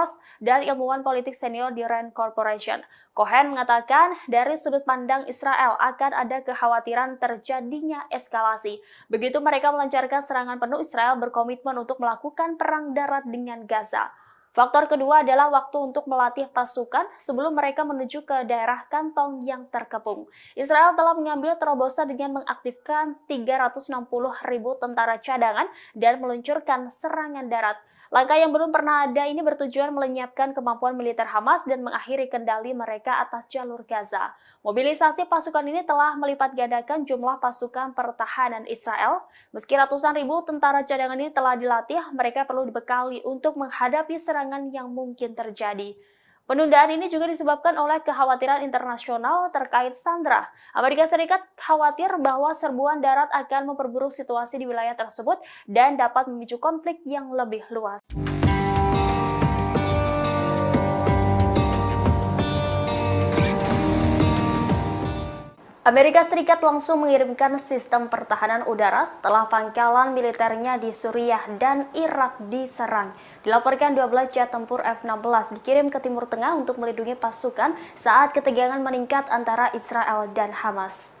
Ross, dan ilmuwan politik senior di Rand Corporation. Cohen mengatakan dari sudut pandang Israel akan ada kekhawatiran terjadinya eskalasi. Begitu mereka melancarkan serangan penuh, Israel berkomitmen untuk melakukan perang darat dengan Gaza. Faktor kedua adalah waktu untuk melatih pasukan sebelum mereka menuju ke daerah kantong yang terkepung. Israel telah mengambil terobosan dengan mengaktifkan 360.000 tentara cadangan dan meluncurkan serangan darat. Langkah yang belum pernah ada ini bertujuan melenyapkan kemampuan militer Hamas dan mengakhiri kendali mereka atas jalur Gaza. Mobilisasi pasukan ini telah melipat gandakan jumlah pasukan pertahanan Israel. Meski ratusan ribu tentara cadangan ini telah dilatih, mereka perlu dibekali untuk menghadapi serangan yang mungkin terjadi. Penundaan ini juga disebabkan oleh kekhawatiran internasional terkait Sandra. Amerika Serikat khawatir bahwa serbuan darat akan memperburuk situasi di wilayah tersebut dan dapat memicu konflik yang lebih luas. Amerika Serikat langsung mengirimkan sistem pertahanan udara setelah pangkalan militernya di Suriah dan Irak diserang. Dilaporkan 12 jet tempur F-16 dikirim ke Timur Tengah untuk melindungi pasukan saat ketegangan meningkat antara Israel dan Hamas.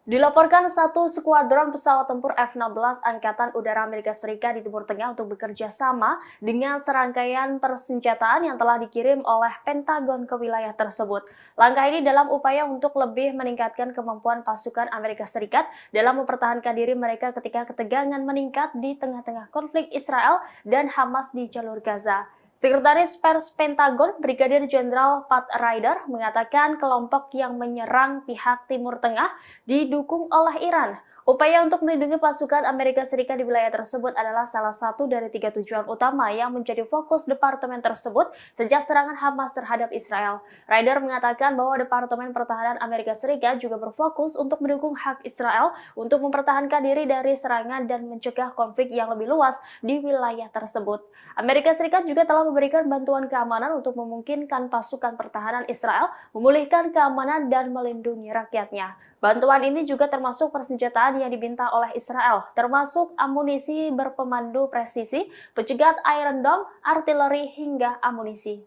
Dilaporkan satu skuadron pesawat tempur F-16 Angkatan Udara Amerika Serikat di Timur Tengah untuk bekerja sama dengan serangkaian persenjataan yang telah dikirim oleh Pentagon ke wilayah tersebut. Langkah ini dalam upaya untuk lebih meningkatkan kemampuan pasukan Amerika Serikat dalam mempertahankan diri mereka ketika ketegangan meningkat di tengah-tengah konflik Israel dan Hamas di jalur Gaza. Sekretaris Pers Pentagon, Brigadir Jenderal Pat Ryder, mengatakan kelompok yang menyerang pihak Timur Tengah didukung oleh Iran. Upaya untuk melindungi pasukan Amerika Serikat di wilayah tersebut adalah salah satu dari 3 tujuan utama yang menjadi fokus departemen tersebut sejak serangan Hamas terhadap Israel. Ryder mengatakan bahwa Departemen Pertahanan Amerika Serikat juga berfokus untuk mendukung hak Israel untuk mempertahankan diri dari serangan dan mencegah konflik yang lebih luas di wilayah tersebut. Amerika Serikat juga telah memberikan bantuan keamanan untuk memungkinkan pasukan pertahanan Israel memulihkan keamanan dan melindungi rakyatnya. Bantuan ini juga termasuk persenjataan yang diminta oleh Israel, termasuk amunisi berpemandu presisi, pencegat Iron Dome, artileri, hingga amunisi.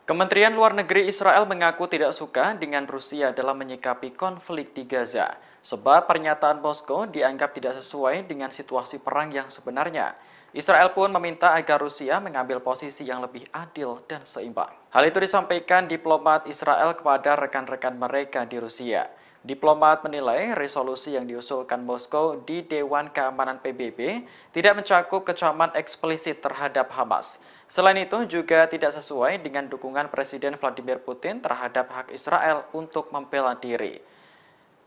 Kementerian Luar Negeri Israel mengaku tidak suka dengan Rusia dalam menyikapi konflik di Gaza, sebab pernyataan Moskow dianggap tidak sesuai dengan situasi perang yang sebenarnya. Israel pun meminta agar Rusia mengambil posisi yang lebih adil dan seimbang. Hal itu disampaikan diplomat Israel kepada rekan-rekan mereka di Rusia. Diplomat menilai resolusi yang diusulkan Moskow di Dewan Keamanan PBB tidak mencakup kecaman eksplisit terhadap Hamas. Selain itu juga tidak sesuai dengan dukungan Presiden Vladimir Putin terhadap hak Israel untuk membela diri.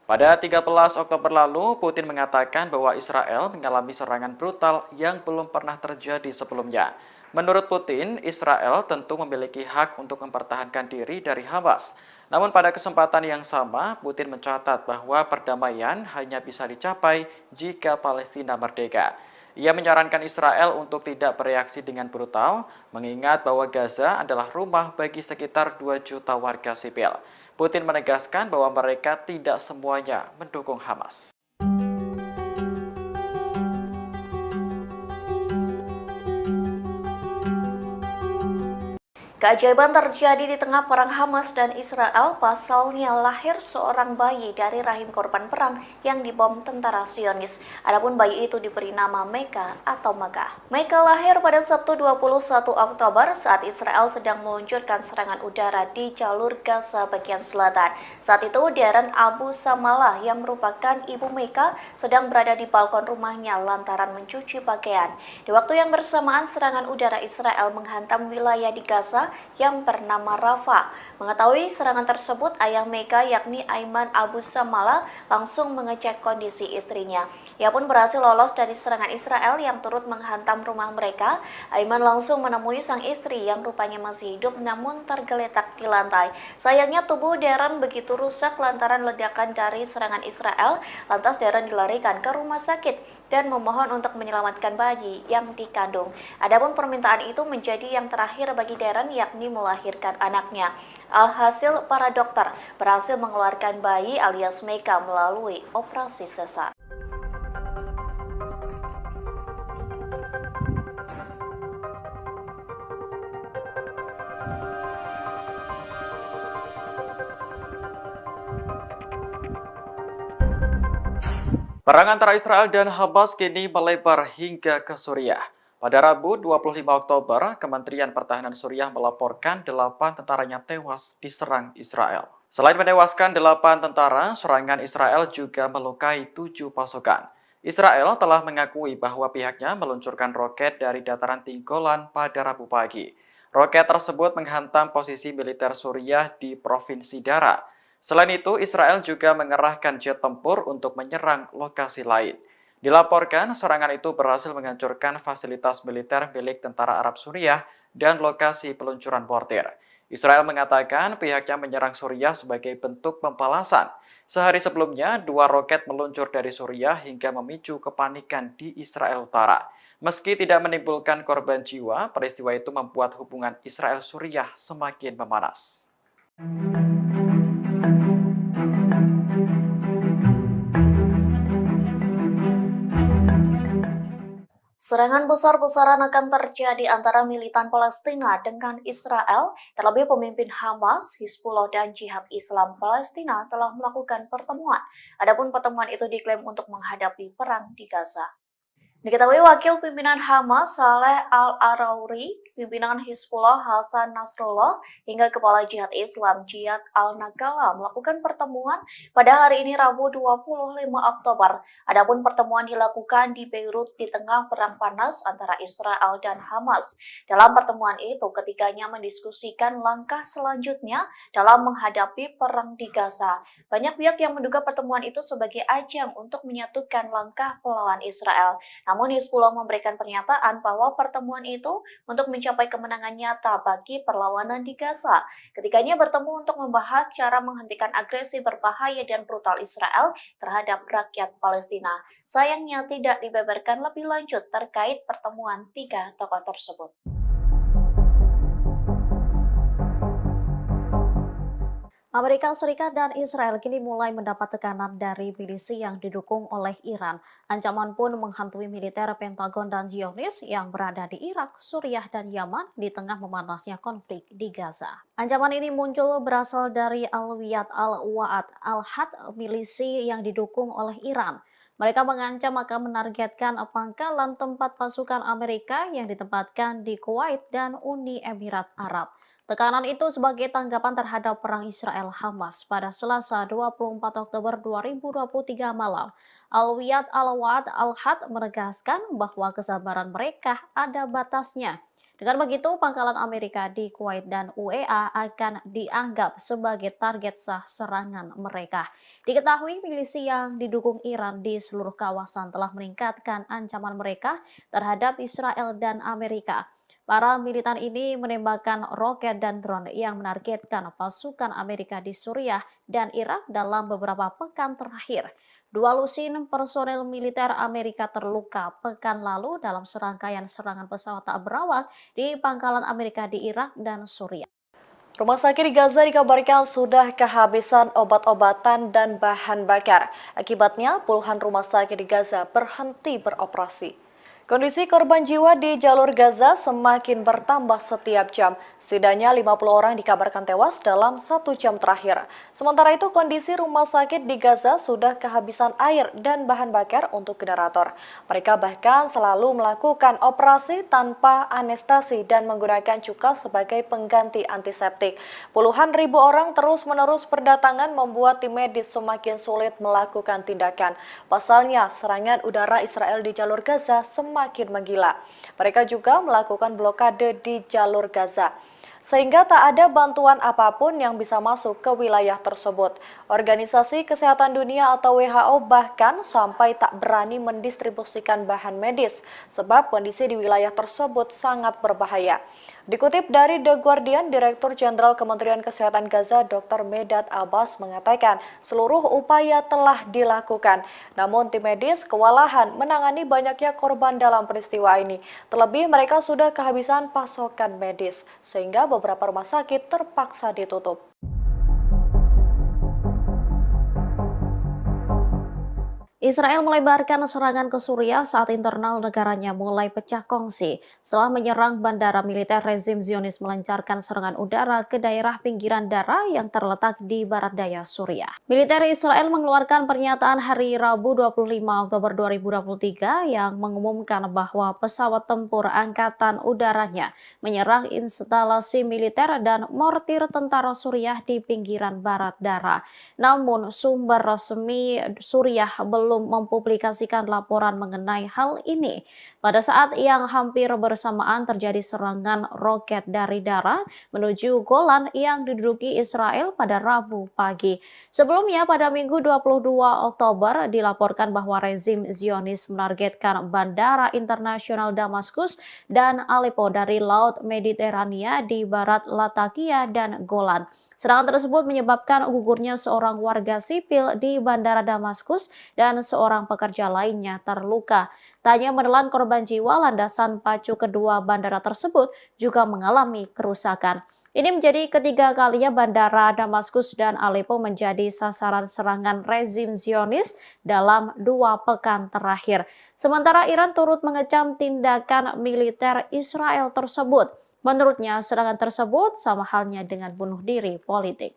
Pada 13 Oktober lalu, Putin mengatakan bahwa Israel mengalami serangan brutal yang belum pernah terjadi sebelumnya. Menurut Putin, Israel tentu memiliki hak untuk mempertahankan diri dari Hamas. Namun pada kesempatan yang sama, Putin mencatat bahwa perdamaian hanya bisa dicapai jika Palestina merdeka. Ia menyarankan Israel untuk tidak bereaksi dengan brutal, mengingat bahwa Gaza adalah rumah bagi sekitar 2 juta warga sipil. Putin menegaskan bahwa mereka tidak semuanya mendukung Hamas. Keajaiban terjadi di tengah perang Hamas dan Israel, pasalnya lahir seorang bayi dari rahim korban perang yang dibom tentara Zionis. Adapun bayi itu diberi nama Meka atau Maga. Meka lahir pada Sabtu 21 Oktober saat Israel sedang meluncurkan serangan udara di jalur Gaza bagian selatan. Saat itu, Darren Abu Samalah yang merupakan ibu Meka sedang berada di balkon rumahnya lantaran mencuci pakaian. Di waktu yang bersamaan, serangan udara Israel menghantam wilayah di Gaza yang bernama Rafah. Mengetahui serangan tersebut, ayah Meka yakni Aiman Abu Samala langsung mengecek kondisi istrinya. Ia pun berhasil lolos dari serangan Israel yang turut menghantam rumah mereka. Aiman langsung menemui sang istri yang rupanya masih hidup namun tergeletak di lantai. Sayangnya tubuh Darren begitu rusak lantaran ledakan dari serangan Israel. Lantas Darren dilarikan ke rumah sakit. dan memohon untuk menyelamatkan bayi yang dikandung. Adapun permintaan itu menjadi yang terakhir bagi Darren, yakni melahirkan anaknya. Alhasil, para dokter berhasil mengeluarkan bayi alias Meka melalui operasi sesar. Perang antara Israel dan Hamas kini melebar hingga ke Suriah. Pada Rabu 25 Oktober, Kementerian Pertahanan Suriah melaporkan 8 tentaranya tewas diserang Israel. Selain menewaskan 8 tentara, serangan Israel juga melukai 7 pasukan. Israel telah mengakui bahwa pihaknya meluncurkan roket dari dataran tinggi Golan pada Rabu pagi. Roket tersebut menghantam posisi militer Suriah di Provinsi Dara. Selain itu, Israel juga mengerahkan jet tempur untuk menyerang lokasi lain. Dilaporkan, serangan itu berhasil menghancurkan fasilitas militer milik tentara Arab Suriah dan lokasi peluncuran mortir. Israel mengatakan pihaknya menyerang Suriah sebagai bentuk pembalasan. Sehari sebelumnya, 2 roket meluncur dari Suriah hingga memicu kepanikan di Israel Utara. Meski tidak menimbulkan korban jiwa, peristiwa itu membuat hubungan Israel-Suriah semakin memanas. Serangan besar-besaran akan terjadi antara militan Palestina dengan Israel. Terlebih pemimpin Hamas, Hizbullah, dan Jihad Islam Palestina telah melakukan pertemuan. Adapun pertemuan itu diklaim untuk menghadapi perang di Gaza. Diketahui wakil pimpinan Hamas Saleh Al-Arauri, pimpinan Hizbullah Hasan Nasrullah, hingga kepala Jihad Islam Jihad Al-Nagala melakukan pertemuan pada hari ini Rabu 25 Oktober. Adapun pertemuan dilakukan di Beirut di tengah perang panas antara Israel dan Hamas. Dalam pertemuan itu, ketiganya mendiskusikan langkah selanjutnya dalam menghadapi perang di Gaza. Banyak pihak yang menduga pertemuan itu sebagai ajang untuk menyatukan langkah melawan Israel. Namun Hizbullah memberikan pernyataan bahwa pertemuan itu untuk mencapai kemenangan nyata bagi perlawanan di Gaza. Ketiganya bertemu untuk membahas cara menghentikan agresi berbahaya dan brutal Israel terhadap rakyat Palestina. Sayangnya tidak dibeberkan lebih lanjut terkait pertemuan 3 tokoh tersebut. Amerika Serikat dan Israel kini mulai mendapat tekanan dari milisi yang didukung oleh Iran. Ancaman pun menghantui militer Pentagon dan Zionis yang berada di Irak, Suriah, dan Yaman di tengah memanasnya konflik di Gaza. Ancaman ini muncul berasal dari Al-Wiyad Al-Wa'ad Al-Had, milisi yang didukung oleh Iran. Mereka mengancam akan menargetkan pangkalan tempat pasukan Amerika yang ditempatkan di Kuwait dan Uni Emirat Arab. Tekanan itu sebagai tanggapan terhadap perang Israel-Hamas pada Selasa 24 Oktober 2023 malam. Al-Wiyad Al-Wa'ad Al-Had menegaskan bahwa kesabaran mereka ada batasnya. Dengan begitu, pangkalan Amerika di Kuwait dan UEA akan dianggap sebagai target sah serangan mereka. Diketahui milisi yang didukung Iran di seluruh kawasan telah meningkatkan ancaman mereka terhadap Israel dan Amerika. Para militan ini menembakkan roket dan drone yang menargetkan pasukan Amerika di Suriah dan Irak dalam beberapa pekan terakhir. 2 lusin personel militer Amerika terluka pekan lalu dalam serangkaian serangan pesawat tak berawak di pangkalan Amerika di Irak dan Suriah. Rumah sakit di Gaza dikabarkan sudah kehabisan obat-obatan dan bahan bakar. Akibatnya, puluhan rumah sakit di Gaza berhenti beroperasi. Kondisi korban jiwa di jalur Gaza semakin bertambah setiap jam. Setidaknya 50 orang dikabarkan tewas dalam 1 jam terakhir. Sementara itu, kondisi rumah sakit di Gaza sudah kehabisan air dan bahan bakar untuk generator. Mereka bahkan selalu melakukan operasi tanpa anestesi dan menggunakan cuka sebagai pengganti antiseptik. Puluhan ribu orang terus-menerus berdatangan membuat tim medis semakin sulit melakukan tindakan. Pasalnya, serangan udara Israel di jalur Gaza semakin menggila. Mereka juga melakukan blokade di jalur Gaza, sehingga tak ada bantuan apapun yang bisa masuk ke wilayah tersebut. Organisasi Kesehatan Dunia atau WHO bahkan sampai tak berani mendistribusikan bahan medis, sebab kondisi di wilayah tersebut sangat berbahaya. Dikutip dari The Guardian, Direktur Jenderal Kementerian Kesehatan Gaza Dr. Medad Abbas mengatakan seluruh upaya telah dilakukan. Namun tim medis kewalahan menangani banyaknya korban dalam peristiwa ini. Terlebih mereka sudah kehabisan pasokan medis, sehingga beberapa rumah sakit terpaksa ditutup. Israel melebarkan serangan ke Suriah saat internal negaranya mulai pecah kongsi setelah menyerang bandara militer rezim Zionis melancarkan serangan udara ke daerah pinggiran Dara yang terletak di barat daya Suriah. Militer Israel mengeluarkan pernyataan hari Rabu 25 Oktober 2023 yang mengumumkan bahwa pesawat tempur angkatan udaranya menyerang instalasi militer dan mortir tentara Suriah di pinggiran barat Dara. Namun sumber resmi Suriah belum mempublikasikan laporan mengenai hal ini. Pada saat yang hampir bersamaan terjadi serangan roket dari Dara menuju Golan yang diduduki Israel pada Rabu pagi. Sebelumnya pada Minggu 22 Oktober dilaporkan bahwa rezim Zionis menargetkan bandara internasional Damaskus dan Aleppo dari Laut Mediterania di barat Latakia dan Golan. Serangan tersebut menyebabkan gugurnya seorang warga sipil di Bandara Damaskus dan seorang pekerja lainnya terluka. Tak hanya menelan korban jiwa, landasan pacu kedua bandara tersebut juga mengalami kerusakan. Ini menjadi ketiga kalinya Bandara Damaskus dan Aleppo menjadi sasaran serangan rezim Zionis dalam 2 pekan terakhir. Sementara Iran turut mengecam tindakan militer Israel tersebut. Menurutnya, serangan tersebut sama halnya dengan bunuh diri politik.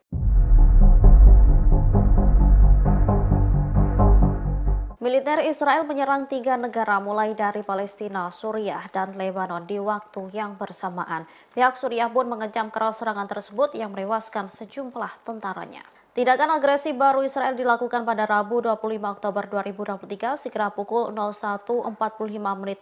Militer Israel menyerang 3 negara mulai dari Palestina, Suriah, dan Lebanon di waktu yang bersamaan. Pihak Suriah pun mengecam keras serangan tersebut yang menewaskan sejumlah tentaranya. Tindakan agresi baru Israel dilakukan pada Rabu 25 Oktober 2023 sekira pukul 01.45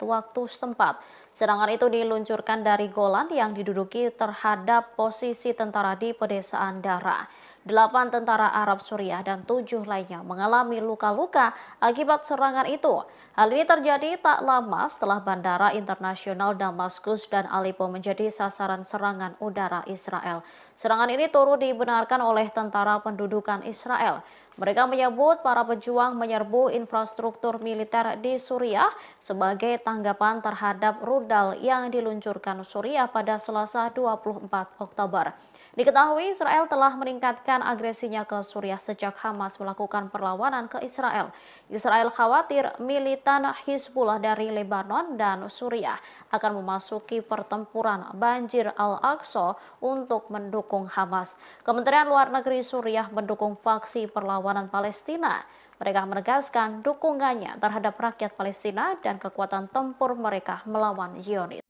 waktu setempat. Serangan itu diluncurkan dari Golan yang diduduki terhadap posisi tentara di pedesaan Dara. 8 tentara Arab Suriah dan 7 lainnya mengalami luka-luka akibat serangan itu. Hal ini terjadi tak lama setelah Bandara Internasional Damaskus dan Aleppo menjadi sasaran serangan udara Israel. Serangan ini turut dibenarkan oleh tentara pendudukan Israel. Mereka menyebut para pejuang menyerbu infrastruktur militer di Suriah sebagai tanggapan terhadap rudal yang diluncurkan Suriah pada Selasa 24 Oktober. Diketahui Israel telah meningkatkan agresinya ke Suriah sejak Hamas melakukan perlawanan ke Israel. Israel khawatir militan Hizbullah dari Lebanon dan Suriah akan memasuki pertempuran Banjir Al-Aqsa untuk mendukung Hamas. Kementerian Luar Negeri Suriah mendukung faksi perlawanan Palestina. Mereka menegaskan dukungannya terhadap rakyat Palestina dan kekuatan tempur mereka melawan Zionis.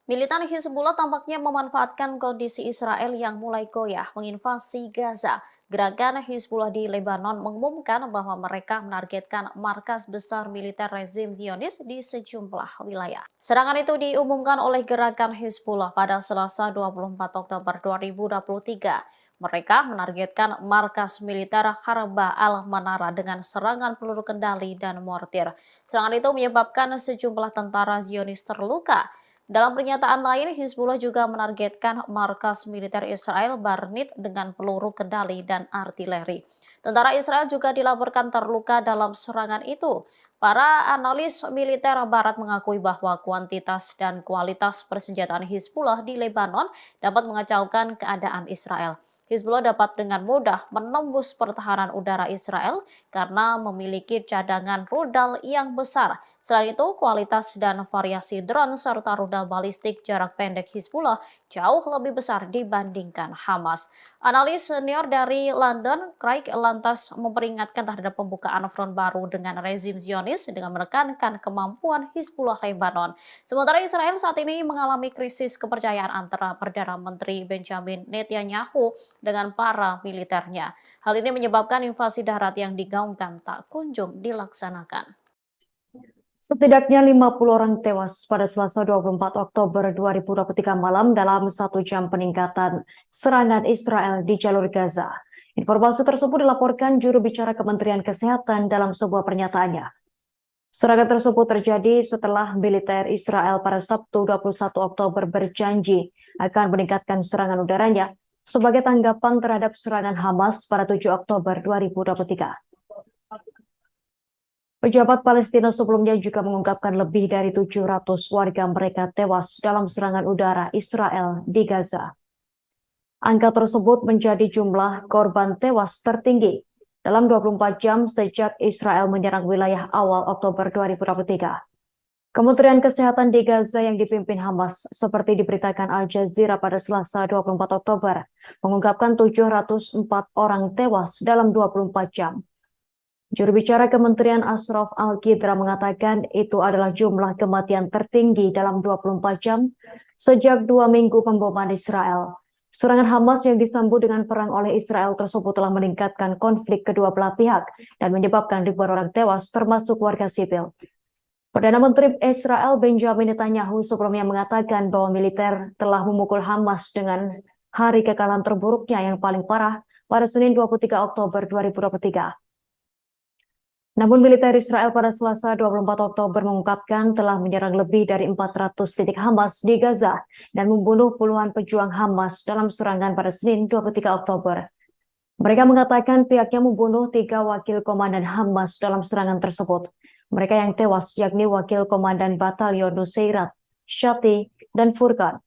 Militan Hizbullah tampaknya memanfaatkan kondisi Israel yang mulai goyah menginvasi Gaza. Gerakan Hizbullah di Lebanon mengumumkan bahwa mereka menargetkan markas besar militer rezim Zionis di sejumlah wilayah. Serangan itu diumumkan oleh gerakan Hizbullah pada Selasa 24 Oktober 2023. Mereka menargetkan markas militer Harbah al-Manara dengan serangan peluru kendali dan mortir. Serangan itu menyebabkan sejumlah tentara Zionis terluka. Dalam pernyataan lain, Hizbullah juga menargetkan markas militer Israel Barnit dengan peluru kendali dan artileri. Tentara Israel juga dilaporkan terluka dalam serangan itu. Para analis militer Barat mengakui bahwa kuantitas dan kualitas persenjataan Hizbullah di Lebanon dapat mengacaukan keadaan Israel. Hizbullah dapat dengan mudah menembus pertahanan udara Israel karena memiliki cadangan rudal yang besar. Selain itu, kualitas dan variasi drone serta rudal balistik jarak pendek Hizbullah jauh lebih besar dibandingkan Hamas. Analis senior dari London, Craig, lantas memperingatkan terhadap pembukaan front baru dengan rezim Zionis dengan menekankan kemampuan Hizbullah Lebanon. Sementara Israel saat ini mengalami krisis kepercayaan antara Perdana Menteri Benjamin Netanyahu dengan para militernya. Hal ini menyebabkan invasi darat yang digaungkan tak kunjung dilaksanakan. Setidaknya 50 orang tewas pada Selasa 24 Oktober 2023 malam dalam 1 jam peningkatan serangan Israel di jalur Gaza. Informasi tersebut dilaporkan juru bicara Kementerian Kesehatan dalam sebuah pernyataannya. Serangan tersebut terjadi setelah militer Israel pada Sabtu 21 Oktober berjanji akan meningkatkan serangan udaranya sebagai tanggapan terhadap serangan Hamas pada 7 Oktober 2023. Pejabat Palestina sebelumnya juga mengungkapkan lebih dari 700 warga mereka tewas dalam serangan udara Israel di Gaza. Angka tersebut menjadi jumlah korban tewas tertinggi dalam 24 jam sejak Israel menyerang wilayah awal Oktober 2023. Kementerian Kesehatan di Gaza yang dipimpin Hamas, seperti diberitakan Al Jazeera pada Selasa 24 Oktober, mengungkapkan 704 orang tewas dalam 24 jam. Juru bicara Kementerian Ashraf Al-Qidra mengatakan itu adalah jumlah kematian tertinggi dalam 24 jam sejak 2 minggu pemboman Israel. Serangan Hamas yang disambut dengan perang oleh Israel tersebut telah meningkatkan konflik kedua belah pihak dan menyebabkan ribuan orang tewas termasuk warga sipil. Perdana Menteri Israel Benjamin Netanyahu sebelumnya mengatakan bahwa militer telah memukul Hamas dengan hari kekalahan terburuknya yang paling parah pada Senin 23 Oktober 2023. Namun militer Israel pada Selasa 24 Oktober mengungkapkan telah menyerang lebih dari 400 titik Hamas di Gaza dan membunuh puluhan pejuang Hamas dalam serangan pada Senin 23 Oktober. Mereka mengatakan pihaknya membunuh 3 wakil komandan Hamas dalam serangan tersebut. Mereka yang tewas yakni wakil komandan Batalion Nusairat, Shati, dan Furqan.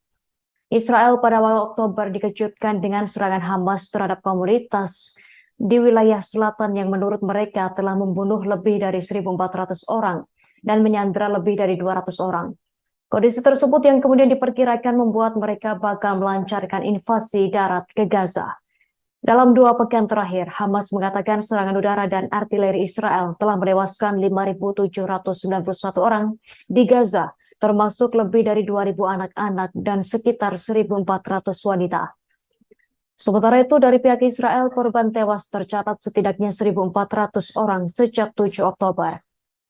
Israel pada awal Oktober dikejutkan dengan serangan Hamas terhadap komunitas di wilayah selatan yang menurut mereka telah membunuh lebih dari 1.400 orang dan menyandera lebih dari 200 orang. Kondisi tersebut yang kemudian diperkirakan membuat mereka bakal melancarkan invasi darat ke Gaza. Dalam 2 pekan terakhir, Hamas mengatakan serangan udara dan artileri Israel telah menewaskan 5.791 orang di Gaza, termasuk lebih dari 2.000 anak-anak dan sekitar 1.400 wanita. Sementara itu, dari pihak Israel, korban tewas tercatat setidaknya 1.400 orang sejak 7 Oktober.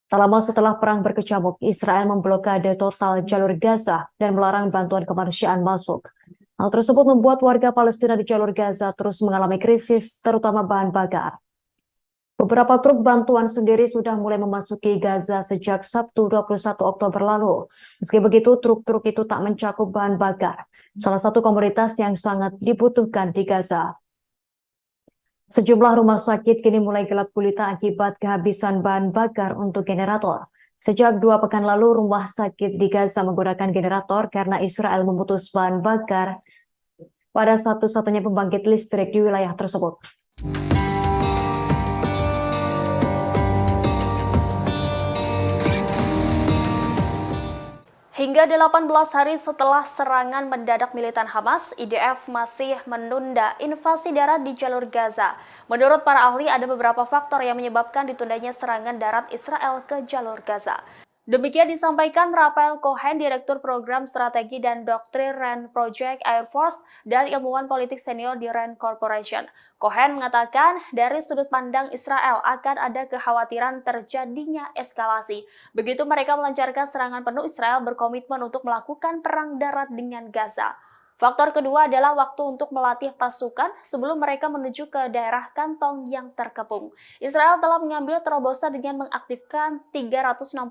Tak lama setelah perang berkecamuk, Israel memblokade total jalur Gaza dan melarang bantuan kemanusiaan masuk. Hal tersebut membuat warga Palestina di jalur Gaza terus mengalami krisis, terutama bahan bakar. Beberapa truk bantuan sendiri sudah mulai memasuki Gaza sejak Sabtu 21 Oktober lalu. Meski begitu, truk-truk itu tak mencakup bahan bakar, salah satu komoditas yang sangat dibutuhkan di Gaza. Sejumlah rumah sakit kini mulai gelap gulita akibat kehabisan bahan bakar untuk generator. Sejak 2 pekan lalu, rumah sakit di Gaza menggunakan generator karena Israel memutus bahan bakar pada satu-satunya pembangkit listrik di wilayah tersebut. Hingga 18 hari setelah serangan mendadak militan Hamas, IDF masih menunda invasi darat di jalur Gaza. Menurut para ahli, ada beberapa faktor yang menyebabkan ditundanya serangan darat Israel ke jalur Gaza. Demikian disampaikan Rafael Cohen, Direktur Program Strategi dan Doktrin RAND Project Air Force dan ilmuwan politik senior di RAND Corporation. Cohen mengatakan dari sudut pandang Israel akan ada kekhawatiran terjadinya eskalasi. Begitu mereka melancarkan serangan penuh, Israel berkomitmen untuk melakukan perang darat dengan Gaza. Faktor kedua adalah waktu untuk melatih pasukan sebelum mereka menuju ke daerah kantong yang terkepung. Israel telah mengambil terobosan dengan mengaktifkan 360.000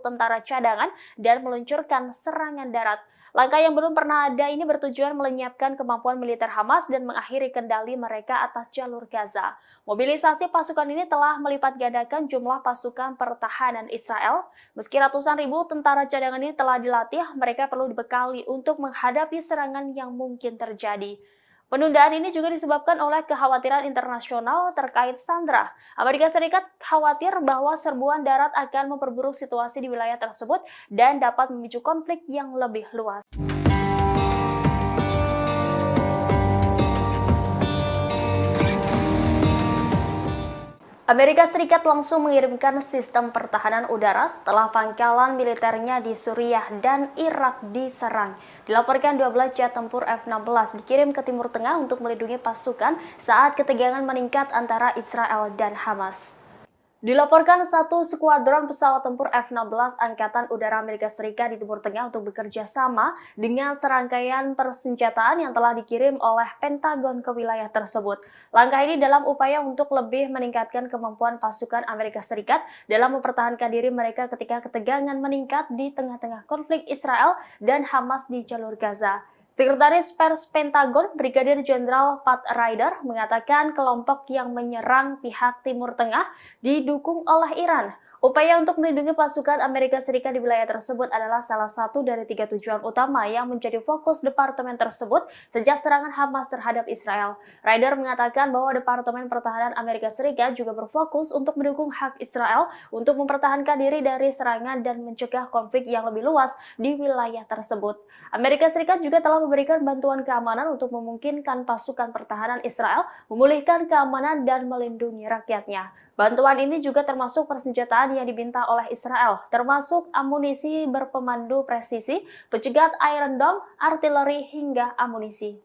tentara cadangan dan meluncurkan serangan darat. Langkah yang belum pernah ada ini bertujuan melenyapkan kemampuan militer Hamas dan mengakhiri kendali mereka atas jalur Gaza. Mobilisasi pasukan ini telah melipat gandakan jumlah pasukan pertahanan Israel. Meski ratusan ribu tentara cadangan ini telah dilatih, mereka perlu dibekali untuk menghadapi serangan yang mungkin terjadi. Penundaan ini juga disebabkan oleh kekhawatiran internasional terkait Sandra. Amerika Serikat khawatir bahwa serbuan darat akan memperburuk situasi di wilayah tersebut dan dapat memicu konflik yang lebih luas. Amerika Serikat langsung mengirimkan sistem pertahanan udara setelah pangkalan militernya di Suriah dan Irak diserang. Dilaporkan 12 jet tempur F-16 dikirim ke Timur Tengah untuk melindungi pasukan saat ketegangan meningkat antara Israel dan Hamas. Dilaporkan satu skuadron pesawat tempur F-16 Angkatan Udara Amerika Serikat di Timur Tengah untuk bekerja sama dengan serangkaian persenjataan yang telah dikirim oleh Pentagon ke wilayah tersebut. Langkah ini dalam upaya untuk lebih meningkatkan kemampuan pasukan Amerika Serikat dalam mempertahankan diri mereka ketika ketegangan meningkat di tengah-tengah konflik Israel dan Hamas di jalur Gaza. Sekretaris Pers Pentagon, Brigadir Jenderal Pat Ryder, mengatakan kelompok yang menyerang pihak Timur Tengah didukung oleh Iran. Upaya untuk melindungi pasukan Amerika Serikat di wilayah tersebut adalah salah satu dari 3 tujuan utama yang menjadi fokus departemen tersebut sejak serangan Hamas terhadap Israel. Ryder mengatakan bahwa Departemen Pertahanan Amerika Serikat juga berfokus untuk mendukung hak Israel untuk mempertahankan diri dari serangan dan mencegah konflik yang lebih luas di wilayah tersebut. Amerika Serikat juga telah memberikan bantuan keamanan untuk memungkinkan pasukan pertahanan Israel memulihkan keamanan dan melindungi rakyatnya. Bantuan ini juga termasuk persenjataan yang diminta oleh Israel, termasuk amunisi berpemandu presisi, pencegat Iron Dome, artileri, hingga amunisi.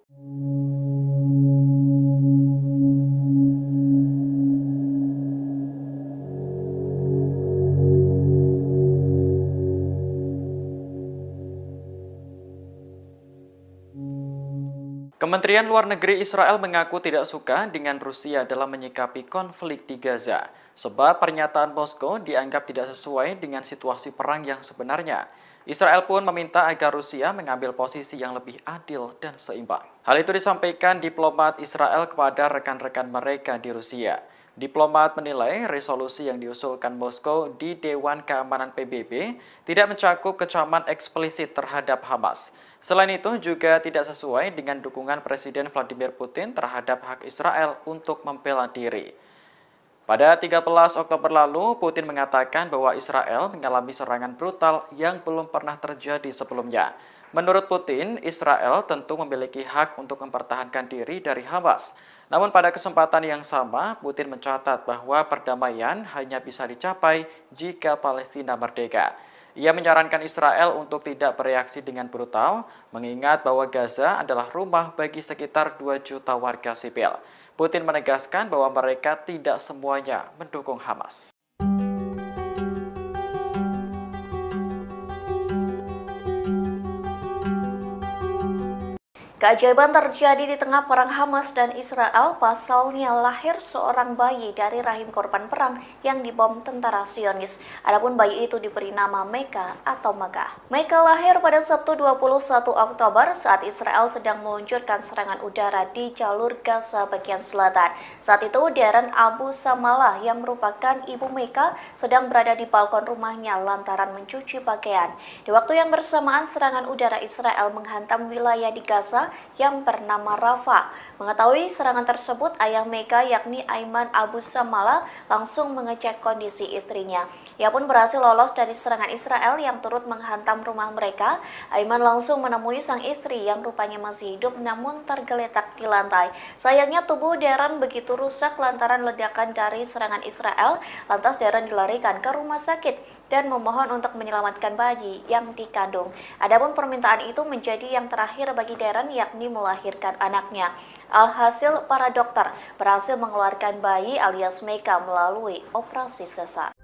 Kementerian Luar Negeri Israel mengaku tidak suka dengan Rusia dalam menyikapi konflik di Gaza, sebab pernyataan Moskow dianggap tidak sesuai dengan situasi perang yang sebenarnya. Israel pun meminta agar Rusia mengambil posisi yang lebih adil dan seimbang. Hal itu disampaikan diplomat Israel kepada rekan-rekan mereka di Rusia. Diplomat menilai resolusi yang diusulkan Moskow di Dewan Keamanan PBB tidak mencakup kecaman eksplisit terhadap Hamas. Selain itu juga tidak sesuai dengan dukungan Presiden Vladimir Putin terhadap hak Israel untuk membela diri. Pada 13 Oktober lalu, Putin mengatakan bahwa Israel mengalami serangan brutal yang belum pernah terjadi sebelumnya. Menurut Putin, Israel tentu memiliki hak untuk mempertahankan diri dari Hamas. Namun pada kesempatan yang sama, Putin mencatat bahwa perdamaian hanya bisa dicapai jika Palestina merdeka. Ia menyarankan Israel untuk tidak bereaksi dengan brutal, mengingat bahwa Gaza adalah rumah bagi sekitar 2 juta warga sipil. Putin menegaskan bahwa mereka tidak semuanya mendukung Hamas. Keajaiban terjadi di tengah perang Hamas dan Israel, pasalnya lahir seorang bayi dari rahim korban perang yang dibom tentara Zionis. Adapun bayi itu diberi nama Meka atau Magah. Meka lahir pada Sabtu 21 Oktober saat Israel sedang meluncurkan serangan udara di jalur Gaza bagian selatan. Saat itu, Darren Abu Samalah yang merupakan ibu Meka sedang berada di balkon rumahnya lantaran mencuci pakaian. Di waktu yang bersamaan, serangan udara Israel menghantam wilayah di Gaza yang bernama Rafah. Mengetahui serangan tersebut, ayah Meka yakni Aiman Abu Samalah langsung mengecek kondisi istrinya. Ia pun berhasil lolos dari serangan Israel yang turut menghantam rumah mereka. Aiman langsung menemui sang istri yang rupanya masih hidup namun tergeletak di lantai. Sayangnya tubuh Darren begitu rusak lantaran ledakan dari serangan Israel. Lantas Darren dilarikan ke rumah sakit dan memohon untuk menyelamatkan bayi yang dikandung. Adapun permintaan itu menjadi yang terakhir bagi Darren, yakni melahirkan anaknya. Alhasil, para dokter berhasil mengeluarkan bayi alias Meka melalui operasi sesar.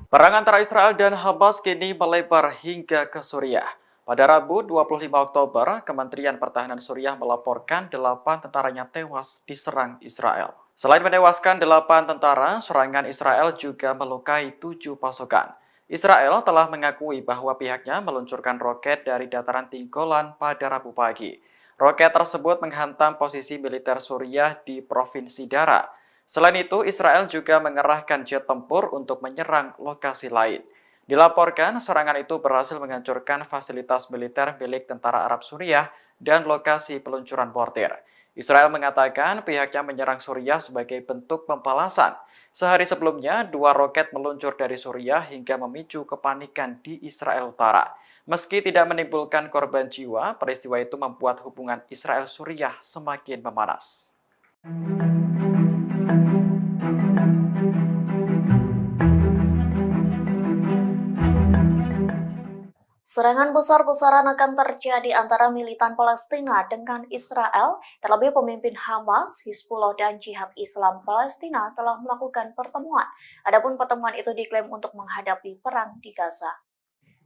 Perang antara Israel dan Hamas kini melebar hingga ke Suriah. Pada Rabu 25 Oktober, Kementerian Pertahanan Suriah melaporkan 8 tentaranya tewas diserang Israel. Selain menewaskan 8 tentara, serangan Israel juga melukai 7 pasukan. Israel telah mengakui bahwa pihaknya meluncurkan roket dari dataran tinggi Golan pada Rabu pagi. Roket tersebut menghantam posisi militer Suriah di Provinsi Dara. Selain itu, Israel juga mengerahkan jet tempur untuk menyerang lokasi lain. Dilaporkan, serangan itu berhasil menghancurkan fasilitas militer milik tentara Arab Suriah dan lokasi peluncuran mortir. Israel mengatakan pihaknya menyerang Suriah sebagai bentuk pembalasan. Sehari sebelumnya, 2 roket meluncur dari Suriah hingga memicu kepanikan di Israel Utara. Meski tidak menimbulkan korban jiwa, peristiwa itu membuat hubungan Israel-Suriah semakin memanas. Serangan besar-besaran akan terjadi antara militan Palestina dengan Israel, terlebih pemimpin Hamas, Hizbullah, dan Jihad Islam Palestina telah melakukan pertemuan. Adapun pertemuan itu diklaim untuk menghadapi perang di Gaza.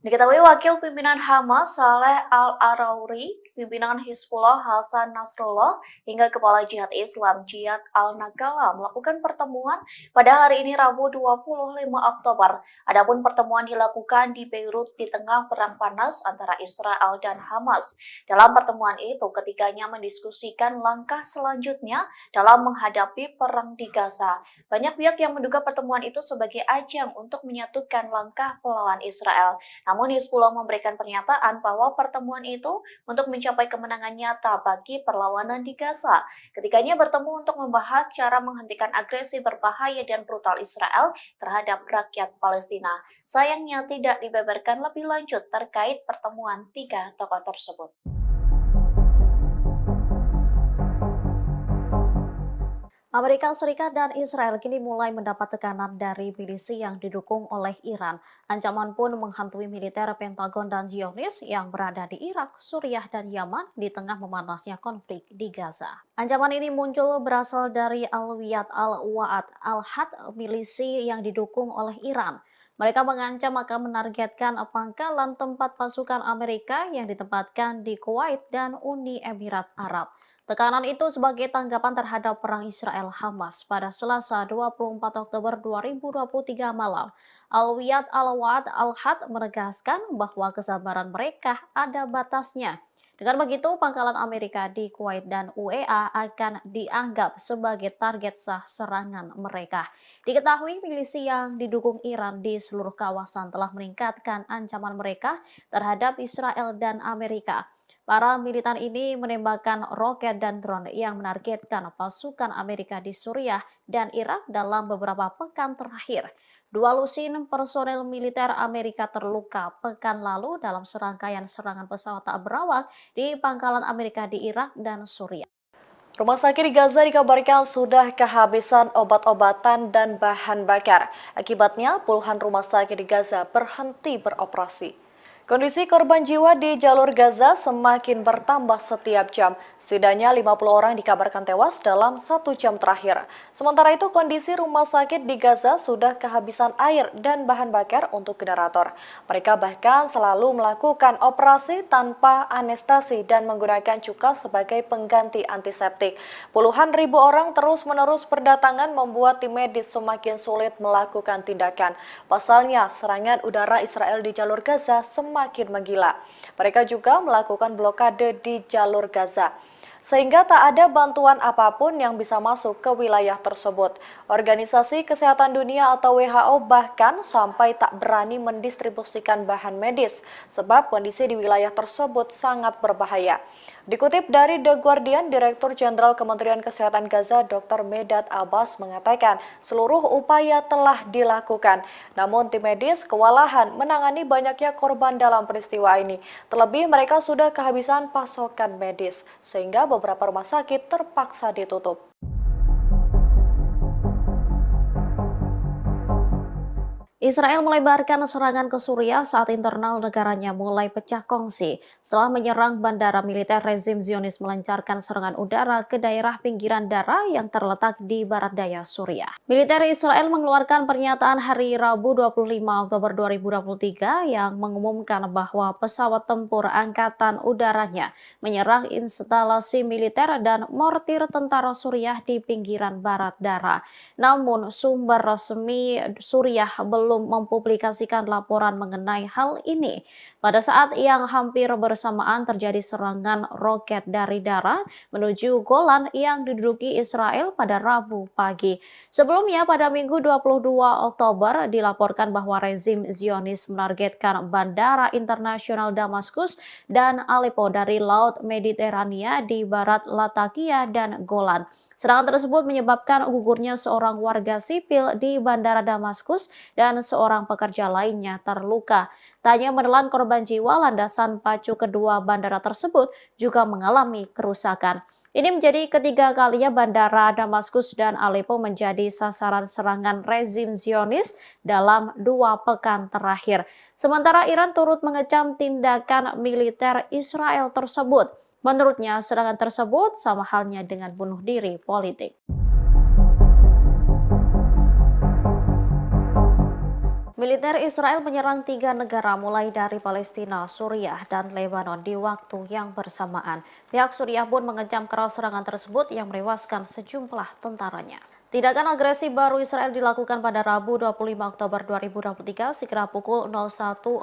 Diketahui Wakil Pimpinan Hamas Saleh Al-Arauri, pimpinan Hizbullah Hasan Nasrullah, hingga Kepala Jihad Islam Jihad Al-Nagala melakukan pertemuan pada hari ini Rabu 25 Oktober. Adapun pertemuan dilakukan di Beirut di tengah perang panas antara Israel dan Hamas. Dalam pertemuan itu, ketiganya mendiskusikan langkah selanjutnya dalam menghadapi perang di Gaza. Banyak pihak yang menduga pertemuan itu sebagai ajang untuk menyatukan langkah melawan Israel. Namun Hizbullah memberikan pernyataan bahwa pertemuan itu untuk mencapai kemenangan nyata bagi perlawanan di Gaza. Ketiganya bertemu untuk membahas cara menghentikan agresi berbahaya dan brutal Israel terhadap rakyat Palestina. Sayangnya tidak dibeberkan lebih lanjut terkait pertemuan tiga tokoh tersebut. Amerika Serikat dan Israel kini mulai mendapat tekanan dari milisi yang didukung oleh Iran. Ancaman pun menghantui militer Pentagon dan Zionis yang berada di Irak, Suriah, dan Yaman di tengah memanasnya konflik di Gaza. Ancaman ini muncul berasal dari Alawiyat Al-Wa'ad Al-Had, milisi yang didukung oleh Iran. Mereka mengancam akan menargetkan pangkalan tempat pasukan Amerika yang ditempatkan di Kuwait dan Uni Emirat Arab. Tekanan itu sebagai tanggapan terhadap perang Israel-Hamas pada Selasa 24 Oktober 2023 malam. Alawiyat Al-Wa'ad Al-Had menegaskan bahwa kesabaran mereka ada batasnya. Dengan begitu, pangkalan Amerika di Kuwait dan UEA akan dianggap sebagai target sah serangan mereka. Diketahui milisi yang didukung Iran di seluruh kawasan telah meningkatkan ancaman mereka terhadap Israel dan Amerika. Para militan ini menembakkan roket dan drone yang menargetkan pasukan Amerika di Suriah dan Irak dalam beberapa pekan terakhir. 2 lusin personel militer Amerika terluka pekan lalu dalam serangkaian serangan pesawat tak berawak di pangkalan Amerika di Irak dan Suriah. Rumah sakit di Gaza dikabarkan sudah kehabisan obat-obatan dan bahan bakar. Akibatnya, puluhan rumah sakit di Gaza berhenti beroperasi. Kondisi korban jiwa di jalur Gaza semakin bertambah setiap jam. Setidaknya 50 orang dikabarkan tewas dalam 1 jam terakhir. Sementara itu kondisi rumah sakit di Gaza sudah kehabisan air dan bahan bakar untuk generator. Mereka bahkan selalu melakukan operasi tanpa anestesi dan menggunakan cuka sebagai pengganti antiseptik. Puluhan ribu orang terus-menerus berdatangan membuat tim medis semakin sulit melakukan tindakan. Pasalnya, serangan udara Israel di jalur Gaza semakin menggila. Mereka juga melakukan blokade di jalur Gaza, sehingga tak ada bantuan apapun yang bisa masuk ke wilayah tersebut. Organisasi Kesehatan Dunia atau WHO bahkan sampai tak berani mendistribusikan bahan medis, sebab kondisi di wilayah tersebut sangat berbahaya. Dikutip dari The Guardian, Direktur Jenderal Kementerian Kesehatan Gaza Dr. Medad Abbas mengatakan seluruh upaya telah dilakukan. Namun tim medis kewalahan menangani banyaknya korban dalam peristiwa ini. Terlebih mereka sudah kehabisan pasokan medis, sehingga beberapa rumah sakit terpaksa ditutup. Israel melebarkan serangan ke Suriah saat internal negaranya mulai pecah kongsi setelah menyerang bandara militer rezim Zionis melancarkan serangan udara ke daerah pinggiran Dara yang terletak di barat daya Suriah. Militer Israel mengeluarkan pernyataan hari Rabu 25 Oktober 2023 yang mengumumkan bahwa pesawat tempur angkatan udaranya menyerang instalasi militer dan mortir tentara Suriah di pinggiran barat Dara. Namun sumber resmi Suriah belum mempublikasikan laporan mengenai hal ini. Pada saat yang hampir bersamaan terjadi serangan roket dari Dara menuju Golan yang diduduki Israel pada Rabu pagi. Sebelumnya pada Minggu 22 Oktober dilaporkan bahwa rezim Zionis menargetkan bandara internasional Damaskus dan Aleppo dari Laut Mediterania di barat Latakia dan Golan. Serangan tersebut menyebabkan gugurnya seorang warga sipil di Bandara Damaskus dan seorang pekerja lainnya terluka. Tak hanya menelan korban jiwa, landasan pacu kedua bandara tersebut juga mengalami kerusakan. Ini menjadi ketiga kalinya bandara Damaskus dan Aleppo menjadi sasaran serangan rezim Zionis dalam 2 pekan terakhir. Sementara Iran turut mengecam tindakan militer Israel tersebut. Menurutnya, serangan tersebut sama halnya dengan bunuh diri politik. Militer Israel menyerang 3 negara mulai dari Palestina, Suriah, dan Lebanon di waktu yang bersamaan. Pihak Suriah pun mengecam keras serangan tersebut yang menewaskan sejumlah tentaranya. Tindakan agresi baru Israel dilakukan pada Rabu 25 Oktober 2023 sekira pukul 01.45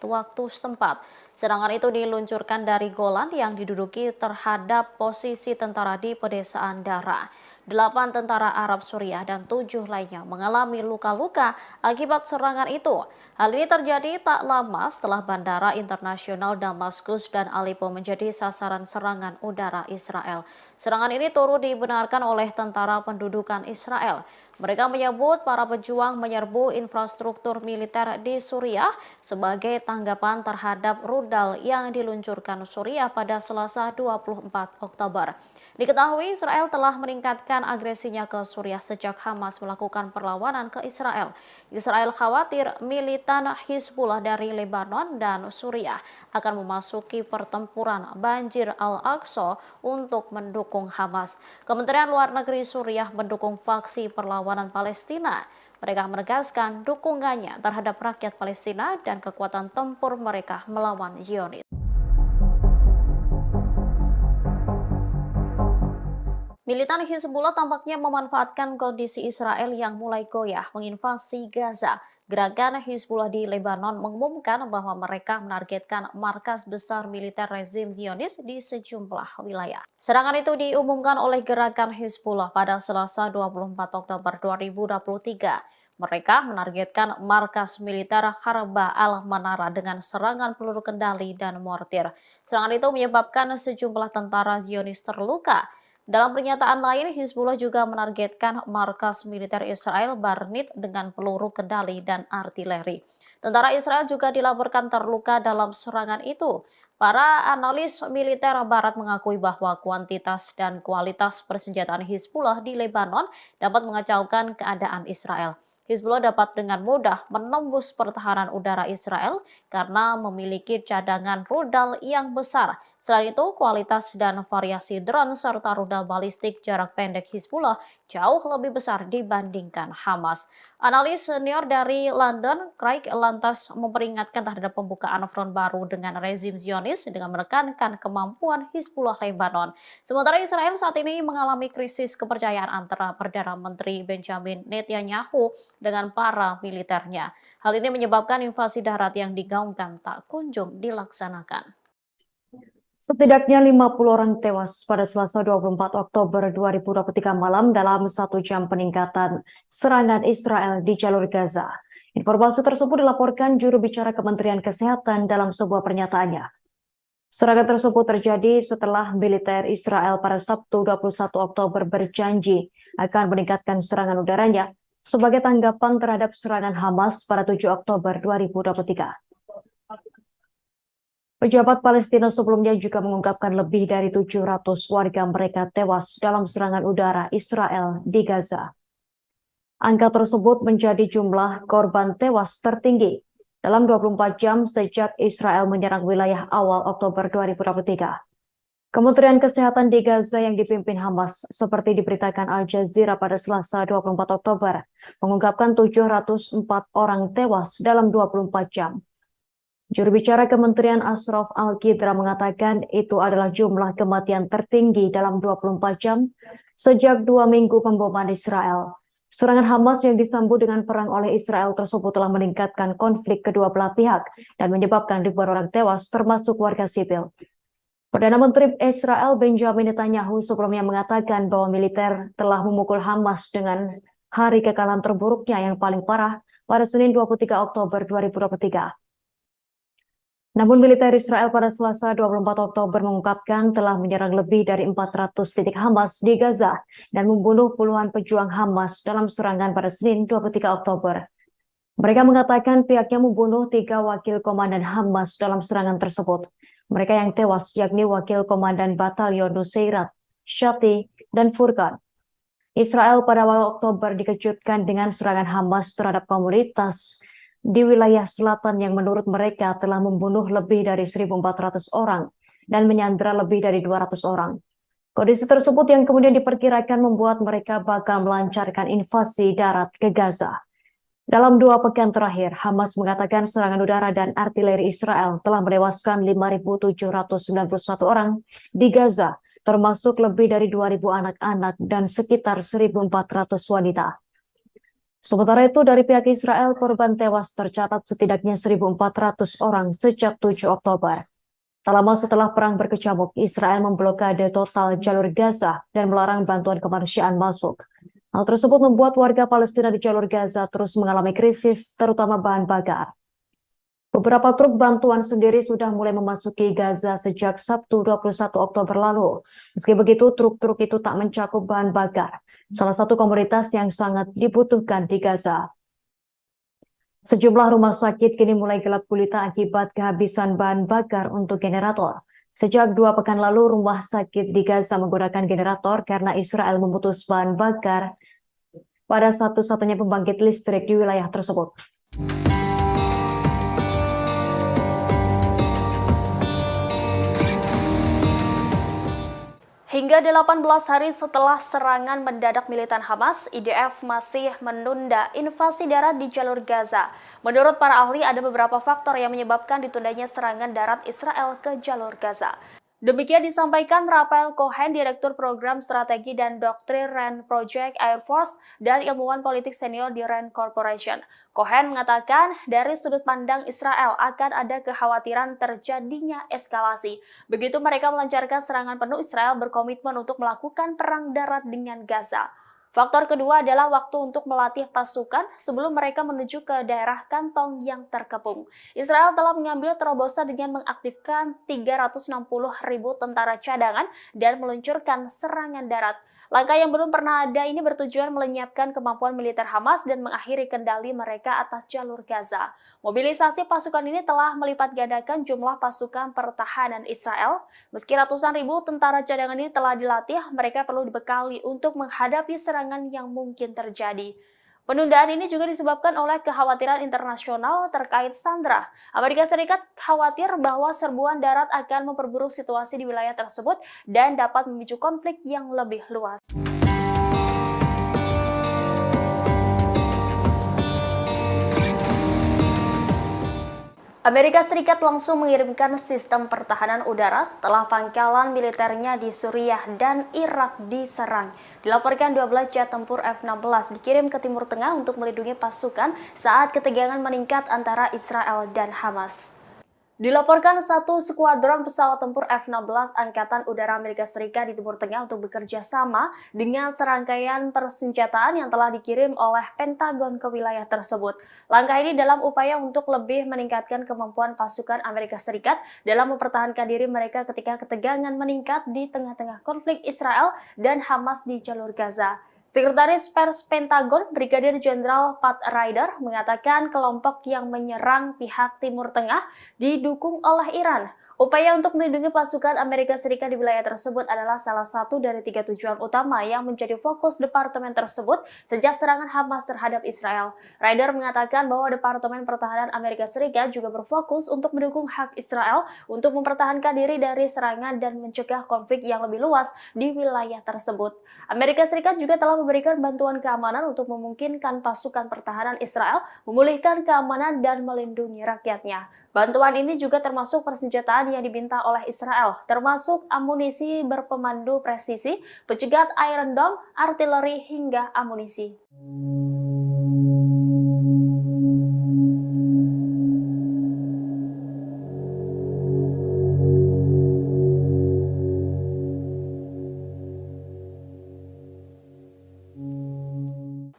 waktu setempat. Serangan itu diluncurkan dari Golan yang diduduki terhadap posisi tentara di pedesaan Dara. 8 tentara Arab Suriah dan 7 lainnya mengalami luka-luka akibat serangan itu. Hal ini terjadi tak lama setelah Bandara Internasional Damaskus dan Aleppo menjadi sasaran serangan udara Israel. Serangan ini turut dibenarkan oleh tentara pendudukan Israel. Mereka menyebut para pejuang menyerbu infrastruktur militer di Suriah sebagai tanggapan terhadap rudal yang diluncurkan Suriah pada Selasa 24 Oktober. Diketahui Israel telah meningkatkan agresinya ke Suriah sejak Hamas melakukan perlawanan ke Israel. Israel khawatir militan Hizbullah dari Lebanon dan Suriah akan memasuki pertempuran Banjir Al-Aqsa untuk mendukung Hamas. Kementerian Luar Negeri Suriah mendukung faksi perlawanan Palestina. Mereka menegaskan dukungannya terhadap rakyat Palestina dan kekuatan tempur mereka melawan Zionis. Militan Hizbullah tampaknya memanfaatkan kondisi Israel yang mulai goyah menginvasi Gaza. Gerakan Hizbullah di Lebanon mengumumkan bahwa mereka menargetkan markas besar militer rezim Zionis di sejumlah wilayah. Serangan itu diumumkan oleh gerakan Hizbullah pada Selasa 24 Oktober 2023. Mereka menargetkan markas militer Harbah al-Manara dengan serangan peluru kendali dan mortir. Serangan itu menyebabkan sejumlah tentara Zionis terluka. Dalam pernyataan lain, Hizbullah juga menargetkan markas militer Israel Barnit dengan peluru kendali dan artileri. Tentara Israel juga dilaporkan terluka dalam serangan itu. Para analis militer Barat mengakui bahwa kuantitas dan kualitas persenjataan Hizbullah di Lebanon dapat mengacaukan keadaan Israel. Hizbullah dapat dengan mudah menembus pertahanan udara Israel karena memiliki cadangan rudal yang besar. Selain itu, kualitas dan variasi drone serta rudal balistik jarak pendek Hizbullah jauh lebih besar dibandingkan Hamas. Analis senior dari London, Craig lantas memperingatkan terhadap pembukaan front baru dengan rezim Zionis dengan menekankan kemampuan Hizbullah Lebanon. Sementara Israel saat ini mengalami krisis kepercayaan antara Perdana Menteri Benjamin Netanyahu dengan para militernya. Hal ini menyebabkan invasi darat yang digaungkan tak kunjung dilaksanakan. Setidaknya 50 orang tewas pada Selasa 24 Oktober 2023 malam dalam 1 jam peningkatan serangan Israel di jalur Gaza. Informasi tersebut dilaporkan juru bicara Kementerian Kesehatan dalam sebuah pernyataannya. Serangan tersebut terjadi setelah militer Israel pada Sabtu 21 Oktober berjanji akan meningkatkan serangan udaranya sebagai tanggapan terhadap serangan Hamas pada 7 Oktober 2023. Pejabat Palestina sebelumnya juga mengungkapkan lebih dari 700 warga mereka tewas dalam serangan udara Israel di Gaza. Angka tersebut menjadi jumlah korban tewas tertinggi dalam 24 jam sejak Israel menyerang wilayah awal Oktober 2023. Kementerian Kesehatan di Gaza yang dipimpin Hamas, seperti diberitakan Al Jazeera pada Selasa 24 Oktober, mengungkapkan 704 orang tewas dalam 24 jam. Juru bicara Kementerian Ashraf Al-Qidra mengatakan itu adalah jumlah kematian tertinggi dalam 24 jam sejak 2 minggu pemboman Israel. Serangan Hamas yang disambut dengan perang oleh Israel tersebut telah meningkatkan konflik kedua belah pihak dan menyebabkan ribuan orang tewas termasuk warga sipil. Perdana Menteri Israel Benjamin Netanyahu sebelumnya mengatakan bahwa militer telah memukul Hamas dengan hari kekalahan terburuknya yang paling parah pada Senin 23 Oktober 2023. Namun militer Israel pada Selasa 24 Oktober mengungkapkan telah menyerang lebih dari 400 titik Hamas di Gaza dan membunuh puluhan pejuang Hamas dalam serangan pada Senin 23 Oktober. Mereka mengatakan pihaknya membunuh 3 wakil komandan Hamas dalam serangan tersebut. Mereka yang tewas yakni wakil komandan Batalion Nusairat, Shati, dan Furqan. Israel pada awal Oktober dikejutkan dengan serangan Hamas terhadap komunitas di wilayah selatan yang menurut mereka telah membunuh lebih dari 1.400 orang dan menyandera lebih dari 200 orang. Kondisi tersebut yang kemudian diperkirakan membuat mereka bakal melancarkan invasi darat ke Gaza. Dalam 2 pekan terakhir, Hamas mengatakan serangan udara dan artileri Israel telah menewaskan 5.791 orang di Gaza, termasuk lebih dari 2.000 anak-anak dan sekitar 1.400 wanita. Sementara itu, dari pihak Israel, korban tewas tercatat setidaknya 1.400 orang sejak 7 Oktober. Tak lama setelah perang berkecamuk, Israel memblokade total jalur Gaza dan melarang bantuan kemanusiaan masuk. Hal tersebut membuat warga Palestina di jalur Gaza terus mengalami krisis, terutama bahan bakar. Beberapa truk bantuan sendiri sudah mulai memasuki Gaza sejak Sabtu 21 Oktober lalu. Meski begitu, truk-truk itu tak mencakup bahan bakar, salah satu komoditas yang sangat dibutuhkan di Gaza. Sejumlah rumah sakit kini mulai gelap gulita akibat kehabisan bahan bakar untuk generator. Sejak 2 pekan lalu, rumah sakit di Gaza menggunakan generator karena Israel memutus bahan bakar pada satu-satunya pembangkit listrik di wilayah tersebut. Hingga 18 hari setelah serangan mendadak militan Hamas, IDF masih menunda invasi darat di jalur Gaza. Menurut para ahli, ada beberapa faktor yang menyebabkan ditundanya serangan darat Israel ke jalur Gaza. Demikian disampaikan Rafael Cohen, Direktur Program Strategi dan Doktrin RAND Project Air Force dan ilmuwan politik senior di RAND Corporation. Cohen mengatakan dari sudut pandang Israel akan ada kekhawatiran terjadinya eskalasi. Begitu mereka melancarkan serangan penuh, Israel berkomitmen untuk melakukan perang darat dengan Gaza. Faktor kedua adalah waktu untuk melatih pasukan sebelum mereka menuju ke daerah kantong yang terkepung. Israel telah mengambil terobosan dengan mengaktifkan 360.000 tentara cadangan dan meluncurkan serangan darat. Langkah yang belum pernah ada ini bertujuan melenyapkan kemampuan militer Hamas dan mengakhiri kendali mereka atas jalur Gaza. Mobilisasi pasukan ini telah melipat gandakan jumlah pasukan pertahanan Israel. Meski ratusan ribu tentara cadangan ini telah dilatih, mereka perlu dibekali untuk menghadapi serangan yang mungkin terjadi. Penundaan ini juga disebabkan oleh kekhawatiran internasional terkait Sandra. Amerika Serikat khawatir bahwa serbuan darat akan memperburuk situasi di wilayah tersebut dan dapat memicu konflik yang lebih luas. Amerika Serikat langsung mengirimkan sistem pertahanan udara setelah pangkalan militernya di Suriah dan Irak diserang. Dilaporkan 12 jet tempur F-16 dikirim ke Timur Tengah untuk melindungi pasukan saat ketegangan meningkat antara Israel dan Hamas. Dilaporkan satu skuadron pesawat tempur F-16 Angkatan Udara Amerika Serikat di Timur Tengah untuk bekerja sama dengan serangkaian persenjataan yang telah dikirim oleh Pentagon ke wilayah tersebut. Langkah ini dalam upaya untuk lebih meningkatkan kemampuan pasukan Amerika Serikat dalam mempertahankan diri mereka ketika ketegangan meningkat di tengah-tengah konflik Israel dan Hamas di jalur Gaza. Sekretaris Pers Pentagon, Brigadir Jenderal Pat Ryder, mengatakan kelompok yang menyerang pihak Timur Tengah didukung oleh Iran. Upaya untuk melindungi pasukan Amerika Serikat di wilayah tersebut adalah salah satu dari 3 tujuan utama yang menjadi fokus departemen tersebut sejak serangan Hamas terhadap Israel. Ryder mengatakan bahwa Departemen Pertahanan Amerika Serikat juga berfokus untuk mendukung hak Israel untuk mempertahankan diri dari serangan dan mencegah konflik yang lebih luas di wilayah tersebut. Amerika Serikat juga telah memberikan bantuan keamanan untuk memungkinkan pasukan pertahanan Israel memulihkan keamanan dan melindungi rakyatnya. Bantuan ini juga termasuk persenjataan yang diminta oleh Israel, termasuk amunisi berpemandu presisi, pencegat Iron Dome, artileri, hingga amunisi.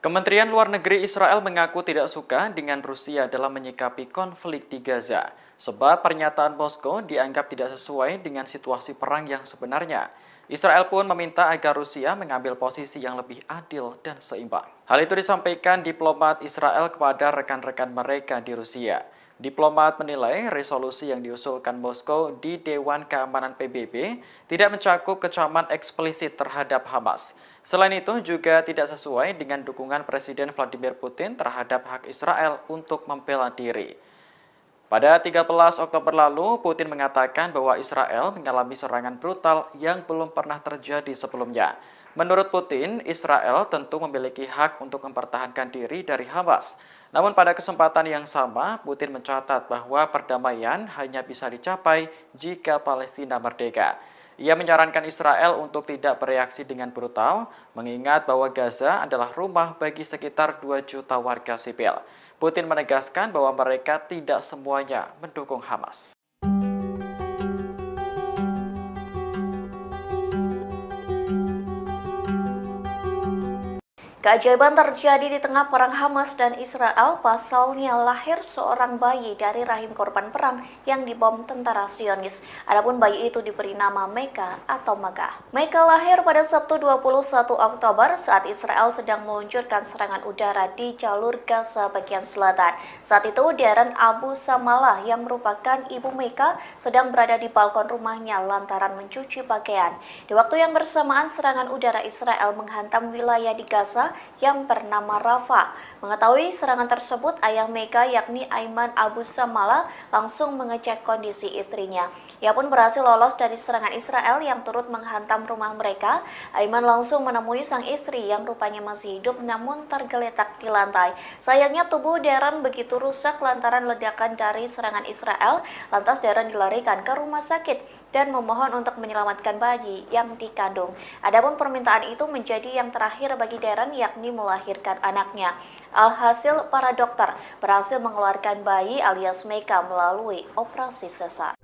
Kementerian Luar Negeri Israel mengaku tidak suka dengan Rusia dalam menyikapi konflik di Gaza, sebab pernyataan Moskow dianggap tidak sesuai dengan situasi perang yang sebenarnya. Israel pun meminta agar Rusia mengambil posisi yang lebih adil dan seimbang. Hal itu disampaikan diplomat Israel kepada rekan-rekan mereka di Rusia. Diplomat menilai resolusi yang diusulkan Moskow di Dewan Keamanan PBB tidak mencakup kecaman eksplisit terhadap Hamas. Selain itu juga tidak sesuai dengan dukungan Presiden Vladimir Putin terhadap hak Israel untuk membela diri. Pada 13 Oktober lalu, Putin mengatakan bahwa Israel mengalami serangan brutal yang belum pernah terjadi sebelumnya. Menurut Putin, Israel tentu memiliki hak untuk mempertahankan diri dari Hamas. Namun pada kesempatan yang sama, Putin mencatat bahwa perdamaian hanya bisa dicapai jika Palestina merdeka. Ia menyarankan Israel untuk tidak bereaksi dengan brutal, mengingat bahwa Gaza adalah rumah bagi sekitar 2 juta warga sipil. Putin menegaskan bahwa mereka tidak semuanya mendukung Hamas. Keajaiban terjadi di tengah perang Hamas dan Israel. Pasalnya lahir seorang bayi dari rahim korban perang yang dibom tentara Zionis. Adapun bayi itu diberi nama Meka atau Maga. Meka lahir pada Sabtu 21 Oktober saat Israel sedang meluncurkan serangan udara di jalur Gaza bagian selatan. Saat itu Darren Abu Samalah yang merupakan ibu Meka sedang berada di balkon rumahnya lantaran mencuci pakaian. Di waktu yang bersamaan serangan udara Israel menghantam wilayah di Gaza yang bernama Rafah. Mengetahui serangan tersebut, ayah Meka yakni Aiman Abu Samala langsung mengecek kondisi istrinya. Ia pun berhasil lolos dari serangan Israel yang turut menghantam rumah mereka. Aiman langsung menemui sang istri yang rupanya masih hidup namun tergeletak di lantai. Sayangnya tubuh Darren begitu rusak lantaran ledakan dari serangan Israel. Lantas Darren dilarikan ke rumah sakit dan memohon untuk menyelamatkan bayi yang dikandung. Adapun permintaan itu menjadi yang terakhir bagi Darren yakni melahirkan anaknya. Alhasil para dokter berhasil mengeluarkan bayi alias Meka melalui operasi sesar.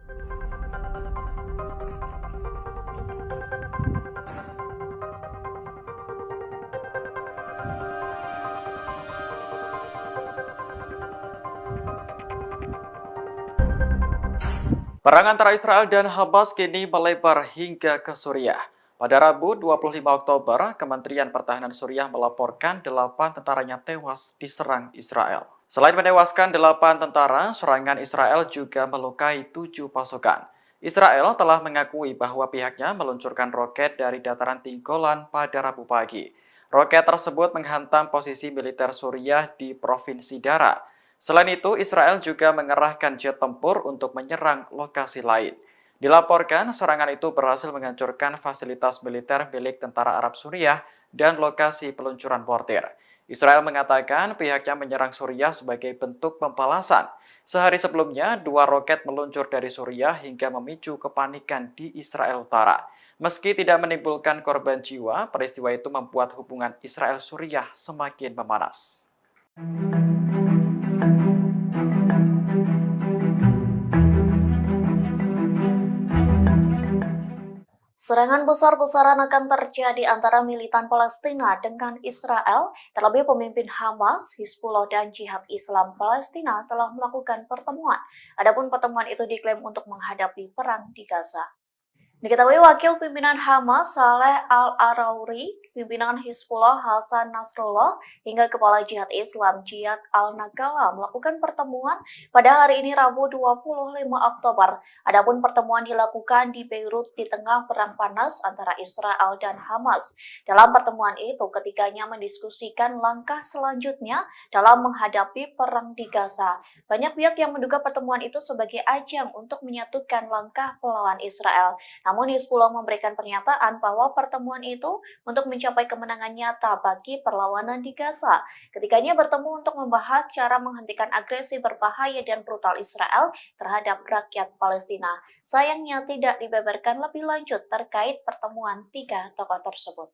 Perang antara Israel dan Hamas kini melebar hingga ke Suriah. Pada Rabu 25 Oktober, Kementerian Pertahanan Suriah melaporkan 8 tentaranya tewas diserang Israel. Selain menewaskan 8 tentara, serangan Israel juga melukai 7 pasukan. Israel telah mengakui bahwa pihaknya meluncurkan roket dari dataran tinggi Golan pada Rabu pagi. Roket tersebut menghantam posisi militer Suriah di Provinsi Dara. Selain itu, Israel juga mengerahkan jet tempur untuk menyerang lokasi lain. Dilaporkan, serangan itu berhasil menghancurkan fasilitas militer milik tentara Arab Suriah dan lokasi peluncuran mortir. Israel mengatakan pihaknya menyerang Suriah sebagai bentuk pembalasan. Sehari sebelumnya, 2 roket meluncur dari Suriah hingga memicu kepanikan di Israel Utara. Meski tidak menimbulkan korban jiwa, peristiwa itu membuat hubungan Israel-Suriah semakin memanas. Serangan besar-besaran akan terjadi antara militan Palestina dengan Israel. Terlebih pemimpin Hamas, Hizbullah, dan Jihad Islam Palestina telah melakukan pertemuan. Adapun pertemuan itu diklaim untuk menghadapi perang di Gaza. Diketahui wakil pimpinan Hamas Saleh Al-Arauri, pimpinan Hizbullah Hasan Nasrullah, hingga kepala Jihad Islam Jihad Al-Nagala melakukan pertemuan pada hari ini Rabu 25 Oktober. Adapun pertemuan dilakukan di Beirut di tengah perang panas antara Israel dan Hamas. Dalam pertemuan itu, ketiganya mendiskusikan langkah selanjutnya dalam menghadapi perang di Gaza. Banyak pihak yang menduga pertemuan itu sebagai ajang untuk menyatukan langkah melawan Israel. Namun Hizbullah memberikan pernyataan bahwa pertemuan itu untuk mencapai kemenangan nyata bagi perlawanan di Gaza. Ketiganya bertemu untuk membahas cara menghentikan agresi berbahaya dan brutal Israel terhadap rakyat Palestina. Sayangnya tidak dibeberkan lebih lanjut terkait pertemuan 3 tokoh tersebut.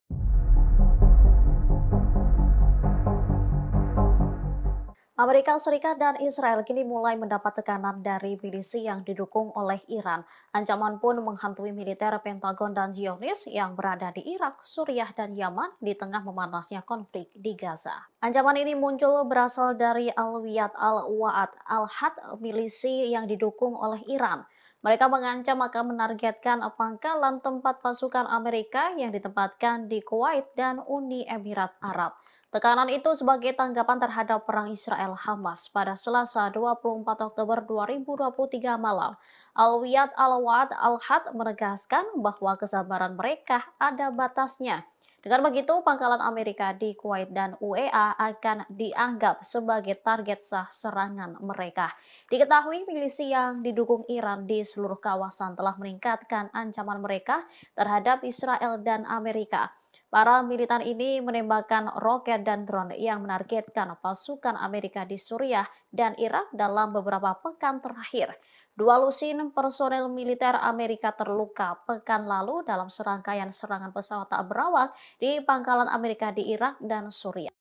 Amerika Serikat dan Israel kini mulai mendapat tekanan dari milisi yang didukung oleh Iran. Ancaman pun menghantui militer Pentagon dan Zionis yang berada di Irak, Suriah, dan Yaman di tengah memanasnya konflik di Gaza. Ancaman ini muncul berasal dari Al-Wiyad Al-Wa'ad Al-Had, milisi yang didukung oleh Iran. Mereka mengancam akan menargetkan pangkalan tempat pasukan Amerika yang ditempatkan di Kuwait dan Uni Emirat Arab. Tekanan itu sebagai tanggapan terhadap perang Israel-Hamas pada Selasa 24 Oktober 2023 malam. Alwiyad Al-Wa'ad Al-Had menegaskan bahwa kesabaran mereka ada batasnya. Dengan begitu, pangkalan Amerika di Kuwait dan UEA akan dianggap sebagai target sah serangan mereka. Diketahui milisi yang didukung Iran di seluruh kawasan telah meningkatkan ancaman mereka terhadap Israel dan Amerika. Para militan ini menembakkan roket dan drone yang menargetkan pasukan Amerika di Suriah dan Irak dalam beberapa pekan terakhir. Dua lusin personel militer Amerika terluka pekan lalu dalam serangkaian serangan pesawat tak berawak di pangkalan Amerika di Irak dan Suriah.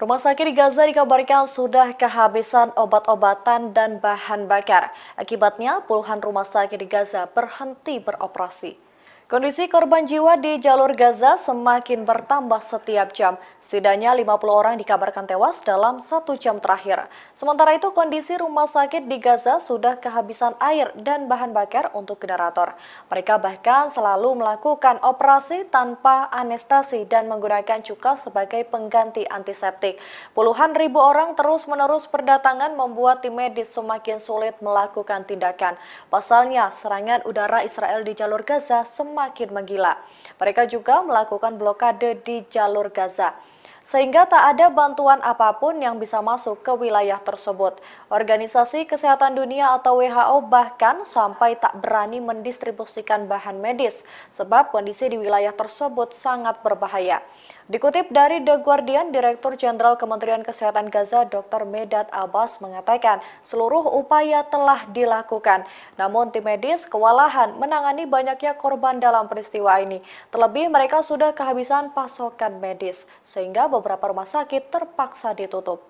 Rumah sakit di Gaza dikabarkan sudah kehabisan obat-obatan dan bahan bakar. Akibatnya, puluhan rumah sakit di Gaza berhenti beroperasi. Kondisi korban jiwa di jalur Gaza semakin bertambah setiap jam. Setidaknya 50 orang dikabarkan tewas dalam 1 jam terakhir. Sementara itu, kondisi rumah sakit di Gaza sudah kehabisan air dan bahan bakar untuk generator. Mereka bahkan selalu melakukan operasi tanpa anestesi dan menggunakan cuka sebagai pengganti antiseptik. Puluhan ribu orang terus-menerus berdatangan membuat tim medis semakin sulit melakukan tindakan. Pasalnya, serangan udara Israel di jalur Gaza semakin menggila. Mereka juga melakukan blokade di jalur Gaza, sehingga tak ada bantuan apapun yang bisa masuk ke wilayah tersebut. Organisasi Kesehatan Dunia atau WHO bahkan sampai tak berani mendistribusikan bahan medis, sebab kondisi di wilayah tersebut sangat berbahaya. Dikutip dari The Guardian, Direktur Jenderal Kementerian Kesehatan Gaza Dr. Medad Abbas mengatakan seluruh upaya telah dilakukan. Namun tim medis kewalahan menangani banyaknya korban dalam peristiwa ini. Terlebih mereka sudah kehabisan pasokan medis, sehingga beberapa rumah sakit terpaksa ditutup.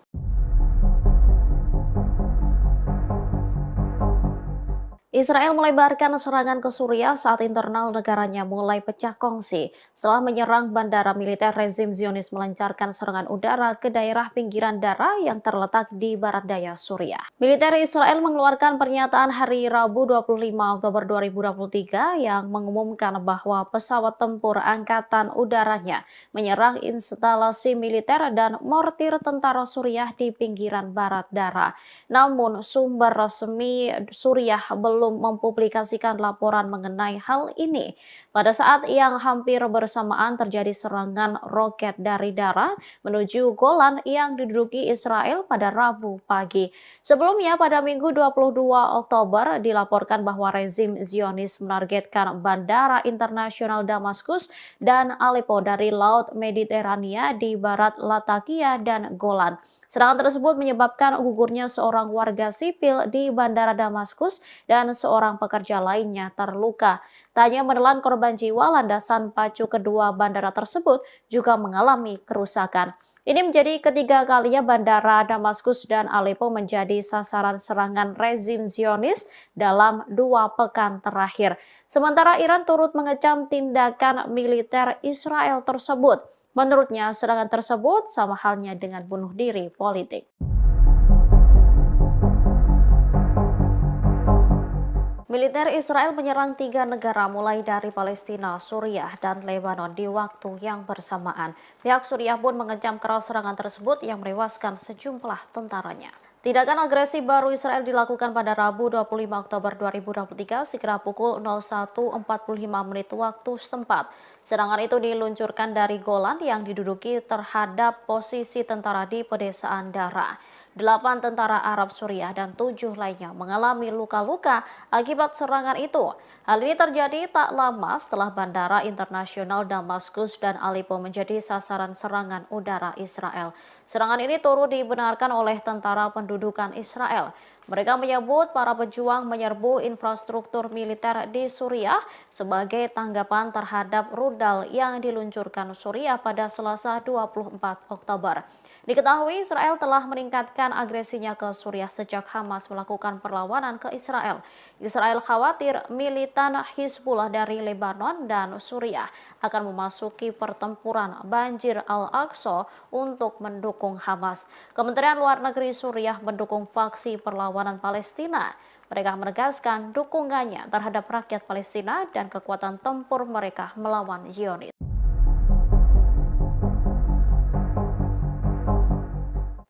Israel melebarkan serangan ke Suriah saat internal negaranya mulai pecah kongsi setelah menyerang bandara militer rezim Zionis melancarkan serangan udara ke daerah pinggiran Dara yang terletak di barat daya Suriah. Militer Israel mengeluarkan pernyataan hari Rabu 25 Oktober 2023 yang mengumumkan bahwa pesawat tempur angkatan udaranya menyerang instalasi militer dan mortir tentara Suriah di pinggiran barat Dara. Namun sumber resmi Suriah belum mempublikasikan laporan mengenai hal ini. Pada saat yang hampir bersamaan terjadi serangan roket dari Dara menuju Golan yang diduduki Israel pada Rabu pagi. Sebelumnya pada Minggu 22 Oktober dilaporkan bahwa rezim Zionis menargetkan bandara internasional Damaskus dan Aleppo dari Laut Mediterania di barat Latakia dan Golan. Serangan tersebut menyebabkan gugurnya seorang warga sipil di Bandara Damaskus dan seorang pekerja lainnya terluka. Tak hanya menelan korban jiwa, landasan pacu kedua bandara tersebut juga mengalami kerusakan. Ini menjadi ketiga kalinya Bandara Damaskus dan Aleppo menjadi sasaran serangan rezim Zionis dalam 2 pekan terakhir. Sementara Iran turut mengecam tindakan militer Israel tersebut. Menurutnya, serangan tersebut sama halnya dengan bunuh diri politik. Militer Israel menyerang 3 negara mulai dari Palestina, Suriah, dan Lebanon di waktu yang bersamaan. Pihak Suriah pun mengecam keras serangan tersebut yang menewaskan sejumlah tentaranya. Tindakan agresi baru Israel dilakukan pada Rabu 25 Oktober 2023 sekira pukul 01.45 waktu setempat. Serangan itu diluncurkan dari Golan yang diduduki terhadap posisi tentara di pedesaan Dara. 8 tentara Arab Suriah dan 7 lainnya mengalami luka-luka akibat serangan itu. Hal ini terjadi tak lama setelah Bandara Internasional Damaskus dan Aleppo menjadi sasaran serangan udara Israel. Serangan ini turut dibenarkan oleh tentara pendudukan Israel. Mereka menyebut para pejuang menyerbu infrastruktur militer di Suriah sebagai tanggapan terhadap rudal yang diluncurkan Suriah pada Selasa 24 Oktober. Diketahui Israel telah meningkatkan agresinya ke Suriah sejak Hamas melakukan perlawanan ke Israel. Israel khawatir militan Hizbullah dari Lebanon dan Suriah akan memasuki pertempuran Banjir Al-Aqsa untuk mendukung Hamas. Kementerian Luar Negeri Suriah mendukung faksi perlawanan Palestina. Mereka menegaskan dukungannya terhadap rakyat Palestina dan kekuatan tempur mereka melawan Zionis.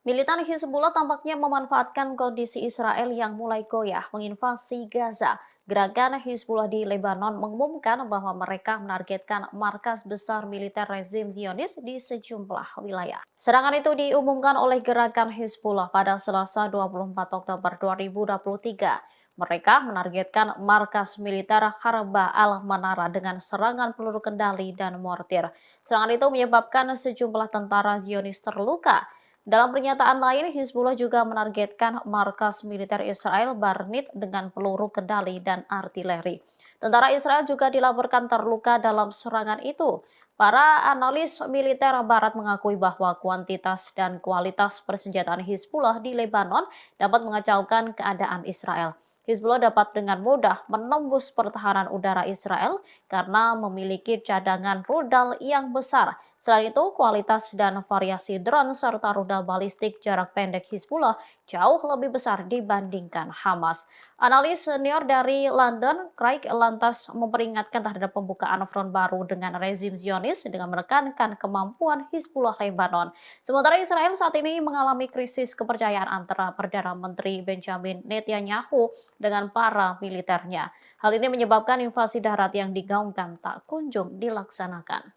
Militan Hizbullah tampaknya memanfaatkan kondisi Israel yang mulai goyah menginvasi Gaza. Gerakan Hizbullah di Lebanon mengumumkan bahwa mereka menargetkan markas besar militer rezim Zionis di sejumlah wilayah. Serangan itu diumumkan oleh gerakan Hizbullah pada Selasa 24 Oktober 2023. Mereka menargetkan markas militer Harbah al-Manara dengan serangan peluru kendali dan mortir. Serangan itu menyebabkan sejumlah tentara Zionis terluka. Dalam pernyataan lain, Hizbullah juga menargetkan markas militer Israel Barnit dengan peluru kendali dan artileri. Tentara Israel juga dilaporkan terluka dalam serangan itu. Para analis militer Barat mengakui bahwa kuantitas dan kualitas persenjataan Hizbullah di Lebanon dapat mengacaukan keadaan Israel. Hizbullah dapat dengan mudah menembus pertahanan udara Israel karena memiliki cadangan rudal yang besar. Selain itu, kualitas dan variasi drone serta rudal balistik jarak pendek Hizbullah jauh lebih besar dibandingkan Hamas. Analis senior dari London, Craig, lantas memperingatkan terhadap pembukaan front baru dengan rezim Zionis dengan menekankan kemampuan Hizbullah Lebanon. Sementara Israel saat ini mengalami krisis kepercayaan antara Perdana Menteri Benjamin Netanyahu dengan para militernya. Hal ini menyebabkan invasi darat yang digaungkan tak kunjung dilaksanakan.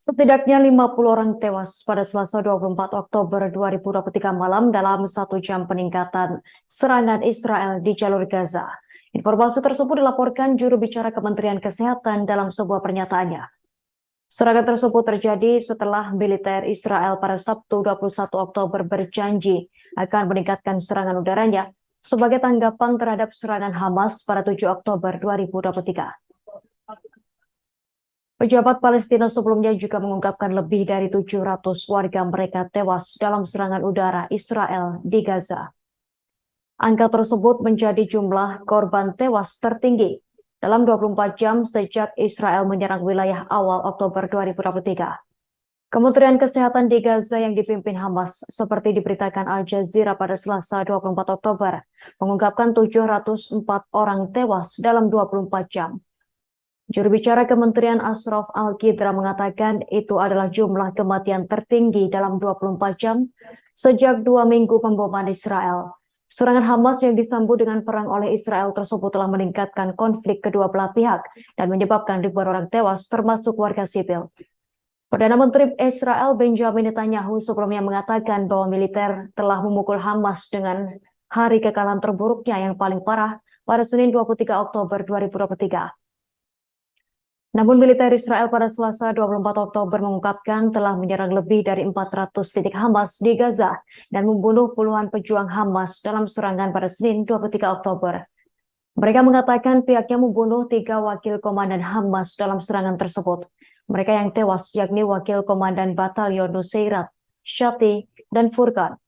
Setidaknya 50 orang tewas pada Selasa 24 Oktober 2023 malam dalam 1 jam peningkatan serangan Israel di jalur Gaza. Informasi tersebut dilaporkan juru bicara Kementerian Kesehatan dalam sebuah pernyataannya. Serangan tersebut terjadi setelah militer Israel pada Sabtu 21 Oktober berjanji akan meningkatkan serangan udaranya sebagai tanggapan terhadap serangan Hamas pada 7 Oktober 2023. Pejabat Palestina sebelumnya juga mengungkapkan lebih dari 700 warga mereka tewas dalam serangan udara Israel di Gaza. Angka tersebut menjadi jumlah korban tewas tertinggi dalam 24 jam sejak Israel menyerang wilayah awal Oktober 2023. Kementerian Kesehatan di Gaza yang dipimpin Hamas, seperti diberitakan Al Jazeera pada Selasa 24 Oktober, mengungkapkan 704 orang tewas dalam 24 jam. Juru bicara Kementerian Ashraf Al-Qidra mengatakan itu adalah jumlah kematian tertinggi dalam 24 jam sejak 2 minggu pemboman Israel. Serangan Hamas yang disambut dengan perang oleh Israel tersebut telah meningkatkan konflik kedua belah pihak dan menyebabkan ribuan orang tewas termasuk warga sipil. Perdana Menteri Israel Benjamin Netanyahu sebelumnya mengatakan bahwa militer telah memukul Hamas dengan hari kekalahan terburuknya yang paling parah pada Senin 23 Oktober 2023. Namun militer Israel pada Selasa 24 Oktober mengungkapkan telah menyerang lebih dari 400 titik Hamas di Gaza dan membunuh puluhan pejuang Hamas dalam serangan pada Senin 23 Oktober. Mereka mengatakan pihaknya membunuh 3 wakil komandan Hamas dalam serangan tersebut. Mereka yang tewas yakni wakil komandan Batalion Nusairat, Shati, dan Furqan.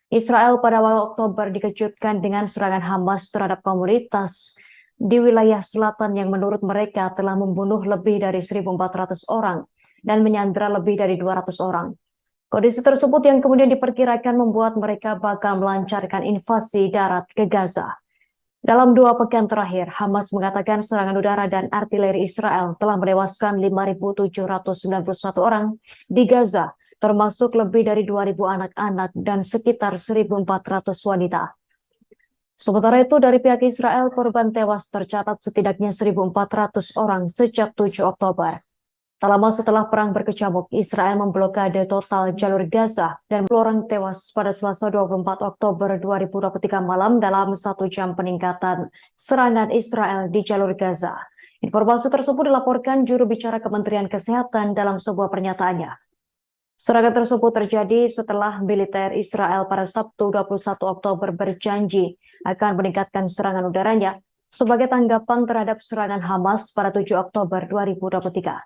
Israel pada awal Oktober dikejutkan dengan serangan Hamas terhadap komunitas di wilayah selatan yang menurut mereka telah membunuh lebih dari 1.400 orang dan menyandera lebih dari 200 orang. Kondisi tersebut yang kemudian diperkirakan membuat mereka bakal melancarkan invasi darat ke Gaza. Dalam 2 pekan terakhir, Hamas mengatakan serangan udara dan artileri Israel telah menewaskan 5.791 orang di Gaza, termasuk lebih dari 2.000 anak-anak dan sekitar 1.400 wanita. Sementara itu, dari pihak Israel, korban tewas tercatat setidaknya 1.400 orang sejak 7 Oktober. Tak lama setelah perang berkecamuk, Israel memblokade total jalur Gaza dan 10 orang tewas pada Selasa 24 Oktober 2023 malam dalam 1 jam peningkatan serangan Israel di jalur Gaza. Informasi tersebut dilaporkan juru bicara Kementerian Kesehatan dalam sebuah pernyataannya. Serangan tersebut terjadi setelah militer Israel pada Sabtu 21 Oktober berjanji akan meningkatkan serangan udaranya sebagai tanggapan terhadap serangan Hamas pada 7 Oktober 2023.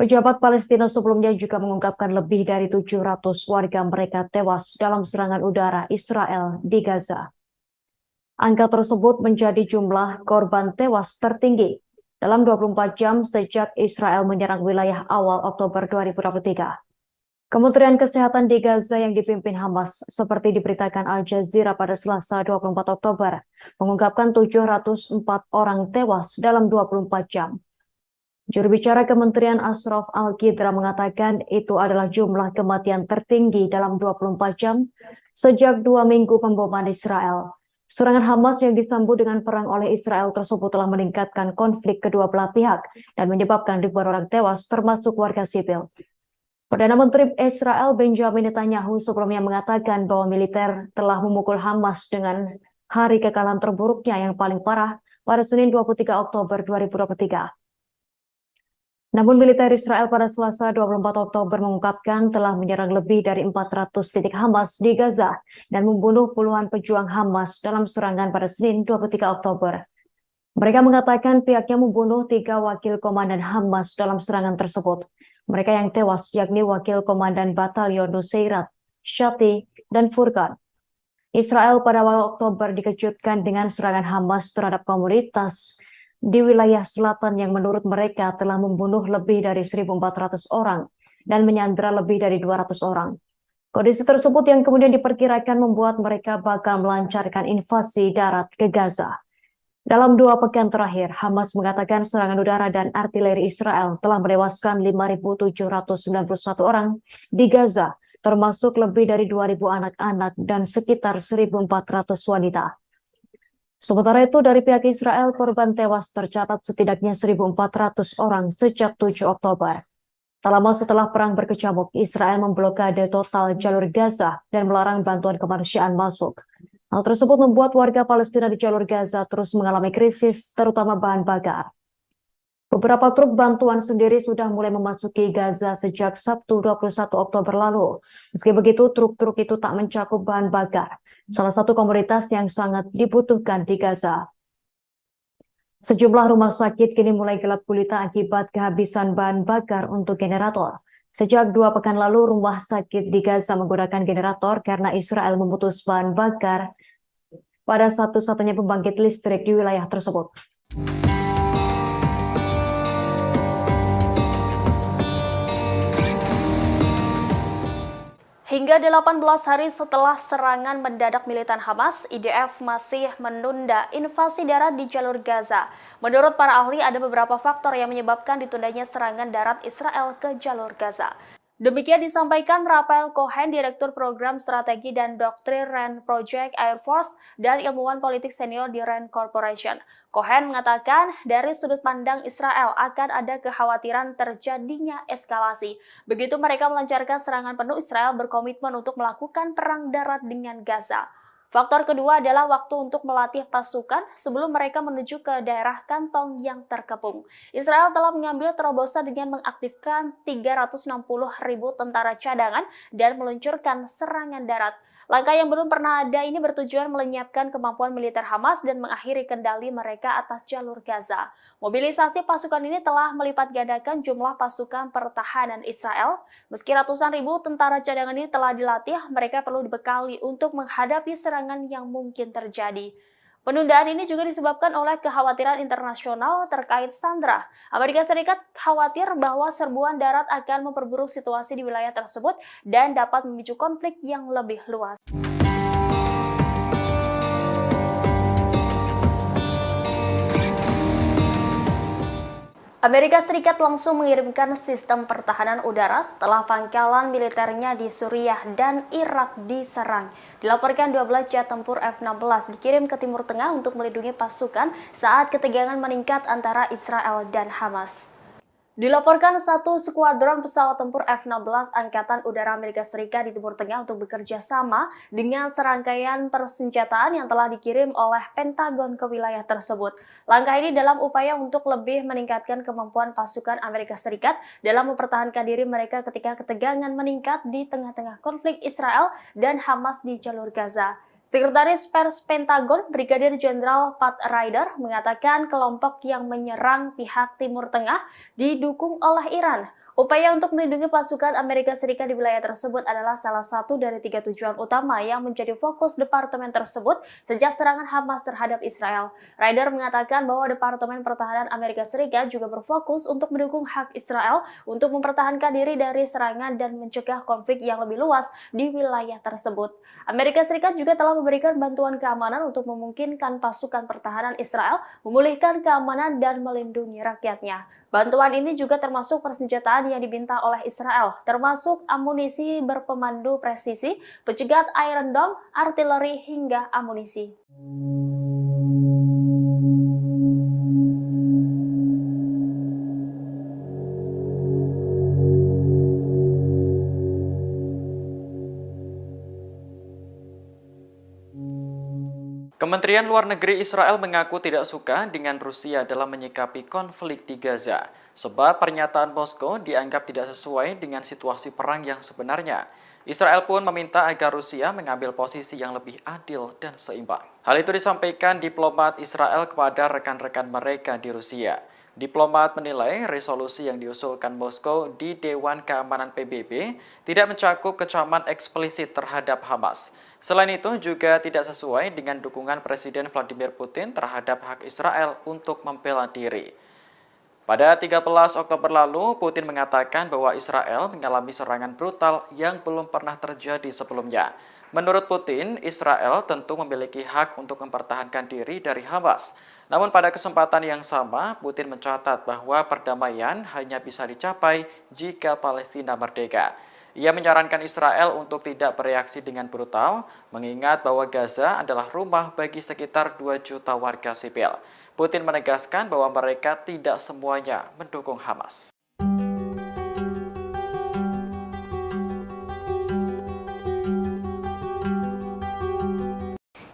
Pejabat Palestina sebelumnya juga mengungkapkan lebih dari 700 warga mereka tewas dalam serangan udara Israel di Gaza. Angka tersebut menjadi jumlah korban tewas tertinggi dalam 24 jam sejak Israel menyerang wilayah awal Oktober 2023. Kementerian Kesehatan di Gaza yang dipimpin Hamas, seperti diberitakan Al Jazeera pada Selasa 24 Oktober, mengungkapkan 704 orang tewas dalam 24 jam. Juru bicara Kementerian Ashraf Al-Qidra mengatakan itu adalah jumlah kematian tertinggi dalam 24 jam sejak 2 minggu pemboman Israel. Serangan Hamas yang disambut dengan perang oleh Israel tersebut telah meningkatkan konflik kedua belah pihak dan menyebabkan ribuan orang tewas termasuk warga sipil. Perdana Menteri Israel Benjamin Netanyahu sebelumnya mengatakan bahwa militer telah memukul Hamas dengan hari kekalahan terburuknya yang paling parah pada Senin 23 Oktober 2023. Namun militer Israel pada Selasa 24 Oktober mengungkapkan telah menyerang lebih dari 400 titik Hamas di Gaza dan membunuh puluhan pejuang Hamas dalam serangan pada Senin 23 Oktober. Mereka mengatakan pihaknya membunuh 3 wakil komandan Hamas dalam serangan tersebut. Mereka yang tewas yakni wakil komandan batalion Nusairat, Shati, dan Furqan. Israel pada awal Oktober dikejutkan dengan serangan Hamas terhadap komunitas di wilayah selatan yang menurut mereka telah membunuh lebih dari 1.400 orang dan menyandera lebih dari 200 orang. Kondisi tersebut yang kemudian diperkirakan membuat mereka bakal melancarkan invasi darat ke Gaza. Dalam 2 pekan terakhir, Hamas mengatakan serangan udara dan artileri Israel telah menewaskan 5.791 orang di Gaza, termasuk lebih dari 2.000 anak-anak dan sekitar 1.400 wanita. Sementara itu, dari pihak Israel, korban tewas tercatat setidaknya 1.400 orang sejak 7 Oktober. Tak lama setelah perang berkecamuk, Israel memblokade total jalur Gaza dan melarang bantuan kemanusiaan masuk. Hal tersebut membuat warga Palestina di jalur Gaza terus mengalami krisis, terutama bahan bakar. Beberapa truk bantuan sendiri sudah mulai memasuki Gaza sejak Sabtu 21 Oktober lalu. Meski begitu, truk-truk itu tak mencakup bahan bakar, salah satu komoditas yang sangat dibutuhkan di Gaza. Sejumlah rumah sakit kini mulai gelap gulita akibat kehabisan bahan bakar untuk generator. Sejak 2 pekan lalu, rumah sakit di Gaza menggunakan generator karena Israel memutus bahan bakar pada satu-satunya pembangkit listrik di wilayah tersebut. Hingga 18 hari setelah serangan mendadak militan Hamas, IDF masih menunda invasi darat di jalur Gaza. Menurut para ahli, ada beberapa faktor yang menyebabkan ditundanya serangan darat Israel ke jalur Gaza. Demikian disampaikan Raphael Cohen, Direktur Program Strategi dan Doktrin RAND Project Air Force dan ilmuwan politik senior di RAND Corporation. Cohen mengatakan dari sudut pandang Israel akan ada kekhawatiran terjadinya eskalasi. Begitu mereka melancarkan serangan penuh, Israel berkomitmen untuk melakukan perang darat dengan Gaza. Faktor kedua adalah waktu untuk melatih pasukan sebelum mereka menuju ke daerah kantong yang terkepung. Israel telah mengambil terobosan dengan mengaktifkan 360.000 tentara cadangan dan meluncurkan serangan darat. Langkah yang belum pernah ada ini bertujuan melenyapkan kemampuan militer Hamas dan mengakhiri kendali mereka atas jalur Gaza. Mobilisasi pasukan ini telah melipat gandakan jumlah pasukan pertahanan Israel. Meski ratusan ribu tentara cadangan ini telah dilatih, mereka perlu dibekali untuk menghadapi serangan yang mungkin terjadi. Penundaan ini juga disebabkan oleh kekhawatiran internasional terkait Sandra. Amerika Serikat khawatir bahwa serbuan darat akan memperburuk situasi di wilayah tersebut dan dapat memicu konflik yang lebih luas. Amerika Serikat langsung mengirimkan sistem pertahanan udara setelah pangkalan militernya di Suriah dan Irak diserang. Dilaporkan 12 jet tempur F-16 dikirim ke Timur Tengah untuk melindungi pasukan saat ketegangan meningkat antara Israel dan Hamas. Dilaporkan 1 skuadron pesawat tempur F-16 Angkatan Udara Amerika Serikat di Timur Tengah untuk bekerja sama dengan serangkaian persenjataan yang telah dikirim oleh Pentagon ke wilayah tersebut. Langkah ini dalam upaya untuk lebih meningkatkan kemampuan pasukan Amerika Serikat dalam mempertahankan diri mereka ketika ketegangan meningkat di tengah-tengah konflik Israel dan Hamas di jalur Gaza. Sekretaris Pers Pentagon, Brigadir Jenderal Pat Ryder, mengatakan kelompok yang menyerang pihak Timur Tengah didukung oleh Iran. Upaya untuk melindungi pasukan Amerika Serikat di wilayah tersebut adalah salah satu dari 3 tujuan utama yang menjadi fokus departemen tersebut sejak serangan Hamas terhadap Israel. Ryder mengatakan bahwa Departemen Pertahanan Amerika Serikat juga berfokus untuk mendukung hak Israel untuk mempertahankan diri dari serangan dan mencegah konflik yang lebih luas di wilayah tersebut. Amerika Serikat juga telah memberikan bantuan keamanan untuk memungkinkan pasukan pertahanan Israel memulihkan keamanan dan melindungi rakyatnya. Bantuan ini juga termasuk persenjataan yang diminta oleh Israel, termasuk amunisi berpemandu presisi, pencegat Iron Dome, artileri, hingga amunisi. Kementerian Luar Negeri Israel mengaku tidak suka dengan Rusia dalam menyikapi konflik di Gaza, sebab pernyataan Moskow dianggap tidak sesuai dengan situasi perang yang sebenarnya. Israel pun meminta agar Rusia mengambil posisi yang lebih adil dan seimbang. Hal itu disampaikan diplomat Israel kepada rekan-rekan mereka di Rusia. Diplomat menilai resolusi yang diusulkan Moskow di Dewan Keamanan PBB tidak mencakup kecaman eksplisit terhadap Hamas. Selain itu juga tidak sesuai dengan dukungan Presiden Vladimir Putin terhadap hak Israel untuk membela diri. Pada 13 Oktober lalu, Putin mengatakan bahwa Israel mengalami serangan brutal yang belum pernah terjadi sebelumnya. Menurut Putin, Israel tentu memiliki hak untuk mempertahankan diri dari Hamas. Namun pada kesempatan yang sama, Putin mencatat bahwa perdamaian hanya bisa dicapai jika Palestina merdeka. Ia menyarankan Israel untuk tidak bereaksi dengan brutal, mengingat bahwa Gaza adalah rumah bagi sekitar 2 juta warga sipil. Putin menegaskan bahwa mereka tidak semuanya mendukung Hamas.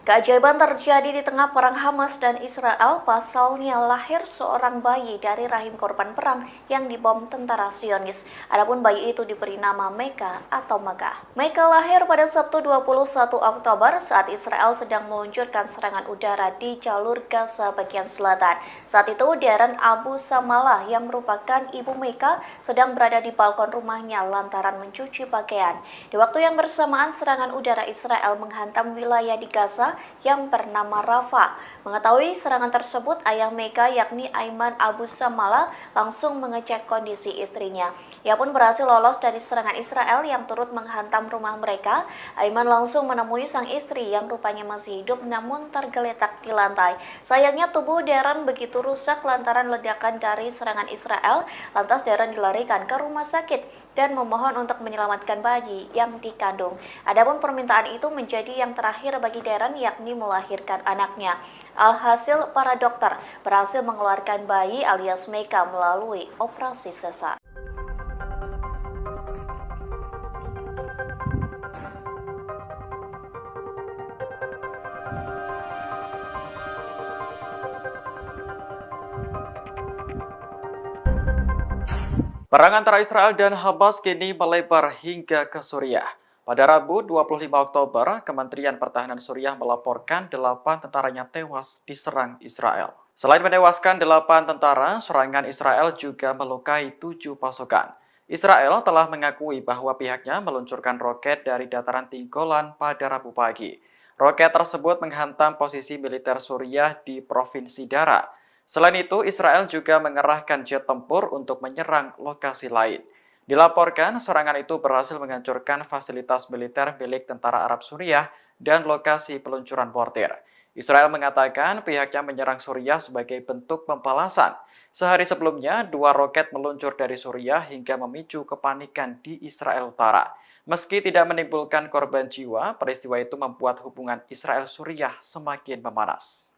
Keajaiban terjadi di tengah perang Hamas dan Israel, pasalnya lahir seorang bayi dari rahim korban perang yang dibom tentara Zionis. Adapun bayi itu diberi nama Meka atau Maga. Meka lahir pada Sabtu 21 Oktober saat Israel sedang meluncurkan serangan udara di jalur Gaza bagian selatan. Saat itu, Darren Abu Samalah yang merupakan ibu Meka sedang berada di balkon rumahnya lantaran mencuci pakaian. Di waktu yang bersamaan, serangan udara Israel menghantam wilayah di Gaza yang bernama Rafah. Mengetahui serangan tersebut, ayah Meka yakni Aiman Abu Samalah langsung mengecek kondisi istrinya. Ia pun berhasil lolos dari serangan Israel yang turut menghantam rumah mereka. Aiman langsung menemui sang istri yang rupanya masih hidup namun tergeletak di lantai. Sayangnya tubuh Darren begitu rusak lantaran ledakan dari serangan Israel. Lantas Darren dilarikan ke rumah sakit dan memohon untuk menyelamatkan bayi yang dikandung. Adapun permintaan itu menjadi yang terakhir bagi Darren, yakni melahirkan anaknya. Alhasil, para dokter berhasil mengeluarkan bayi alias Meka melalui operasi sesar. Perang antara Israel dan Hamas kini melebar hingga ke Suriah. Pada Rabu 25 Oktober, Kementerian Pertahanan Suriah melaporkan 8 tentaranya tewas diserang Israel. Selain menewaskan 8 tentara, serangan Israel juga melukai 7 pasukan. Israel telah mengakui bahwa pihaknya meluncurkan roket dari dataran tinggi Golan pada Rabu pagi. Roket tersebut menghantam posisi militer Suriah di Provinsi Dara. Selain itu, Israel juga mengerahkan jet tempur untuk menyerang lokasi lain. Dilaporkan, serangan itu berhasil menghancurkan fasilitas militer milik tentara Arab Suriah dan lokasi peluncuran mortir. Israel mengatakan pihaknya menyerang Suriah sebagai bentuk pembalasan. Sehari sebelumnya, 2 roket meluncur dari Suriah hingga memicu kepanikan di Israel Utara. Meski tidak menimbulkan korban jiwa, peristiwa itu membuat hubungan Israel-Suriah semakin memanas.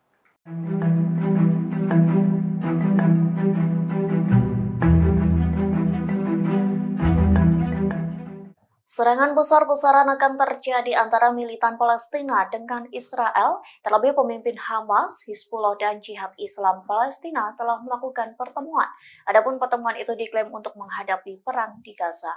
Serangan besar-besaran akan terjadi antara militan Palestina dengan Israel. Terlebih pemimpin Hamas, Hizbullah, dan Jihad Islam Palestina telah melakukan pertemuan. Adapun pertemuan itu diklaim untuk menghadapi perang di Gaza.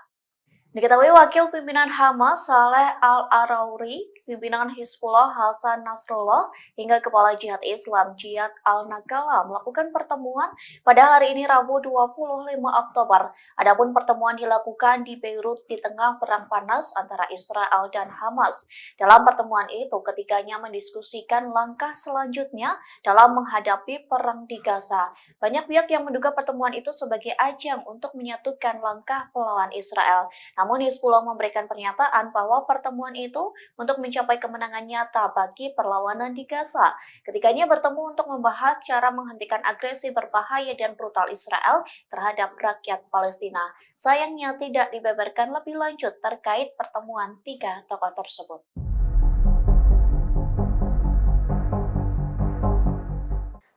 Diketahui wakil pimpinan Hamas Saleh Al-Arauri, pimpinan Hizbullah Hasan Nasrullah, hingga kepala Jihad Islam Jihad Al-Nagala melakukan pertemuan pada hari ini Rabu 25 Oktober. Adapun pertemuan dilakukan di Beirut di tengah perang panas antara Israel dan Hamas. Dalam pertemuan itu, ketiganya mendiskusikan langkah selanjutnya dalam menghadapi perang di Gaza. Banyak pihak yang menduga pertemuan itu sebagai ajang untuk menyatukan langkah melawan Israel. Namun Hizbullah memberikan pernyataan bahwa pertemuan itu untuk mencapai kemenangan nyata bagi perlawanan di Gaza. Ketiganya bertemu untuk membahas cara menghentikan agresi berbahaya dan brutal Israel terhadap rakyat Palestina. Sayangnya tidak dibeberkan lebih lanjut terkait pertemuan tiga tokoh tersebut.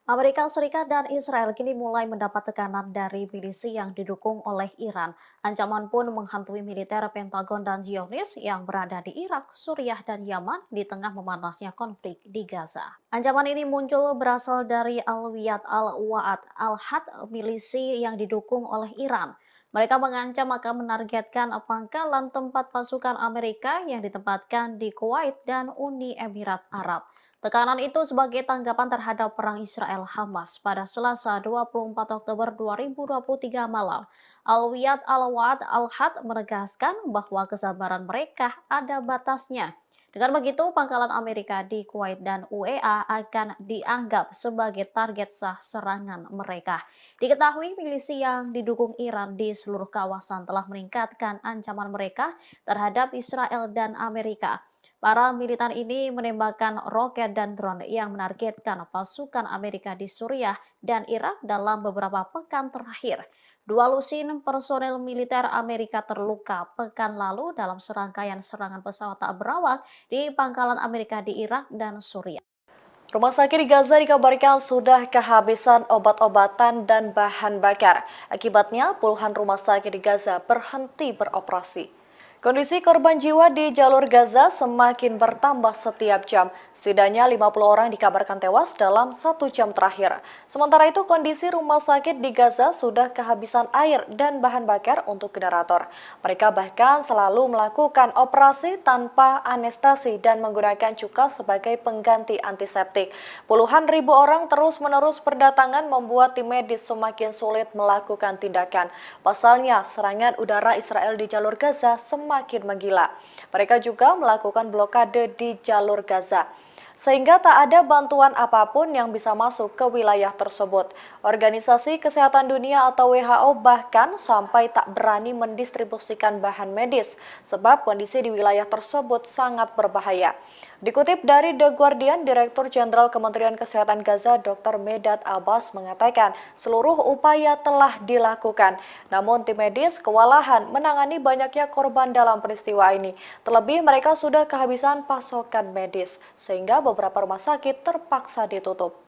Amerika Serikat dan Israel kini mulai mendapat tekanan dari milisi yang didukung oleh Iran. Ancaman pun menghantui militer Pentagon dan Zionis yang berada di Irak, Suriah, dan Yaman di tengah memanasnya konflik di Gaza. Ancaman ini muncul berasal dari Al-Wiyad Al-Wa'ad Al-Had, milisi yang didukung oleh Iran. Mereka mengancam akan menargetkan pangkalan tempat pasukan Amerika yang ditempatkan di Kuwait dan Uni Emirat Arab. Tekanan itu sebagai tanggapan terhadap perang Israel-Hamas pada Selasa 24 Oktober 2023 malam. Al-Wiyad Al-Wa'ad Al-Had menegaskan bahwa kesabaran mereka ada batasnya. Dengan begitu, pangkalan Amerika di Kuwait dan UEA akan dianggap sebagai target sah serangan mereka. Diketahui milisi yang didukung Iran di seluruh kawasan telah meningkatkan ancaman mereka terhadap Israel dan Amerika. Para militan ini menembakkan roket dan drone yang menargetkan pasukan Amerika di Suriah dan Irak dalam beberapa pekan terakhir. 2 lusin personel militer Amerika terluka pekan lalu dalam serangkaian serangan pesawat tak berawak di pangkalan Amerika di Irak dan Suriah. Rumah sakit di Gaza dikabarkan sudah kehabisan obat-obatan dan bahan bakar. Akibatnya, puluhan rumah sakit di Gaza berhenti beroperasi. Kondisi korban jiwa di jalur Gaza semakin bertambah setiap jam. Setidaknya 50 orang dikabarkan tewas dalam 1 jam terakhir. Sementara itu kondisi rumah sakit di Gaza sudah kehabisan air dan bahan bakar untuk generator. Mereka bahkan selalu melakukan operasi tanpa anestesi dan menggunakan cuka sebagai pengganti antiseptik. Puluhan ribu orang terus-menerus berdatangan membuat tim medis semakin sulit melakukan tindakan. Pasalnya, serangan udara Israel di jalur Gaza semakin menggila. Mereka juga melakukan blokade di jalur Gaza, sehingga tak ada bantuan apapun yang bisa masuk ke wilayah tersebut. Organisasi Kesehatan Dunia atau WHO bahkan sampai tak berani mendistribusikan bahan medis, sebab kondisi di wilayah tersebut sangat berbahaya. Dikutip dari The Guardian, Direktur Jenderal Kementerian Kesehatan Gaza Dr. Medad Abbas mengatakan seluruh upaya telah dilakukan. Namun tim medis kewalahan menangani banyaknya korban dalam peristiwa ini. Terlebih mereka sudah kehabisan pasokan medis, sehingga beberapa rumah sakit terpaksa ditutup.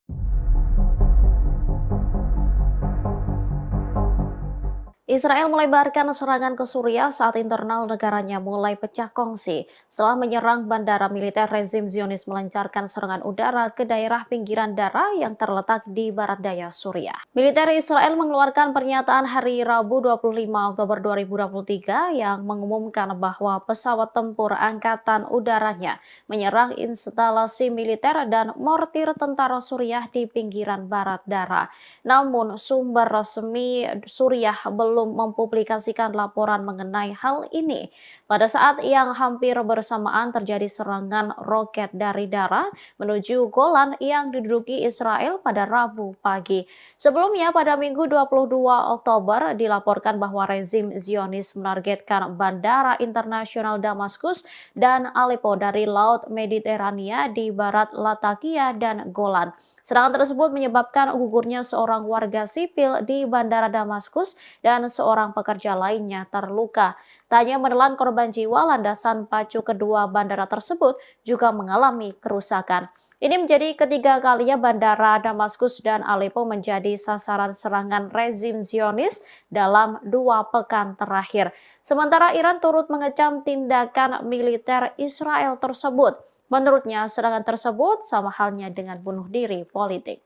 Israel melebarkan serangan ke Suriah saat internal negaranya mulai pecah kongsi setelah menyerang bandara militer rezim Zionis melancarkan serangan udara ke daerah pinggiran Dara yang terletak di barat daya Suriah. Militer Israel mengeluarkan pernyataan hari Rabu 25 Oktober 2023 yang mengumumkan bahwa pesawat tempur angkatan udaranya menyerang instalasi militer dan mortir tentara Suriah di pinggiran barat Dara. Namun sumber resmi Suriah belum mempublikasikan laporan mengenai hal ini. Pada saat yang hampir bersamaan terjadi serangan roket dari Dara menuju Golan yang diduduki Israel pada Rabu pagi. Sebelumnya pada Minggu 22 Oktober dilaporkan bahwa rezim Zionis menargetkan bandara internasional Damaskus dan Aleppo dari Laut Mediterania di barat Latakia dan Golan. Serangan tersebut menyebabkan gugurnya seorang warga sipil di Bandara Damaskus dan seorang pekerja lainnya terluka. Tak hanya menelan korban jiwa, landasan pacu kedua bandara tersebut juga mengalami kerusakan. Ini menjadi ketiga kalinya Bandara Damaskus dan Aleppo menjadi sasaran serangan rezim Zionis dalam 2 pekan terakhir. Sementara Iran turut mengecam tindakan militer Israel tersebut. Menurutnya, serangan tersebut sama halnya dengan bunuh diri politik.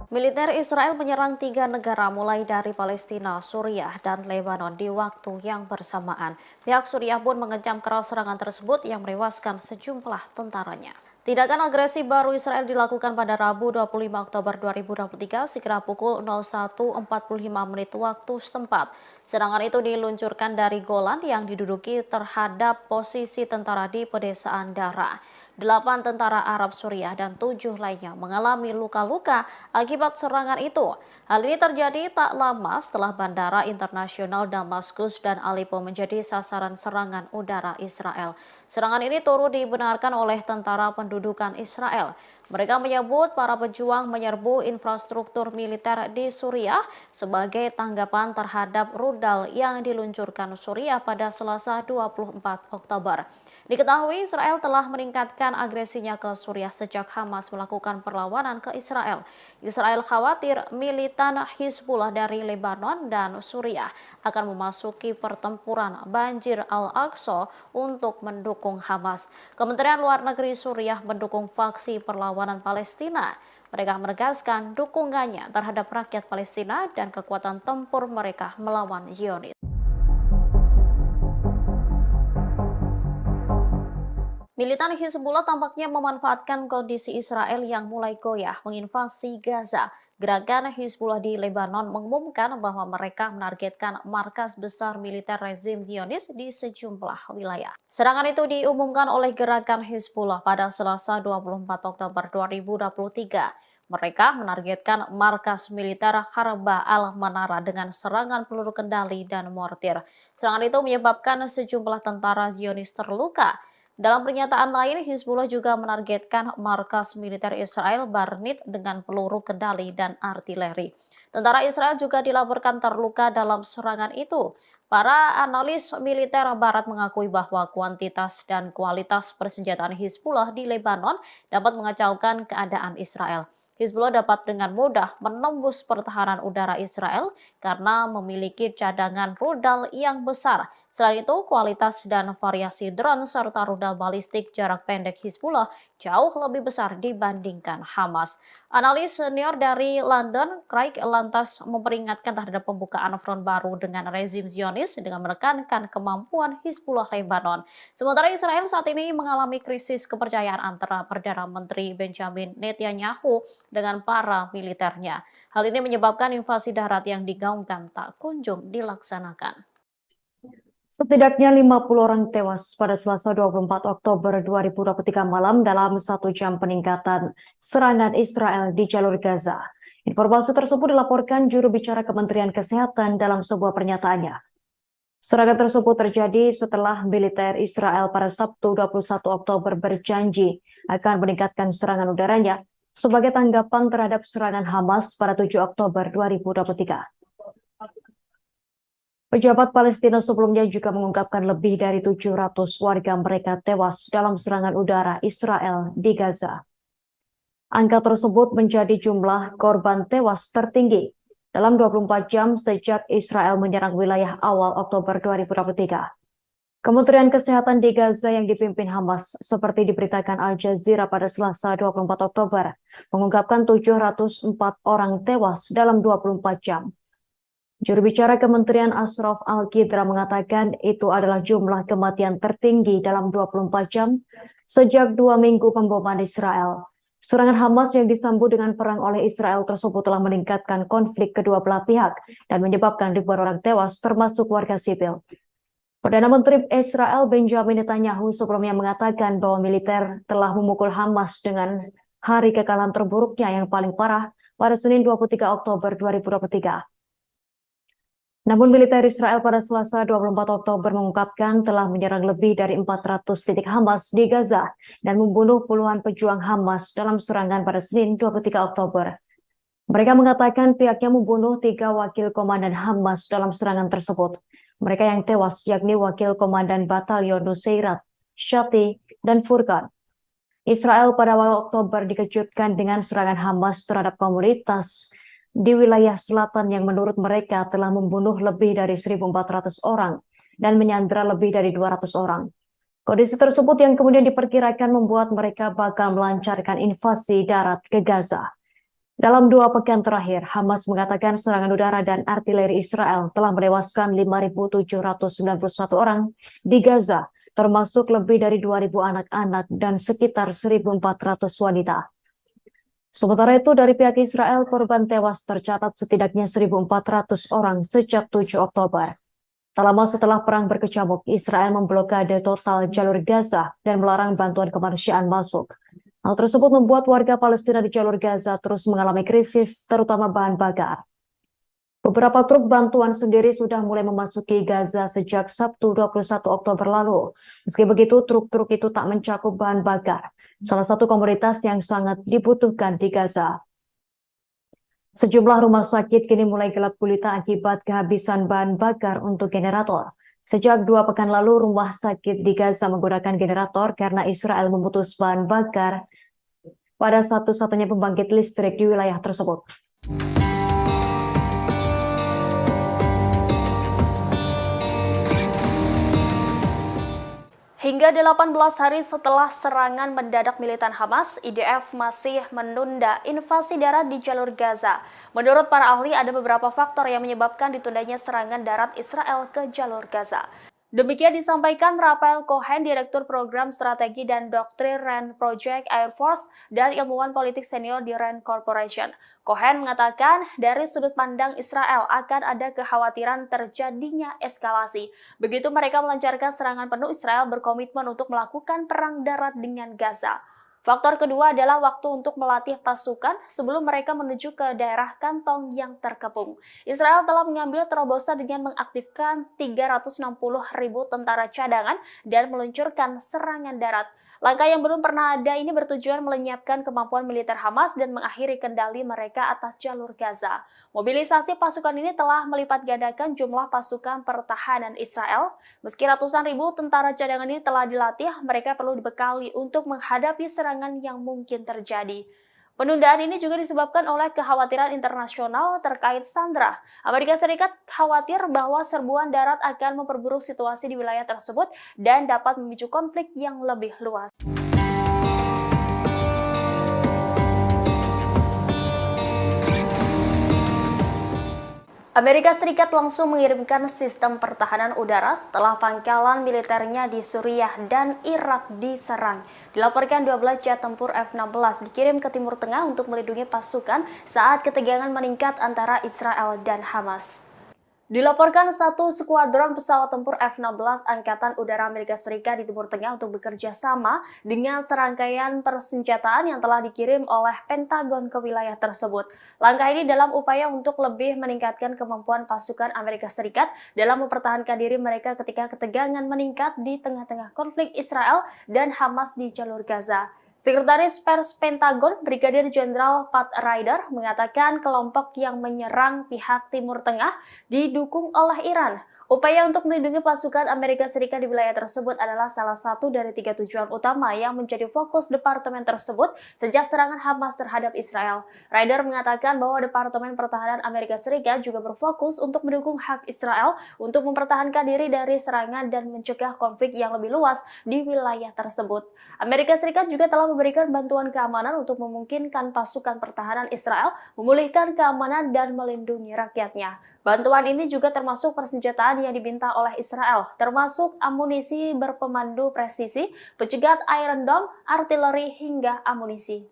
Militer Israel menyerang 3 negara mulai dari Palestina, Suriah, dan Lebanon di waktu yang bersamaan. Pihak Suriah pun mengecam keras serangan tersebut yang menewaskan sejumlah tentaranya. Tindakan agresi baru Israel dilakukan pada Rabu 25 Oktober 2023 sekira pukul 01.45 waktu setempat. Serangan itu diluncurkan dari Golan yang diduduki terhadap posisi tentara di pedesaan Dara. 8 tentara Arab Suriah dan 7 lainnya mengalami luka-luka akibat serangan itu. Hal ini terjadi tak lama setelah Bandara Internasional Damaskus dan Aleppo menjadi sasaran serangan udara Israel. Serangan ini turut dibenarkan oleh tentara pendudukan Israel. Mereka menyebut para pejuang menyerbu infrastruktur militer di Suriah sebagai tanggapan terhadap rudal yang diluncurkan Suriah pada Selasa 24 Oktober. Diketahui Israel telah meningkatkan agresinya ke Suriah sejak Hamas melakukan perlawanan ke Israel. Israel khawatir militan Hizbullah dari Lebanon dan Suriah akan memasuki pertempuran Banjir Al-Aqsa untuk mendukung Hamas. Kementerian Luar Negeri Suriah mendukung faksi perlawanan Palestina. Mereka menegaskan dukungannya terhadap rakyat Palestina dan kekuatan tempur mereka melawan Zionis. Militan Hizbullah tampaknya memanfaatkan kondisi Israel yang mulai goyah menginvasi Gaza. Gerakan Hizbullah di Lebanon mengumumkan bahwa mereka menargetkan markas besar militer rezim Zionis di sejumlah wilayah. Serangan itu diumumkan oleh gerakan Hizbullah pada Selasa 24 Oktober 2023. Mereka menargetkan markas militer Harbah al-Manara dengan serangan peluru kendali dan mortir. Serangan itu menyebabkan sejumlah tentara Zionis terluka. Dalam pernyataan lain, Hizbullah juga menargetkan markas militer Israel Barnit dengan peluru kendali dan artileri. Tentara Israel juga dilaporkan terluka dalam serangan itu. Para analis militer Barat mengakui bahwa kuantitas dan kualitas persenjataan Hizbullah di Lebanon dapat mengacaukan keadaan Israel. Hizbullah dapat dengan mudah menembus pertahanan udara Israel karena memiliki cadangan rudal yang besar. Selain itu, kualitas dan variasi drone serta rudal balistik jarak pendek Hizbullah jauh lebih besar dibandingkan Hamas. Analis senior dari London, Craig, lantas memperingatkan terhadap pembukaan front baru dengan rezim Zionis dengan menekankan kemampuan Hizbullah Lebanon. Sementara Israel saat ini mengalami krisis kepercayaan antara Perdana Menteri Benjamin Netanyahu dengan para militernya. Hal ini menyebabkan invasi darat yang digaungkan tak kunjung dilaksanakan. Setidaknya 50 orang tewas pada Selasa 24 Oktober 2023 malam dalam 1 jam peningkatan serangan Israel di jalur Gaza. Informasi tersebut dilaporkan juru bicara Kementerian Kesehatan dalam sebuah pernyataannya. Serangan tersebut terjadi setelah militer Israel pada Sabtu 21 Oktober berjanji akan meningkatkan serangan udaranya sebagai tanggapan terhadap serangan Hamas pada 7 Oktober 2023. Pejabat Palestina sebelumnya juga mengungkapkan lebih dari 700 warga mereka tewas dalam serangan udara Israel di Gaza. Angka tersebut menjadi jumlah korban tewas tertinggi dalam 24 jam sejak Israel menyerang wilayah awal Oktober 2023. Kementerian Kesehatan di Gaza yang dipimpin Hamas, seperti diberitakan Al Jazeera pada Selasa 24 Oktober, mengungkapkan 704 orang tewas dalam 24 jam. Juru bicara Kementerian Ashraf Al-Qidra mengatakan itu adalah jumlah kematian tertinggi dalam 24 jam sejak 2 minggu pemboman Israel. Serangan Hamas yang disambut dengan perang oleh Israel tersebut telah meningkatkan konflik kedua belah pihak dan menyebabkan ribuan orang tewas termasuk warga sipil. Perdana Menteri Israel Benjamin Netanyahu sebelumnya mengatakan bahwa militer telah memukul Hamas dengan hari kekalahan terburuknya yang paling parah pada Senin 23 Oktober 2023. Namun militer Israel pada Selasa 24 Oktober mengungkapkan telah menyerang lebih dari 400 titik Hamas di Gaza dan membunuh puluhan pejuang Hamas dalam serangan pada Senin 23 Oktober. Mereka mengatakan pihaknya membunuh 3 wakil komandan Hamas dalam serangan tersebut. Mereka yang tewas yakni wakil komandan Batalion Nusairat, Shati, dan Furqan. Israel pada awal Oktober dikejutkan dengan serangan Hamas terhadap komunitas di wilayah selatan yang menurut mereka telah membunuh lebih dari 1.400 orang dan menyandera lebih dari 200 orang. Kondisi tersebut yang kemudian diperkirakan membuat mereka bakal melancarkan invasi darat ke Gaza. Dalam 2 pekan terakhir, Hamas mengatakan serangan udara dan artileri Israel telah menewaskan 5.791 orang di Gaza, termasuk lebih dari 2.000 anak-anak dan sekitar 1.400 wanita. Sementara itu, dari pihak Israel, korban tewas tercatat setidaknya 1.400 orang sejak 7 Oktober. Tak lama setelah perang berkecamuk, Israel memblokade total jalur Gaza dan melarang bantuan kemanusiaan masuk. Hal tersebut membuat warga Palestina di jalur Gaza terus mengalami krisis, terutama bahan bakar. Beberapa truk bantuan sendiri sudah mulai memasuki Gaza sejak Sabtu 21 Oktober lalu. Meski begitu, truk-truk itu tak mencakup bahan bakar, salah satu komoditas yang sangat dibutuhkan di Gaza. Sejumlah rumah sakit kini mulai gelap gulita akibat kehabisan bahan bakar untuk generator. Sejak 2 pekan lalu, rumah sakit di Gaza menggunakan generator karena Israel memutus bahan bakar pada satu-satunya pembangkit listrik di wilayah tersebut. Hingga 18 hari setelah serangan mendadak militan Hamas, IDF masih menunda invasi darat di jalur Gaza. Menurut para ahli, ada beberapa faktor yang menyebabkan ditundanya serangan darat Israel ke jalur Gaza. Demikian disampaikan Rafael Cohen, Direktur Program Strategi dan Doktrin RAND Project Air Force dan ilmuwan politik senior di RAND Corporation. Cohen mengatakan dari sudut pandang Israel akan ada kekhawatiran terjadinya eskalasi. Begitu mereka melancarkan serangan penuh, Israel berkomitmen untuk melakukan perang darat dengan Gaza. Faktor kedua adalah waktu untuk melatih pasukan sebelum mereka menuju ke daerah kantong yang terkepung. Israel telah mengambil terobosan dengan mengaktifkan 360.000 tentara cadangan dan meluncurkan serangan darat. Langkah yang belum pernah ada ini bertujuan melenyapkan kemampuan militer Hamas dan mengakhiri kendali mereka atas jalur Gaza. Mobilisasi pasukan ini telah melipat gandakan jumlah pasukan pertahanan Israel. Meski ratusan ribu tentara cadangan ini telah dilatih, mereka perlu dibekali untuk menghadapi serangan yang mungkin terjadi. Penundaan ini juga disebabkan oleh kekhawatiran internasional terkait Sandra. Amerika Serikat khawatir bahwa serbuan darat akan memperburuk situasi di wilayah tersebut dan dapat memicu konflik yang lebih luas. Amerika Serikat langsung mengirimkan sistem pertahanan udara setelah pangkalan militernya di Suriah dan Irak diserang. Dilaporkan 12 jet tempur F-16 dikirim ke Timur Tengah untuk melindungi pasukan saat ketegangan meningkat antara Israel dan Hamas. Dilaporkan satu skuadron pesawat tempur F-16 Angkatan Udara Amerika Serikat di Timur Tengah untuk bekerja sama dengan serangkaian persenjataan yang telah dikirim oleh Pentagon ke wilayah tersebut. Langkah ini dalam upaya untuk lebih meningkatkan kemampuan pasukan Amerika Serikat dalam mempertahankan diri mereka ketika ketegangan meningkat di tengah-tengah konflik Israel dan Hamas di jalur Gaza. Sekretaris Pers Pentagon, Brigadir Jenderal Pat Ryder, mengatakan kelompok yang menyerang pihak Timur Tengah didukung oleh Iran. Upaya untuk melindungi pasukan Amerika Serikat di wilayah tersebut adalah salah satu dari 3 tujuan utama yang menjadi fokus departemen tersebut sejak serangan Hamas terhadap Israel. Ryder mengatakan bahwa Departemen Pertahanan Amerika Serikat juga berfokus untuk mendukung hak Israel untuk mempertahankan diri dari serangan dan mencegah konflik yang lebih luas di wilayah tersebut. Amerika Serikat juga telah memberikan bantuan keamanan untuk memungkinkan pasukan pertahanan Israel memulihkan keamanan dan melindungi rakyatnya. Bantuan ini juga termasuk persenjataan yang diminta oleh Israel, termasuk amunisi berpemandu presisi, pencegat Iron Dome, artileri, hingga amunisi.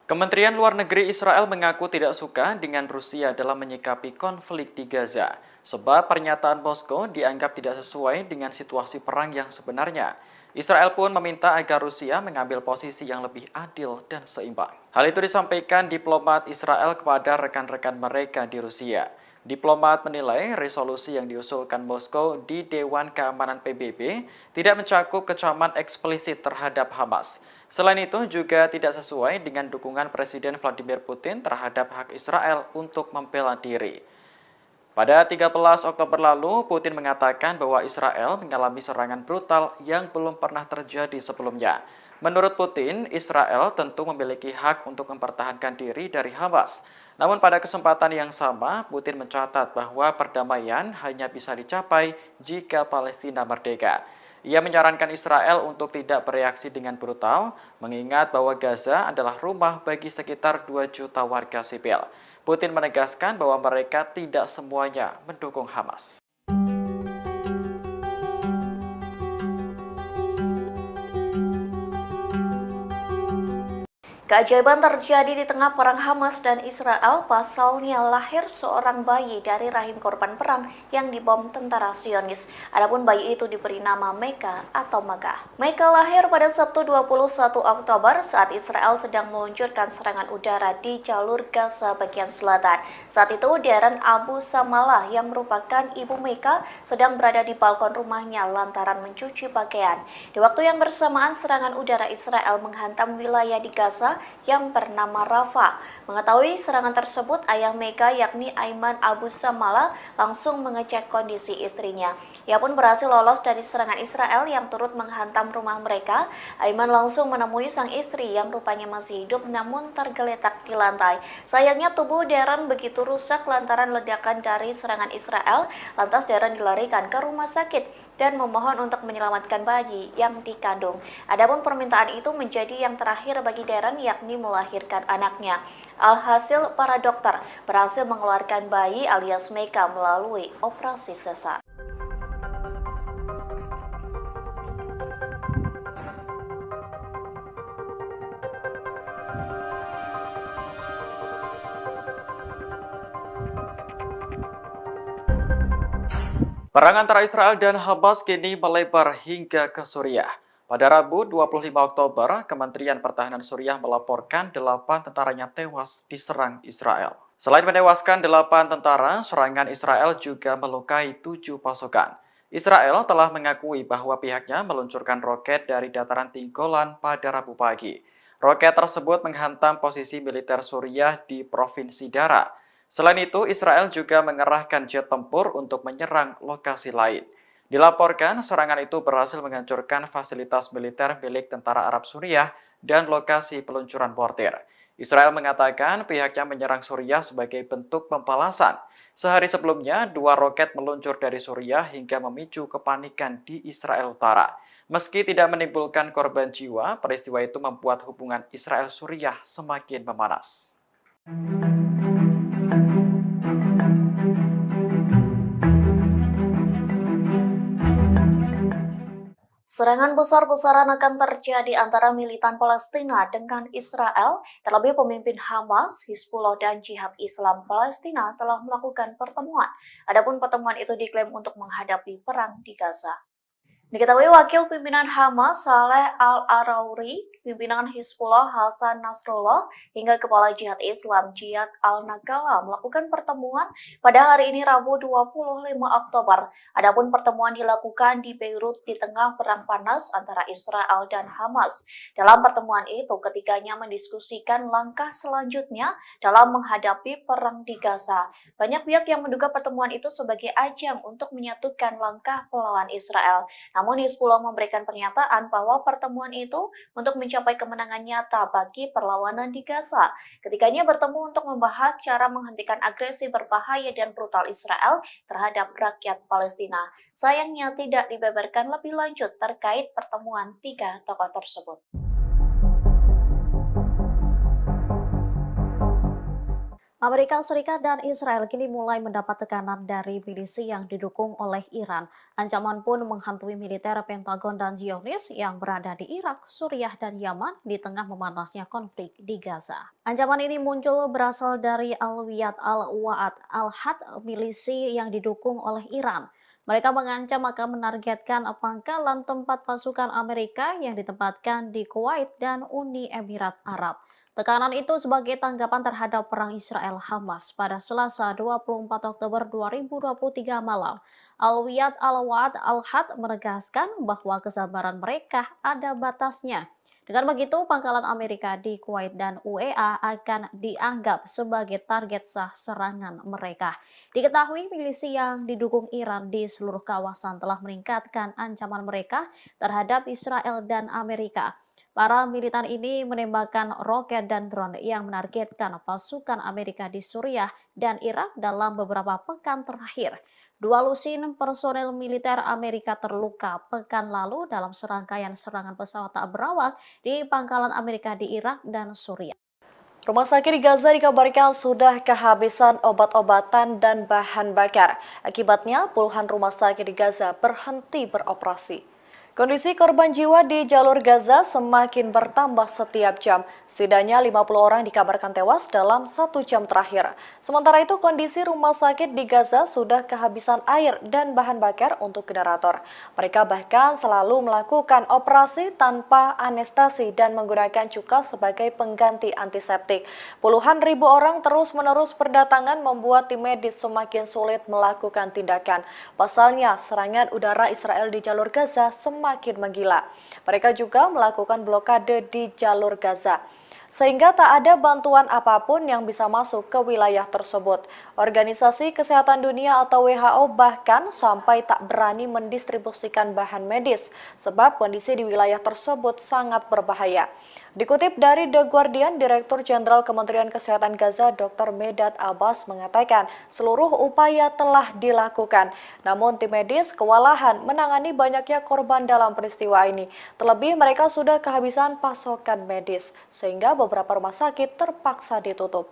Kementerian Luar Negeri Israel mengaku tidak suka dengan Rusia dalam menyikapi konflik di Gaza, sebab pernyataan Moskow dianggap tidak sesuai dengan situasi perang yang sebenarnya. Israel pun meminta agar Rusia mengambil posisi yang lebih adil dan seimbang. Hal itu disampaikan diplomat Israel kepada rekan-rekan mereka di Rusia. Diplomat menilai resolusi yang diusulkan Moskow di Dewan Keamanan PBB tidak mencakup kecaman eksplisit terhadap Hamas. Selain itu juga tidak sesuai dengan dukungan Presiden Vladimir Putin terhadap hak Israel untuk membela diri. Pada 13 Oktober lalu, Putin mengatakan bahwa Israel mengalami serangan brutal yang belum pernah terjadi sebelumnya. Menurut Putin, Israel tentu memiliki hak untuk mempertahankan diri dari Hamas. Namun pada kesempatan yang sama, Putin mencatat bahwa perdamaian hanya bisa dicapai jika Palestina merdeka. Ia menyarankan Israel untuk tidak bereaksi dengan brutal, mengingat bahwa Gaza adalah rumah bagi sekitar 2 juta warga sipil. Putin menegaskan bahwa mereka tidak semuanya mendukung Hamas. Keajaiban terjadi di tengah perang Hamas dan Israel, pasalnya lahir seorang bayi dari rahim korban perang yang dibom tentara Zionis. Adapun bayi itu diberi nama Meka atau Maga. Meka lahir pada Sabtu 21 Oktober saat Israel sedang meluncurkan serangan udara di jalur Gaza bagian selatan. Saat itu Darren Abu Samalah yang merupakan ibu Meka sedang berada di balkon rumahnya lantaran mencuci pakaian. Di waktu yang bersamaan serangan udara Israel menghantam wilayah di Gaza yang bernama Rafah. Mengetahui serangan tersebut, ayah Meka yakni Aiman Abu Samala langsung mengecek kondisi istrinya. Ia pun berhasil lolos dari serangan Israel yang turut menghantam rumah mereka. Aiman langsung menemui sang istri yang rupanya masih hidup namun tergeletak di lantai. Sayangnya tubuh Darren begitu rusak lantaran ledakan dari serangan Israel. Lantas Darren dilarikan ke rumah sakit dan memohon untuk menyelamatkan bayi yang dikandung. Adapun permintaan itu menjadi yang terakhir bagi Darren, yakni melahirkan anaknya. Alhasil para dokter berhasil mengeluarkan bayi alias Meka melalui operasi sesar. Perang antara Israel dan Hamas kini melebar hingga ke Suriah. Pada Rabu 25 Oktober, Kementerian Pertahanan Suriah melaporkan 8 tentaranya tewas diserang Israel. Selain menewaskan 8 tentara, serangan Israel juga melukai 7 pasukan. Israel telah mengakui bahwa pihaknya meluncurkan roket dari dataran tinggi Golan pada Rabu pagi. Roket tersebut menghantam posisi militer Suriah di Provinsi Dara. Selain itu, Israel juga mengerahkan jet tempur untuk menyerang lokasi lain. Dilaporkan, serangan itu berhasil menghancurkan fasilitas militer milik tentara Arab Suriah dan lokasi peluncuran mortir. Israel mengatakan pihaknya menyerang Suriah sebagai bentuk pembalasan. Sehari sebelumnya, 2 roket meluncur dari Suriah hingga memicu kepanikan di Israel Utara. Meski tidak menimbulkan korban jiwa, peristiwa itu membuat hubungan Israel-Suriah semakin memanas. Serangan besar-besaran akan terjadi antara militan Palestina dengan Israel. Terlebih pemimpin Hamas, Hizbullah, dan Jihad Islam Palestina telah melakukan pertemuan. Adapun pertemuan itu diklaim untuk menghadapi perang di Gaza. Diketahui wakil pimpinan Hamas Saleh Al-Arauri, pimpinan Hizbullah Hasan Nasrullah, hingga kepala Jihad Islam Jihad Al-Nagala melakukan pertemuan pada hari ini Rabu 25 Oktober. Adapun pertemuan dilakukan di Beirut di tengah perang panas antara Israel dan Hamas. Dalam pertemuan itu, ketiganya mendiskusikan langkah selanjutnya dalam menghadapi perang di Gaza. Banyak pihak yang menduga pertemuan itu sebagai ajang untuk menyatukan langkah melawan Israel. Namun Hizbullah memberikan pernyataan bahwa pertemuan itu untuk mencapai kemenangan nyata bagi perlawanan di Gaza. Ketiganya bertemu untuk membahas cara menghentikan agresi berbahaya dan brutal Israel terhadap rakyat Palestina. Sayangnya tidak dibeberkan lebih lanjut terkait pertemuan 3 tokoh tersebut. Amerika Serikat dan Israel kini mulai mendapat tekanan dari milisi yang didukung oleh Iran. Ancaman pun menghantui militer Pentagon dan Zionis yang berada di Irak, Suriah, dan Yaman di tengah memanasnya konflik di Gaza. Ancaman ini muncul berasal dari Al-Wiyad Al-Wa'ad Al-Had, milisi yang didukung oleh Iran. Mereka mengancam akan menargetkan pangkalan tempat pasukan Amerika yang ditempatkan di Kuwait dan Uni Emirat Arab. Tekanan itu sebagai tanggapan terhadap perang Israel-Hamas pada Selasa 24 Oktober 2023 malam. Al-Wiyad Al-Wa'ad Al-Had menegaskan bahwa kesabaran mereka ada batasnya. Dengan begitu, pangkalan Amerika di Kuwait dan UEA akan dianggap sebagai target sah serangan mereka. Diketahui milisi yang didukung Iran di seluruh kawasan telah meningkatkan ancaman mereka terhadap Israel dan Amerika. Para militan ini menembakkan roket dan drone yang menargetkan pasukan Amerika di Suriah dan Irak dalam beberapa pekan terakhir. 2 lusin personel militer Amerika terluka pekan lalu dalam serangkaian serangan pesawat tak berawak di pangkalan Amerika di Irak dan Suriah. Rumah sakit di Gaza dikabarkan sudah kehabisan obat-obatan dan bahan bakar. Akibatnya, puluhan rumah sakit di Gaza berhenti beroperasi. Kondisi korban jiwa di jalur Gaza semakin bertambah setiap jam. Setidaknya 50 orang dikabarkan tewas dalam 1 jam terakhir. Sementara itu kondisi rumah sakit di Gaza sudah kehabisan air dan bahan bakar untuk generator. Mereka bahkan selalu melakukan operasi tanpa anestesi dan menggunakan cuka sebagai pengganti antiseptik. Puluhan ribu orang terus-menerus berdatangan membuat tim medis semakin sulit melakukan tindakan. Pasalnya, serangan udara Israel di jalur Gaza semakin menggila. Mereka juga melakukan blokade di jalur Gaza, sehingga tak ada bantuan apapun yang bisa masuk ke wilayah tersebut. Organisasi Kesehatan Dunia atau WHO bahkan sampai tak berani mendistribusikan bahan medis, sebab kondisi di wilayah tersebut sangat berbahaya. Dikutip dari The Guardian, Direktur Jenderal Kementerian Kesehatan Gaza Dr. Medad Abbas mengatakan seluruh upaya telah dilakukan. Namun tim medis kewalahan menangani banyaknya korban dalam peristiwa ini. Terlebih mereka sudah kehabisan pasokan medis, sehingga beberapa rumah sakit terpaksa ditutup.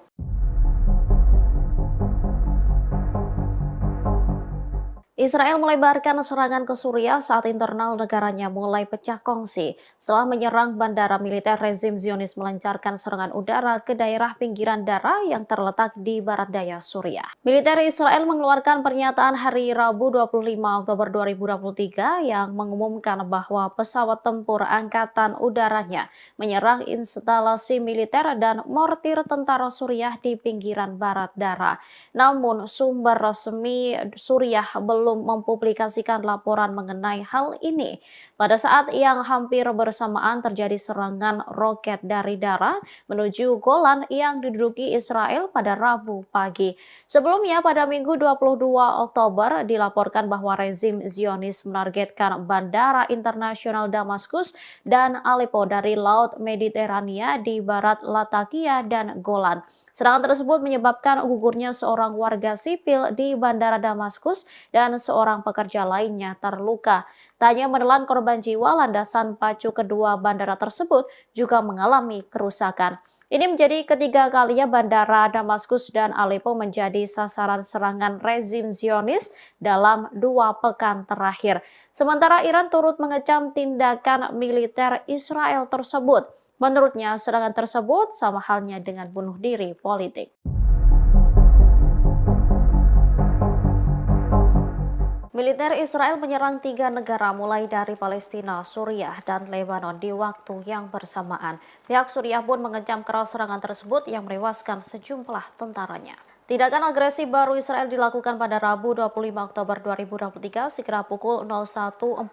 Israel melebarkan serangan ke Suriah saat internal negaranya mulai pecah kongsi setelah menyerang bandara militer rezim Zionis melancarkan serangan udara ke daerah pinggiran Dara yang terletak di barat daya Suriah. Militer Israel mengeluarkan pernyataan hari Rabu 25 Oktober 2023 yang mengumumkan bahwa pesawat tempur angkatan udaranya menyerang instalasi militer dan mortir tentara Suriah di pinggiran barat Dara. Namun sumber resmi Suriah belum mempublikasikan laporan mengenai hal ini. Pada saat yang hampir bersamaan terjadi serangan roket dari Dara menuju Golan yang diduduki Israel pada Rabu pagi. Sebelumnya pada Minggu 22 Oktober dilaporkan bahwa rezim Zionis menargetkan bandara internasional Damaskus dan Aleppo dari Laut Mediterania di barat Latakia dan Golan. Serangan tersebut menyebabkan gugurnya seorang warga sipil di Bandara Damaskus dan seorang pekerja lainnya terluka. Tak hanya menelan korban jiwa, landasan pacu kedua bandara tersebut juga mengalami kerusakan. Ini menjadi ketiga kalinya Bandara Damaskus dan Aleppo menjadi sasaran serangan rezim Zionis dalam 2 pekan terakhir. Sementara Iran turut mengecam tindakan militer Israel tersebut. Menurutnya, serangan tersebut sama halnya dengan bunuh diri politik. Militer Israel menyerang 3 negara mulai dari Palestina, Suriah, dan Lebanon di waktu yang bersamaan. Pihak Suriah pun mengecam keras serangan tersebut yang menewaskan sejumlah tentaranya. Tindakan agresi baru Israel dilakukan pada Rabu 25 Oktober 2023 sekira pukul 01.45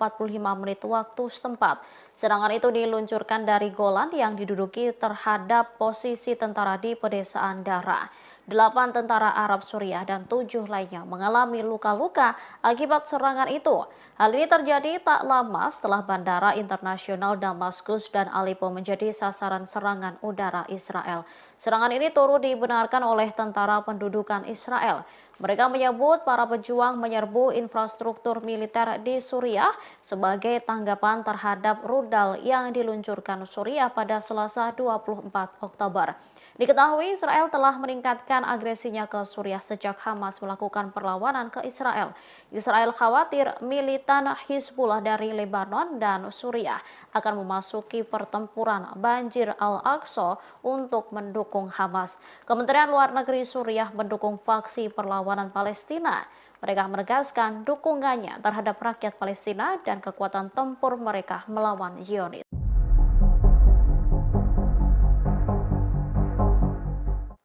waktu setempat. Serangan itu diluncurkan dari Golan yang diduduki terhadap posisi tentara di pedesaan Dara. 8 tentara Arab Suriah dan 7 lainnya mengalami luka-luka akibat serangan itu. Hal ini terjadi tak lama setelah Bandara Internasional Damaskus dan Aleppo menjadi sasaran serangan udara Israel. Serangan ini turut dibenarkan oleh tentara pendudukan Israel. Mereka menyebut para pejuang menyerbu infrastruktur militer di Suriah sebagai tanggapan terhadap rudal yang diluncurkan Suriah pada Selasa 24 Oktober. Diketahui Israel telah meningkatkan agresinya ke Suriah sejak Hamas melakukan perlawanan ke Israel. Israel khawatir militan Hizbullah dari Lebanon dan Suriah akan memasuki pertempuran Banjir Al-Aqsa untuk mendukung Hamas. Kementerian Luar Negeri Suriah mendukung faksi perlawanan Palestina. Mereka menegaskan dukungannya terhadap rakyat Palestina dan kekuatan tempur mereka melawan Zionis.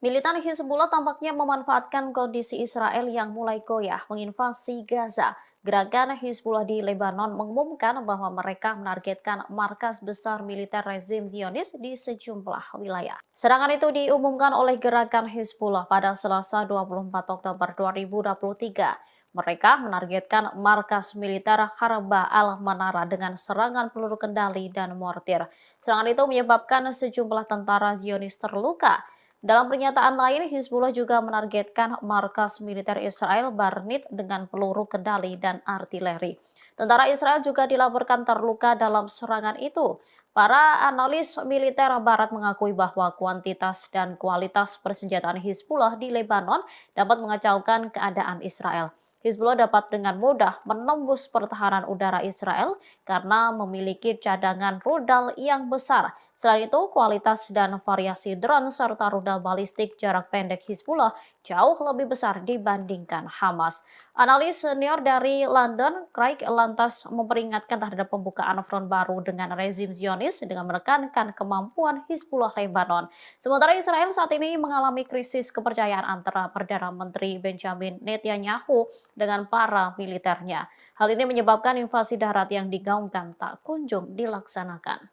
Militan Hizbullah tampaknya memanfaatkan kondisi Israel yang mulai goyah menginvasi Gaza. Gerakan Hizbullah di Lebanon mengumumkan bahwa mereka menargetkan markas besar militer rezim Zionis di sejumlah wilayah. Serangan itu diumumkan oleh gerakan Hizbullah pada Selasa 24 Oktober 2023. Mereka menargetkan markas militer Harba al-Manara dengan serangan peluru kendali dan mortir. Serangan itu menyebabkan sejumlah tentara Zionis terluka. Dalam pernyataan lain, Hizbullah juga menargetkan markas militer Israel Barnit dengan peluru kendali dan artileri. Tentara Israel juga dilaporkan terluka dalam serangan itu. Para analis militer Barat mengakui bahwa kuantitas dan kualitas persenjataan Hizbullah di Lebanon dapat mengacaukan keadaan Israel. Hizbullah dapat dengan mudah menembus pertahanan udara Israel karena memiliki cadangan rudal yang besar. Selain itu, kualitas dan variasi drone serta rudal balistik jarak pendek Hizbullah jauh lebih besar dibandingkan Hamas. Analis senior dari London, Craig, lantas memperingatkan terhadap pembukaan front baru dengan rezim Zionis dengan menekankan kemampuan Hizbullah Lebanon. Sementara Israel saat ini mengalami krisis kepercayaan antara Perdana Menteri Benjamin Netanyahu dengan para militernya. Hal ini menyebabkan invasi darat yang digaungkan tak kunjung dilaksanakan.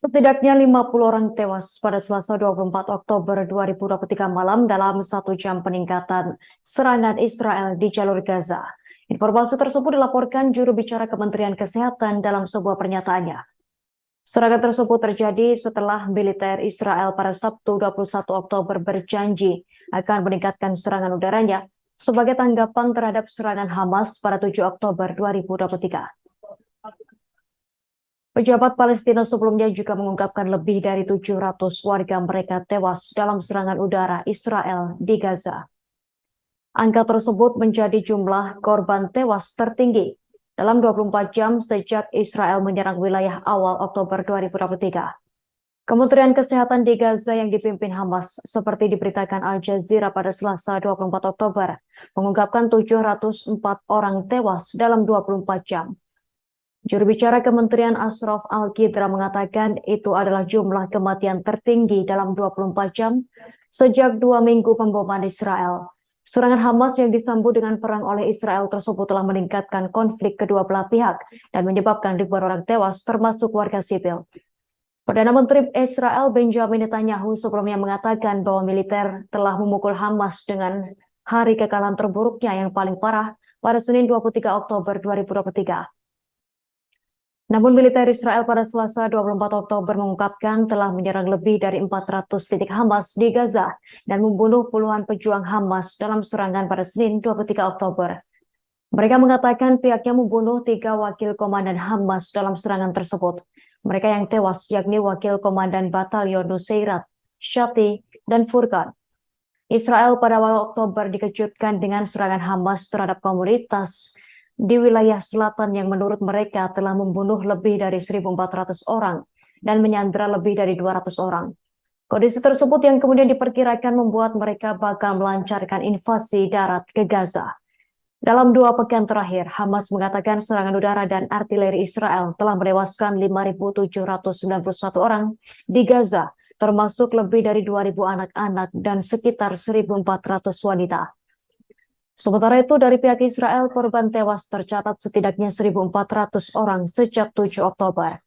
Setidaknya 50 orang tewas pada Selasa 24 Oktober 2023 malam dalam 1 jam peningkatan serangan Israel di jalur Gaza. Informasi tersebut dilaporkan juru bicara Kementerian Kesehatan dalam sebuah pernyataannya. Serangan tersebut terjadi setelah militer Israel pada Sabtu 21 Oktober berjanji akan meningkatkan serangan udaranya sebagai tanggapan terhadap serangan Hamas pada 7 Oktober 2023. Pejabat Palestina sebelumnya juga mengungkapkan lebih dari 700 warga mereka tewas dalam serangan udara Israel di Gaza. Angka tersebut menjadi jumlah korban tewas tertinggi dalam 24 jam sejak Israel menyerang wilayah awal Oktober 2023. Kementerian Kesehatan di Gaza yang dipimpin Hamas, seperti diberitakan Al Jazeera pada Selasa 24 Oktober, mengungkapkan 704 orang tewas dalam 24 jam. Juru bicara Kementerian Ashraf Al-Qidra mengatakan itu adalah jumlah kematian tertinggi dalam 24 jam sejak 2 minggu pemboman Israel. Serangan Hamas yang disambut dengan perang oleh Israel tersebut telah meningkatkan konflik kedua belah pihak dan menyebabkan ribuan orang tewas termasuk warga sipil. Perdana Menteri Israel Benjamin Netanyahu sebelumnya mengatakan bahwa militer telah memukul Hamas dengan hari kekalahan terburuknya yang paling parah pada Senin 23 Oktober 2023. Namun militer Israel pada Selasa 24 Oktober mengungkapkan telah menyerang lebih dari 400 titik Hamas di Gaza dan membunuh puluhan pejuang Hamas dalam serangan pada Senin 23 Oktober. Mereka mengatakan pihaknya membunuh 3 wakil komandan Hamas dalam serangan tersebut. Mereka yang tewas yakni wakil komandan Batalion Nusairat, Shati, dan Furqan. Israel pada awal Oktober dikejutkan dengan serangan Hamas terhadap komunitas di wilayah selatan yang menurut mereka telah membunuh lebih dari 1.400 orang dan menyandera lebih dari 200 orang. Kondisi tersebut yang kemudian diperkirakan membuat mereka bakal melancarkan invasi darat ke Gaza. Dalam 2 pekan terakhir, Hamas mengatakan serangan udara dan artileri Israel telah menewaskan 5.791 orang di Gaza, termasuk lebih dari 2.000 anak-anak dan sekitar 1.400 wanita. Sementara itu, dari pihak Israel, korban tewas tercatat setidaknya 1.400 orang sejak 7 Oktober.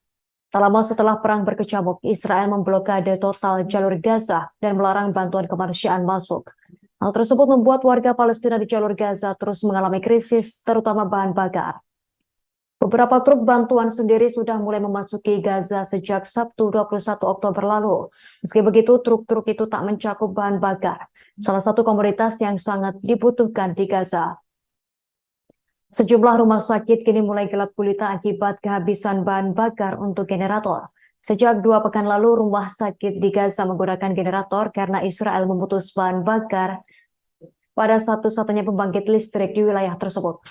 Tak lama setelah perang berkecamuk, Israel memblokade total jalur Gaza dan melarang bantuan kemanusiaan masuk. Hal tersebut membuat warga Palestina di jalur Gaza terus mengalami krisis, terutama bahan bakar. Beberapa truk bantuan sendiri sudah mulai memasuki Gaza sejak Sabtu 21 Oktober lalu. Meski begitu, truk-truk itu tak mencakup bahan bakar, salah satu komoditas yang sangat dibutuhkan di Gaza. Sejumlah rumah sakit kini mulai gelap gulita akibat kehabisan bahan bakar untuk generator. Sejak 2 pekan lalu, rumah sakit di Gaza menggunakan generator karena Israel memutus bahan bakar pada satu-satunya pembangkit listrik di wilayah tersebut.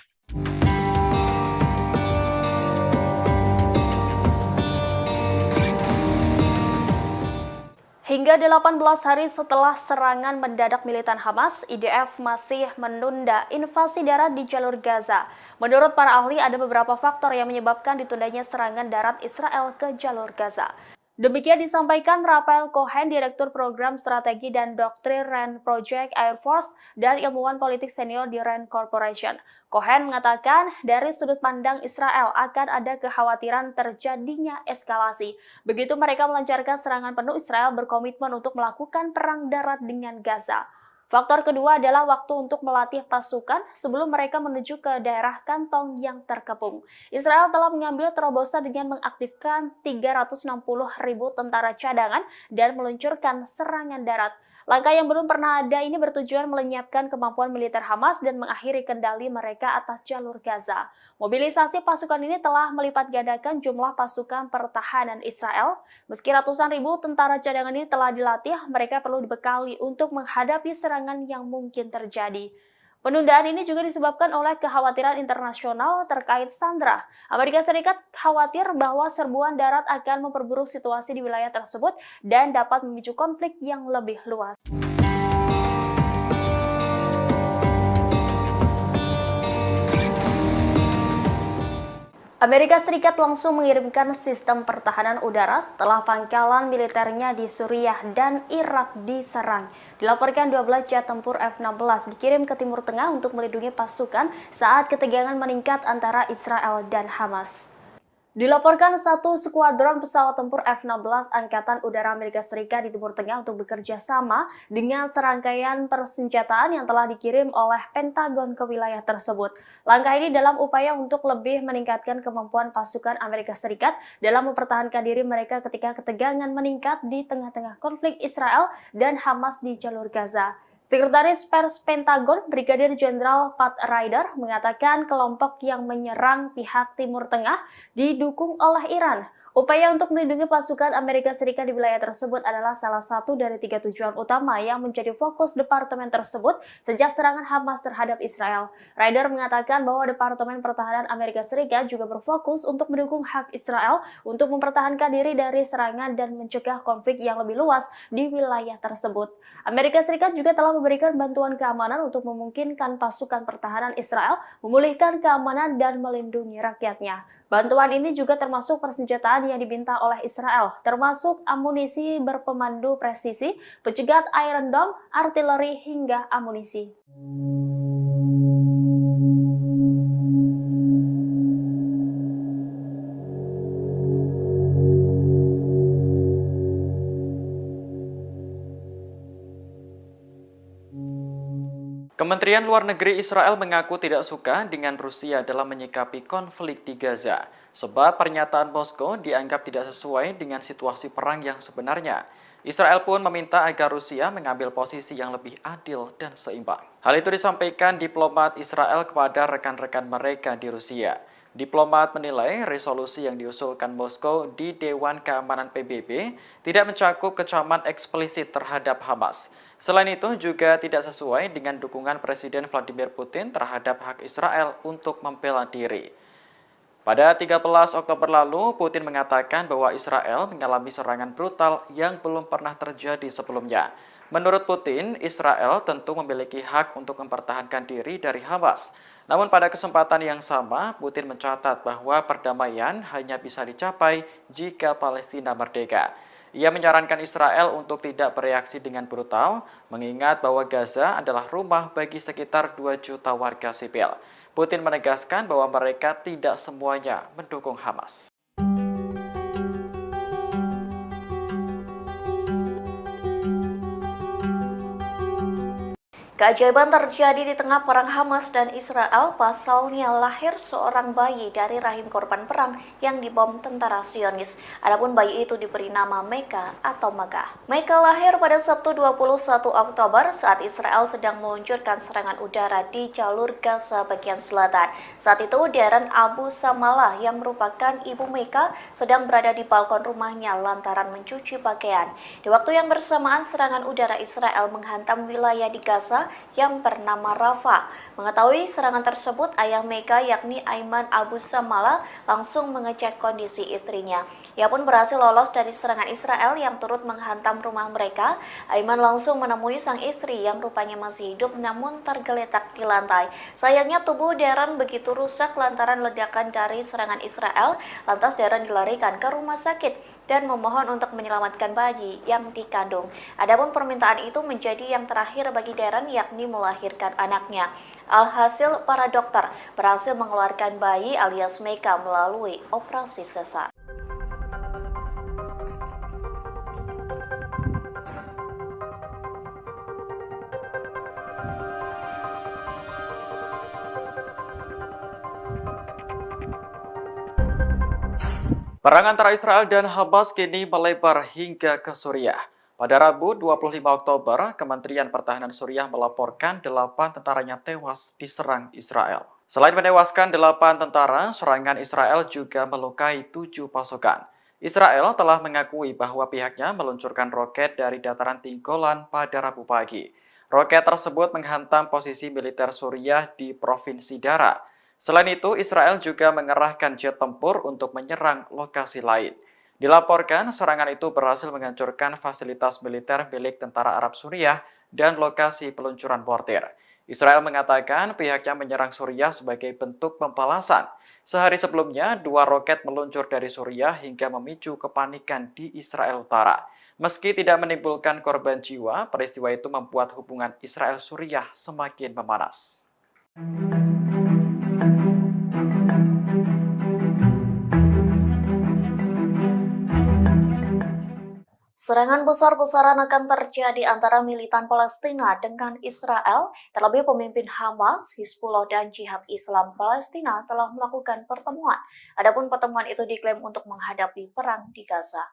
Hingga 18 hari setelah serangan mendadak militan Hamas, IDF masih menunda invasi darat di jalur Gaza. Menurut para ahli, ada beberapa faktor yang menyebabkan ditundanya serangan darat Israel ke jalur Gaza. Demikian disampaikan Rafael Cohen, Direktur Program Strategi dan Doktrin RAND Project Air Force dan ilmuwan politik senior di RAND Corporation. Cohen mengatakan dari sudut pandang Israel akan ada kekhawatiran terjadinya eskalasi. Begitu mereka melancarkan serangan penuh, Israel berkomitmen untuk melakukan perang darat dengan Gaza. Faktor kedua adalah waktu untuk melatih pasukan sebelum mereka menuju ke daerah kantong yang terkepung. Israel telah mengambil terobosan dengan mengaktifkan 360.000 tentara cadangan dan meluncurkan serangan darat. Langkah yang belum pernah ada ini bertujuan melenyapkan kemampuan militer Hamas dan mengakhiri kendali mereka atas jalur Gaza. Mobilisasi pasukan ini telah melipat gandakan jumlah pasukan pertahanan Israel. Meski ratusan ribu tentara cadangan ini telah dilatih, mereka perlu dibekali untuk menghadapi serangan yang mungkin terjadi. Penundaan ini juga disebabkan oleh kekhawatiran internasional terkait Sandra. Amerika Serikat khawatir bahwa serbuan darat akan memperburuk situasi di wilayah tersebut dan dapat memicu konflik yang lebih luas. Amerika Serikat langsung mengirimkan sistem pertahanan udara setelah pangkalan militernya di Suriah dan Irak diserang. Dilaporkan 12 jet tempur F-16 dikirim ke Timur Tengah untuk melindungi pasukan saat ketegangan meningkat antara Israel dan Hamas. Dilaporkan satu skuadron pesawat tempur F-16 Angkatan Udara Amerika Serikat di Timur Tengah untuk bekerja sama dengan serangkaian persenjataan yang telah dikirim oleh Pentagon ke wilayah tersebut. Langkah ini dalam upaya untuk lebih meningkatkan kemampuan pasukan Amerika Serikat dalam mempertahankan diri mereka ketika ketegangan meningkat di tengah-tengah konflik Israel dan Hamas di jalur Gaza. Sekretaris Pers Pentagon, Brigadir Jenderal Pat Ryder, mengatakan kelompok yang menyerang pihak Timur Tengah didukung oleh Iran. Upaya untuk melindungi pasukan Amerika Serikat di wilayah tersebut adalah salah satu dari 3 tujuan utama yang menjadi fokus departemen tersebut sejak serangan Hamas terhadap Israel. Ryder mengatakan bahwa Departemen Pertahanan Amerika Serikat juga berfokus untuk mendukung hak Israel untuk mempertahankan diri dari serangan dan mencegah konflik yang lebih luas di wilayah tersebut. Amerika Serikat juga telah memberikan bantuan keamanan untuk memungkinkan pasukan pertahanan Israel memulihkan keamanan dan melindungi rakyatnya. Bantuan ini juga termasuk persenjataan yang diminta oleh Israel, termasuk amunisi berpemandu presisi, pencegat Iron Dome, artileri, hingga amunisi. Kementerian Luar Negeri Israel mengaku tidak suka dengan Rusia dalam menyikapi konflik di Gaza, sebab pernyataan Moskow dianggap tidak sesuai dengan situasi perang yang sebenarnya. Israel pun meminta agar Rusia mengambil posisi yang lebih adil dan seimbang. Hal itu disampaikan diplomat Israel kepada rekan-rekan mereka di Rusia. Diplomat menilai resolusi yang diusulkan Moskow di Dewan Keamanan PBB tidak mencakup kecaman eksplisit terhadap Hamas. Selain itu juga tidak sesuai dengan dukungan Presiden Vladimir Putin terhadap hak Israel untuk membela diri. Pada 13 Oktober lalu, Putin mengatakan bahwa Israel mengalami serangan brutal yang belum pernah terjadi sebelumnya. Menurut Putin, Israel tentu memiliki hak untuk mempertahankan diri dari Hamas. Namun pada kesempatan yang sama, Putin mencatat bahwa perdamaian hanya bisa dicapai jika Palestina merdeka. Ia menyarankan Israel untuk tidak bereaksi dengan brutal, mengingat bahwa Gaza adalah rumah bagi sekitar 2 juta warga sipil. Putin menegaskan bahwa mereka tidak semuanya mendukung Hamas. Keajaiban terjadi di tengah perang Hamas dan Israel, pasalnya lahir seorang bayi dari rahim korban perang yang dibom tentara Zionis. Adapun bayi itu diberi nama Meka atau Magah. Meka lahir pada Sabtu 21 Oktober saat Israel sedang meluncurkan serangan udara di jalur Gaza bagian selatan. Saat itu, Darren Abu Samalah yang merupakan ibu Meka sedang berada di balkon rumahnya lantaran mencuci pakaian. Di waktu yang bersamaan, serangan udara Israel menghantam wilayah di Gaza yang bernama Rafah. Mengetahui serangan tersebut, ayah Meka yakni Aiman Abu Samalah langsung mengecek kondisi istrinya. Ia pun berhasil lolos dari serangan Israel yang turut menghantam rumah mereka. Aiman langsung menemui sang istri yang rupanya masih hidup namun tergeletak di lantai. Sayangnya tubuh Darren begitu rusak lantaran ledakan dari serangan Israel. Lantas Darren dilarikan ke rumah sakit dan memohon untuk menyelamatkan bayi yang dikandung. Adapun permintaan itu menjadi yang terakhir bagi Darren, yakni melahirkan anaknya. Alhasil, para dokter berhasil mengeluarkan bayi alias Meka melalui operasi sesar. Perang antara Israel dan Hamas kini melebar hingga ke Suriah. Pada Rabu 25 Oktober, Kementerian Pertahanan Suriah melaporkan 8 tentaranya tewas diserang Israel. Selain menewaskan 8 tentara, serangan Israel juga melukai 7 pasukan. Israel telah mengakui bahwa pihaknya meluncurkan roket dari dataran tinggi Golan pada Rabu pagi. Roket tersebut menghantam posisi militer Suriah di Provinsi Dara. Selain itu, Israel juga mengerahkan jet tempur untuk menyerang lokasi lain. Dilaporkan, serangan itu berhasil menghancurkan fasilitas militer milik tentara Arab Suriah dan lokasi peluncuran mortir. Israel mengatakan pihaknya menyerang Suriah sebagai bentuk pembalasan. Sehari sebelumnya, 2 roket meluncur dari Suriah hingga memicu kepanikan di Israel Utara. Meski tidak menimbulkan korban jiwa, peristiwa itu membuat hubungan Israel-Suriah semakin memanas. Serangan besar-besaran akan terjadi antara militan Palestina dengan Israel, terlebih pemimpin Hamas, Hizbullah, dan Jihad Islam Palestina telah melakukan pertemuan. Adapun pertemuan itu diklaim untuk menghadapi perang di Gaza.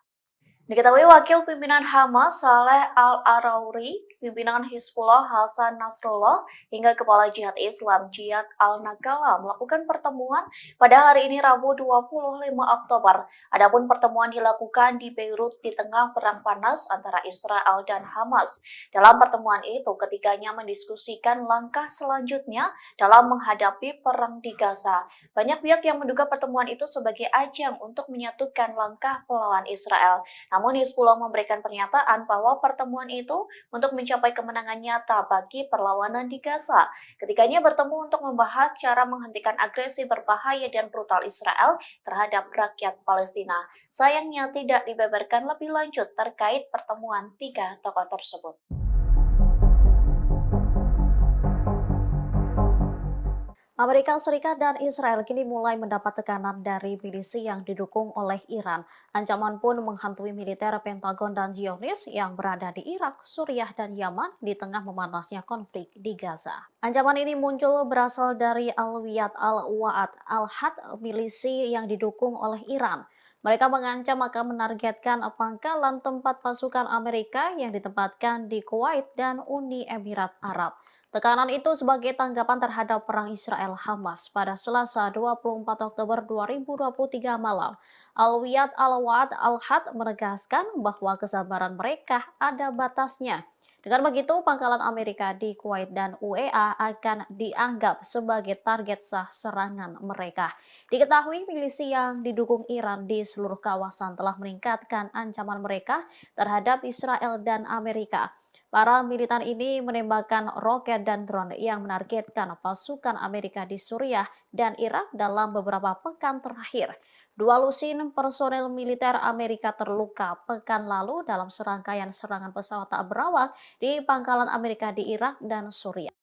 Diketahui wakil pimpinan Hamas Saleh Al-Arauri, pimpinan Hizbullah Hasan Nasrullah, hingga kepala Jihad Islam Jiyad Al-Nagala melakukan pertemuan pada hari ini Rabu 25 Oktober. Adapun pertemuan dilakukan di Beirut di tengah perang panas antara Israel dan Hamas. Dalam pertemuan itu, ketiganya mendiskusikan langkah selanjutnya dalam menghadapi perang di Gaza. Banyak pihak yang menduga pertemuan itu sebagai ajang untuk menyatukan langkah melawan Israel. Namun Hizbullah memberikan pernyataan bahwa pertemuan itu untuk mencapai kemenangan nyata bagi perlawanan di Gaza. Ketiganya bertemu untuk membahas cara menghentikan agresi berbahaya dan brutal Israel terhadap rakyat Palestina. Sayangnya tidak dibeberkan lebih lanjut terkait pertemuan 3 tokoh tersebut. Amerika Serikat dan Israel kini mulai mendapat tekanan dari milisi yang didukung oleh Iran. Ancaman pun menghantui militer Pentagon dan Zionis yang berada di Irak, Suriah, dan Yaman di tengah memanasnya konflik di Gaza. Ancaman ini muncul berasal dari Al-Wiyad Al-Wa'ad Al-Had, milisi yang didukung oleh Iran. Mereka mengancam akan menargetkan pangkalan tempat pasukan Amerika yang ditempatkan di Kuwait dan Uni Emirat Arab. Tekanan itu sebagai tanggapan terhadap perang Israel-Hamas pada Selasa 24 Oktober 2023 malam. Al-Wiyad Al-Wa'ad Al-Had menegaskan bahwa kesabaran mereka ada batasnya. Dengan begitu, pangkalan Amerika di Kuwait dan UEA akan dianggap sebagai target sah serangan mereka. Diketahui milisi yang didukung Iran di seluruh kawasan telah meningkatkan ancaman mereka terhadap Israel dan Amerika. Para militan ini menembakkan roket dan drone yang menargetkan pasukan Amerika di Suriah dan Irak dalam beberapa pekan terakhir. 2 lusin personel militer Amerika terluka pekan lalu dalam serangkaian serangan pesawat tak berawak di pangkalan Amerika di Irak dan Suriah.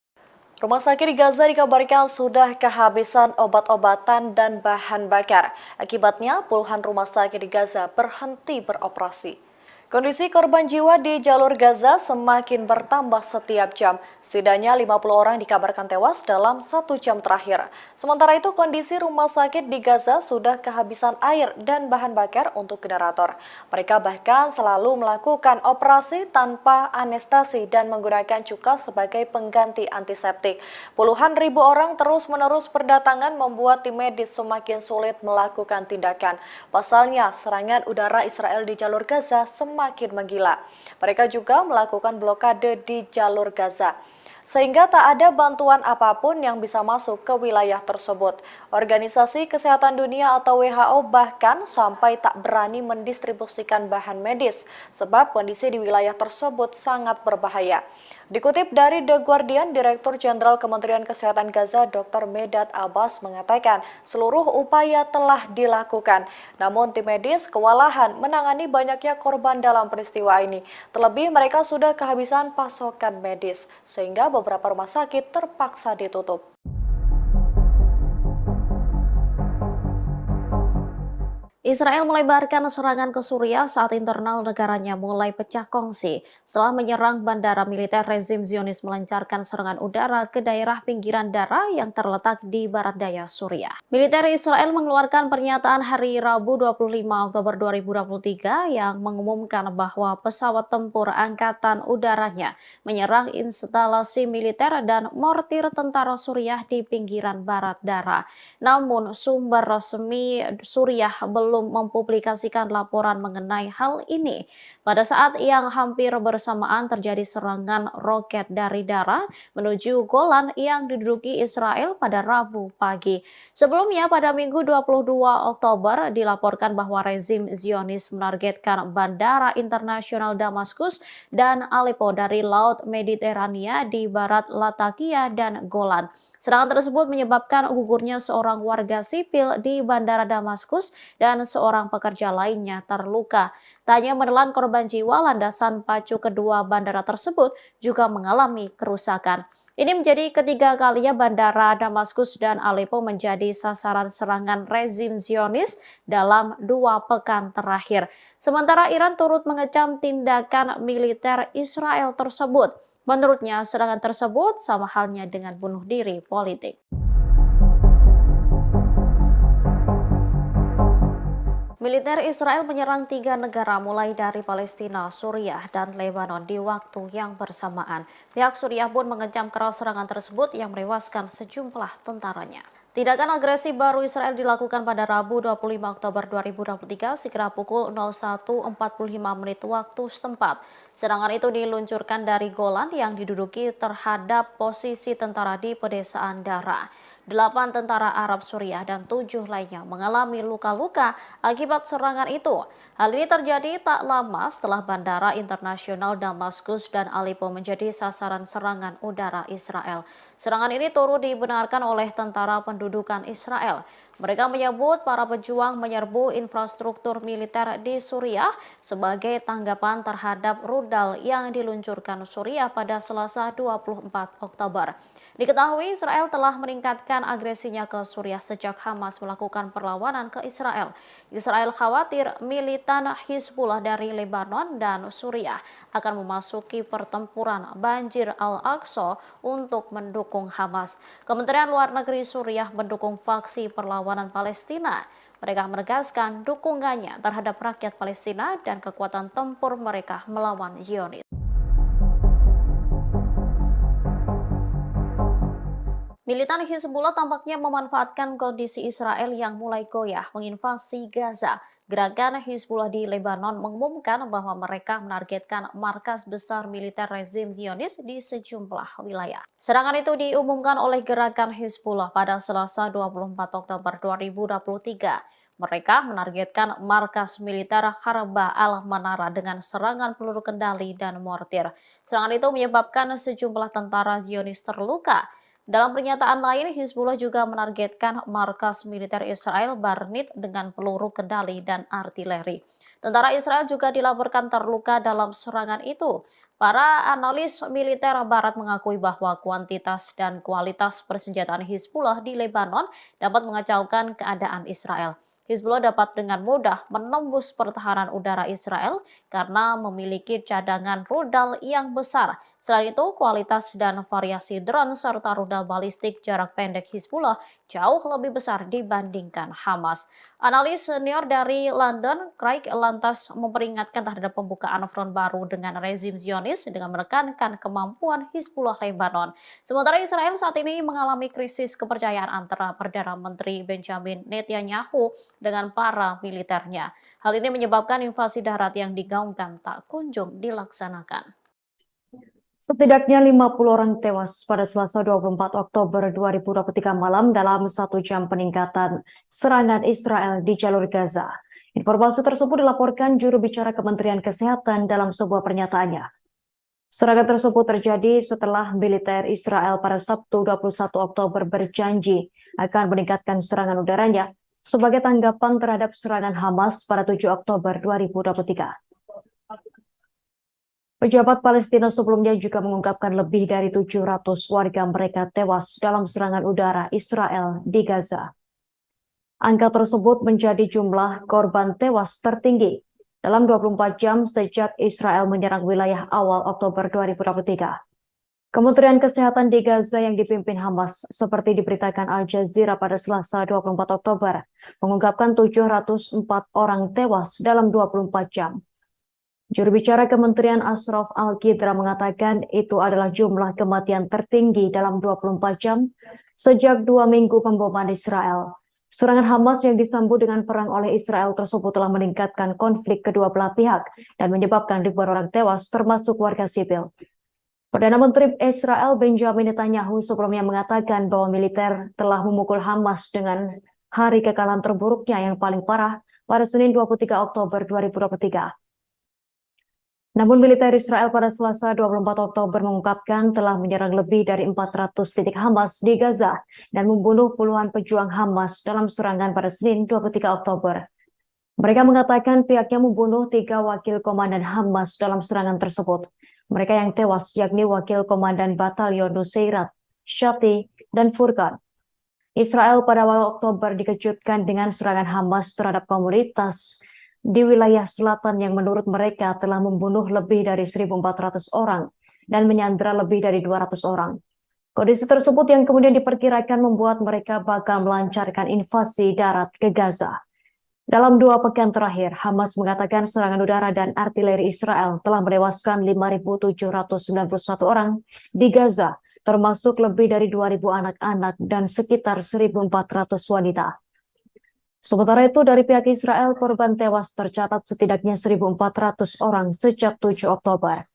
Rumah sakit di Gaza dikabarkan sudah kehabisan obat-obatan dan bahan bakar. Akibatnya, puluhan rumah sakit di Gaza berhenti beroperasi. Kondisi korban jiwa di jalur Gaza semakin bertambah setiap jam. Setidaknya 50 orang dikabarkan tewas dalam 1 jam terakhir. Sementara itu kondisi rumah sakit di Gaza sudah kehabisan air dan bahan bakar untuk generator. Mereka bahkan selalu melakukan operasi tanpa anestesi dan menggunakan cuka sebagai pengganti antiseptik. Puluhan ribu orang terus-menerus berdatangan membuat tim medis semakin sulit melakukan tindakan. Pasalnya, serangan udara Israel di jalur Gaza semakin menggila. Mereka juga melakukan blokade di jalur Gaza, sehingga tak ada bantuan apapun yang bisa masuk ke wilayah tersebut. Organisasi Kesehatan Dunia atau WHO bahkan sampai tak berani mendistribusikan bahan medis, sebab kondisi di wilayah tersebut sangat berbahaya. Dikutip dari The Guardian, Direktur Jenderal Kementerian Kesehatan Gaza Dr. Medad Abbas mengatakan seluruh upaya telah dilakukan. Namun tim medis kewalahan menangani banyaknya korban dalam peristiwa ini. Terlebih mereka sudah kehabisan pasokan medis, sehingga beberapa rumah sakit terpaksa ditutup. Israel melebarkan serangan ke Suriah saat internal negaranya mulai pecah kongsi. Setelah menyerang bandara militer, rezim Zionis melancarkan serangan udara ke daerah pinggiran Dara yang terletak di barat daya Suriah. Militer Israel mengeluarkan pernyataan hari Rabu 25 Oktober 2023 yang mengumumkan bahwa pesawat tempur angkatan udaranya menyerang instalasi militer dan mortir tentara Suriah di pinggiran barat Dara. Namun sumber resmi Suriah belum belum mempublikasikan laporan mengenai hal ini. Pada saat yang hampir bersamaan terjadi serangan roket dari darat menuju Golan yang diduduki Israel pada Rabu pagi. Sebelumnya pada Minggu 22 Oktober dilaporkan bahwa rezim Zionis menargetkan Bandara Internasional Damaskus dan Aleppo dari Laut Mediterania di barat Latakia dan Golan. Serangan tersebut menyebabkan gugurnya seorang warga sipil di Bandara Damaskus dan seorang pekerja lainnya terluka. Tak hanya menelan korban jiwa, landasan pacu kedua bandara tersebut juga mengalami kerusakan. Ini menjadi ketiga kalinya Bandara Damaskus dan Aleppo menjadi sasaran serangan rezim Zionis dalam 2 pekan terakhir. Sementara Iran turut mengecam tindakan militer Israel tersebut. Menurutnya, serangan tersebut sama halnya dengan bunuh diri politik. Militer Israel menyerang 3 negara mulai dari Palestina, Suriah, dan Lebanon di waktu yang bersamaan. Pihak Suriah pun mengecam keras serangan tersebut yang menewaskan sejumlah tentaranya. Tindakan agresi baru Israel dilakukan pada Rabu 25 Oktober 2023 sekira pukul 01.45 waktu setempat. Serangan itu diluncurkan dari Golan yang diduduki terhadap posisi tentara di pedesaan Dara. 8 tentara Arab Suriah dan 7 lainnya mengalami luka-luka akibat serangan itu. Hal ini terjadi tak lama setelah Bandara Internasional Damaskus dan Aleppo menjadi sasaran serangan udara Israel. Serangan ini turut dibenarkan oleh tentara pendudukan Israel. Mereka menyebut para pejuang menyerbu infrastruktur militer di Suriah sebagai tanggapan terhadap rudal yang diluncurkan Suriah pada Selasa 24 Oktober. Diketahui Israel telah meningkatkan agresinya ke Suriah sejak Hamas melakukan perlawanan ke Israel. Israel khawatir militan Hizbullah dari Lebanon dan Suriah akan memasuki pertempuran Banjir Al-Aqsa untuk mendukung Hamas. Kementerian Luar Negeri Suriah mendukung faksi perlawanan Palestina. Mereka menegaskan dukungannya terhadap rakyat Palestina dan kekuatan tempur mereka melawan Zionis. Militan Hizbullah tampaknya memanfaatkan kondisi Israel yang mulai goyah menginvasi Gaza. Gerakan Hizbullah di Lebanon mengumumkan bahwa mereka menargetkan markas besar militer rezim Zionis di sejumlah wilayah. Serangan itu diumumkan oleh gerakan Hizbullah pada Selasa 24 Oktober 2023. Mereka menargetkan markas militer Harba al-Manara dengan serangan peluru kendali dan mortir. Serangan itu menyebabkan sejumlah tentara Zionis terluka. Dalam pernyataan lain, Hizbullah juga menargetkan markas militer Israel Barnit dengan peluru kendali dan artileri. Tentara Israel juga dilaporkan terluka dalam serangan itu. Para analis militer Barat mengakui bahwa kuantitas dan kualitas persenjataan Hizbullah di Lebanon dapat mengacaukan keadaan Israel. Hizbullah dapat dengan mudah menembus pertahanan udara Israel karena memiliki cadangan rudal yang besar. Selain itu, kualitas dan variasi drone serta rudal balistik jarak pendek Hizbullah jauh lebih besar dibandingkan Hamas. Analis senior dari London, Craig, lantas memperingatkan terhadap pembukaan front baru dengan rezim Zionis dengan menekankan kemampuan Hizbullah Lebanon. Sementara Israel saat ini mengalami krisis kepercayaan antara Perdana Menteri Benjamin Netanyahu dengan para militernya. Hal ini menyebabkan invasi darat yang digaungkan tak kunjung dilaksanakan. Setidaknya 50 orang tewas pada Selasa 24 Oktober 2023 malam dalam 1 jam peningkatan serangan Israel di jalur Gaza. Informasi tersebut dilaporkan juru bicara Kementerian Kesehatan dalam sebuah pernyataannya. Serangan tersebut terjadi setelah militer Israel pada Sabtu 21 Oktober berjanji akan meningkatkan serangan udaranya sebagai tanggapan terhadap serangan Hamas pada 7 Oktober 2023. Pejabat Palestina sebelumnya juga mengungkapkan lebih dari 700 warga mereka tewas dalam serangan udara Israel di Gaza. Angka tersebut menjadi jumlah korban tewas tertinggi dalam 24 jam sejak Israel menyerang wilayah awal Oktober 2023. Kementerian Kesehatan di Gaza yang dipimpin Hamas, seperti diberitakan Al Jazeera pada Selasa 24 Oktober, mengungkapkan 704 orang tewas dalam 24 jam. Juru bicara Kementerian Ashraf Al-Qidra mengatakan itu adalah jumlah kematian tertinggi dalam 24 jam sejak 2 minggu pemboman Israel. Serangan Hamas yang disambut dengan perang oleh Israel tersebut telah meningkatkan konflik kedua belah pihak dan menyebabkan ribuan orang tewas, termasuk warga sipil. Perdana Menteri Israel Benjamin Netanyahu sebelumnya mengatakan bahwa militer telah memukul Hamas dengan hari kekalahan terburuknya yang paling parah pada Senin 23 Oktober 2023. Namun militer Israel pada Selasa 24 Oktober mengungkapkan telah menyerang lebih dari 400 titik Hamas di Gaza dan membunuh puluhan pejuang Hamas dalam serangan pada Senin 23 Oktober. Mereka mengatakan pihaknya membunuh 3 wakil komandan Hamas dalam serangan tersebut. Mereka yang tewas yakni wakil komandan Batalion Nusairat, Shati, dan Furqan. Israel pada awal Oktober dikejutkan dengan serangan Hamas terhadap komunitas di wilayah selatan yang menurut mereka telah membunuh lebih dari 1.400 orang dan menyandra lebih dari 200 orang. Kondisi tersebut yang kemudian diperkirakan membuat mereka bakal melancarkan invasi darat ke Gaza. Dalam 2 pekan terakhir, Hamas mengatakan serangan udara dan artileri Israel telah menewaskan 5.791 orang di Gaza, termasuk lebih dari 2.000 anak-anak dan sekitar 1.400 wanita. Sementara itu, dari pihak Israel, korban tewas tercatat setidaknya 1.400 orang sejak 7 Oktober.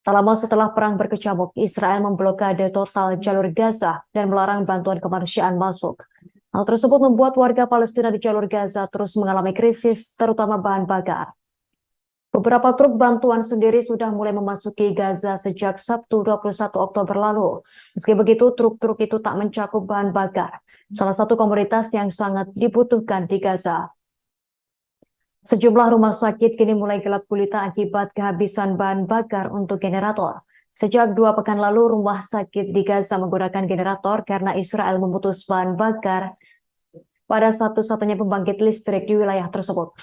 Tak lama setelah perang berkecamuk, Israel memblokade total jalur Gaza dan melarang bantuan kemanusiaan masuk. Hal tersebut membuat warga Palestina di jalur Gaza terus mengalami krisis, terutama bahan bakar. Beberapa truk bantuan sendiri sudah mulai memasuki Gaza sejak Sabtu 21 Oktober lalu. Meski begitu, truk-truk itu tak mencakup bahan bakar, salah satu komoditas yang sangat dibutuhkan di Gaza. Sejumlah rumah sakit kini mulai gelap gulita akibat kehabisan bahan bakar untuk generator. Sejak 2 pekan lalu, rumah sakit di Gaza menggunakan generator karena Israel memutus bahan bakar pada satu-satunya pembangkit listrik di wilayah tersebut.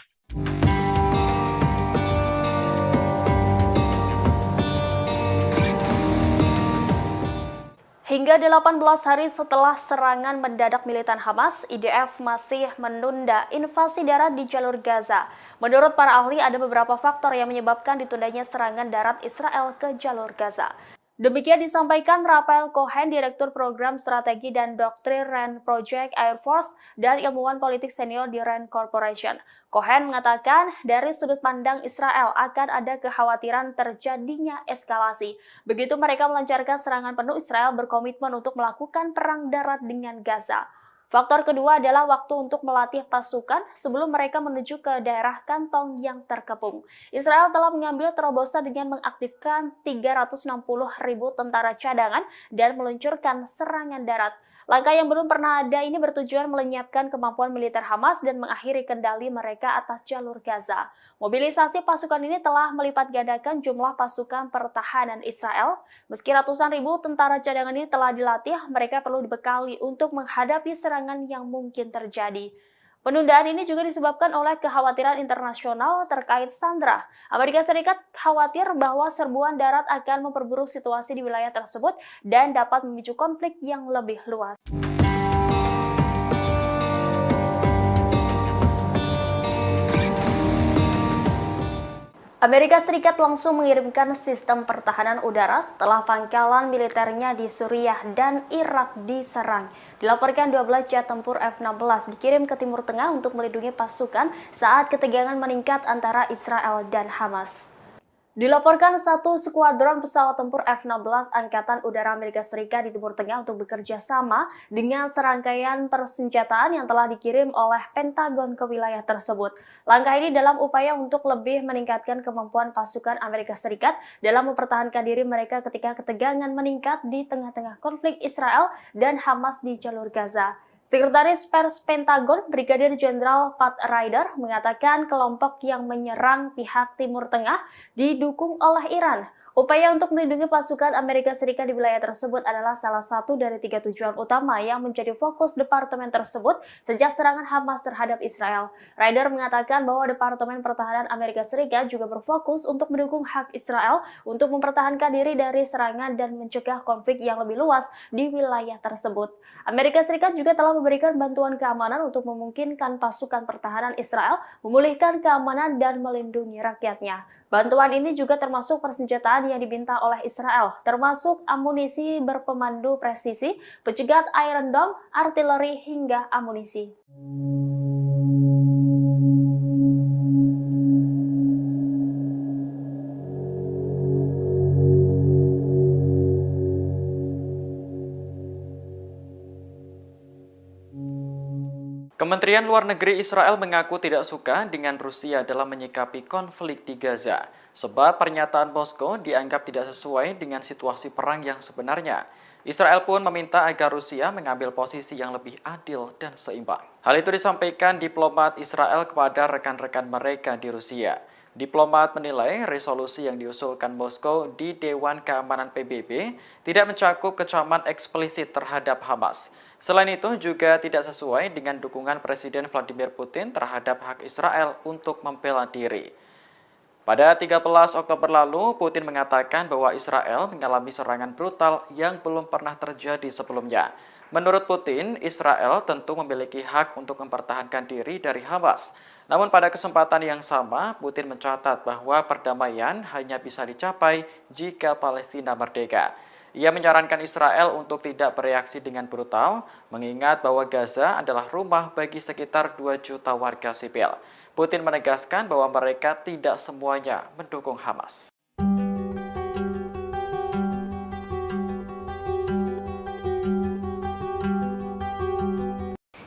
Hingga 18 hari setelah serangan mendadak militan Hamas, IDF masih menunda invasi darat di jalur Gaza. Menurut para ahli, ada beberapa faktor yang menyebabkan ditundanya serangan darat Israel ke jalur Gaza. Demikian disampaikan Raphael Cohen, Direktur Program Strategi dan Doktrin RAND Project Air Force dan ilmuwan politik senior di RAND Corporation. Cohen mengatakan dari sudut pandang Israel akan ada kekhawatiran terjadinya eskalasi. Begitu mereka melancarkan serangan penuh, Israel berkomitmen untuk melakukan perang darat dengan Gaza. Faktor kedua adalah waktu untuk melatih pasukan sebelum mereka menuju ke daerah kantong yang terkepung. Israel telah mengambil terobosan dengan mengaktifkan 360.000 tentara cadangan dan meluncurkan serangan darat. Langkah yang belum pernah ada ini bertujuan melenyapkan kemampuan militer Hamas dan mengakhiri kendali mereka atas jalur Gaza. Mobilisasi pasukan ini telah melipat gandakan jumlah pasukan pertahanan Israel. Meski ratusan ribu tentara cadangan ini telah dilatih, mereka perlu dibekali untuk menghadapi serangan yang mungkin terjadi. Penundaan ini juga disebabkan oleh kekhawatiran internasional terkait Sandra. Amerika Serikat khawatir bahwa serbuan darat akan memperburuk situasi di wilayah tersebut dan dapat memicu konflik yang lebih luas. Amerika Serikat langsung mengirimkan sistem pertahanan udara setelah pangkalan militernya di Suriah dan Irak diserang. Dilaporkan 12 jet tempur F-16 dikirim ke Timur Tengah untuk melindungi pasukan saat ketegangan meningkat antara Israel dan Hamas. Dilaporkan satu skuadron pesawat tempur F-16 Angkatan Udara Amerika Serikat di Timur Tengah untuk bekerja sama dengan serangkaian persenjataan yang telah dikirim oleh Pentagon ke wilayah tersebut. Langkah ini dalam upaya untuk lebih meningkatkan kemampuan pasukan Amerika Serikat dalam mempertahankan diri mereka ketika ketegangan meningkat di tengah-tengah konflik Israel dan Hamas di jalur Gaza. Sekretaris Pers Pentagon, Brigadir Jenderal Pat Ryder, mengatakan kelompok yang menyerang pihak Timur Tengah didukung oleh Iran. Upaya untuk melindungi pasukan Amerika Serikat di wilayah tersebut adalah salah satu dari 3 tujuan utama yang menjadi fokus departemen tersebut sejak serangan Hamas terhadap Israel. Ryder mengatakan bahwa Departemen Pertahanan Amerika Serikat juga berfokus untuk mendukung hak Israel untuk mempertahankan diri dari serangan dan mencegah konflik yang lebih luas di wilayah tersebut. Amerika Serikat juga telah memberikan bantuan keamanan untuk memungkinkan pasukan pertahanan Israel memulihkan keamanan dan melindungi rakyatnya. Bantuan ini juga termasuk persenjataan yang diminta oleh Israel, termasuk amunisi berpemandu presisi, pencegat Iron Dome, artileri, hingga amunisi. Kementerian Luar Negeri Israel mengaku tidak suka dengan Rusia dalam menyikapi konflik di Gaza, sebab pernyataan Moskow dianggap tidak sesuai dengan situasi perang yang sebenarnya. Israel pun meminta agar Rusia mengambil posisi yang lebih adil dan seimbang. Hal itu disampaikan diplomat Israel kepada rekan-rekan mereka di Rusia. Diplomat menilai resolusi yang diusulkan Moskow di Dewan Keamanan PBB tidak mencakup kecaman eksplisit terhadap Hamas. Selain itu juga tidak sesuai dengan dukungan Presiden Vladimir Putin terhadap hak Israel untuk membela diri. Pada 13 Oktober lalu, Putin mengatakan bahwa Israel mengalami serangan brutal yang belum pernah terjadi sebelumnya. Menurut Putin, Israel tentu memiliki hak untuk mempertahankan diri dari Hamas. Namun pada kesempatan yang sama, Putin mencatat bahwa perdamaian hanya bisa dicapai jika Palestina merdeka. Ia menyarankan Israel untuk tidak bereaksi dengan brutal, mengingat bahwa Gaza adalah rumah bagi sekitar 2 juta warga sipil. Putin menegaskan bahwa mereka tidak semuanya mendukung Hamas.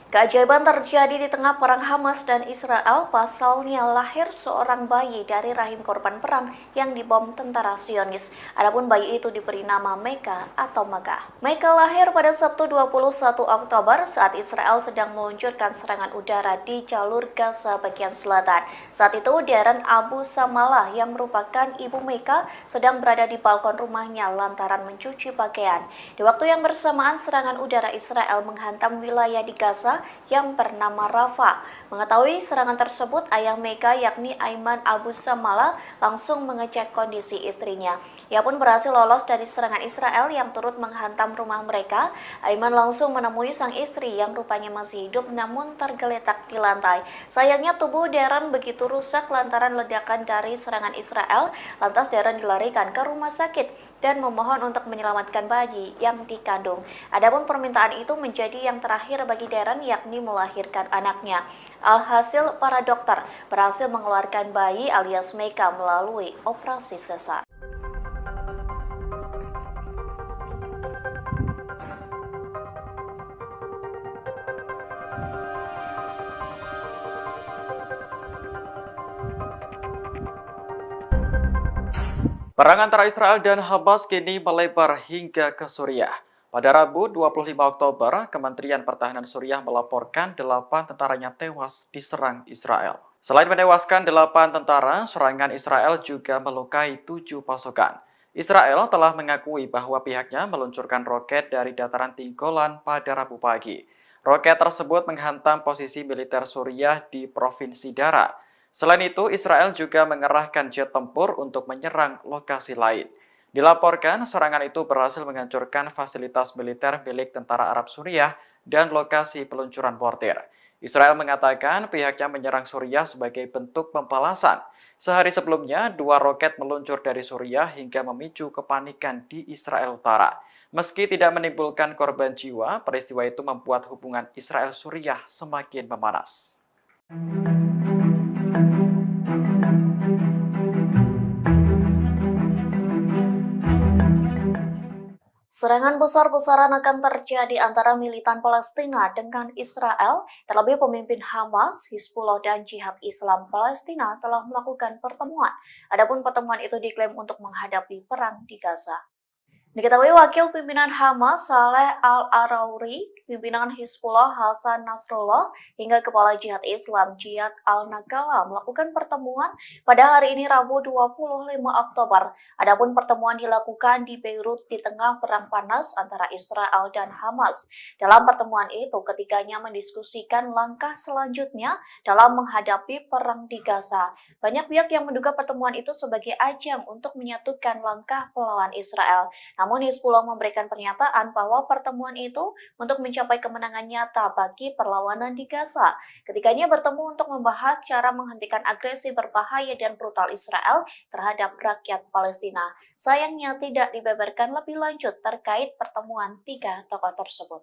Keajaiban terjadi di tengah perang Hamas dan Israel, pasalnya lahir seorang bayi dari rahim korban perang yang dibom tentara Zionis. Adapun bayi itu diberi nama Meka atau Magah. Meka lahir pada Sabtu 21 Oktober saat Israel sedang meluncurkan serangan udara di jalur Gaza bagian selatan. Saat itu Darren Abu Samalah yang merupakan ibu Meka sedang berada di balkon rumahnya lantaran mencuci pakaian. Di waktu yang bersamaan serangan udara Israel menghantam wilayah di Gaza yang bernama Rafah. Mengetahui serangan tersebut, ayah Meka yakni Aiman Abu Samala langsung mengecek kondisi istrinya. Ia pun berhasil lolos dari serangan Israel yang turut menghantam rumah mereka. Aiman langsung menemui sang istri yang rupanya masih hidup namun tergeletak di lantai. Sayangnya tubuh Darren begitu rusak lantaran ledakan dari serangan Israel. Lantas Darren dilarikan ke rumah sakit dan memohon untuk menyelamatkan bayi yang dikandung. Adapun permintaan itu menjadi yang terakhir bagi Darren, yakni melahirkan anaknya. Alhasil para dokter berhasil mengeluarkan bayi alias Meka melalui operasi sesar. Perang antara Israel dan Hamas kini melebar hingga ke Suriah. Pada Rabu 25 Oktober, Kementerian Pertahanan Suriah melaporkan 8 tentaranya tewas diserang Israel. Selain menewaskan 8 tentara, serangan Israel juga melukai 7 pasukan. Israel telah mengakui bahwa pihaknya meluncurkan roket dari dataran tinggi Golan pada Rabu pagi. Roket tersebut menghantam posisi militer Suriah di Provinsi Dara. Selain itu, Israel juga mengerahkan jet tempur untuk menyerang lokasi lain. Dilaporkan, serangan itu berhasil menghancurkan fasilitas militer milik tentara Arab Suriah dan lokasi peluncuran mortir. Israel mengatakan pihaknya menyerang Suriah sebagai bentuk pembalasan. Sehari sebelumnya, 2 roket meluncur dari Suriah hingga memicu kepanikan di Israel Utara. Meski tidak menimbulkan korban jiwa, peristiwa itu membuat hubungan Israel-Suriah semakin memanas. Serangan besar-besaran akan terjadi antara militan Palestina dengan Israel, terlebih pemimpin Hamas, Hizbullah, dan Jihad Islam Palestina telah melakukan pertemuan. Adapun pertemuan itu diklaim untuk menghadapi perang di Gaza. Diketahui wakil pimpinan Hamas Saleh Al-Arauri, pimpinan Hizbullah Hasan Nasrullah, hingga kepala Jihad Islam Jihad Al-Nagala melakukan pertemuan pada hari ini Rabu 25 Oktober. Adapun pertemuan dilakukan di Beirut di tengah perang panas antara Israel dan Hamas. Dalam pertemuan itu, ketiganya mendiskusikan langkah selanjutnya dalam menghadapi perang di Gaza. Banyak pihak yang menduga pertemuan itu sebagai ajang untuk menyatukan langkah melawan Israel. Namun Hizbullah memberikan pernyataan bahwa pertemuan itu untuk mencapai kemenangan nyata bagi perlawanan di Gaza. Ketiganya bertemu untuk membahas cara menghentikan agresi berbahaya dan brutal Israel terhadap rakyat Palestina. Sayangnya tidak dibeberkan lebih lanjut terkait pertemuan tiga tokoh tersebut.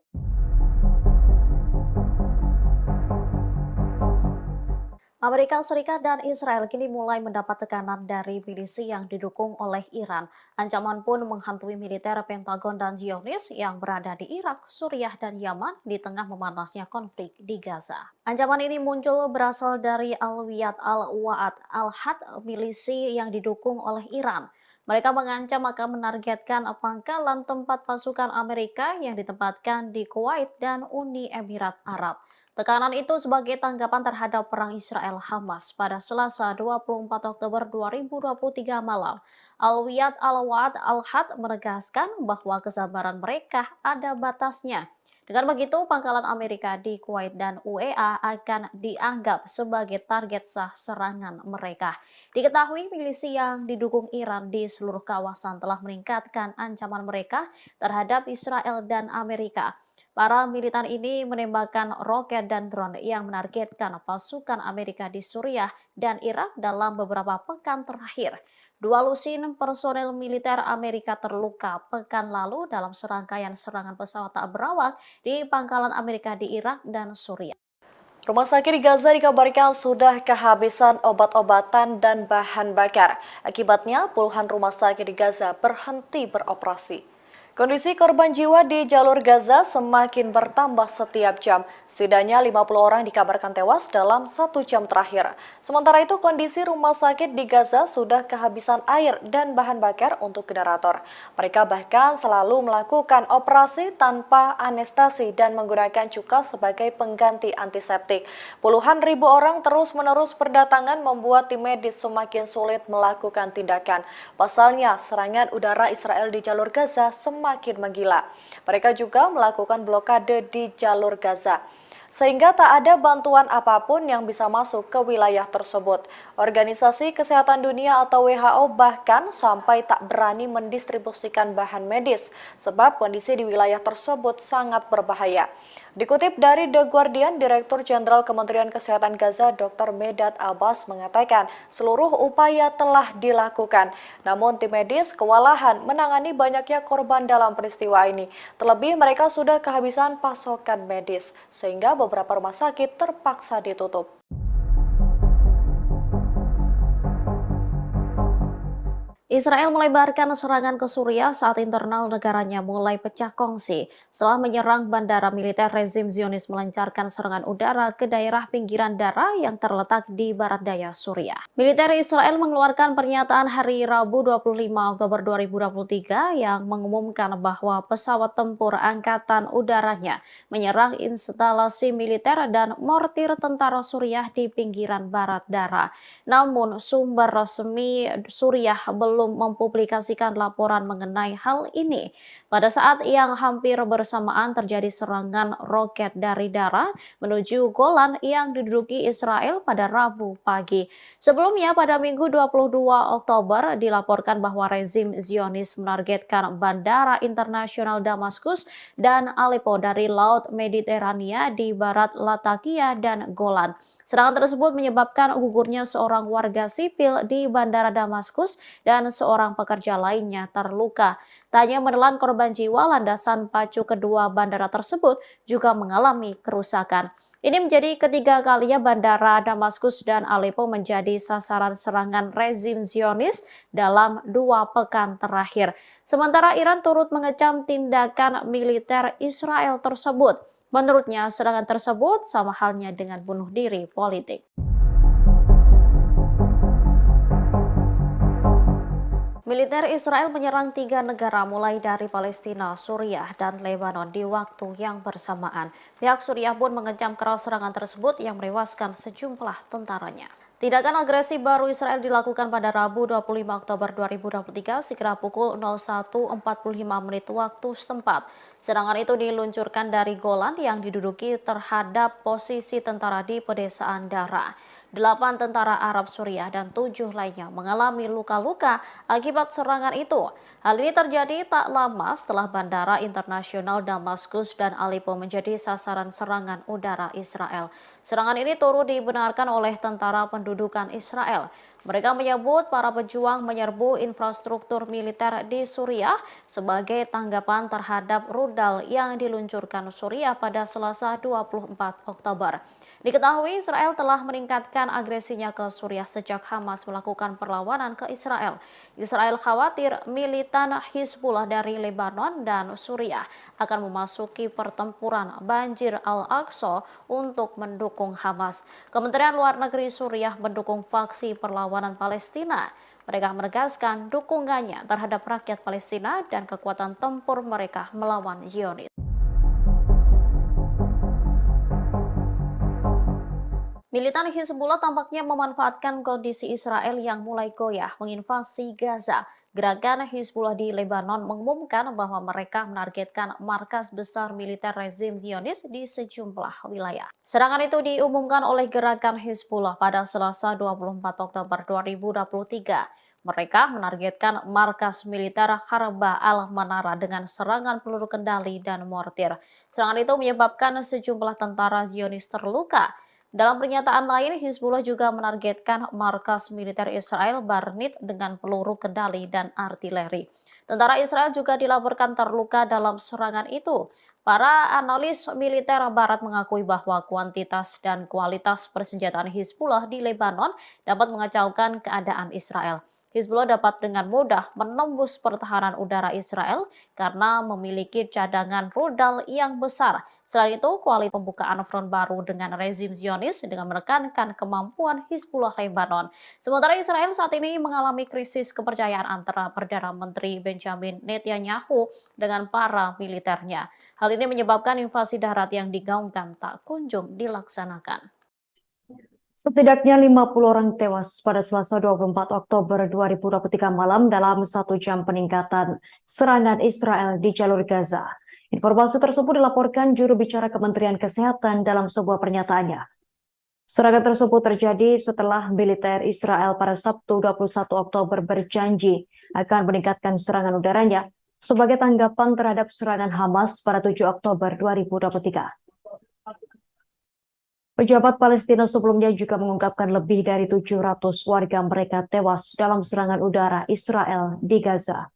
Amerika Serikat dan Israel kini mulai mendapat tekanan dari milisi yang didukung oleh Iran. Ancaman pun menghantui militer Pentagon dan Zionis yang berada di Irak, Suriah, dan Yaman di tengah memanasnya konflik di Gaza. Ancaman ini muncul berasal dari Al-Wiyad Al-Wa'ad Al-Had, milisi yang didukung oleh Iran. Mereka mengancam akan menargetkan pangkalan tempat pasukan Amerika yang ditempatkan di Kuwait dan Uni Emirat Arab. Tekanan itu sebagai tanggapan terhadap perang Israel-Hamas pada Selasa 24 Oktober 2023 malam. Al-Wiyad Al-Wa'ad Al-Had menegaskan bahwa kesabaran mereka ada batasnya. Dengan begitu, pangkalan Amerika di Kuwait dan UEA akan dianggap sebagai target sah serangan mereka. Diketahui milisi yang didukung Iran di seluruh kawasan telah meningkatkan ancaman mereka terhadap Israel dan Amerika. Para militan ini menembakkan roket dan drone yang menargetkan pasukan Amerika di Suriah dan Irak dalam beberapa pekan terakhir. 2 lusin personel militer Amerika terluka pekan lalu dalam serangkaian serangan pesawat tak berawak di pangkalan Amerika di Irak dan Suriah. Rumah sakit di Gaza dikabarkan sudah kehabisan obat-obatan dan bahan bakar. Akibatnya, puluhan rumah sakit di Gaza berhenti beroperasi. Kondisi korban jiwa di jalur Gaza semakin bertambah setiap jam. Setidaknya 50 orang dikabarkan tewas dalam 1 jam terakhir. Sementara itu kondisi rumah sakit di Gaza sudah kehabisan air dan bahan bakar untuk generator. Mereka bahkan selalu melakukan operasi tanpa anestesi dan menggunakan cuka sebagai pengganti antiseptik. Puluhan ribu orang terus-menerus berdatangan membuat tim medis semakin sulit melakukan tindakan. Pasalnya, serangan udara Israel di jalur Gaza semakin menggila. Mereka juga melakukan blokade di jalur Gaza, sehingga tak ada bantuan apapun yang bisa masuk ke wilayah tersebut. Organisasi Kesehatan Dunia atau WHO bahkan sampai tak berani mendistribusikan bahan medis, sebab kondisi di wilayah tersebut sangat berbahaya. Dikutip dari The Guardian, Direktur Jenderal Kementerian Kesehatan Gaza Dr. Medad Abbas mengatakan seluruh upaya telah dilakukan. Namun tim medis kewalahan menangani banyaknya korban dalam peristiwa ini. Terlebih mereka sudah kehabisan pasokan medis, sehingga beberapa rumah sakit terpaksa ditutup. Israel melebarkan serangan ke Suriah saat internal negaranya mulai pecah kongsi. Setelah menyerang bandara militer, rezim Zionis melancarkan serangan udara ke daerah pinggiran Dara yang terletak di barat daya Suriah. Militer Israel mengeluarkan pernyataan hari Rabu 25 Oktober 2023 yang mengumumkan bahwa pesawat tempur angkatan udaranya menyerang instalasi militer dan mortir tentara Suriah di pinggiran barat Dara. Namun sumber resmi Suriah belum mempublikasikan laporan mengenai hal ini. Pada saat yang hampir bersamaan terjadi serangan roket dari Dara menuju Golan yang diduduki Israel pada Rabu pagi. Sebelumnya pada Minggu 22 Oktober dilaporkan bahwa rezim Zionis menargetkan bandara internasional Damaskus dan Aleppo dari Laut Mediterania di barat Latakia dan Golan. Serangan tersebut menyebabkan gugurnya seorang warga sipil di Bandara Damaskus dan seorang pekerja lainnya terluka. Tak hanya menelan korban jiwa, landasan pacu kedua bandara tersebut juga mengalami kerusakan. Ini menjadi ketiga kalinya bandara Damaskus dan Aleppo menjadi sasaran serangan rezim Zionis dalam 2 pekan terakhir. Sementara Iran turut mengecam tindakan militer Israel tersebut. Menurutnya, serangan tersebut sama halnya dengan bunuh diri politik. Militer Israel menyerang 3 negara mulai dari Palestina, Suriah, dan Lebanon di waktu yang bersamaan. Pihak Suriah pun mengecam keras serangan tersebut yang menewaskan sejumlah tentaranya. Tindakan agresi baru Israel dilakukan pada Rabu 25 Oktober 2023 sekira pukul 01.45 waktu setempat. Serangan itu diluncurkan dari Golan yang diduduki terhadap posisi tentara di pedesaan Dara. 8 tentara Arab Suriah dan 7 lainnya mengalami luka-luka akibat serangan itu. Hal ini terjadi tak lama setelah Bandara Internasional Damaskus dan Aleppo menjadi sasaran serangan udara Israel. Serangan ini turut dibenarkan oleh tentara pendudukan Israel. Mereka menyebut para pejuang menyerbu infrastruktur militer di Suriah sebagai tanggapan terhadap rudal yang diluncurkan Suriah pada Selasa 24 Oktober. Diketahui Israel telah meningkatkan agresinya ke Suriah sejak Hamas melakukan perlawanan ke Israel. Israel khawatir militan Hizbullah dari Lebanon dan Suriah akan memasuki pertempuran Banjir Al-Aqsa untuk mendukung Hamas. Kementerian Luar Negeri Suriah mendukung faksi perlawanan Palestina. Mereka menegaskan dukungannya terhadap rakyat Palestina dan kekuatan tempur mereka melawan Zionis. Militan Hizbullah tampaknya memanfaatkan kondisi Israel yang mulai goyah menginvasi Gaza. Gerakan Hizbullah di Lebanon mengumumkan bahwa mereka menargetkan markas besar militer rezim Zionis di sejumlah wilayah. Serangan itu diumumkan oleh gerakan Hizbullah pada Selasa 24 Oktober 2023. Mereka menargetkan markas militer Harba al-Manara dengan serangan peluru kendali dan mortir. Serangan itu menyebabkan sejumlah tentara Zionis terluka. Dalam pernyataan lain, Hizbullah juga menargetkan markas militer Israel Barnit dengan peluru kendali dan artileri. Tentara Israel juga dilaporkan terluka dalam serangan itu. Para analis militer Barat mengakui bahwa kuantitas dan kualitas persenjataan Hizbullah di Lebanon dapat mengacaukan keadaan Israel. Hizbullah dapat dengan mudah menembus pertahanan udara Israel karena memiliki cadangan rudal yang besar. Selain itu, kualitas pembukaan front baru dengan rezim Zionis dengan menekankan kemampuan Hizbullah Lebanon. Sementara Israel saat ini mengalami krisis kepercayaan antara Perdana Menteri Benjamin Netanyahu dengan para militernya. Hal ini menyebabkan invasi darat yang digaungkan tak kunjung dilaksanakan. Setidaknya 50 orang tewas pada Selasa 24 Oktober 2023 malam dalam 1 jam peningkatan serangan Israel di jalur Gaza. Informasi tersebut dilaporkan juru bicara Kementerian Kesehatan dalam sebuah pernyataannya. Serangan tersebut terjadi setelah militer Israel pada Sabtu 21 Oktober berjanji akan meningkatkan serangan udaranya sebagai tanggapan terhadap serangan Hamas pada 7 Oktober 2023. Pejabat Palestina sebelumnya juga mengungkapkan lebih dari 700 warga mereka tewas dalam serangan udara Israel di Gaza.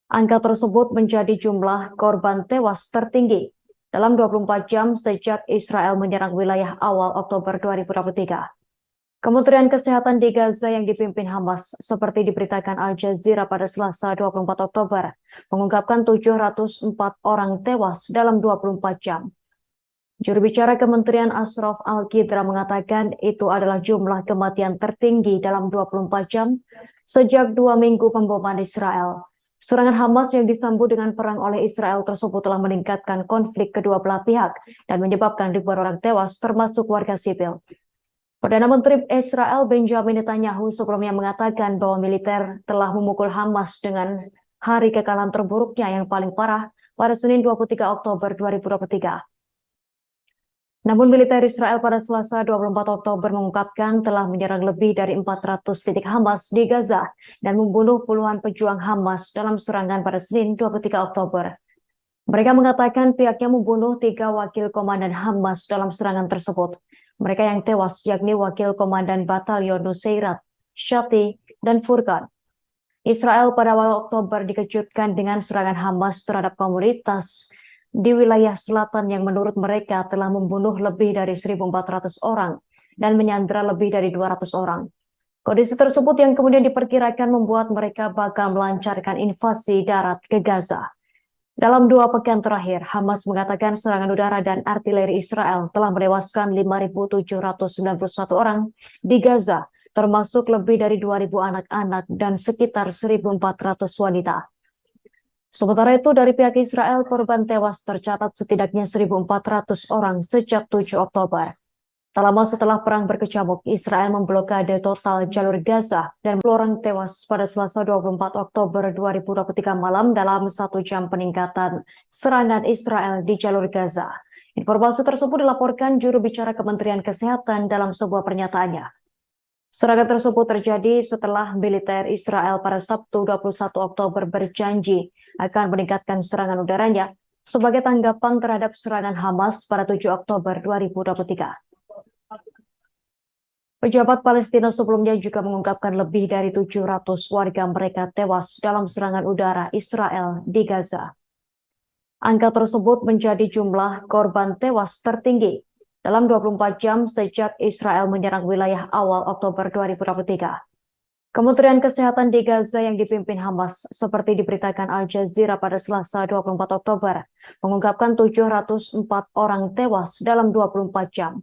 Angka tersebut menjadi jumlah korban tewas tertinggi dalam 24 jam sejak Israel menyerang wilayah awal Oktober 2023. Kementerian Kesehatan di Gaza yang dipimpin Hamas, seperti diberitakan Al Jazeera pada Selasa 24 Oktober, mengungkapkan 704 orang tewas dalam 24 jam. Juru bicara Kementerian Ashraf Al-Qidra mengatakan itu adalah jumlah kematian tertinggi dalam 24 jam sejak 2 minggu pemboman Israel. Serangan Hamas yang disambut dengan perang oleh Israel tersebut telah meningkatkan konflik kedua belah pihak dan menyebabkan ribuan orang tewas termasuk warga sipil. Perdana Menteri Israel Benjamin Netanyahu sebelumnya mengatakan bahwa militer telah memukul Hamas dengan hari kekalahan terburuknya yang paling parah pada Senin 23 Oktober 2023. Namun militer Israel pada Selasa 24 Oktober mengungkapkan telah menyerang lebih dari 400 titik Hamas di Gaza dan membunuh puluhan pejuang Hamas dalam serangan pada Senin 23 Oktober. Mereka mengatakan pihaknya membunuh 3 wakil komandan Hamas dalam serangan tersebut. Mereka yang tewas yakni wakil komandan Batalion Nusairat, Shati, dan Furqan. Israel pada awal Oktober dikejutkan dengan serangan Hamas terhadap komunitas di wilayah selatan yang menurut mereka telah membunuh lebih dari 1.400 orang dan menyandra lebih dari 200 orang. Kondisi tersebut yang kemudian diperkirakan membuat mereka bakal melancarkan invasi darat ke Gaza. Dalam 2 pekan terakhir, Hamas mengatakan serangan udara dan artileri Israel telah menewaskan 5.791 orang di Gaza, termasuk lebih dari 2.000 anak-anak dan sekitar 1.400 wanita. Sementara itu, dari pihak Israel, korban tewas tercatat setidaknya 1.400 orang sejak 7 Oktober. Tak lama setelah perang berkecamuk, Israel memblokade total jalur Gaza dan 10 orang tewas pada Selasa 24 Oktober 2023 malam dalam 1 jam peningkatan serangan Israel di jalur Gaza. Informasi tersebut dilaporkan juru bicara Kementerian Kesehatan dalam sebuah pernyataannya. Serangan tersebut terjadi setelah militer Israel pada Sabtu 21 Oktober berjanji akan meningkatkan serangan udaranya sebagai tanggapan terhadap serangan Hamas pada 7 Oktober 2023. Pejabat Palestina sebelumnya juga mengungkapkan lebih dari 700 warga mereka tewas dalam serangan udara Israel di Gaza. Angka tersebut menjadi jumlah korban tewas tertinggi dalam 24 jam sejak Israel menyerang wilayah awal Oktober 2023. Kementerian Kesehatan di Gaza yang dipimpin Hamas, seperti diberitakan Al Jazeera pada Selasa 24 Oktober, mengungkapkan 704 orang tewas dalam 24 jam.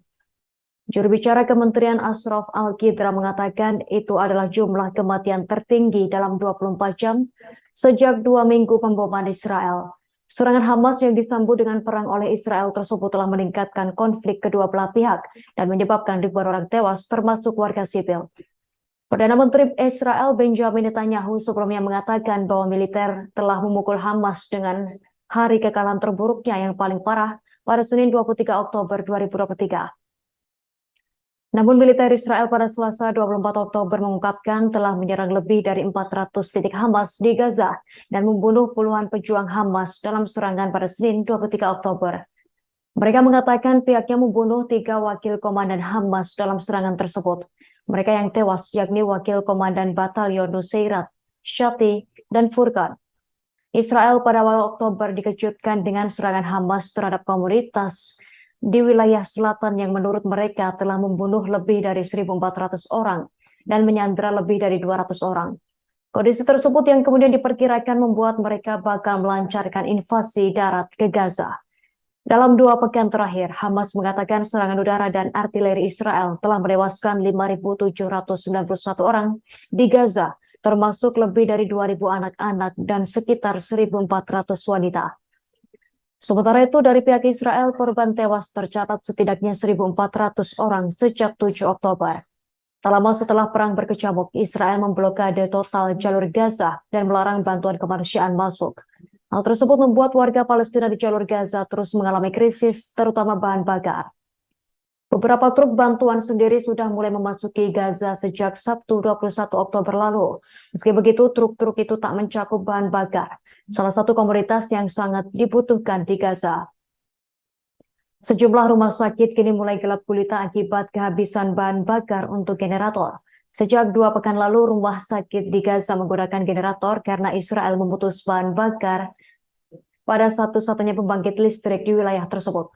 Juru bicara Kementerian Ashraf Al-Qidra mengatakan itu adalah jumlah kematian tertinggi dalam 24 jam sejak 2 minggu pemboman Israel. Serangan Hamas yang disambut dengan perang oleh Israel tersebut telah meningkatkan konflik kedua belah pihak dan menyebabkan ribuan orang tewas termasuk warga sipil. Perdana Menteri Israel Benjamin Netanyahu sebelumnya mengatakan bahwa militer telah memukul Hamas dengan hari kekalahan terburuknya yang paling parah pada Senin 23 Oktober 2023. Namun militer Israel pada Selasa 24 Oktober mengungkapkan telah menyerang lebih dari 400 titik Hamas di Gaza dan membunuh puluhan pejuang Hamas dalam serangan pada Senin 23 Oktober. Mereka mengatakan pihaknya membunuh 3 wakil komandan Hamas dalam serangan tersebut. Mereka yang tewas yakni wakil komandan Batalion Nusairat, Shati, dan Furqan. Israel pada awal Oktober dikejutkan dengan serangan Hamas terhadap komunitas di wilayah selatan yang menurut mereka telah membunuh lebih dari 1.400 orang dan menyandera lebih dari 200 orang. Kondisi tersebut yang kemudian diperkirakan membuat mereka bakal melancarkan invasi darat ke Gaza. Dalam 2 pekan terakhir, Hamas mengatakan serangan udara dan artileri Israel telah menewaskan 5.791 orang di Gaza, termasuk lebih dari 2.000 anak-anak dan sekitar 1.400 wanita. Sementara itu, dari pihak Israel, korban tewas tercatat setidaknya 1.400 orang sejak 7 Oktober. Tak lama setelah perang berkecamuk, Israel memblokade total jalur Gaza dan melarang bantuan kemanusiaan masuk. Hal tersebut membuat warga Palestina di jalur Gaza terus mengalami krisis, terutama bahan bakar. Beberapa truk bantuan sendiri sudah mulai memasuki Gaza sejak Sabtu 21 Oktober lalu. Meski begitu, truk-truk itu tak mencakup bahan bakar, salah satu komoditas yang sangat dibutuhkan di Gaza. Sejumlah rumah sakit kini mulai gelap gulita akibat kehabisan bahan bakar untuk generator. Sejak 2 pekan lalu, rumah sakit di Gaza menggunakan generator karena Israel memutus bahan bakar pada satu-satunya pembangkit listrik di wilayah tersebut.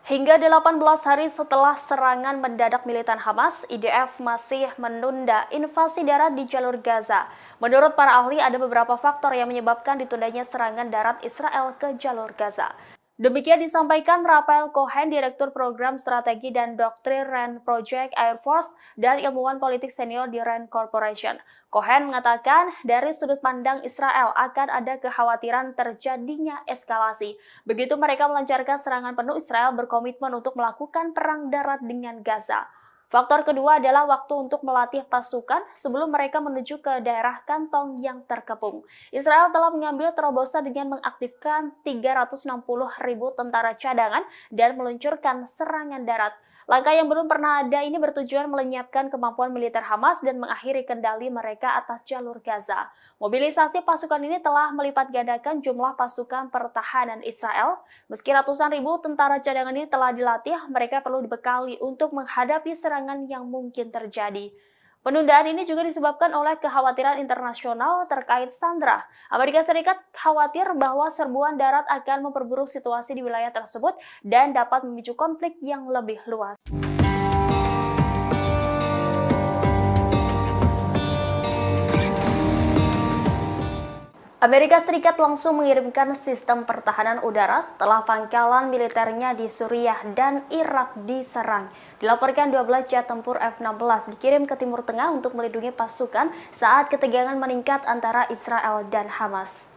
Hingga 18 hari setelah serangan mendadak militan Hamas, IDF masih menunda invasi darat di jalur Gaza. Menurut para ahli, ada beberapa faktor yang menyebabkan ditundanya serangan darat Israel ke jalur Gaza. Demikian disampaikan Rafael Cohen, Direktur Program Strategi dan Doktrin RAND Project Air Force dan ilmuwan politik senior di RAND Corporation. Cohen mengatakan dari sudut pandang Israel akan ada kekhawatiran terjadinya eskalasi. Begitu mereka melancarkan serangan penuh, Israel berkomitmen untuk melakukan perang darat dengan Gaza. Faktor kedua adalah waktu untuk melatih pasukan sebelum mereka menuju ke daerah kantong yang terkepung. Israel telah mengambil terobosan dengan mengaktifkan 360.000 tentara cadangan dan meluncurkan serangan darat. Langkah yang belum pernah ada ini bertujuan melenyapkan kemampuan militer Hamas dan mengakhiri kendali mereka atas jalur Gaza. Mobilisasi pasukan ini telah melipat gandakan jumlah pasukan pertahanan Israel. Meski ratusan ribu tentara cadangan ini telah dilatih, mereka perlu dibekali untuk menghadapi serangan yang mungkin terjadi. Penundaan ini juga disebabkan oleh kekhawatiran internasional terkait Sandra. Amerika Serikat khawatir bahwa serbuan darat akan memperburuk situasi di wilayah tersebut dan dapat memicu konflik yang lebih luas. Amerika Serikat langsung mengirimkan sistem pertahanan udara setelah pangkalan militernya di Suriah dan Irak diserang. Dilaporkan 12 jet tempur F-16 dikirim ke Timur Tengah untuk melindungi pasukan saat ketegangan meningkat antara Israel dan Hamas.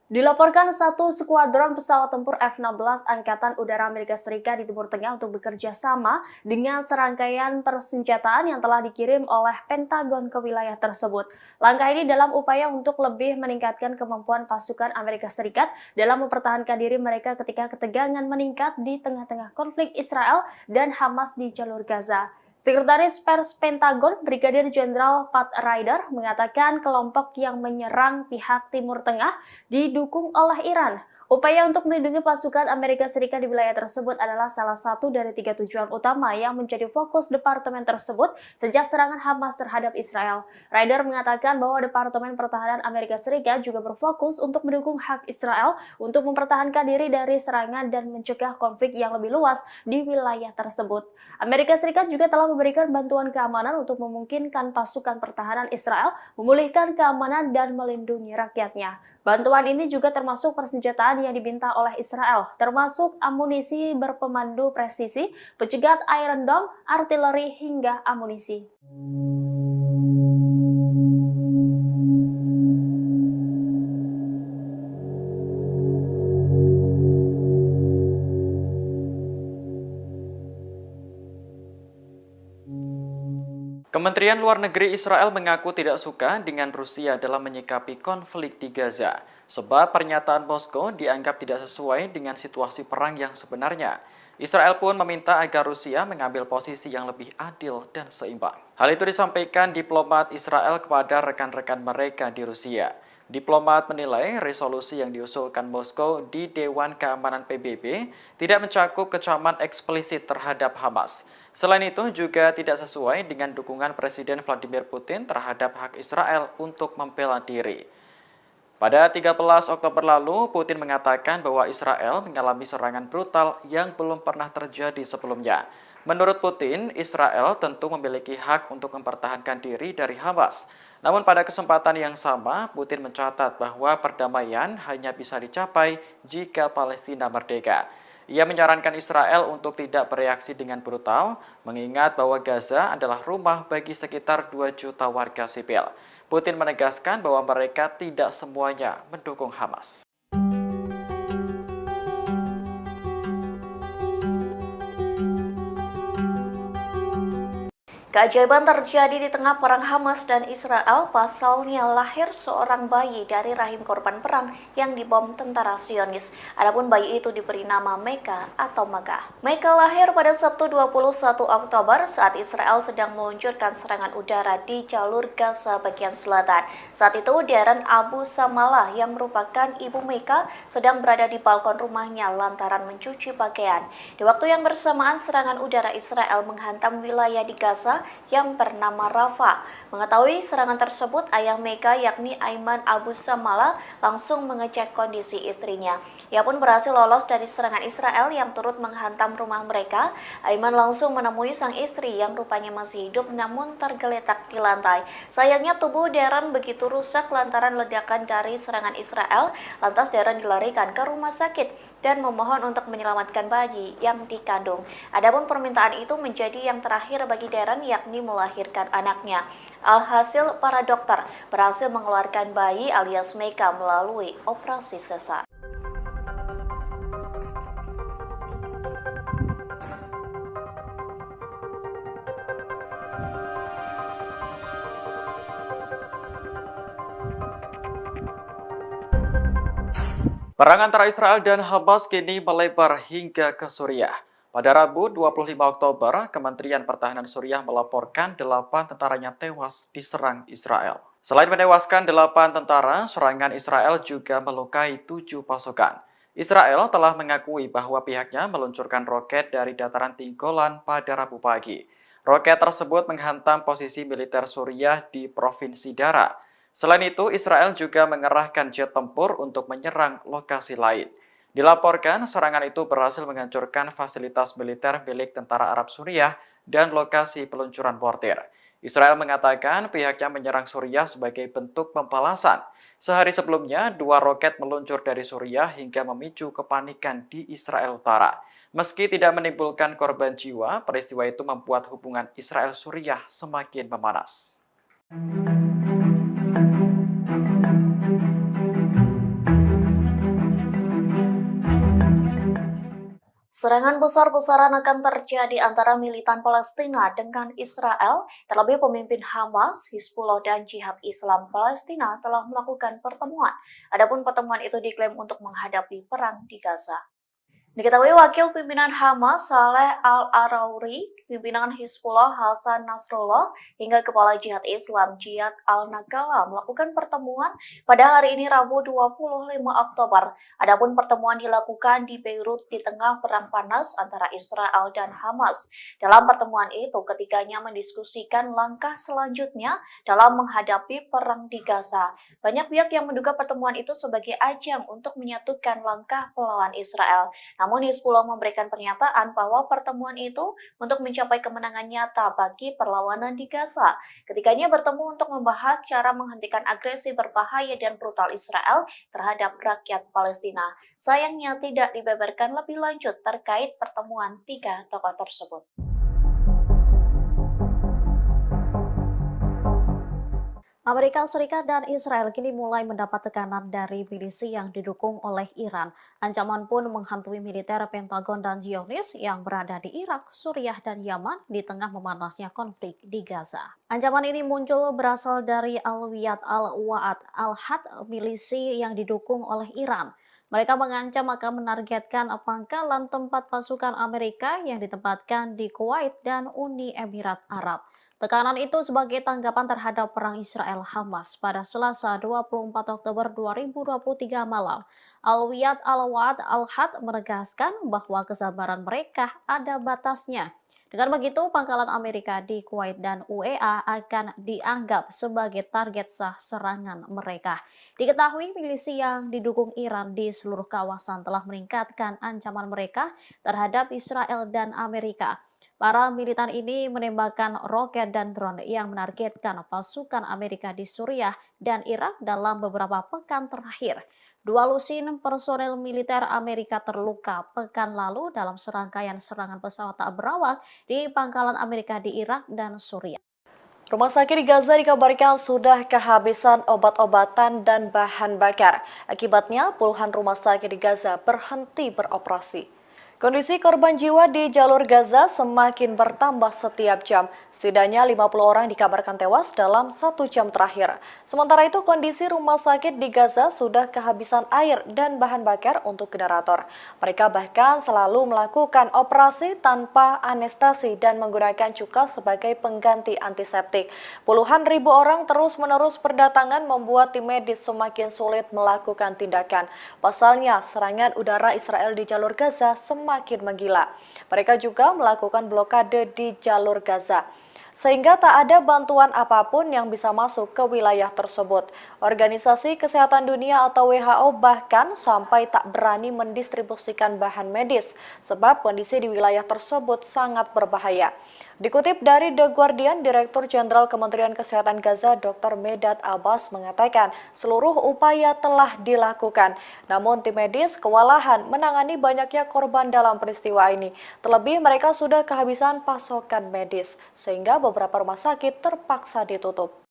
Dilaporkan satu skuadron pesawat tempur F-16 Angkatan Udara Amerika Serikat di Timur Tengah untuk bekerja sama dengan serangkaian persenjataan yang telah dikirim oleh Pentagon ke wilayah tersebut. Langkah ini dalam upaya untuk lebih meningkatkan kemampuan pasukan Amerika Serikat dalam mempertahankan diri mereka ketika ketegangan meningkat di tengah-tengah konflik Israel dan Hamas di jalur Gaza. Sekretaris Pers Pentagon, Brigadir Jenderal Pat Ryder, mengatakan kelompok yang menyerang pihak Timur Tengah didukung oleh Iran. Upaya untuk melindungi pasukan Amerika Serikat di wilayah tersebut adalah salah satu dari 3 tujuan utama yang menjadi fokus departemen tersebut sejak serangan Hamas terhadap Israel. Ryder mengatakan bahwa Departemen Pertahanan Amerika Serikat juga berfokus untuk mendukung hak Israel untuk mempertahankan diri dari serangan dan mencegah konflik yang lebih luas di wilayah tersebut. Amerika Serikat juga telah memberikan bantuan keamanan untuk memungkinkan pasukan pertahanan Israel memulihkan keamanan dan melindungi rakyatnya. Bantuan ini juga termasuk persenjataan yang diminta oleh Israel, termasuk amunisi berpemandu presisi, pencegat Iron Dome, artileri, hingga amunisi. Kementerian Luar Negeri Israel mengaku tidak suka dengan Rusia dalam menyikapi konflik di Gaza, sebab pernyataan Moskow dianggap tidak sesuai dengan situasi perang yang sebenarnya. Israel pun meminta agar Rusia mengambil posisi yang lebih adil dan seimbang. Hal itu disampaikan diplomat Israel kepada rekan-rekan mereka di Rusia. Diplomat menilai resolusi yang diusulkan Moskow di Dewan Keamanan PBB tidak mencakup kecaman eksplisit terhadap Hamas. Selain itu juga tidak sesuai dengan dukungan Presiden Vladimir Putin terhadap hak Israel untuk membela diri. Pada 13 Oktober lalu, Putin mengatakan bahwa Israel mengalami serangan brutal yang belum pernah terjadi sebelumnya. Menurut Putin, Israel tentu memiliki hak untuk mempertahankan diri dari Hamas. Namun pada kesempatan yang sama, Putin mencatat bahwa perdamaian hanya bisa dicapai jika Palestina merdeka. Ia menyarankan Israel untuk tidak bereaksi dengan brutal, mengingat bahwa Gaza adalah rumah bagi sekitar 2 juta warga sipil. Putin menegaskan bahwa mereka tidak semuanya mendukung Hamas. Keajaiban terjadi di tengah perang Hamas dan Israel, pasalnya lahir seorang bayi dari rahim korban perang yang dibom tentara Zionis. Adapun bayi itu diberi nama Meka atau Megah. Meka lahir pada Sabtu 21 Oktober saat Israel sedang meluncurkan serangan udara di jalur Gaza bagian selatan. Saat itu, Darren Abu Samalah yang merupakan ibu Meka sedang berada di balkon rumahnya lantaran mencuci pakaian. Di waktu yang bersamaan, serangan udara Israel menghantam wilayah di Gaza yang bernama Rafah. Mengetahui serangan tersebut, ayah Meka yakni Aiman Abu Samala langsung mengecek kondisi istrinya. Ia pun berhasil lolos dari serangan Israel yang turut menghantam rumah mereka. Aiman langsung menemui sang istri yang rupanya masih hidup namun tergeletak di lantai. Sayangnya tubuh Darren begitu rusak lantaran ledakan dari serangan Israel. Lantas Darren dilarikan ke rumah sakit dan memohon untuk menyelamatkan bayi yang dikandung. Adapun permintaan itu menjadi yang terakhir bagi Darren, yakni melahirkan anaknya. Alhasil, para dokter berhasil mengeluarkan bayi alias Meka melalui operasi sesar. Perang antara Israel dan Hamas kini melebar hingga ke Suriah. Pada Rabu 25 Oktober, Kementerian Pertahanan Suriah melaporkan 8 tentaranya tewas diserang Israel. Selain menewaskan 8 tentara, serangan Israel juga melukai 7 pasukan. Israel telah mengakui bahwa pihaknya meluncurkan roket dari dataran tinggi Golan pada Rabu pagi. Roket tersebut menghantam posisi militer Suriah di Provinsi Dara. Selain itu, Israel juga mengerahkan jet tempur untuk menyerang lokasi lain. Dilaporkan, serangan itu berhasil menghancurkan fasilitas militer milik tentara Arab Suriah dan lokasi peluncuran mortir. Israel mengatakan pihaknya menyerang Suriah sebagai bentuk pembalasan. Sehari sebelumnya, 2 roket meluncur dari Suriah hingga memicu kepanikan di Israel Utara. Meski tidak menimbulkan korban jiwa, peristiwa itu membuat hubungan Israel-Suriah semakin memanas. Serangan besar-besaran akan terjadi antara militan Palestina dengan Israel, terlebih pemimpin Hamas, Hizbullah, dan Jihad Islam Palestina telah melakukan pertemuan. Adapun pertemuan itu diklaim untuk menghadapi perang di Gaza. Diketahui Wakil Pimpinan Hamas Saleh Al-Arauri, pimpinan Hizbullah Hasan Nasrullah, hingga Kepala Jihad Islam Jihad Al-Nagala melakukan pertemuan pada hari ini Rabu 25 Oktober. Adapun pertemuan dilakukan di Beirut di tengah perang panas antara Israel dan Hamas. Dalam pertemuan itu, ketiganya mendiskusikan langkah selanjutnya dalam menghadapi perang di Gaza. Banyak pihak yang menduga pertemuan itu sebagai ajang untuk menyatukan langkah melawan Israel. Namun Hizbullah memberikan pernyataan bahwa pertemuan itu untuk mencapai kemenangan nyata bagi perlawanan di Gaza. Ketiganya bertemu untuk membahas cara menghentikan agresi berbahaya dan brutal Israel terhadap rakyat Palestina. Sayangnya tidak dibeberkan lebih lanjut terkait pertemuan tiga tokoh tersebut. Amerika Serikat dan Israel kini mulai mendapat tekanan dari milisi yang didukung oleh Iran. Ancaman pun menghantui militer Pentagon dan Zionis yang berada di Irak, Suriah, dan Yaman di tengah memanasnya konflik di Gaza. Ancaman ini muncul berasal dari Al-Wiyad Al-Wa'ad Al-Had, milisi yang didukung oleh Iran. Mereka mengancam akan menargetkan pangkalan tempat pasukan Amerika yang ditempatkan di Kuwait dan Uni Emirat Arab. Tekanan itu sebagai tanggapan terhadap perang Israel-Hamas pada Selasa 24 Oktober 2023 malam. Al-Wiyad Al-Wa'ad Al-Had menegaskan bahwa kesabaran mereka ada batasnya. Dengan begitu, pangkalan Amerika di Kuwait dan UEA akan dianggap sebagai target sah serangan mereka. Diketahui milisi yang didukung Iran di seluruh kawasan telah meningkatkan ancaman mereka terhadap Israel dan Amerika. Para militan ini menembakkan roket dan drone yang menargetkan pasukan Amerika di Suriah dan Irak dalam beberapa pekan terakhir. 2 lusin personel militer Amerika terluka pekan lalu dalam serangkaian serangan pesawat tak berawak di pangkalan Amerika di Irak dan Suriah. Rumah sakit di Gaza dikabarkan sudah kehabisan obat-obatan dan bahan bakar. Akibatnya, puluhan rumah sakit di Gaza berhenti beroperasi. Kondisi korban jiwa di jalur Gaza semakin bertambah setiap jam. Setidaknya 50 orang dikabarkan tewas dalam 1 jam terakhir. Sementara itu kondisi rumah sakit di Gaza sudah kehabisan air dan bahan bakar untuk generator. Mereka bahkan selalu melakukan operasi tanpa anestesi dan menggunakan cuka sebagai pengganti antiseptik. Puluhan ribu orang terus-menerus berdatangan membuat tim medis semakin sulit melakukan tindakan. Pasalnya, serangan udara Israel di jalur Gaza semakin menggila. Mereka juga melakukan blokade di jalur Gaza, sehingga tak ada bantuan apapun yang bisa masuk ke wilayah tersebut. Organisasi Kesehatan Dunia atau WHO bahkan sampai tak berani mendistribusikan bahan medis, sebab kondisi di wilayah tersebut sangat berbahaya. Dikutip dari The Guardian, Direktur Jenderal Kementerian Kesehatan Gaza Dr. Medad Abbas mengatakan seluruh upaya telah dilakukan. Namun tim medis kewalahan menangani banyaknya korban dalam peristiwa ini. Terlebih mereka sudah kehabisan pasokan medis, sehingga beberapa rumah sakit terpaksa ditutup.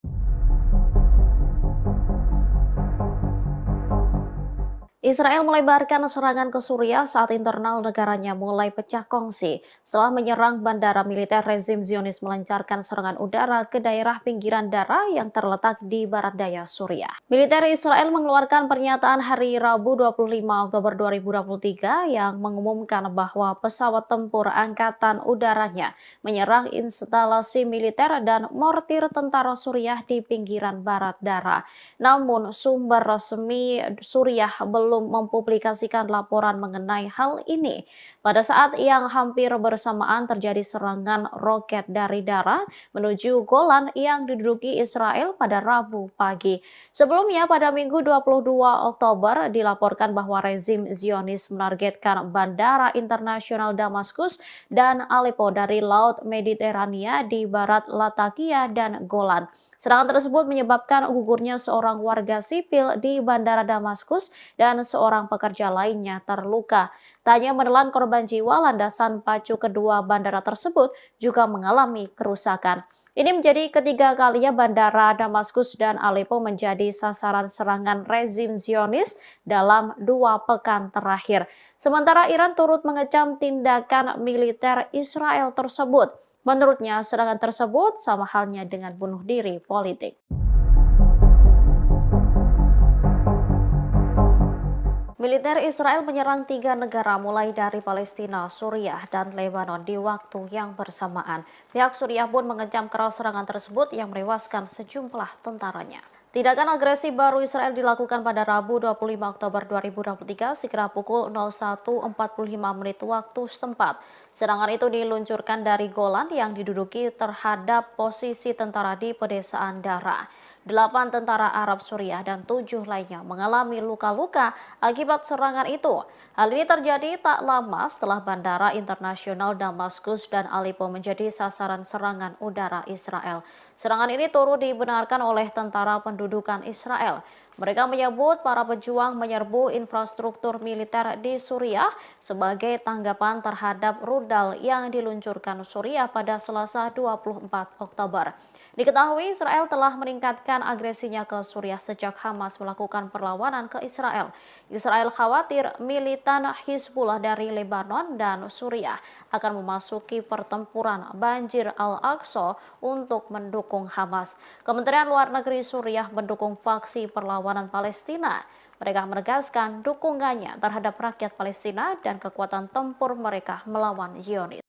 Israel melebarkan serangan ke Suriah saat internal negaranya mulai pecah kongsi. Setelah menyerang bandara militer, rezim Zionis melancarkan serangan udara ke daerah pinggiran Dara yang terletak di barat daya Suriah. Militer Israel mengeluarkan pernyataan hari Rabu 25 Oktober 2023 yang mengumumkan bahwa pesawat tempur angkatan udaranya menyerang instalasi militer dan mortir tentara Suriah di pinggiran barat Dara. Namun sumber resmi Suriah belum mempublikasikan laporan mengenai hal ini. Pada saat yang hampir bersamaan terjadi serangan roket dari Dara menuju Golan yang diduduki Israel pada Rabu pagi. Sebelumnya pada Minggu 22 Oktober dilaporkan bahwa rezim Zionis menargetkan bandara internasional Damaskus dan Aleppo dari Laut Mediterania di barat Latakia dan Golan. Serangan tersebut menyebabkan gugurnya seorang warga sipil di Bandara Damaskus dan seorang pekerja lainnya terluka. Tak hanya menelan korban jiwa, landasan pacu kedua bandara tersebut juga mengalami kerusakan. Ini menjadi ketiga kalinya bandara Damaskus dan Aleppo menjadi sasaran serangan rezim Zionis dalam 2 pekan terakhir. Sementara Iran turut mengecam tindakan militer Israel tersebut. Menurutnya, serangan tersebut sama halnya dengan bunuh diri politik. Militer Israel menyerang 3 negara mulai dari Palestina, Suriah, dan Lebanon di waktu yang bersamaan. Pihak Suriah pun mengecam keras serangan tersebut yang menewaskan sejumlah tentaranya. Tindakan agresi baru Israel dilakukan pada Rabu 25 Oktober 2023 sekira pukul 01.45 waktu setempat. Serangan itu diluncurkan dari Golan yang diduduki terhadap posisi tentara di pedesaan Dara. 8 tentara Arab Suriah dan 7 lainnya mengalami luka-luka akibat serangan itu. Hal ini terjadi tak lama setelah Bandara Internasional Damaskus dan Aleppo menjadi sasaran serangan udara Israel. Serangan ini turut dibenarkan oleh tentara pendudukan Israel. Mereka menyebut para pejuang menyerbu infrastruktur militer di Suriah sebagai tanggapan terhadap rudal yang diluncurkan Suriah pada Selasa 24 Oktober. Diketahui Israel telah meningkatkan agresinya ke Suriah sejak Hamas melakukan perlawanan ke Israel. Israel khawatir militan Hizbullah dari Lebanon dan Suriah akan memasuki pertempuran Banjir Al-Aqsa untuk mendukung Hamas. Kementerian Luar Negeri Suriah mendukung faksi perlawanan Palestina. Mereka menegaskan dukungannya terhadap rakyat Palestina dan kekuatan tempur mereka melawan Zionis.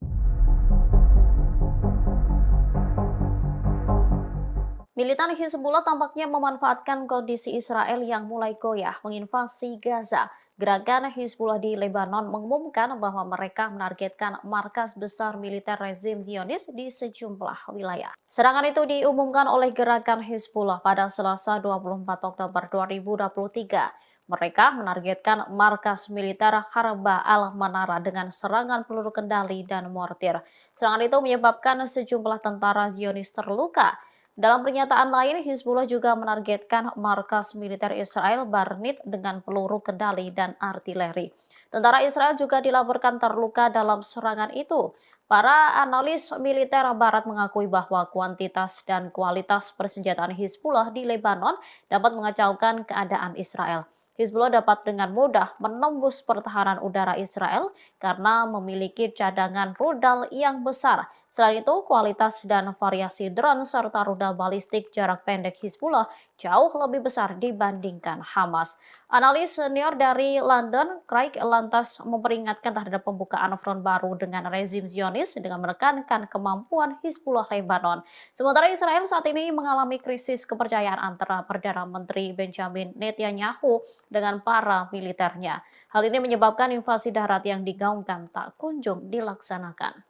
Militan Hizbullah tampaknya memanfaatkan kondisi Israel yang mulai goyah menginvasi Gaza. Gerakan Hizbullah di Lebanon mengumumkan bahwa mereka menargetkan markas besar militer rezim Zionis di sejumlah wilayah. Serangan itu diumumkan oleh gerakan Hizbullah pada Selasa 24 Oktober 2023. Mereka menargetkan markas militer Harba al-Manara dengan serangan peluru kendali dan mortir. Serangan itu menyebabkan sejumlah tentara Zionis terluka. Dalam pernyataan lain, Hizbullah juga menargetkan markas militer Israel Barnit dengan peluru kendali dan artileri. Tentara Israel juga dilaporkan terluka dalam serangan itu. Para analis militer Barat mengakui bahwa kuantitas dan kualitas persenjataan Hizbullah di Lebanon dapat mengacaukan keadaan Israel. Hizbullah dapat dengan mudah menembus pertahanan udara Israel karena memiliki cadangan rudal yang besar. Selain itu, kualitas dan variasi drone serta rudal balistik jarak pendek Hizbullah jauh lebih besar dibandingkan Hamas. Analis senior dari London, Craig, lantas memperingatkan terhadap pembukaan front baru dengan rezim Zionis dengan menekankan kemampuan Hizbullah Lebanon. Sementara Israel saat ini mengalami krisis kepercayaan antara Perdana Menteri Benjamin Netanyahu dengan para militernya. Hal ini menyebabkan invasi darat yang digaungkan tak kunjung dilaksanakan.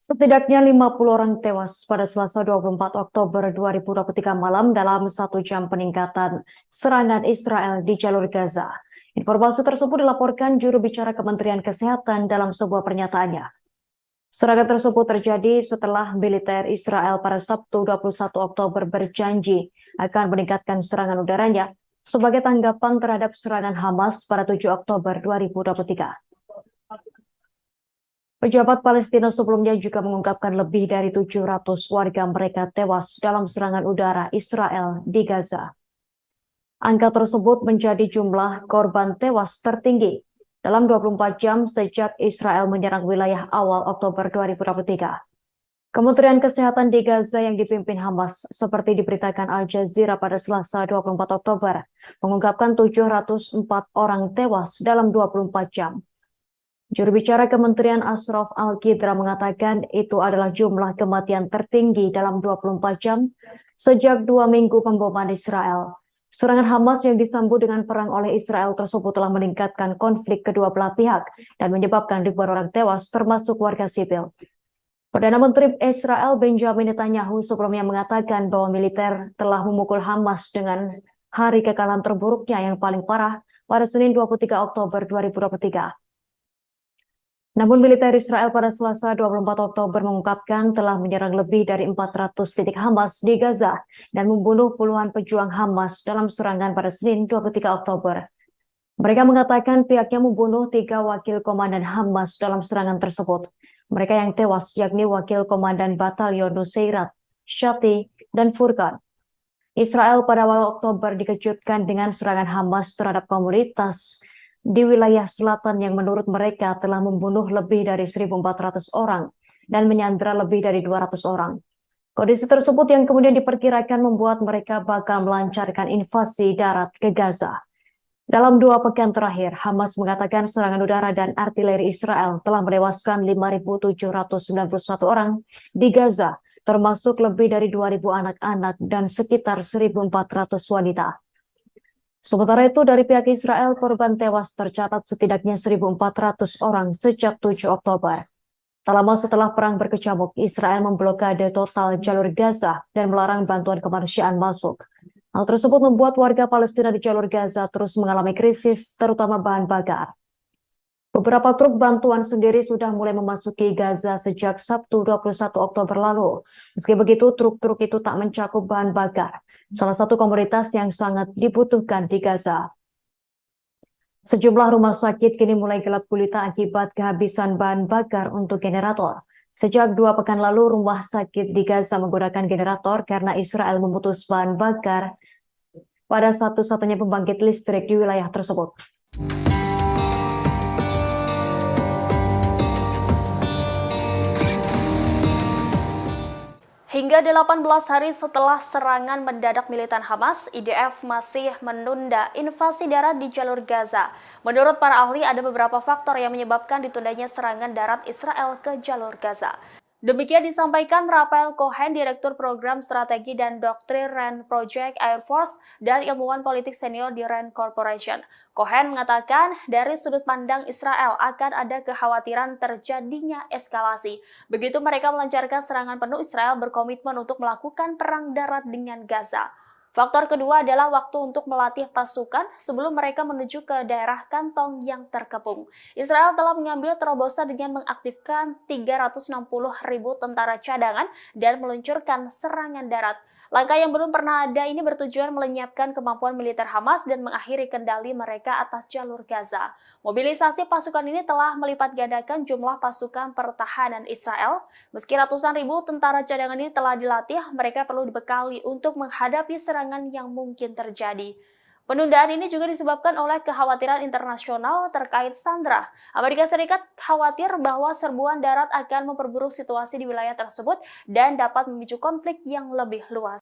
Setidaknya 50 orang tewas pada Selasa 24 Oktober 2023 malam dalam 1 jam peningkatan serangan Israel di jalur Gaza. Informasi tersebut dilaporkan juru bicara Kementerian Kesehatan dalam sebuah pernyataannya. Serangan tersebut terjadi setelah militer Israel pada Sabtu 21 Oktober berjanji akan meningkatkan serangan udaranya sebagai tanggapan terhadap serangan Hamas pada 7 Oktober 2023. Pejabat Palestina sebelumnya juga mengungkapkan lebih dari 700 warga mereka tewas dalam serangan udara Israel di Gaza. Angka tersebut menjadi jumlah korban tewas tertinggi dalam 24 jam sejak Israel menyerang wilayah awal Oktober 2023. Kementerian Kesehatan di Gaza yang dipimpin Hamas, seperti diberitakan Al Jazeera pada Selasa 24 Oktober, mengungkapkan 704 orang tewas dalam 24 jam. Juru bicara Kementerian Ashraf Al-Qidra mengatakan itu adalah jumlah kematian tertinggi dalam 24 jam sejak 2 minggu pemboman Israel. Serangan Hamas yang disambut dengan perang oleh Israel tersebut telah meningkatkan konflik kedua belah pihak dan menyebabkan ribuan orang tewas termasuk warga sipil. Perdana Menteri Israel Benjamin Netanyahu sebelumnya mengatakan bahwa militer telah memukul Hamas dengan hari kekalahan terburuknya yang paling parah pada Senin 23 Oktober 2023. Namun militer Israel pada Selasa 24 Oktober mengungkapkan telah menyerang lebih dari 400 titik Hamas di Gaza dan membunuh puluhan pejuang Hamas dalam serangan pada Senin 23 Oktober. Mereka mengatakan pihaknya membunuh 3 wakil komandan Hamas dalam serangan tersebut. Mereka yang tewas yakni Wakil Komandan Batalion Nusairat, Shati, dan Furqan. Israel pada awal Oktober dikejutkan dengan serangan Hamas terhadap komunitas di wilayah selatan yang menurut mereka telah membunuh lebih dari 1.400 orang dan menyandera lebih dari 200 orang. Kondisi tersebut yang kemudian diperkirakan membuat mereka bakal melancarkan invasi darat ke Gaza. Dalam 2 pekan terakhir, Hamas mengatakan serangan udara dan artileri Israel telah menewaskan 5.791 orang di Gaza, termasuk lebih dari 2.000 anak-anak dan sekitar 1.400 wanita. Sementara itu, dari pihak Israel, korban tewas tercatat setidaknya 1.400 orang sejak 7 Oktober. Tak lama setelah perang berkecamuk, Israel memblokade total jalur Gaza dan melarang bantuan kemanusiaan masuk. Hal tersebut membuat warga Palestina di jalur Gaza terus mengalami krisis, terutama bahan bakar. Beberapa truk bantuan sendiri sudah mulai memasuki Gaza sejak Sabtu 21 Oktober lalu. Meski begitu, truk-truk itu tak mencakup bahan bakar, salah satu komoditas yang sangat dibutuhkan di Gaza. Sejumlah rumah sakit kini mulai gelap gulita akibat kehabisan bahan bakar untuk generator. Sejak 2 pekan lalu, rumah sakit di Gaza menggunakan generator karena Israel memutus bahan bakar pada satu-satunya pembangkit listrik di wilayah tersebut. Hingga 18 hari setelah serangan mendadak militan Hamas, IDF masih menunda invasi darat di jalur Gaza. Menurut para ahli, ada beberapa faktor yang menyebabkan ditundanya serangan darat Israel ke jalur Gaza. Demikian disampaikan Rafael Cohen, Direktur Program Strategi dan Doktrin RAND Project Air Force dan ilmuwan politik senior di RAND Corporation. Cohen mengatakan dari sudut pandang Israel akan ada kekhawatiran terjadinya eskalasi. Begitu mereka melancarkan serangan penuh, Israel berkomitmen untuk melakukan perang darat dengan Gaza. Faktor kedua adalah waktu untuk melatih pasukan sebelum mereka menuju ke daerah kantong yang terkepung. Israel telah mengambil terobosan dengan mengaktifkan 360.000 tentara cadangan dan meluncurkan serangan darat. Langkah yang belum pernah ada ini bertujuan melenyapkan kemampuan militer Hamas dan mengakhiri kendali mereka atas jalur Gaza. Mobilisasi pasukan ini telah melipat gandakan jumlah pasukan pertahanan Israel. Meski ratusan ribu tentara cadangan ini telah dilatih, mereka perlu dibekali untuk menghadapi serangan yang mungkin terjadi. Penundaan ini juga disebabkan oleh kekhawatiran internasional terkait Sandra. Amerika Serikat khawatir bahwa serbuan darat akan memperburuk situasi di wilayah tersebut dan dapat memicu konflik yang lebih luas.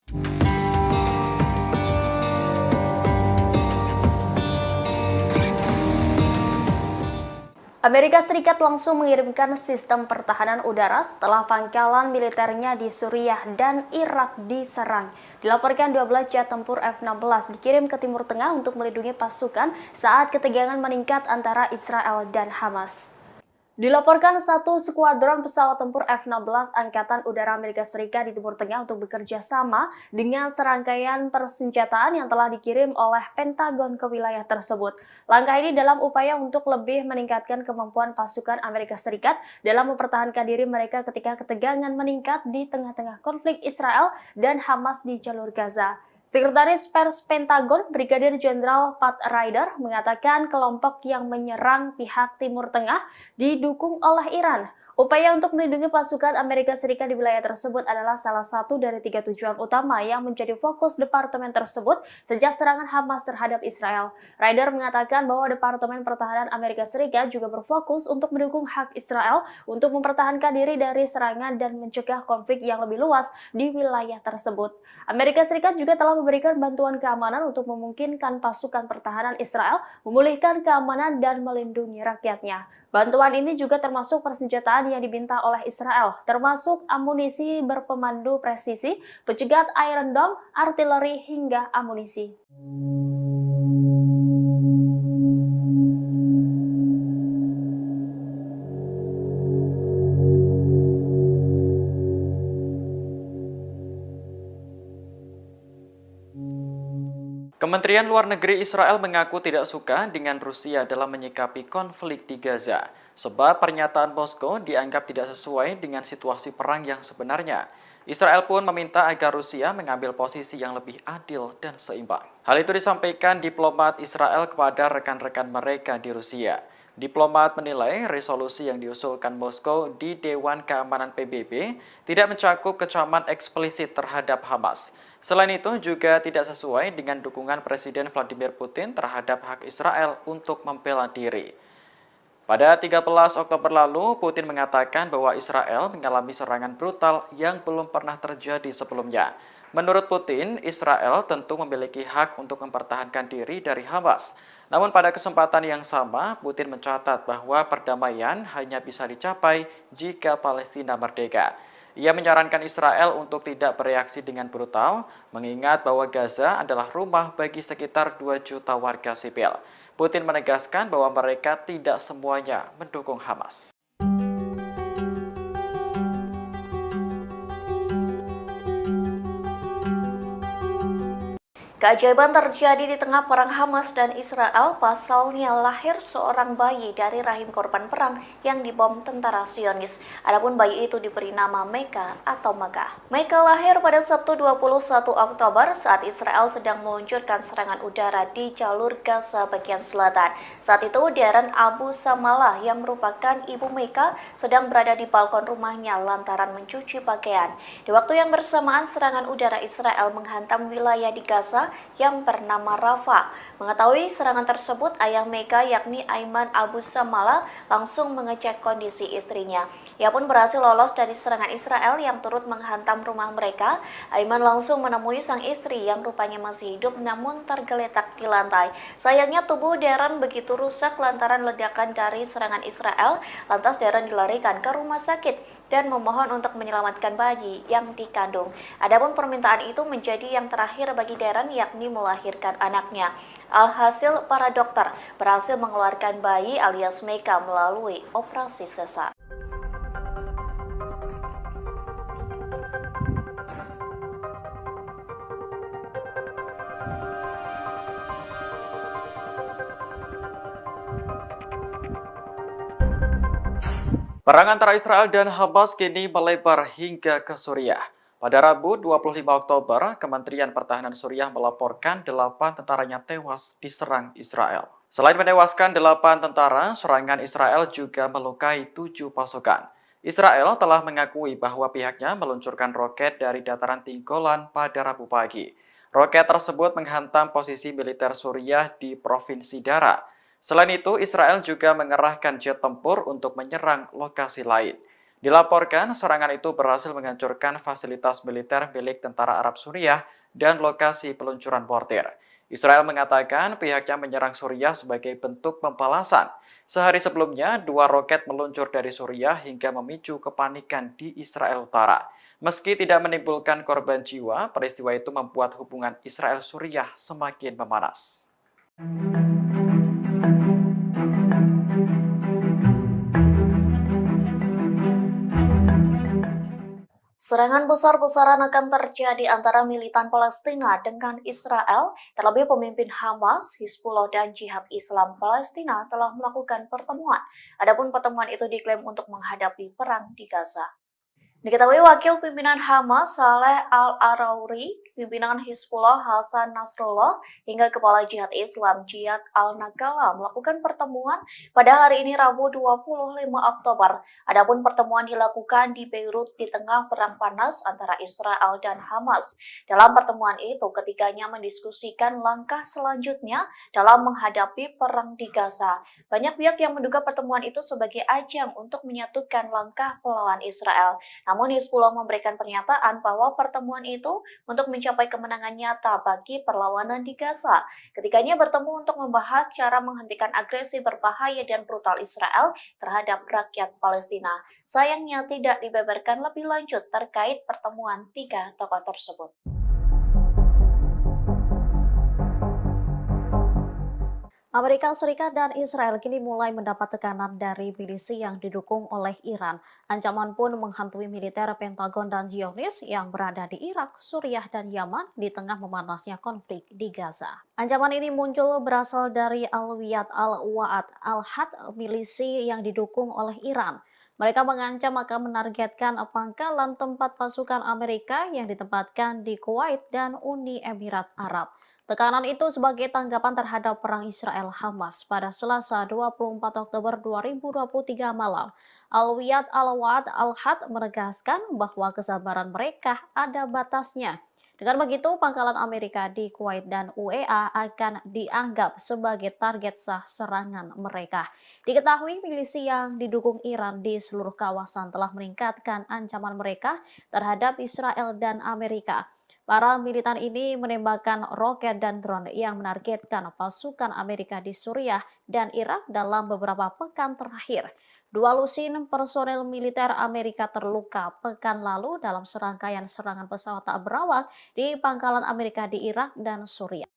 Amerika Serikat langsung mengirimkan sistem pertahanan udara setelah pangkalan militernya di Suriah dan Irak diserang. Dilaporkan 12 jet tempur F-16 dikirim ke Timur Tengah untuk melindungi pasukan saat ketegangan meningkat antara Israel dan Hamas. Dilaporkan satu skuadron pesawat tempur F-16 Angkatan Udara Amerika Serikat di Timur Tengah untuk bekerja sama dengan serangkaian persenjataan yang telah dikirim oleh Pentagon ke wilayah tersebut. Langkah ini dalam upaya untuk lebih meningkatkan kemampuan pasukan Amerika Serikat dalam mempertahankan diri mereka ketika ketegangan meningkat di tengah-tengah konflik Israel dan Hamas di jalur Gaza. Sekretaris Pers Pentagon, Brigadir Jenderal Pat Ryder, mengatakan kelompok yang menyerang pihak Timur Tengah didukung oleh Iran. Upaya untuk melindungi pasukan Amerika Serikat di wilayah tersebut adalah salah satu dari 3 tujuan utama yang menjadi fokus departemen tersebut sejak serangan Hamas terhadap Israel. Ryder mengatakan bahwa Departemen Pertahanan Amerika Serikat juga berfokus untuk mendukung hak Israel untuk mempertahankan diri dari serangan dan mencegah konflik yang lebih luas di wilayah tersebut. Amerika Serikat juga telah memberikan bantuan keamanan untuk memungkinkan pasukan pertahanan Israel memulihkan keamanan dan melindungi rakyatnya. Bantuan ini juga termasuk persenjataan yang diminta oleh Israel, termasuk amunisi berpemandu presisi, pencegat Iron Dome, artileri, hingga amunisi. Kementerian Luar Negeri Israel mengaku tidak suka dengan Rusia dalam menyikapi konflik di Gaza, sebab pernyataan Moskow dianggap tidak sesuai dengan situasi perang yang sebenarnya. Israel pun meminta agar Rusia mengambil posisi yang lebih adil dan seimbang. Hal itu disampaikan diplomat Israel kepada rekan-rekan mereka di Rusia. Diplomat menilai resolusi yang diusulkan Moskow di Dewan Keamanan PBB tidak mencakup kecaman eksplisit terhadap Hamas. Selain itu juga tidak sesuai dengan dukungan Presiden Vladimir Putin terhadap hak Israel untuk membela diri. Pada 13 Oktober lalu, Putin mengatakan bahwa Israel mengalami serangan brutal yang belum pernah terjadi sebelumnya. Menurut Putin, Israel tentu memiliki hak untuk mempertahankan diri dari Hamas. Namun pada kesempatan yang sama, Putin mencatat bahwa perdamaian hanya bisa dicapai jika Palestina merdeka. Ia menyarankan Israel untuk tidak bereaksi dengan brutal, mengingat bahwa Gaza adalah rumah bagi sekitar 2 juta warga sipil. Putin menegaskan bahwa mereka tidak semuanya mendukung Hamas. Keajaiban terjadi di tengah perang Hamas dan Israel, pasalnya lahir seorang bayi dari rahim korban perang yang dibom tentara Zionis. Adapun bayi itu diberi nama Meka atau Magah. Meka lahir pada Sabtu 21 Oktober saat Israel sedang meluncurkan serangan udara di jalur Gaza bagian selatan. Saat itu, Darren Abu Samalah yang merupakan ibu Meka sedang berada di balkon rumahnya lantaran mencuci pakaian. Di waktu yang bersamaan, serangan udara Israel menghantam wilayah di Gaza yang bernama Rafah. Mengetahui serangan tersebut, ayah Meka yakni Aiman Abu Samala langsung mengecek kondisi istrinya. Ia pun berhasil lolos dari serangan Israel yang turut menghantam rumah mereka. Aiman langsung menemui sang istri yang rupanya masih hidup namun tergeletak di lantai. Sayangnya tubuh Darren begitu rusak lantaran ledakan dari serangan Israel. Lantas Darren dilarikan ke rumah sakit dan memohon untuk menyelamatkan bayi yang dikandung. Adapun permintaan itu menjadi yang terakhir bagi Darren, yakni melahirkan anaknya. Alhasil, para dokter berhasil mengeluarkan bayi alias Meka melalui operasi sesar. Perang antara Israel dan Hamas kini melebar hingga ke Suriah. Pada Rabu 25 Oktober, Kementerian Pertahanan Suriah melaporkan 8 tentaranya tewas diserang Israel. Selain menewaskan 8 tentara, serangan Israel juga melukai 7 pasukan. Israel telah mengakui bahwa pihaknya meluncurkan roket dari dataran tinggi Golan pada Rabu pagi. Roket tersebut menghantam posisi militer Suriah di Provinsi Dara. Selain itu, Israel juga mengerahkan jet tempur untuk menyerang lokasi lain. Dilaporkan, serangan itu berhasil menghancurkan fasilitas militer milik tentara Arab Suriah dan lokasi peluncuran mortir. Israel mengatakan pihaknya menyerang Suriah sebagai bentuk pembalasan. Sehari sebelumnya, 2 roket meluncur dari Suriah hingga memicu kepanikan di Israel Utara. Meski tidak menimbulkan korban jiwa, peristiwa itu membuat hubungan Israel-Suriah semakin memanas. Serangan besar-besaran akan terjadi antara militan Palestina dengan Israel, terlebih pemimpin Hamas, Hizbullah, dan Jihad Islam Palestina telah melakukan pertemuan. Adapun pertemuan itu diklaim untuk menghadapi perang di Gaza. Diketahui wakil pimpinan Hamas Saleh Al-Arauri, pimpinan Hizbullah Hasan Nasrullah, hingga kepala Jihad Islam Jihad Al-Nagala melakukan pertemuan pada hari ini Rabu 25 Oktober. Adapun pertemuan dilakukan di Beirut di tengah perang panas antara Israel dan Hamas. Dalam pertemuan itu, ketiganya mendiskusikan langkah selanjutnya dalam menghadapi perang di Gaza. Banyak pihak yang menduga pertemuan itu sebagai ajang untuk menyatukan langkah melawan Israel. Namun Hizbullah memberikan pernyataan bahwa pertemuan itu untuk mencapai kemenangan nyata bagi perlawanan di Gaza. Ketiganya bertemu untuk membahas cara menghentikan agresi berbahaya dan brutal Israel terhadap rakyat Palestina. Sayangnya tidak dibeberkan lebih lanjut terkait pertemuan 3 tokoh tersebut. Amerika Serikat dan Israel kini mulai mendapat tekanan dari milisi yang didukung oleh Iran. Ancaman pun menghantui militer Pentagon dan Zionis yang berada di Irak, Suriah, dan Yaman di tengah memanasnya konflik di Gaza. Ancaman ini muncul berasal dari Al-Wiyad Al-Wa'ad Al-Had, milisi yang didukung oleh Iran. Mereka mengancam akan menargetkan pangkalan tempat pasukan Amerika yang ditempatkan di Kuwait dan Uni Emirat Arab. Tekanan itu sebagai tanggapan terhadap perang Israel-Hamas pada Selasa 24 Oktober 2023 malam. Alwiyad Al-Wa'ad Al-Had menegaskan bahwa kesabaran mereka ada batasnya. Dengan begitu, pangkalan Amerika di Kuwait dan UEA akan dianggap sebagai target sah serangan mereka. Diketahui milisi yang didukung Iran di seluruh kawasan telah meningkatkan ancaman mereka terhadap Israel dan Amerika. Para militan ini menembakkan roket dan drone yang menargetkan pasukan Amerika di Suriah dan Irak dalam beberapa pekan terakhir. Dua lusin personel militer Amerika terluka pekan lalu dalam serangkaian serangan pesawat tak berawak di pangkalan Amerika di Irak dan Suriah.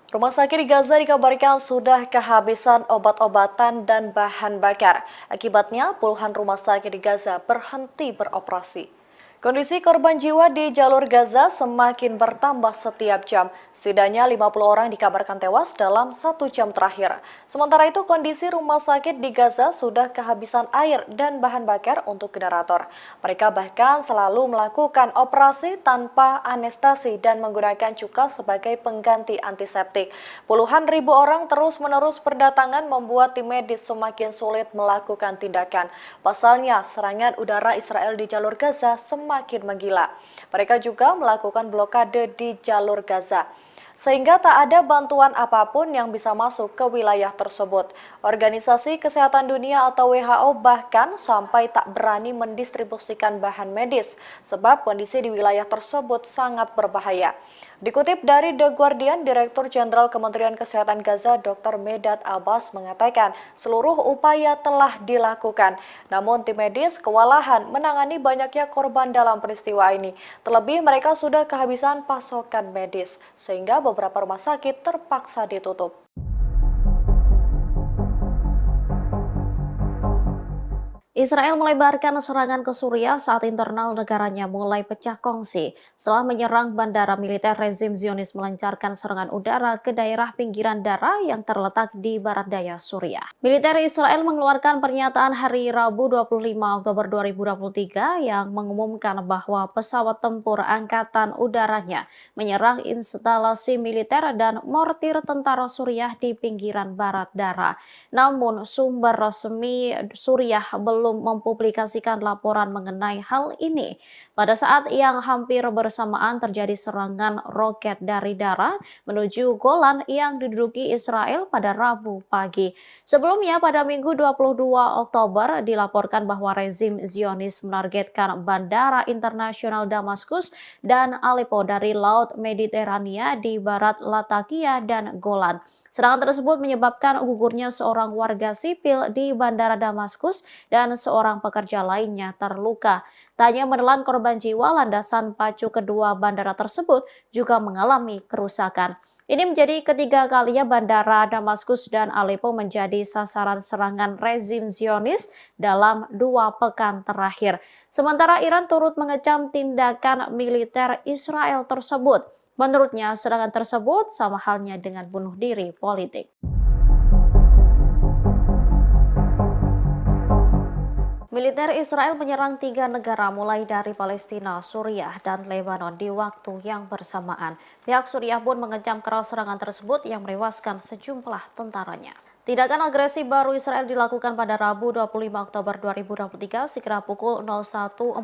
Rumah sakit di Gaza dikabarkan sudah kehabisan obat-obatan dan bahan bakar. Akibatnya, puluhan rumah sakit di Gaza berhenti beroperasi. Kondisi korban jiwa di jalur Gaza semakin bertambah setiap jam. Setidaknya 50 orang dikabarkan tewas dalam 1 jam terakhir. Sementara itu, kondisi rumah sakit di Gaza sudah kehabisan air dan bahan bakar untuk generator. Mereka bahkan selalu melakukan operasi tanpa anestesi dan menggunakan cuka sebagai pengganti antiseptik. Puluhan ribu orang terus-menerus berdatangan membuat tim medis semakin sulit melakukan tindakan. Pasalnya, serangan udara Israel di jalur Gaza semakin menggila. Mereka juga melakukan blokade di jalur Gaza, sehingga tak ada bantuan apapun yang bisa masuk ke wilayah tersebut. Organisasi Kesehatan Dunia atau WHO bahkan sampai tak berani mendistribusikan bahan medis, sebab kondisi di wilayah tersebut sangat berbahaya. Dikutip dari The Guardian, Direktur Jenderal Kementerian Kesehatan Gaza Dr. Medad Abbas mengatakan seluruh upaya telah dilakukan. Namun tim medis kewalahan menangani banyaknya korban dalam peristiwa ini. Terlebih mereka sudah kehabisan pasokan medis, sehingga beberapa rumah sakit terpaksa ditutup. Israel melebarkan serangan ke Suriah saat internal negaranya mulai pecah kongsi setelah menyerang bandara militer rezim Zionis melancarkan serangan udara ke daerah pinggiran Dara yang terletak di barat daya Suriah. Militer Israel mengeluarkan pernyataan hari Rabu 25 Oktober 2023 yang mengumumkan bahwa pesawat tempur angkatan udaranya menyerang instalasi militer dan mortir tentara Suriah di pinggiran barat Dara. Namun sumber resmi Suriah belum mempublikasikan laporan mengenai hal ini. Pada saat yang hampir bersamaan terjadi serangan roket dari Dara menuju Golan yang diduduki Israel pada Rabu pagi. Sebelumnya pada Minggu 22 Oktober dilaporkan bahwa rezim Zionis menargetkan bandara internasional Damaskus dan Aleppo dari Laut Mediterania di barat Latakia dan Golan. Serangan tersebut menyebabkan gugurnya seorang warga sipil di Bandara Damaskus dan seorang pekerja lainnya terluka. Tak hanya menelan korban jiwa, landasan pacu kedua bandara tersebut juga mengalami kerusakan. Ini menjadi ketiga kalinya bandara Damaskus dan Aleppo menjadi sasaran serangan rezim Zionis dalam 2 pekan terakhir. Sementara Iran turut mengecam tindakan militer Israel tersebut. Menurutnya, serangan tersebut sama halnya dengan bunuh diri politik. Militer Israel menyerang 3 negara mulai dari Palestina, Suriah, dan Lebanon di waktu yang bersamaan. Pihak Suriah pun mengecam keras serangan tersebut yang menewaskan sejumlah tentaranya. Tindakan agresi baru Israel dilakukan pada Rabu 25 Oktober 2023 sekira pukul 01.45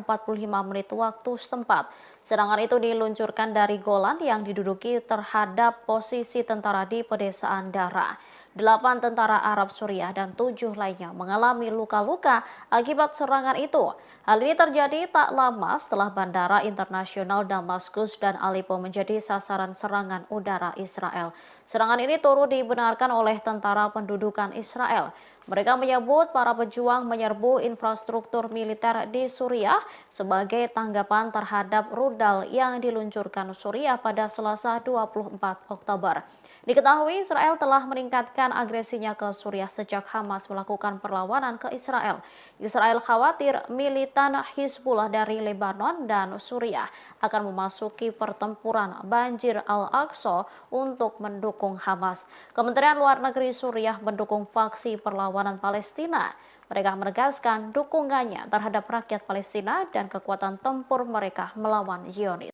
waktu setempat. Serangan itu diluncurkan dari Golan yang diduduki terhadap posisi tentara di pedesaan Dara. 8 tentara Arab Suriah dan 7 lainnya mengalami luka-luka akibat serangan itu. Hal ini terjadi tak lama setelah Bandara Internasional Damaskus dan Aleppo menjadi sasaran serangan udara Israel. Serangan ini turut dibenarkan oleh tentara pendudukan Israel. Mereka menyebut para pejuang menyerbu infrastruktur militer di Suriah sebagai tanggapan terhadap rudal yang diluncurkan Suriah pada Selasa 24 Oktober. Diketahui Israel telah meningkatkan agresinya ke Suriah sejak Hamas melakukan perlawanan ke Israel. Israel khawatir militan Hizbullah dari Lebanon dan Suriah akan memasuki pertempuran Banjir Al-Aqsa untuk mendukung Hamas. Kementerian Luar Negeri Suriah mendukung faksi perlawanan Palestina. Mereka menegaskan dukungannya terhadap rakyat Palestina dan kekuatan tempur mereka melawan Zionis.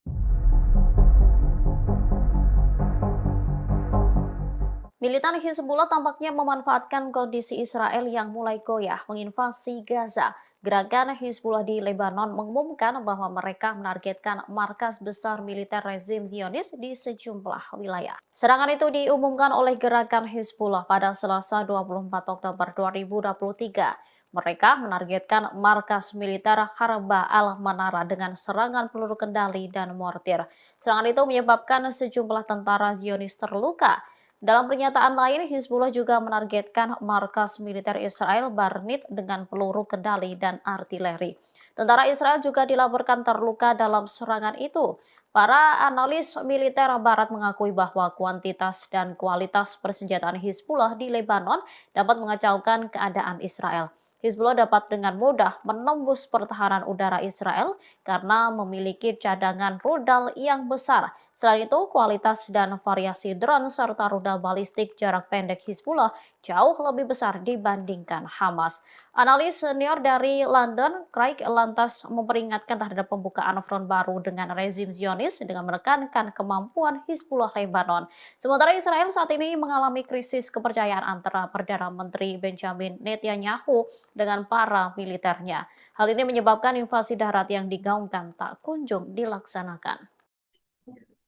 Militan Hizbullah tampaknya memanfaatkan kondisi Israel yang mulai goyah menginvasi Gaza. Gerakan Hizbullah di Lebanon mengumumkan bahwa mereka menargetkan markas besar militer rezim Zionis di sejumlah wilayah. Serangan itu diumumkan oleh Gerakan Hizbullah pada Selasa 24 Oktober 2023. Mereka menargetkan markas militer Harba al-Manara dengan serangan peluru kendali dan mortir. Serangan itu menyebabkan sejumlah tentara Zionis terluka. Dalam pernyataan lain, Hizbullah juga menargetkan markas militer Israel Barnit dengan peluru kendali dan artileri. Tentara Israel juga dilaporkan terluka dalam serangan itu. Para analis militer Barat mengakui bahwa kuantitas dan kualitas persenjataan Hizbullah di Lebanon dapat mengacaukan keadaan Israel. Hizbullah dapat dengan mudah menembus pertahanan udara Israel karena memiliki cadangan rudal yang besar. Selain itu, kualitas dan variasi drone serta rudal balistik jarak pendek Hizbullah jauh lebih besar dibandingkan Hamas. Analis senior dari London, Craig, lantas memperingatkan terhadap pembukaan front baru dengan rezim Zionis dengan menekankan kemampuan Hizbullah Lebanon. Sementara Israel saat ini mengalami krisis kepercayaan antara Perdana Menteri Benjamin Netanyahu dengan para militernya. Hal ini menyebabkan invasi darat yang digaungkan tak kunjung dilaksanakan.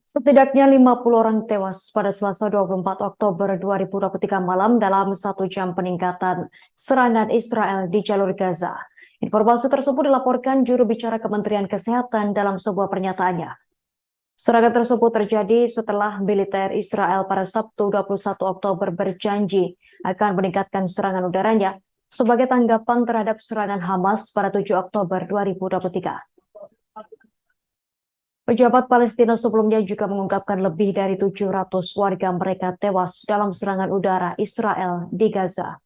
Setidaknya 50 orang tewas pada Selasa 24 Oktober 2023 malam dalam 1 jam peningkatan serangan Israel di jalur Gaza. Informasi tersebut dilaporkan juru bicara Kementerian Kesehatan dalam sebuah pernyataannya. Serangan tersebut terjadi setelah militer Israel pada Sabtu 21 Oktober berjanji akan meningkatkan serangan udaranya sebagai tanggapan terhadap serangan Hamas pada 7 Oktober 2023. Pejabat Palestina sebelumnya juga mengungkapkan lebih dari 700 warga mereka tewas dalam serangan udara Israel di Gaza.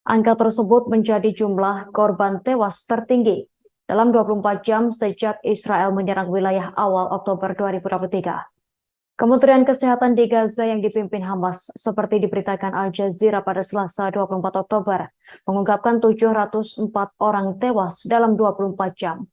Angka tersebut menjadi jumlah korban tewas tertinggi dalam 24 jam sejak Israel menyerang wilayah awal Oktober 2023. Kementerian Kesehatan di Gaza yang dipimpin Hamas, seperti diberitakan Al Jazeera pada Selasa 24 Oktober, mengungkapkan 704 orang tewas dalam 24 jam.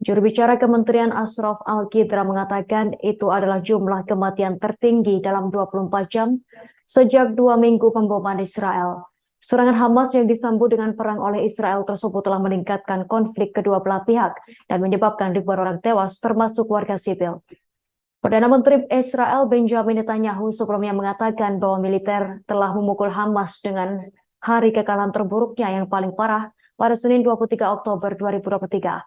Juru bicara Kementerian Ashraf Al-Qidra mengatakan itu adalah jumlah kematian tertinggi dalam 24 jam sejak 2 minggu pemboman Israel. Serangan Hamas yang disambut dengan perang oleh Israel tersebut telah meningkatkan konflik kedua belah pihak dan menyebabkan ribuan orang tewas termasuk warga sipil. Perdana Menteri Israel Benjamin Netanyahu sebelumnya mengatakan bahwa militer telah memukul Hamas dengan hari kekalahan terburuknya yang paling parah pada Senin 23 Oktober 2023.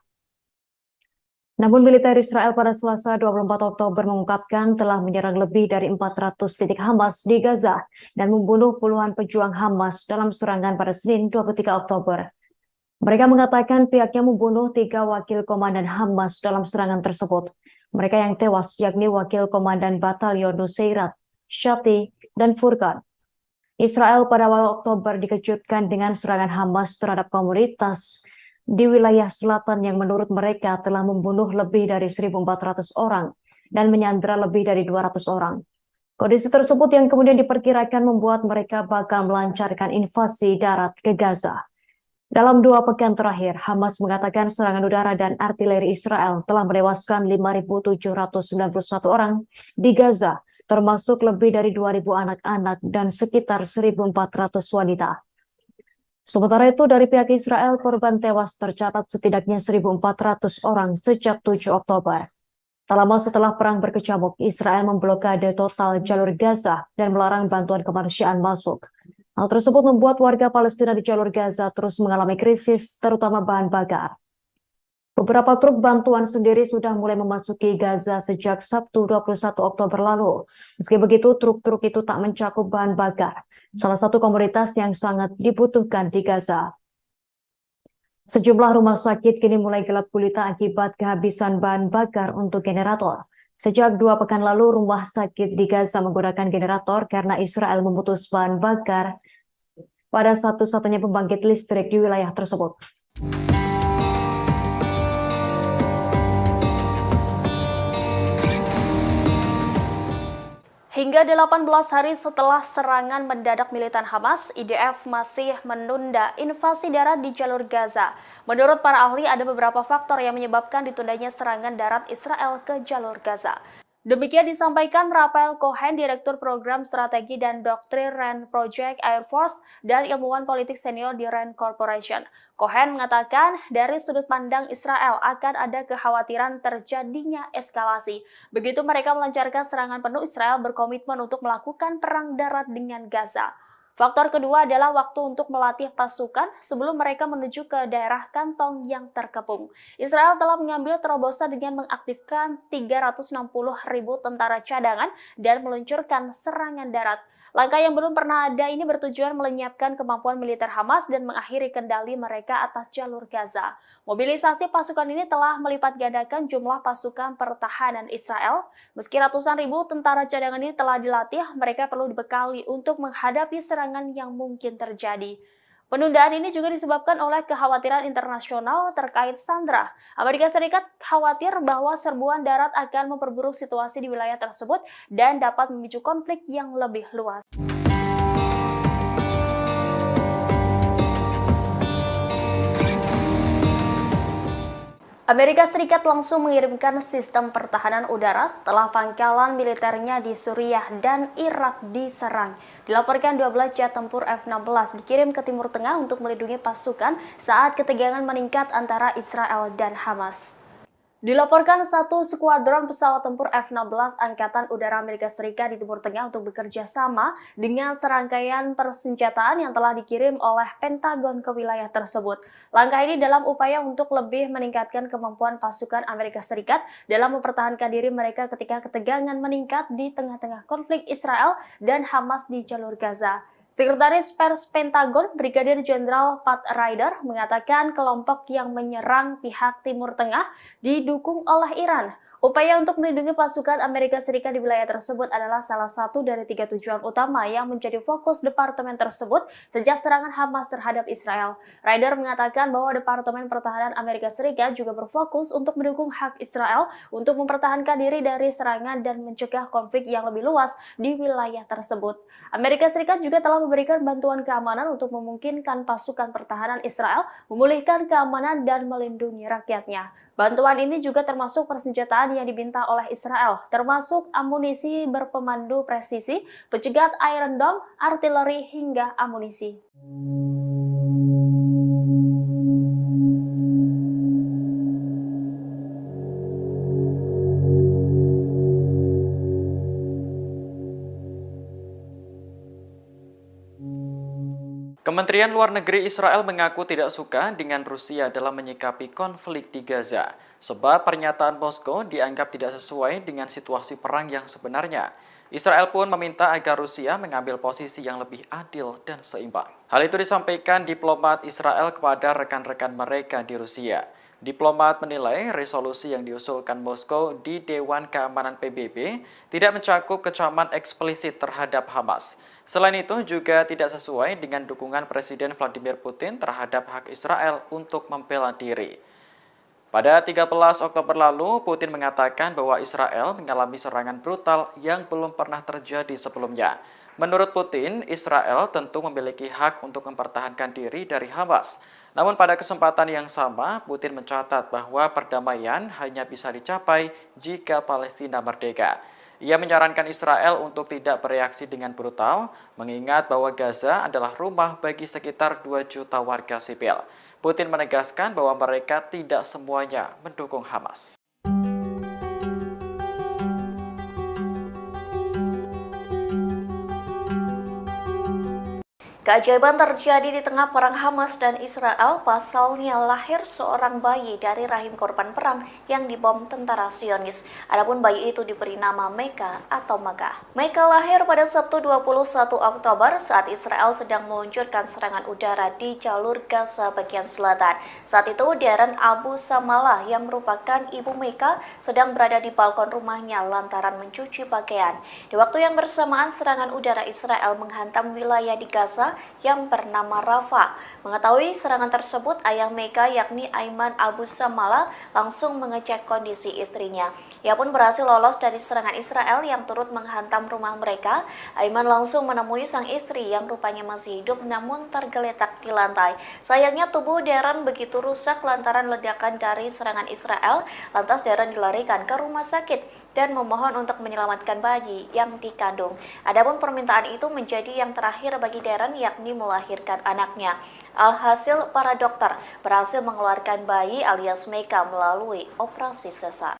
Namun militer Israel pada Selasa 24 Oktober mengungkapkan telah menyerang lebih dari 400 titik Hamas di Gaza dan membunuh puluhan pejuang Hamas dalam serangan pada Senin 23 Oktober. Mereka mengatakan pihaknya membunuh 3 wakil komandan Hamas dalam serangan tersebut. Mereka yang tewas yakni wakil komandan Batalion Nusairat, Shati, dan Furqan. Israel pada awal Oktober dikejutkan dengan serangan Hamas terhadap komunitas di wilayah selatan yang menurut mereka telah membunuh lebih dari 1.400 orang dan menyandera lebih dari 200 orang. Kondisi tersebut yang kemudian diperkirakan membuat mereka bakal melancarkan invasi darat ke Gaza. Dalam 2 pekan terakhir, Hamas mengatakan serangan udara dan artileri Israel telah menewaskan 5.791 orang di Gaza, termasuk lebih dari 2.000 anak-anak dan sekitar 1.400 wanita. Sementara itu, dari pihak Israel, korban tewas tercatat setidaknya 1.400 orang sejak 7 Oktober. Tak lama setelah perang berkecamuk, Israel memblokade total jalur Gaza dan melarang bantuan kemanusiaan masuk. Hal tersebut membuat warga Palestina di jalur Gaza terus mengalami krisis, terutama bahan bakar. Beberapa truk bantuan sendiri sudah mulai memasuki Gaza sejak Sabtu 21 Oktober lalu. Meski begitu, truk-truk itu tak mencakup bahan bakar, salah satu komoditas yang sangat dibutuhkan di Gaza. Sejumlah rumah sakit kini mulai gelap gulita akibat kehabisan bahan bakar untuk generator. Sejak 2 pekan lalu, rumah sakit di Gaza menggunakan generator karena Israel memutus bahan bakar pada satu-satunya pembangkit listrik di wilayah tersebut. Hingga 18 hari setelah serangan mendadak militan Hamas, IDF masih menunda invasi darat di jalur Gaza. Menurut para ahli, ada beberapa faktor yang menyebabkan ditundanya serangan darat Israel ke jalur Gaza. Demikian disampaikan Raphael Cohen, Direktur Program Strategi dan Doktrin Rand Project Air Force dan ilmuwan politik senior di Rand Corporation. Cohen mengatakan dari sudut pandang Israel akan ada kekhawatiran terjadinya eskalasi. Begitu mereka melancarkan serangan penuh, Israel berkomitmen untuk melakukan perang darat dengan Gaza. Faktor kedua adalah waktu untuk melatih pasukan sebelum mereka menuju ke daerah kantong yang terkepung. Israel telah mengambil terobosan dengan mengaktifkan 360.000 tentara cadangan dan meluncurkan serangan darat. Langkah yang belum pernah ada ini bertujuan melenyapkan kemampuan militer Hamas dan mengakhiri kendali mereka atas jalur Gaza. Mobilisasi pasukan ini telah melipat gandakan jumlah pasukan pertahanan Israel. Meski ratusan ribu tentara cadangan ini telah dilatih, mereka perlu dibekali untuk menghadapi serangan yang mungkin terjadi. Penundaan ini juga disebabkan oleh kekhawatiran internasional terkait Sandra. Amerika Serikat khawatir bahwa serbuan darat akan memperburuk situasi di wilayah tersebut dan dapat memicu konflik yang lebih luas. Amerika Serikat langsung mengirimkan sistem pertahanan udara setelah pangkalan militernya di Suriah dan Irak diserang. Dilaporkan 12 jet tempur F-16 dikirim ke Timur Tengah untuk melindungi pasukan saat ketegangan meningkat antara Israel dan Hamas. Dilaporkan satu skuadron pesawat tempur F-16 Angkatan Udara Amerika Serikat di Timur Tengah untuk bekerja sama dengan serangkaian persenjataan yang telah dikirim oleh Pentagon ke wilayah tersebut. Langkah ini dalam upaya untuk lebih meningkatkan kemampuan pasukan Amerika Serikat dalam mempertahankan diri mereka ketika ketegangan meningkat di tengah-tengah konflik Israel dan Hamas di jalur Gaza. Sekretaris Pers Pentagon, Brigadir Jenderal Pat Ryder, mengatakan kelompok yang menyerang pihak Timur Tengah didukung oleh Iran. Upaya untuk melindungi pasukan Amerika Serikat di wilayah tersebut adalah salah satu dari 3 tujuan utama yang menjadi fokus departemen tersebut sejak serangan Hamas terhadap Israel. Ryder mengatakan bahwa Departemen Pertahanan Amerika Serikat juga berfokus untuk mendukung hak Israel untuk mempertahankan diri dari serangan dan mencegah konflik yang lebih luas di wilayah tersebut. Amerika Serikat juga telah memberikan bantuan keamanan untuk memungkinkan pasukan pertahanan Israel memulihkan keamanan dan melindungi rakyatnya. Bantuan ini juga termasuk persenjataan yang diminta oleh Israel, termasuk amunisi berpemandu presisi, pencegat Iron Dome, artileri hingga amunisi. Kementerian Luar Negeri Israel mengaku tidak suka dengan Rusia dalam menyikapi konflik di Gaza, sebab pernyataan Moskow dianggap tidak sesuai dengan situasi perang yang sebenarnya. Israel pun meminta agar Rusia mengambil posisi yang lebih adil dan seimbang. Hal itu disampaikan diplomat Israel kepada rekan-rekan mereka di Rusia. Diplomat menilai resolusi yang diusulkan Moskow di Dewan Keamanan PBB tidak mencakup kecaman eksplisit terhadap Hamas. Selain itu juga tidak sesuai dengan dukungan Presiden Vladimir Putin terhadap hak Israel untuk membela diri. Pada 13 Oktober lalu, Putin mengatakan bahwa Israel mengalami serangan brutal yang belum pernah terjadi sebelumnya. Menurut Putin, Israel tentu memiliki hak untuk mempertahankan diri dari Hamas. Namun pada kesempatan yang sama, Putin mencatat bahwa perdamaian hanya bisa dicapai jika Palestina merdeka. Ia menyarankan Israel untuk tidak bereaksi dengan brutal, mengingat bahwa Gaza adalah rumah bagi sekitar 2 juta warga sipil. Putin menegaskan bahwa mereka tidak semuanya mendukung Hamas. Keajaiban terjadi di tengah perang Hamas dan Israel, pasalnya lahir seorang bayi dari rahim korban perang yang dibom tentara Zionis. Adapun bayi itu diberi nama Meka atau Maga. Meka lahir pada Sabtu 21 Oktober saat Israel sedang meluncurkan serangan udara di jalur Gaza bagian selatan. Saat itu Darren Abu Samalah yang merupakan ibu Meka sedang berada di balkon rumahnya lantaran mencuci pakaian. Di waktu yang bersamaan serangan udara Israel menghantam wilayah di Gaza yang bernama Rafah. Mengetahui serangan tersebut, ayah Meka yakni Aiman Abu Samala langsung mengecek kondisi istrinya. Ia pun berhasil lolos dari serangan Israel yang turut menghantam rumah mereka. Aiman langsung menemui sang istri yang rupanya masih hidup namun tergeletak di lantai. Sayangnya tubuh Darren begitu rusak lantaran ledakan dari serangan Israel. Lantas Darren dilarikan ke rumah sakit. dan memohon untuk menyelamatkan bayi yang dikandung. Adapun permintaan itu menjadi yang terakhir bagi Darren, yakni melahirkan anaknya. Alhasil, para dokter berhasil mengeluarkan bayi alias Meka melalui operasi sesar.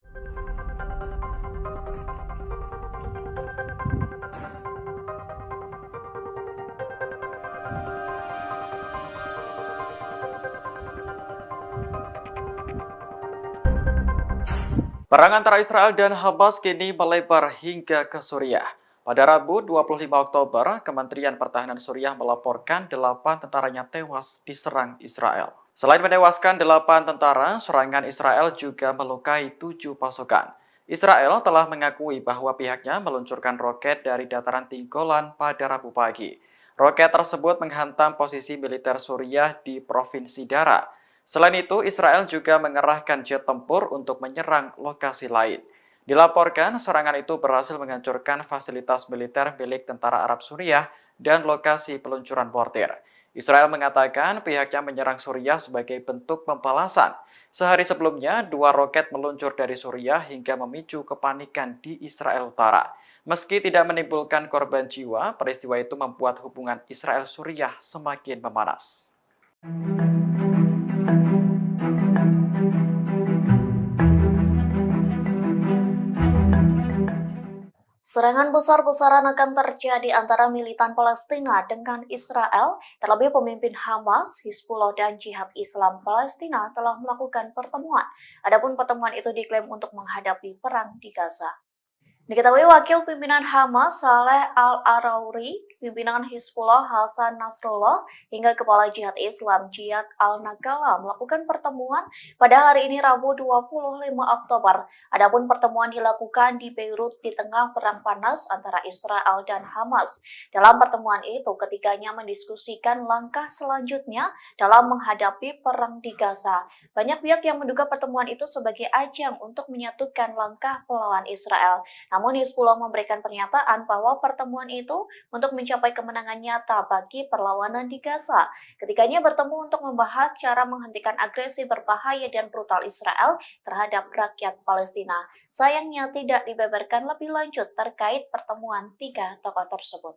Perang antara Israel dan Hamas kini melebar hingga ke Suriah. Pada Rabu 25 Oktober, Kementerian Pertahanan Suriah melaporkan 8 tentaranya tewas diserang Israel. Selain menewaskan 8 tentara, serangan Israel juga melukai 7 pasukan. Israel telah mengakui bahwa pihaknya meluncurkan roket dari dataran tinggi Golan pada Rabu pagi. Roket tersebut menghantam posisi militer Suriah di Provinsi Dara. Selain itu, Israel juga mengerahkan jet tempur untuk menyerang lokasi lain. Dilaporkan, serangan itu berhasil menghancurkan fasilitas militer milik tentara Arab Suriah dan lokasi peluncuran mortir. Israel mengatakan pihaknya menyerang Suriah sebagai bentuk pembalasan. Sehari sebelumnya, 2 roket meluncur dari Suriah hingga memicu kepanikan di Israel Utara. Meski tidak menimbulkan korban jiwa, peristiwa itu membuat hubungan Israel-Suriah semakin memanas. Serangan besar-besaran akan terjadi antara militan Palestina dengan Israel, terlebih pemimpin Hamas, Hizbullah, dan Jihad Islam Palestina telah melakukan pertemuan. Adapun pertemuan itu diklaim untuk menghadapi perang di Gaza. Diketahui Wakil Pimpinan Hamas Saleh Al-Arauri, pimpinan Hizbullah Hasan Nasrullah, hingga Kepala Jihad Islam Jihad Al-Nagala melakukan pertemuan pada hari ini Rabu 25 Oktober. Adapun pertemuan dilakukan di Beirut di tengah perang panas antara Israel dan Hamas. Dalam pertemuan itu, ketiganya mendiskusikan langkah selanjutnya dalam menghadapi perang di Gaza. Banyak pihak yang menduga pertemuan itu sebagai ajang untuk menyatukan langkah melawan Israel. Namun Hizbullah memberikan pernyataan bahwa pertemuan itu untuk mencapai kemenangan nyata bagi perlawanan di Gaza. Ketiganya bertemu untuk membahas cara menghentikan agresi berbahaya dan brutal Israel terhadap rakyat Palestina. Sayangnya tidak dibeberkan lebih lanjut terkait pertemuan 3 tokoh tersebut.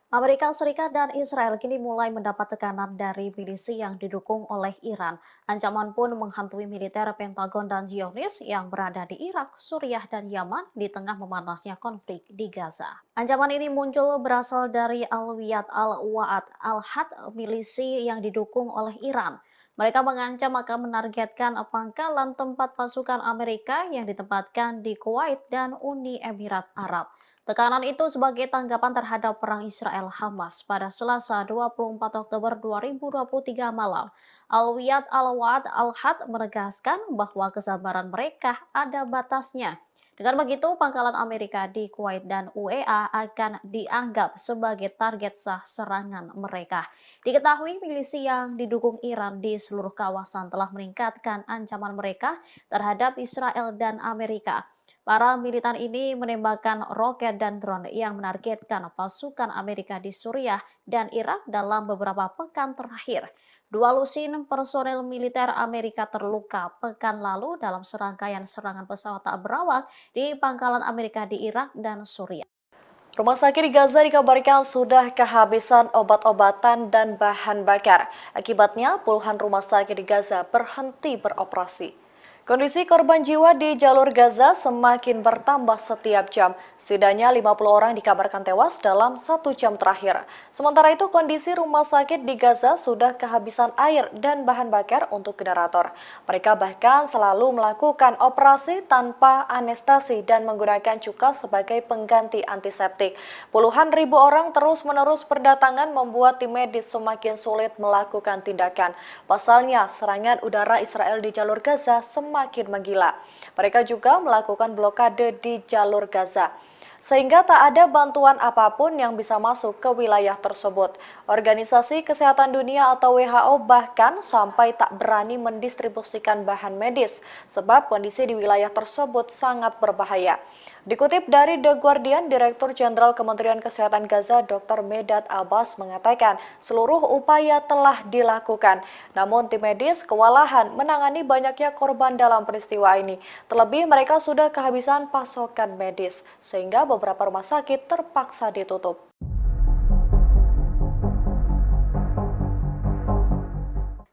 Amerika Serikat dan Israel kini mulai mendapat tekanan dari milisi yang didukung oleh Iran. Ancaman pun menghantui militer Pentagon dan Zionis yang berada di Irak, Suriah, dan Yaman di tengah memanasnya konflik di Gaza. Ancaman ini muncul berasal dari Al-Wiyad Al-Wa'ad Al-Had, milisi yang didukung oleh Iran. Mereka mengancam akan menargetkan pangkalan tempat pasukan Amerika yang ditempatkan di Kuwait dan Uni Emirat Arab. Tekanan itu sebagai tanggapan terhadap perang Israel-Hamas pada Selasa 24 Oktober 2023 malam. Al-Wiyad Al-Wa'ad Al-Had menegaskan bahwa kesabaran mereka ada batasnya. Dengan begitu, pangkalan Amerika di Kuwait dan UEA akan dianggap sebagai target sah serangan mereka. Diketahui milisi yang didukung Iran di seluruh kawasan telah meningkatkan ancaman mereka terhadap Israel dan Amerika. Para militan ini menembakkan roket dan drone yang menargetkan pasukan Amerika di Suriah dan Irak dalam beberapa pekan terakhir. 2 lusin personel militer Amerika terluka pekan lalu dalam serangkaian serangan pesawat tak berawak di pangkalan Amerika di Irak dan Suriah. Rumah sakit di Gaza dikabarkan sudah kehabisan obat-obatan dan bahan bakar. Akibatnya, puluhan rumah sakit di Gaza berhenti beroperasi. Kondisi korban jiwa di jalur Gaza semakin bertambah setiap jam. Setidaknya 50 orang dikabarkan tewas dalam 1 jam terakhir. Sementara itu, kondisi rumah sakit di Gaza sudah kehabisan air dan bahan bakar untuk generator. Mereka bahkan selalu melakukan operasi tanpa anestesi dan menggunakan cuka sebagai pengganti antiseptik. Puluhan ribu orang terus-menerus berdatangan membuat tim medis semakin sulit melakukan tindakan. Pasalnya, serangan udara Israel di jalur Gaza semakin menggila. Mereka juga melakukan blokade di jalur Gaza. sehingga tak ada bantuan apapun yang bisa masuk ke wilayah tersebut. Organisasi Kesehatan Dunia atau WHO bahkan sampai tak berani mendistribusikan bahan medis sebab kondisi di wilayah tersebut sangat berbahaya. Dikutip dari The Guardian, Direktur Jenderal Kementerian Kesehatan Gaza Dr. Medad Abbas mengatakan seluruh upaya telah dilakukan. Namun tim medis kewalahan menangani banyaknya korban dalam peristiwa ini. Terlebih mereka sudah kehabisan pasokan medis sehingga beberapa rumah sakit terpaksa ditutup.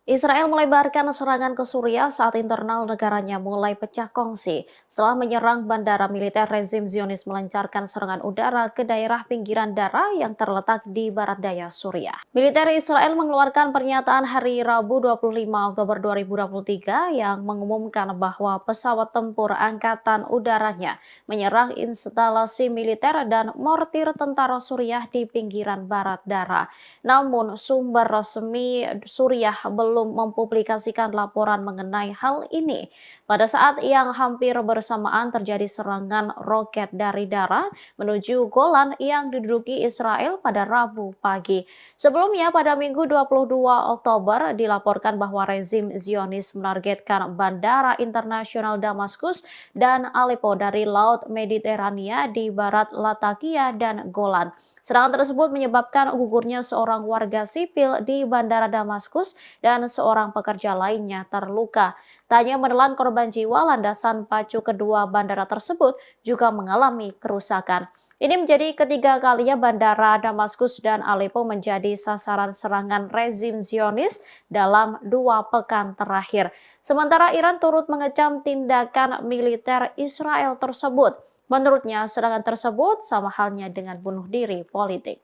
Israel melebarkan serangan ke Suriah saat internal negaranya mulai pecah kongsi setelah menyerang bandara militer. Rezim Zionis melancarkan serangan udara ke daerah pinggiran Dara yang terletak di barat daya Suriah. Militer Israel mengeluarkan pernyataan hari Rabu 25 Oktober 2023 yang mengumumkan bahwa pesawat tempur angkatan udaranya menyerang instalasi militer dan mortir tentara Suriah di pinggiran barat Dara. Namun sumber resmi Suriah belum mempublikasikan laporan mengenai hal ini. Pada saat yang hampir bersamaan terjadi serangan roket dari Dara menuju Golan yang diduduki Israel pada Rabu pagi. Sebelumnya pada Minggu 22 Oktober dilaporkan bahwa rezim Zionis menargetkan bandara internasional Damaskus dan Aleppo dari Laut Mediterania di barat Latakia dan Golan. Serangan tersebut menyebabkan gugurnya seorang warga sipil di Bandara Damaskus dan seorang pekerja lainnya terluka. Tak hanya menelan korban jiwa, landasan pacu kedua bandara tersebut juga mengalami kerusakan. Ini menjadi ketiga kalinya bandara Damaskus dan Aleppo menjadi sasaran serangan rezim Zionis dalam 2 pekan terakhir. Sementara Iran turut mengecam tindakan militer Israel tersebut. Menurutnya, serangan tersebut sama halnya dengan bunuh diri politik.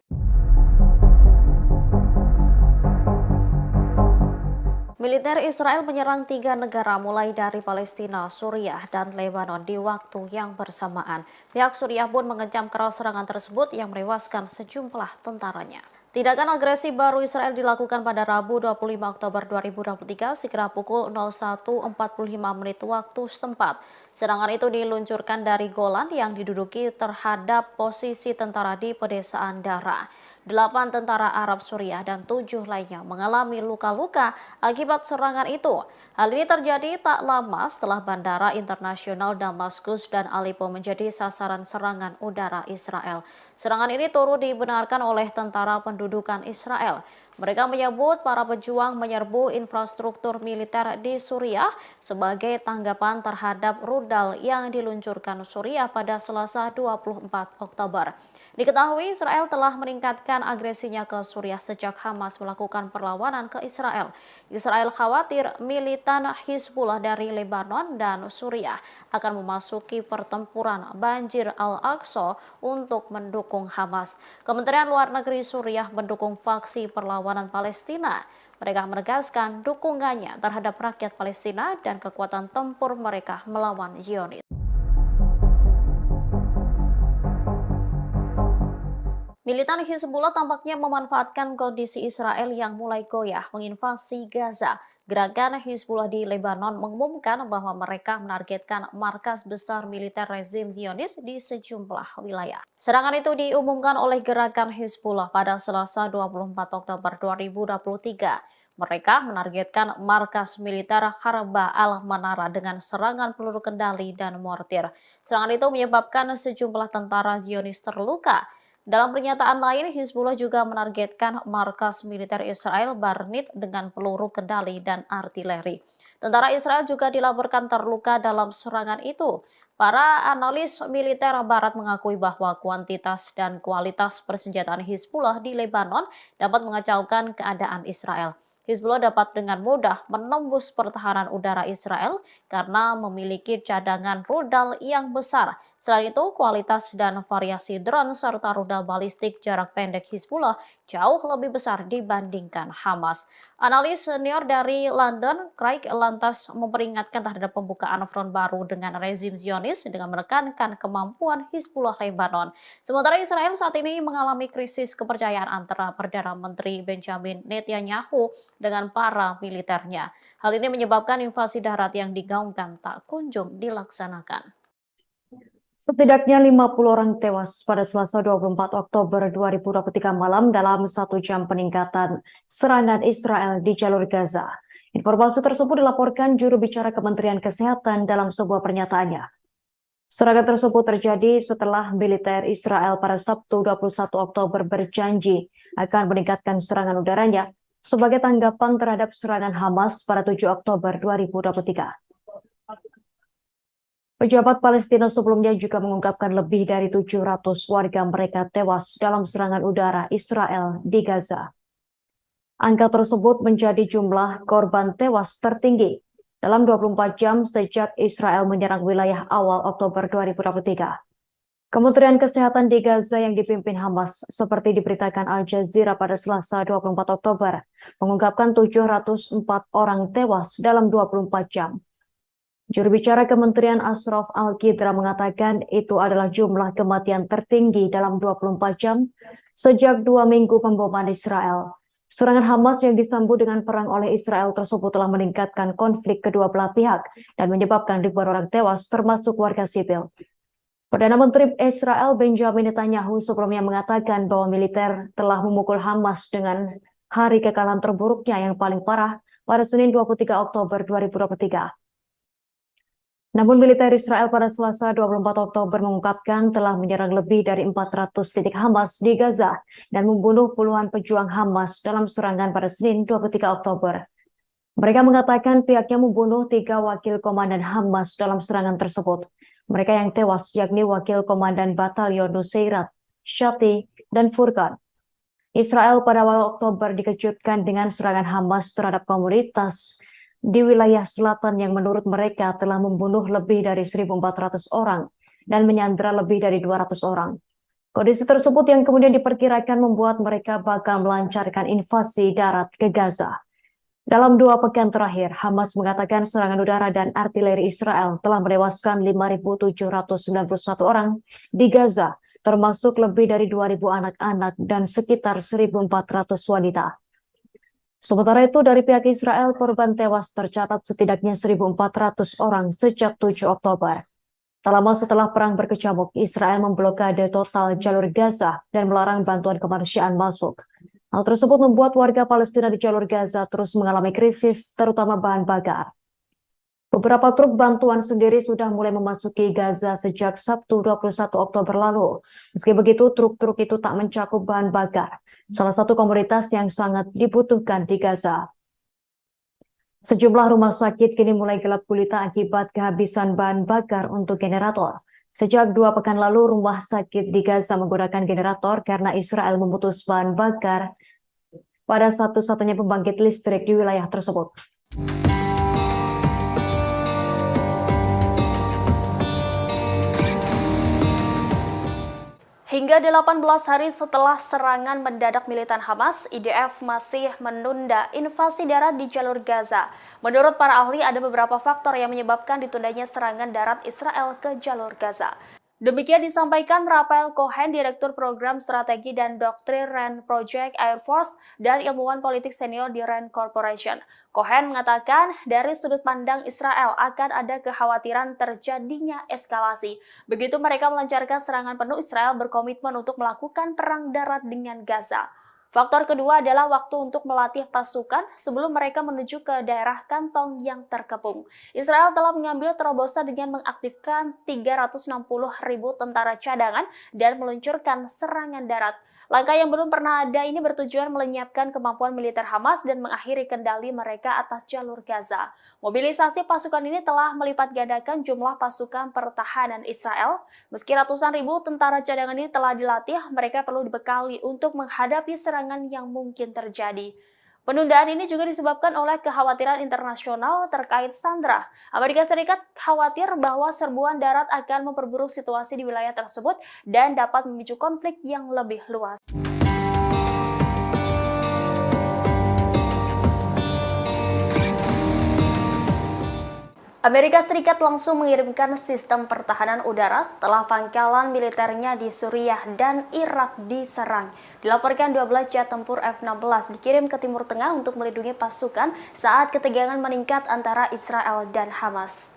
Militer Israel menyerang 3 negara mulai dari Palestina, Suriah, dan Lebanon di waktu yang bersamaan. Pihak Suriah pun mengecam keras serangan tersebut yang menewaskan sejumlah tentaranya. Tindakan agresi baru Israel dilakukan pada Rabu 25 Oktober 2023 sekira pukul 01.45 waktu setempat. Serangan itu diluncurkan dari Golan yang diduduki terhadap posisi tentara di pedesaan Dara. 8 tentara Arab Suriah dan 7 lainnya mengalami luka-luka akibat serangan itu. Hal ini terjadi tak lama setelah Bandara Internasional Damaskus dan Aleppo menjadi sasaran serangan udara Israel. Serangan ini turut dibenarkan oleh tentara pendudukan Israel. Mereka menyebut para pejuang menyerbu infrastruktur militer di Suriah sebagai tanggapan terhadap rudal yang diluncurkan Suriah pada Selasa 24 Oktober. Diketahui Israel telah meningkatkan agresinya ke Suriah sejak Hamas melakukan perlawanan ke Israel. Israel khawatir militan Hizbullah dari Lebanon dan Suriah akan memasuki pertempuran Banjir Al-Aqsa untuk mendukung Hamas. Kementerian Luar Negeri Suriah mendukung faksi perlawanan Palestina. Mereka menegaskan dukungannya terhadap rakyat Palestina dan kekuatan tempur mereka melawan Zionis. Militan Hizbullah tampaknya memanfaatkan kondisi Israel yang mulai goyah menginvasi Gaza. Gerakan Hizbullah di Lebanon mengumumkan bahwa mereka menargetkan markas besar militer rezim Zionis di sejumlah wilayah. Serangan itu diumumkan oleh gerakan Hizbullah pada Selasa 24 Oktober 2023. Mereka menargetkan markas militer Harba al-Manara dengan serangan peluru kendali dan mortir. Serangan itu menyebabkan sejumlah tentara Zionis terluka. Dalam pernyataan lain, Hizbullah juga menargetkan markas militer Israel Barnit dengan peluru kendali dan artileri. Tentara Israel juga dilaporkan terluka dalam serangan itu. Para analis militer Barat mengakui bahwa kuantitas dan kualitas persenjataan Hizbullah di Lebanon dapat mengacaukan keadaan Israel. Hizbullah dapat dengan mudah menembus pertahanan udara Israel karena memiliki cadangan rudal yang besar. Selain itu, kualitas dan variasi drone serta rudal balistik jarak pendek Hizbullah jauh lebih besar dibandingkan Hamas. Analis senior dari London, Craig, lantas memperingatkan terhadap pembukaan front baru dengan rezim Zionis dengan menekankan kemampuan Hizbullah Lebanon. Sementara Israel saat ini mengalami krisis kepercayaan antara Perdana Menteri Benjamin Netanyahu dengan para militernya. Hal ini menyebabkan invasi darat yang digaungkan tak kunjung dilaksanakan. Setidaknya 50 orang tewas pada Selasa 24 Oktober 2023 malam dalam 1 jam peningkatan serangan Israel di jalur Gaza. Informasi tersebut dilaporkan juru bicara Kementerian Kesehatan dalam sebuah pernyataannya. Serangan tersebut terjadi setelah militer Israel pada Sabtu 21 Oktober berjanji akan meningkatkan serangan udaranya sebagai tanggapan terhadap serangan Hamas pada 7 Oktober 2023. Pejabat Palestina sebelumnya juga mengungkapkan lebih dari 700 warga mereka tewas dalam serangan udara Israel di Gaza. Angka tersebut menjadi jumlah korban tewas tertinggi dalam 24 jam sejak Israel menyerang wilayah awal Oktober 2023. Kementerian Kesehatan di Gaza yang dipimpin Hamas, seperti diberitakan Al Jazeera pada Selasa 24 Oktober, mengungkapkan 704 orang tewas dalam 24 jam. Juru bicara Kementerian Ashraf Al-Qidra mengatakan itu adalah jumlah kematian tertinggi dalam 24 jam sejak 2 minggu pemboman Israel. Serangan Hamas yang disambut dengan perang oleh Israel tersebut telah meningkatkan konflik kedua belah pihak dan menyebabkan ribuan orang tewas termasuk warga sipil. Perdana Menteri Israel Benjamin Netanyahu sebelumnya mengatakan bahwa militer telah memukul Hamas dengan hari kekalahan terburuknya yang paling parah pada Senin 23 Oktober 2023. Namun militer Israel pada Selasa 24 Oktober mengungkapkan telah menyerang lebih dari 400 titik Hamas di Gaza dan membunuh puluhan pejuang Hamas dalam serangan pada Senin 23 Oktober. Mereka mengatakan pihaknya membunuh 3 wakil komandan Hamas dalam serangan tersebut. Mereka yang tewas yakni wakil komandan Batalion Nusairat, Shati, dan Furqan. Israel pada awal Oktober dikejutkan dengan serangan Hamas terhadap komunitas di wilayah selatan yang menurut mereka telah membunuh lebih dari 1.400 orang dan menyandra lebih dari 200 orang. Kondisi tersebut yang kemudian diperkirakan membuat mereka bakal melancarkan invasi darat ke Gaza. Dalam 2 pekan terakhir, Hamas mengatakan serangan udara dan artileri Israel telah menewaskan 5.791 orang di Gaza, termasuk lebih dari 2.000 anak-anak dan sekitar 1.400 wanita. Sementara itu, dari pihak Israel, korban tewas tercatat setidaknya 1.400 orang sejak 7 Oktober. Tak lama setelah perang berkecamuk, Israel memblokade total jalur Gaza dan melarang bantuan kemanusiaan masuk. Hal tersebut membuat warga Palestina di jalur Gaza terus mengalami krisis, terutama bahan bakar. Beberapa truk bantuan sendiri sudah mulai memasuki Gaza sejak Sabtu 21 Oktober lalu. Meski begitu, truk-truk itu tak mencakup bahan bakar, salah satu komoditas yang sangat dibutuhkan di Gaza. Sejumlah rumah sakit kini mulai gelap gulita akibat kehabisan bahan bakar untuk generator. Sejak 2 pekan lalu, rumah sakit di Gaza menggunakan generator karena Israel memutus bahan bakar pada satu-satunya pembangkit listrik di wilayah tersebut. Hingga 18 hari setelah serangan mendadak militan Hamas, IDF masih menunda invasi darat di jalur Gaza. Menurut para ahli, ada beberapa faktor yang menyebabkan ditundanya serangan darat Israel ke jalur Gaza. Demikian disampaikan Rafael Cohen, Direktur Program Strategi dan Doktrin RAND Project Air Force dan ilmuwan politik senior di RAND Corporation. Cohen mengatakan dari sudut pandang Israel akan ada kekhawatiran terjadinya eskalasi. Begitu mereka melancarkan serangan penuh, Israel berkomitmen untuk melakukan perang darat dengan Gaza. Faktor kedua adalah waktu untuk melatih pasukan sebelum mereka menuju ke daerah kantong yang terkepung. Israel telah mengambil terobosan dengan mengaktifkan 360.000 tentara cadangan dan meluncurkan serangan darat. Langkah yang belum pernah ada ini bertujuan melenyapkan kemampuan militer Hamas dan mengakhiri kendali mereka atas jalur Gaza. Mobilisasi pasukan ini telah melipat gandakan jumlah pasukan pertahanan Israel. Meski ratusan ribu tentara cadangan ini telah dilatih, mereka perlu dibekali untuk menghadapi serangan yang mungkin terjadi. Penundaan ini juga disebabkan oleh kekhawatiran internasional terkait Sandra. Amerika Serikat khawatir bahwa serbuan darat akan memperburuk situasi di wilayah tersebut dan dapat memicu konflik yang lebih luas. Amerika Serikat langsung mengirimkan sistem pertahanan udara setelah pangkalan militernya di Suriah dan Irak diserang. Dilaporkan 12 jet tempur F-16 dikirim ke Timur Tengah untuk melindungi pasukan saat ketegangan meningkat antara Israel dan Hamas.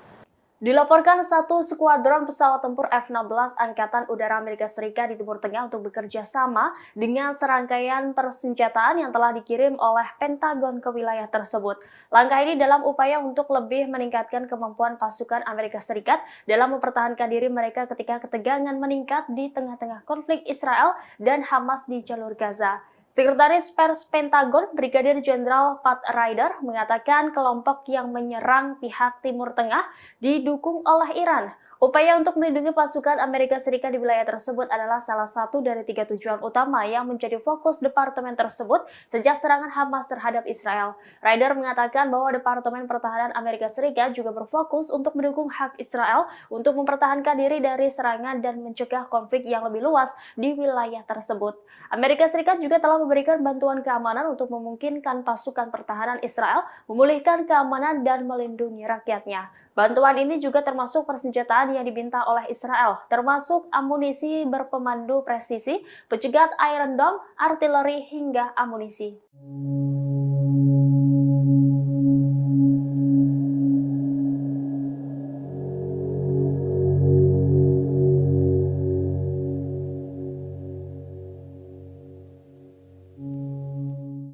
Dilaporkan satu skuadron pesawat tempur F-16 Angkatan Udara Amerika Serikat di Timur Tengah untuk bekerja sama dengan serangkaian persenjataan yang telah dikirim oleh Pentagon ke wilayah tersebut. Langkah ini dalam upaya untuk lebih meningkatkan kemampuan pasukan Amerika Serikat dalam mempertahankan diri mereka ketika ketegangan meningkat di tengah-tengah konflik Israel dan Hamas di jalur Gaza. Sekretaris Pers Pentagon, Brigadir Jenderal Pat Ryder, mengatakan kelompok yang menyerang pihak Timur Tengah didukung oleh Iran. Upaya untuk melindungi pasukan Amerika Serikat di wilayah tersebut adalah salah satu dari 3 tujuan utama yang menjadi fokus departemen tersebut sejak serangan Hamas terhadap Israel. Ryder mengatakan bahwa Departemen Pertahanan Amerika Serikat juga berfokus untuk mendukung hak Israel untuk mempertahankan diri dari serangan dan mencegah konflik yang lebih luas di wilayah tersebut. Amerika Serikat juga telah memberikan bantuan keamanan untuk memungkinkan pasukan pertahanan Israel memulihkan keamanan dan melindungi rakyatnya. Bantuan ini juga termasuk persenjataan yang diminta oleh Israel, termasuk amunisi berpemandu presisi, pencegat Iron Dome, artileri, hingga amunisi.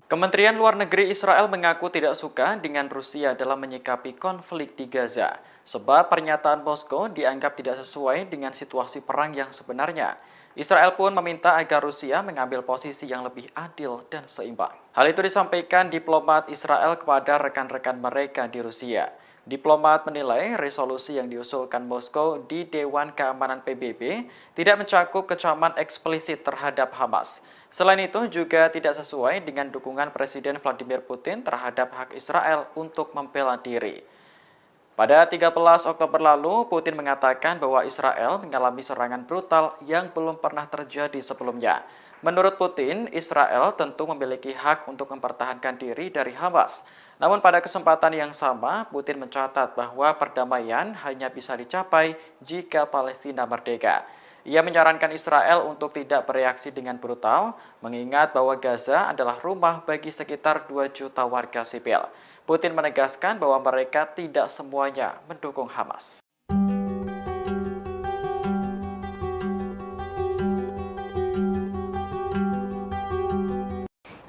Kementerian Luar Negeri Israel mengaku tidak suka dengan Rusia dalam menyikapi konflik di Gaza, sebab pernyataan Moskow dianggap tidak sesuai dengan situasi perang yang sebenarnya. Israel pun meminta agar Rusia mengambil posisi yang lebih adil dan seimbang. Hal itu disampaikan diplomat Israel kepada rekan-rekan mereka di Rusia. Diplomat menilai resolusi yang diusulkan Moskow di Dewan Keamanan PBB tidak mencakup kecaman eksplisit terhadap Hamas. Selain itu juga tidak sesuai dengan dukungan Presiden Vladimir Putin terhadap hak Israel untuk membela diri. Pada 13 Oktober lalu, Putin mengatakan bahwa Israel mengalami serangan brutal yang belum pernah terjadi sebelumnya. Menurut Putin, Israel tentu memiliki hak untuk mempertahankan diri dari Hamas. Namun pada kesempatan yang sama, Putin mencatat bahwa perdamaian hanya bisa dicapai jika Palestina merdeka. Ia menyarankan Israel untuk tidak bereaksi dengan brutal, mengingat bahwa Gaza adalah rumah bagi sekitar 2 juta warga sipil. Putin menegaskan bahwa mereka tidak semuanya mendukung Hamas.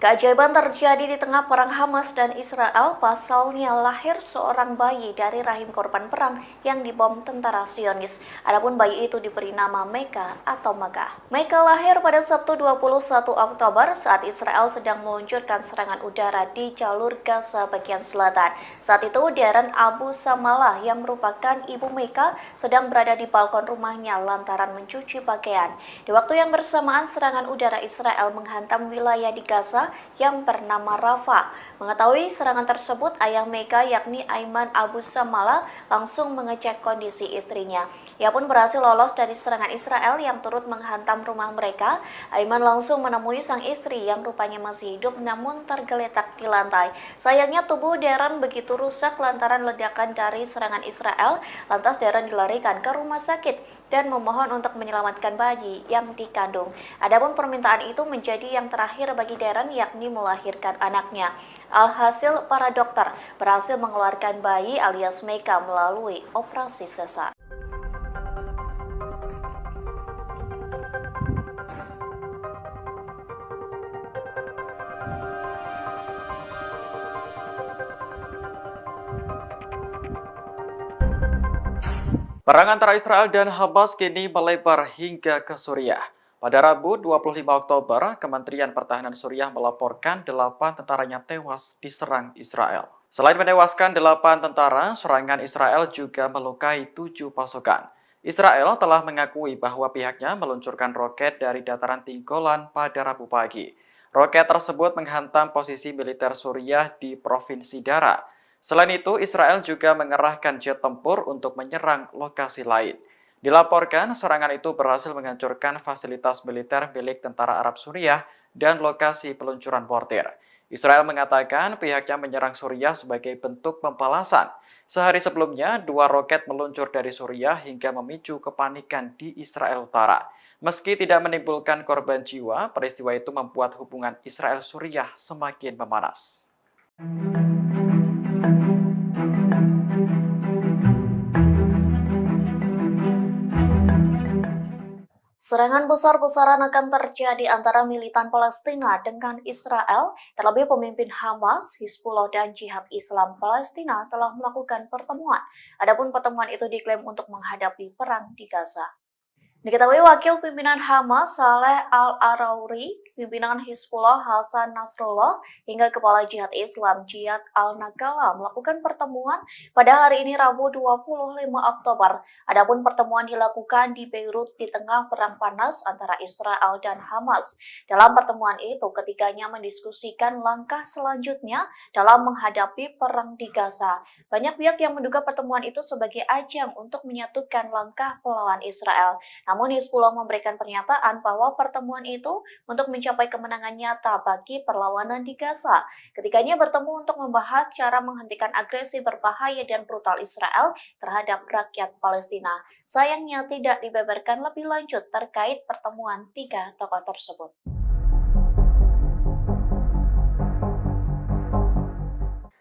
Keajaiban terjadi di tengah perang Hamas dan Israel, pasalnya lahir seorang bayi dari rahim korban perang yang dibom tentara Zionis. Adapun bayi itu diberi nama Meka atau Maga. Meka lahir pada Sabtu 21 Oktober saat Israel sedang meluncurkan serangan udara di jalur Gaza bagian selatan. Saat itu, Darren Abu Samalah yang merupakan ibu Meka sedang berada di balkon rumahnya lantaran mencuci pakaian. Di waktu yang bersamaan, serangan udara Israel menghantam wilayah di Gaza yang bernama Rafah. Mengetahui serangan tersebut, ayah Meka yakni Aiman Abu Samala langsung mengecek kondisi istrinya. Ia pun berhasil lolos dari serangan Israel yang turut menghantam rumah mereka. Aiman langsung menemui sang istri yang rupanya masih hidup namun tergeletak di lantai. Sayangnya tubuh Darren begitu rusak lantaran ledakan dari serangan Israel. Lantas Darren dilarikan ke rumah sakit dan memohon untuk menyelamatkan bayi yang dikandung. Adapun permintaan itu menjadi yang terakhir bagi Darren, yakni melahirkan anaknya. Alhasil, para dokter berhasil mengeluarkan bayi alias Meka melalui operasi sesar. Perang antara Israel dan Hamas kini melebar hingga ke Suriah. Pada Rabu 25 Oktober, Kementerian Pertahanan Suriah melaporkan 8 tentaranya tewas diserang Israel. Selain menewaskan 8 tentara, serangan Israel juga melukai 7 pasukan. Israel telah mengakui bahwa pihaknya meluncurkan roket dari dataran tinggi Golan pada Rabu pagi. Roket tersebut menghantam posisi militer Suriah di Provinsi Dara. Selain itu, Israel juga mengerahkan jet tempur untuk menyerang lokasi lain. Dilaporkan, serangan itu berhasil menghancurkan fasilitas militer milik tentara Arab Suriah dan lokasi peluncuran mortir. Israel mengatakan pihaknya menyerang Suriah sebagai bentuk pembalasan. Sehari sebelumnya, 2 roket meluncur dari Suriah hingga memicu kepanikan di Israel Utara. Meski tidak menimbulkan korban jiwa, peristiwa itu membuat hubungan Israel-Suriah semakin memanas. Serangan besar-besaran akan terjadi antara militan Palestina dengan Israel, terlebih pemimpin Hamas, Hizbullah, dan Jihad Islam Palestina telah melakukan pertemuan. Adapun pertemuan itu diklaim untuk menghadapi perang di Gaza. Diketahui wakil pimpinan Hamas Saleh Al-Arauri, pimpinan Hizbullah Hasan Nasrullah, hingga kepala Jihad Islam Jihad Al-Nagala melakukan pertemuan pada hari ini Rabu 25 Oktober. Adapun pertemuan dilakukan di Beirut di tengah perang panas antara Israel dan Hamas. Dalam pertemuan itu, ketiganya mendiskusikan langkah selanjutnya dalam menghadapi perang di Gaza. Banyak pihak yang menduga pertemuan itu sebagai ajang untuk menyatukan langkah melawan Israel. Namun Hizbullah memberikan pernyataan bahwa pertemuan itu untuk mencapai kemenangan nyata bagi perlawanan di Gaza. Ketiganya bertemu untuk membahas cara menghentikan agresi berbahaya dan brutal Israel terhadap rakyat Palestina. Sayangnya tidak dibeberkan lebih lanjut terkait pertemuan tiga tokoh tersebut.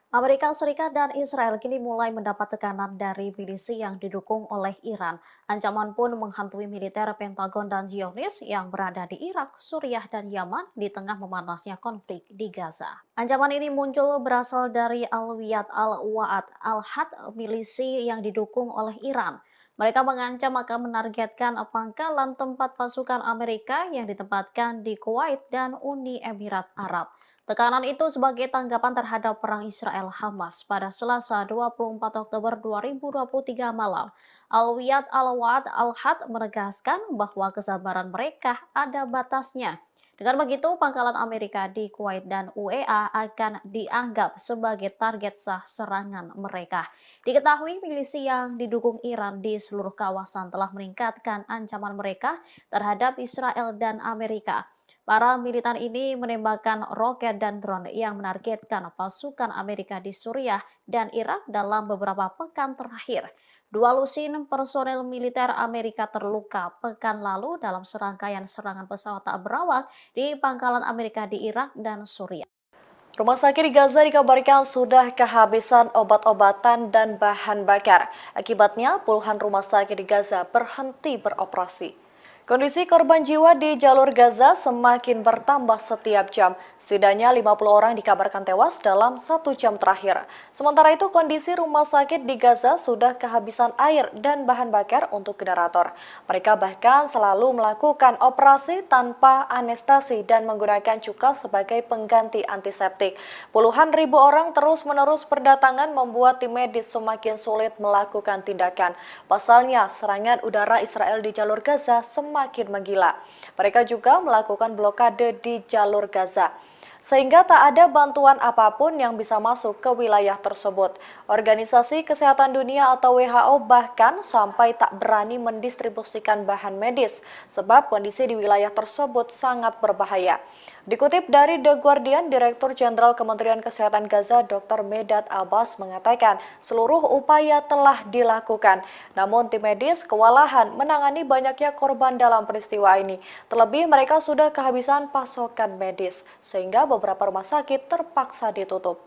Amerika Serikat dan Israel kini mulai mendapat tekanan dari milisi yang didukung oleh Iran. Ancaman pun menghantui militer Pentagon dan Zionis yang berada di Irak, Suriah, dan Yaman di tengah memanasnya konflik di Gaza. Ancaman ini muncul berasal dari Al-Wiyad Al-Wa'ad Al-Had, milisi yang didukung oleh Iran. Mereka mengancam akan menargetkan pangkalan tempat pasukan Amerika yang ditempatkan di Kuwait dan Uni Emirat Arab. Tekanan itu sebagai tanggapan terhadap perang Israel-Hamas pada Selasa 24 Oktober 2023 malam. Al-Wiyad Al-Wa'ad Al-Had menegaskan bahwa kesabaran mereka ada batasnya. Dengan begitu, pangkalan Amerika di Kuwait dan UEA akan dianggap sebagai target sah serangan mereka. Diketahui milisi yang didukung Iran di seluruh kawasan telah meningkatkan ancaman mereka terhadap Israel dan Amerika. Para militan ini menembakkan roket dan drone yang menargetkan pasukan Amerika di Suriah dan Irak dalam beberapa pekan terakhir. 2 lusin personel militer Amerika terluka pekan lalu dalam serangkaian serangan pesawat tak berawak di pangkalan Amerika di Irak dan Suriah. Rumah sakit di Gaza dikabarkan sudah kehabisan obat-obatan dan bahan bakar. Akibatnya, puluhan rumah sakit di Gaza berhenti beroperasi. Kondisi korban jiwa di jalur Gaza semakin bertambah setiap jam. Setidaknya 50 orang dikabarkan tewas dalam 1 jam terakhir. Sementara itu, kondisi rumah sakit di Gaza sudah kehabisan air dan bahan bakar untuk generator. Mereka bahkan selalu melakukan operasi tanpa anestesi dan menggunakan cuka sebagai pengganti antiseptik. Puluhan ribu orang terus-menerus berdatangan membuat tim medis semakin sulit melakukan tindakan. Pasalnya, serangan udara Israel di jalur Gaza semakin menggila. Mereka juga melakukan blokade di jalur Gaza, sehingga tak ada bantuan apapun yang bisa masuk ke wilayah tersebut. Organisasi Kesehatan Dunia atau WHO bahkan sampai tak berani mendistribusikan bahan medis, sebab kondisi di wilayah tersebut sangat berbahaya. Dikutip dari The Guardian, Direktur Jenderal Kementerian Kesehatan Gaza Dr. Medad Abbas mengatakan seluruh upaya telah dilakukan. Namun tim medis kewalahan menangani banyaknya korban dalam peristiwa ini. Terlebih mereka sudah kehabisan pasokan medis, sehingga beberapa rumah sakit terpaksa ditutup.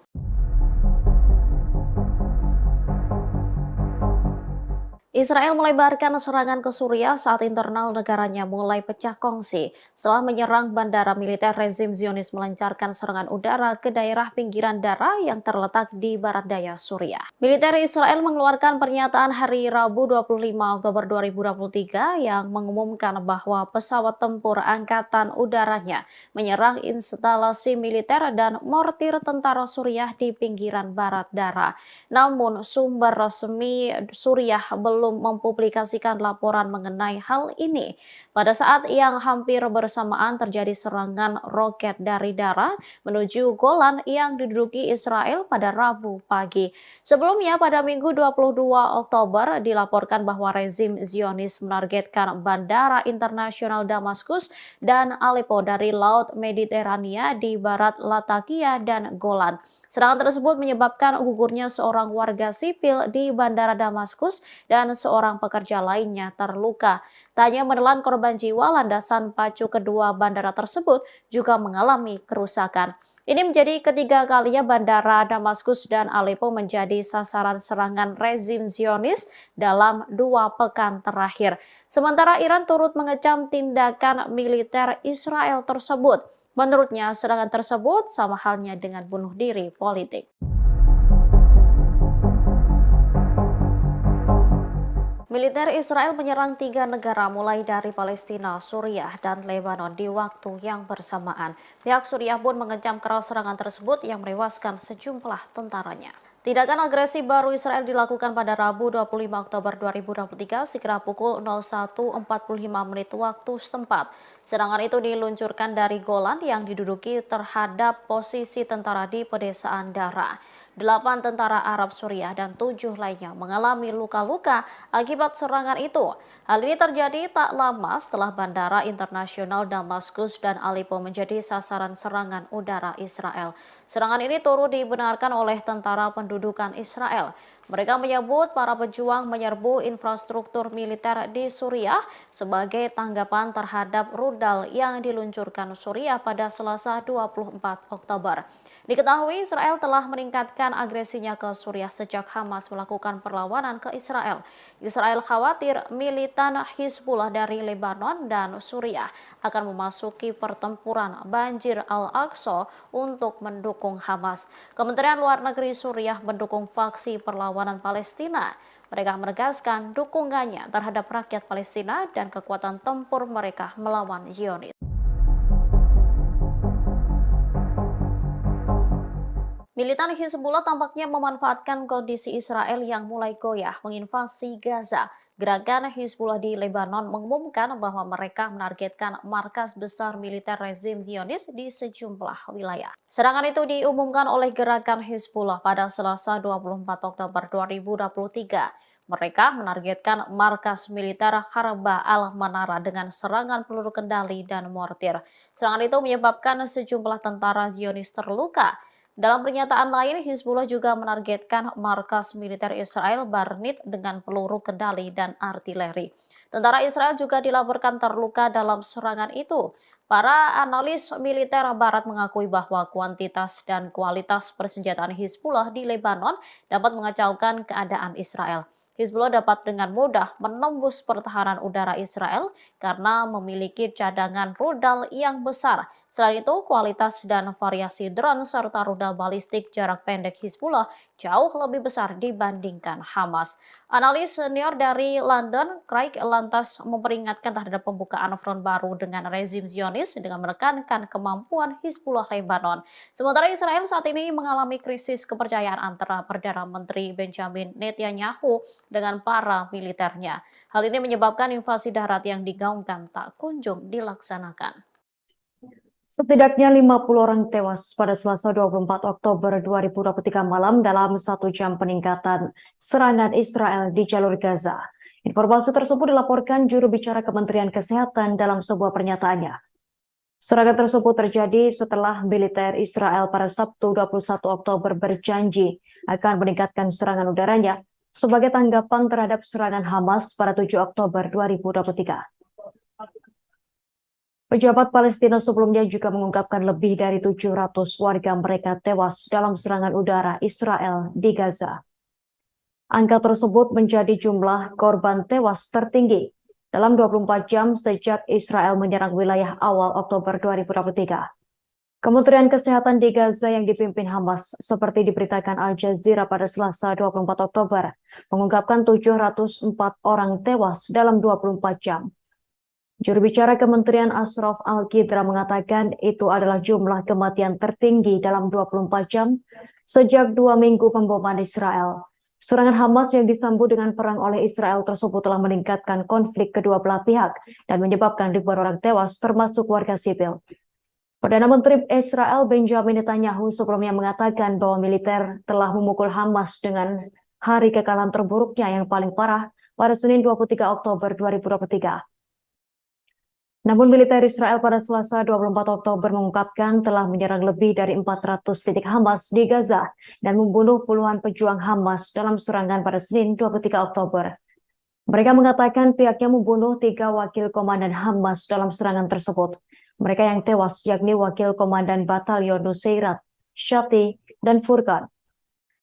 Israel melebarkan serangan ke Suriah saat internal negaranya mulai pecah kongsi. Setelah menyerang bandara militer, rezim Zionis melancarkan serangan udara ke daerah pinggiran Dara yang terletak di barat daya Suriah. Militer Israel mengeluarkan pernyataan hari Rabu 25 Oktober 2023 yang mengumumkan bahwa pesawat tempur angkatan udaranya menyerang instalasi militer dan mortir tentara Suriah di pinggiran barat Dara. Namun sumber resmi Suriah belum mempublikasikan laporan mengenai hal ini. Pada saat yang hampir bersamaan terjadi serangan roket dari Dara menuju Golan yang diduduki Israel pada Rabu pagi. Sebelumnya pada Minggu 22 Oktober dilaporkan bahwa rezim Zionis menargetkan bandara internasional Damaskus dan Aleppo dari Laut Mediterania di barat Latakia dan Golan. Serangan tersebut menyebabkan gugurnya seorang warga sipil di Bandara Damaskus dan seorang pekerja lainnya terluka. Tak hanya menelan korban jiwa, landasan pacu kedua bandara tersebut juga mengalami kerusakan. Ini menjadi ketiga kalinya bandara Damaskus dan Aleppo menjadi sasaran serangan rezim Zionis dalam 2 pekan terakhir. Sementara Iran turut mengecam tindakan militer Israel tersebut. Menurutnya, serangan tersebut sama halnya dengan bunuh diri politik. Militer Israel menyerang 3 negara mulai dari Palestina, Suriah, dan Lebanon di waktu yang bersamaan. Pihak Suriah pun mengecam keras serangan tersebut yang menewaskan sejumlah tentaranya. Tindakan agresi baru Israel dilakukan pada Rabu 25 Oktober 2023 sekira pukul 01.45 waktu setempat. Serangan itu diluncurkan dari Golan yang diduduki terhadap posisi tentara di pedesaan Dara. 8 tentara Arab Suriah dan 7 lainnya mengalami luka-luka akibat serangan itu. Hal ini terjadi tak lama setelah Bandara Internasional Damaskus dan Aleppo menjadi sasaran serangan udara Israel. Serangan ini turut dibenarkan oleh tentara pendudukan Israel. Mereka menyebut para pejuang menyerbu infrastruktur militer di Suriah sebagai tanggapan terhadap rudal yang diluncurkan Suriah pada Selasa 24 Oktober. Diketahui Israel telah meningkatkan agresinya ke Suriah sejak Hamas melakukan perlawanan ke Israel. Israel khawatir militan Hizbullah dari Lebanon dan Suriah akan memasuki pertempuran Banjir Al-Aqsa untuk mendukung Hamas. Kementerian Luar Negeri Suriah mendukung faksi perlawanan Palestina. Mereka menegaskan dukungannya terhadap rakyat Palestina dan kekuatan tempur mereka melawan Zionis. Militan Hizbullah tampaknya memanfaatkan kondisi Israel yang mulai goyah menginvasi Gaza. Gerakan Hizbullah di Lebanon mengumumkan bahwa mereka menargetkan markas besar militer rezim Zionis di sejumlah wilayah. Serangan itu diumumkan oleh gerakan Hizbullah pada Selasa 24 Oktober 2023. Mereka menargetkan markas militer Harbah al-Manara dengan serangan peluru kendali dan mortir. Serangan itu menyebabkan sejumlah tentara Zionis terluka. Dalam pernyataan lain, Hizbullah juga menargetkan markas militer Israel Barnit dengan peluru kendali dan artileri. Tentara Israel juga dilaporkan terluka dalam serangan itu. Para analis militer Barat mengakui bahwa kuantitas dan kualitas persenjataan Hizbullah di Lebanon dapat mengacaukan keadaan Israel. Hizbullah dapat dengan mudah menembus pertahanan udara Israel karena memiliki cadangan rudal yang besar. Selain itu, kualitas dan variasi drone serta rudal balistik jarak pendek Hizbullah jauh lebih besar dibandingkan Hamas. Analis senior dari London, Craig, lantas memperingatkan terhadap pembukaan front baru dengan rezim Zionis dengan menekankan kemampuan Hizbullah Lebanon. Sementara Israel saat ini mengalami krisis kepercayaan antara Perdana Menteri Benjamin Netanyahu dengan para militernya. Hal ini menyebabkan invasi darat yang digaungkan tak kunjung dilaksanakan. Setidaknya 50 orang tewas pada Selasa 24 Oktober 2023 malam dalam 1 jam peningkatan serangan Israel di jalur Gaza. Informasi tersebut dilaporkan juru bicara Kementerian Kesehatan dalam sebuah pernyataannya. Serangan tersebut terjadi setelah militer Israel pada Sabtu 21 Oktober berjanji akan meningkatkan serangan udaranya sebagai tanggapan terhadap serangan Hamas pada 7 Oktober 2023. Pejabat Palestina sebelumnya juga mengungkapkan lebih dari 700 warga mereka tewas dalam serangan udara Israel di Gaza. Angka tersebut menjadi jumlah korban tewas tertinggi dalam 24 jam sejak Israel menyerang wilayah awal Oktober 2023. Kementerian Kesehatan di Gaza yang dipimpin Hamas, seperti diberitakan Al Jazeera pada Selasa 24 Oktober, mengungkapkan 704 orang tewas dalam 24 jam. Juru bicara Kementerian Ashraf Al-Qidra mengatakan itu adalah jumlah kematian tertinggi dalam 24 jam sejak 2 minggu pemboman Israel. Serangan Hamas yang disambut dengan perang oleh Israel tersebut telah meningkatkan konflik kedua belah pihak dan menyebabkan ribuan orang tewas termasuk warga sipil. Perdana Menteri Israel Benjamin Netanyahu sebelumnya mengatakan bahwa militer telah memukul Hamas dengan hari kekalahan terburuknya yang paling parah pada Senin 23 Oktober 2023. Namun militer Israel pada Selasa 24 Oktober mengungkapkan telah menyerang lebih dari 400 titik Hamas di Gaza dan membunuh puluhan pejuang Hamas dalam serangan pada Senin 23 Oktober. Mereka mengatakan pihaknya membunuh 3 wakil komandan Hamas dalam serangan tersebut. Mereka yang tewas yakni Wakil Komandan Batalion Nusairat, Shati, dan Furqan.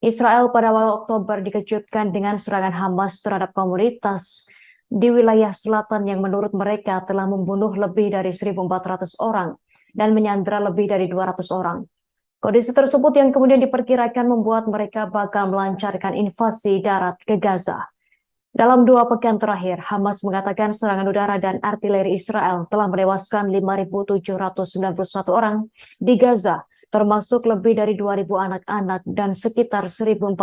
Israel pada awal Oktober dikejutkan dengan serangan Hamas terhadap komunitas di wilayah selatan yang menurut mereka telah membunuh lebih dari 1.400 orang dan menyandera lebih dari 200 orang. Kondisi tersebut yang kemudian diperkirakan membuat mereka bakal melancarkan invasi darat ke Gaza. Dalam 2 pekan terakhir, Hamas mengatakan serangan udara dan artileri Israel telah menewaskan 5.791 orang di Gaza, termasuk lebih dari 2.000 anak-anak dan sekitar 1.400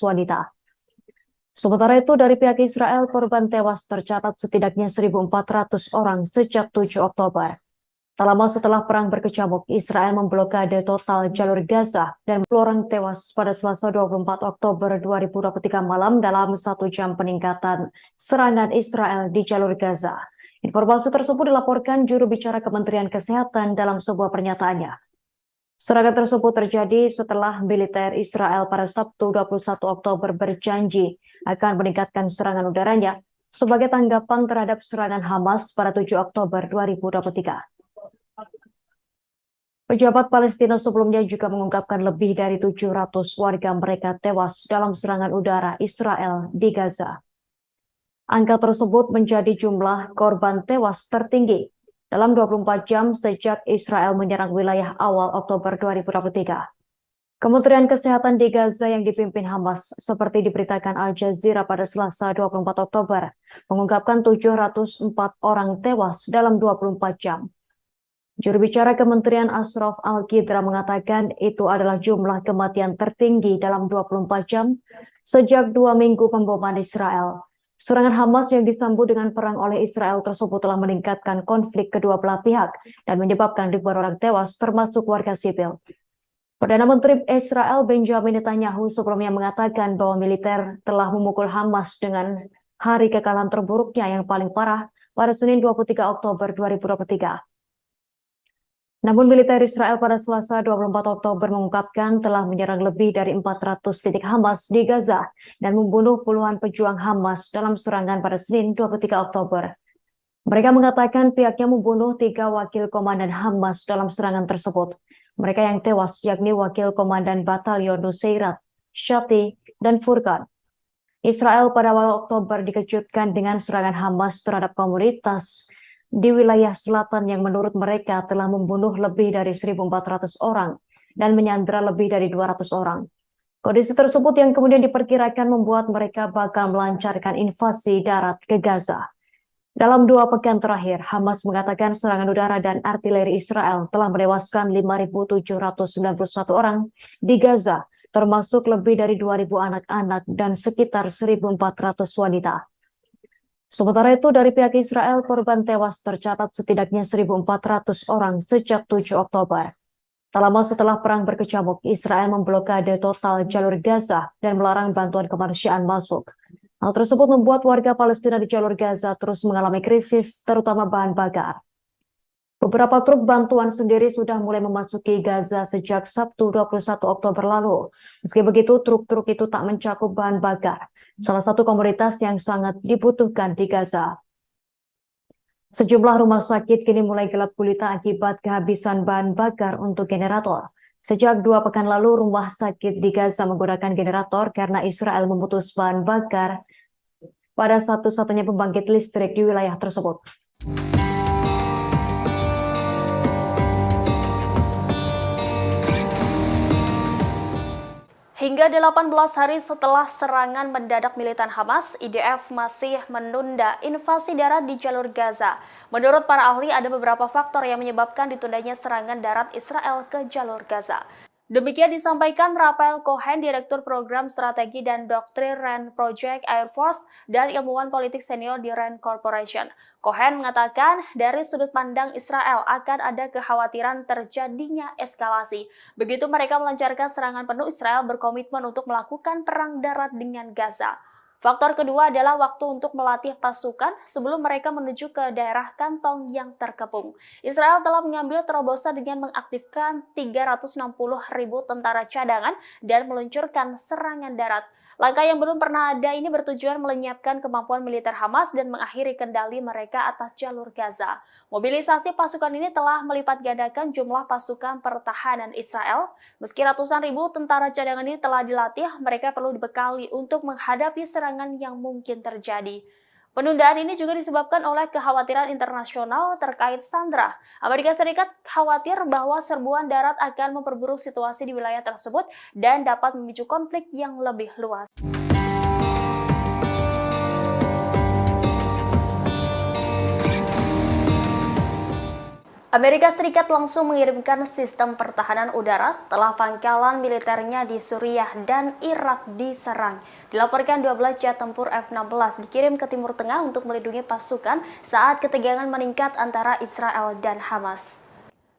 wanita. Sementara itu, dari pihak Israel, korban tewas tercatat setidaknya 1.400 orang sejak 7 Oktober. Tak lama setelah perang berkecamuk, Israel memblokade total jalur Gaza dan 10 orang tewas pada Selasa 24 Oktober 2023 malam dalam 1 jam peningkatan serangan Israel di jalur Gaza. Informasi tersebut dilaporkan juru bicara Kementerian Kesehatan dalam sebuah pernyataannya. Serangan tersebut terjadi setelah militer Israel pada Sabtu 21 Oktober berjanji akan meningkatkan serangan udaranya sebagai tanggapan terhadap serangan Hamas pada 7 Oktober 2023. Pejabat Palestina sebelumnya juga mengungkapkan lebih dari 700 warga mereka tewas dalam serangan udara Israel di Gaza. Angka tersebut menjadi jumlah korban tewas tertinggi dalam 24 jam sejak Israel menyerang wilayah awal Oktober 2023. Kementerian Kesehatan di Gaza yang dipimpin Hamas, seperti diberitakan Al Jazeera pada Selasa 24 Oktober, mengungkapkan 704 orang tewas dalam 24 jam. Juru bicara Kementerian Ashraf Al-Qidra mengatakan itu adalah jumlah kematian tertinggi dalam 24 jam sejak 2 minggu pemboman Israel. Serangan Hamas yang disambut dengan perang oleh Israel tersebut telah meningkatkan konflik kedua belah pihak dan menyebabkan ribuan orang tewas termasuk warga sipil. Perdana Menteri Israel Benjamin Netanyahu sebelumnya mengatakan bahwa militer telah memukul Hamas dengan hari kekalahan terburuknya yang paling parah pada Senin 23 Oktober 2023. Namun militer Israel pada Selasa 24 Oktober mengungkapkan telah menyerang lebih dari 400 titik Hamas di Gaza dan membunuh puluhan pejuang Hamas dalam serangan pada Senin 23 Oktober. Mereka mengatakan pihaknya membunuh 3 wakil komandan Hamas dalam serangan tersebut. Mereka yang tewas yakni Wakil Komandan Batalion Nusairat, Shati, dan Furqan. Israel pada awal Oktober dikejutkan dengan serangan Hamas terhadap komunitas di wilayah selatan yang menurut mereka telah membunuh lebih dari 1.400 orang dan menyandera lebih dari 200 orang. Kondisi tersebut yang kemudian diperkirakan membuat mereka bakal melancarkan invasi darat ke Gaza. Dalam 2 pekan terakhir, Hamas mengatakan serangan udara dan artileri Israel telah menewaskan 5.791 orang di Gaza, termasuk lebih dari 2.000 anak-anak dan sekitar 1.400 wanita. Sementara itu, dari pihak Israel, korban tewas tercatat setidaknya 1.400 orang sejak 7 Oktober. Tak lama setelah perang berkecamuk, Israel memblokade total jalur Gaza dan melarang bantuan kemanusiaan masuk. Hal tersebut membuat warga Palestina di jalur Gaza terus mengalami krisis, terutama bahan bakar. Beberapa truk bantuan sendiri sudah mulai memasuki Gaza sejak Sabtu 21 Oktober lalu. Meski begitu, truk-truk itu tak mencakup bahan bakar, salah satu komoditas yang sangat dibutuhkan di Gaza. Sejumlah rumah sakit kini mulai gelap gulita akibat kehabisan bahan bakar untuk generator. Sejak 2 pekan lalu, rumah sakit di Gaza menggunakan generator karena Israel memutus bahan bakar pada satu-satunya pembangkit listrik di wilayah tersebut. Hingga 18 hari setelah serangan mendadak militan Hamas, IDF masih menunda invasi darat di jalur Gaza. Menurut para ahli, ada beberapa faktor yang menyebabkan ditundanya serangan darat Israel ke jalur Gaza. Demikian disampaikan Rafael Cohen, Direktur Program Strategi dan Doktrin RAND Project Air Force dan ilmuwan politik senior di RAND Corporation. Cohen mengatakan dari sudut pandang Israel akan ada kekhawatiran terjadinya eskalasi. Begitu mereka melancarkan serangan penuh, Israel berkomitmen untuk melakukan perang darat dengan Gaza. Faktor kedua adalah waktu untuk melatih pasukan sebelum mereka menuju ke daerah kantong yang terkepung. Israel telah mengambil terobosan dengan mengaktifkan 360.000 tentara cadangan dan meluncurkan serangan darat. Langkah yang belum pernah ada ini bertujuan melenyapkan kemampuan militer Hamas dan mengakhiri kendali mereka atas jalur Gaza. Mobilisasi pasukan ini telah melipat gandakan jumlah pasukan pertahanan Israel. Meski ratusan ribu tentara cadangan ini telah dilatih, mereka perlu dibekali untuk menghadapi serangan yang mungkin terjadi. Penundaan ini juga disebabkan oleh kekhawatiran internasional terkait Sandra. Amerika Serikat khawatir bahwa serbuan darat akan memperburuk situasi di wilayah tersebut dan dapat memicu konflik yang lebih luas. Amerika Serikat langsung mengirimkan sistem pertahanan udara setelah pangkalan militernya di Suriah dan Irak diserang. Dilaporkan 12 jet tempur F-16 dikirim ke Timur Tengah untuk melindungi pasukan saat ketegangan meningkat antara Israel dan Hamas.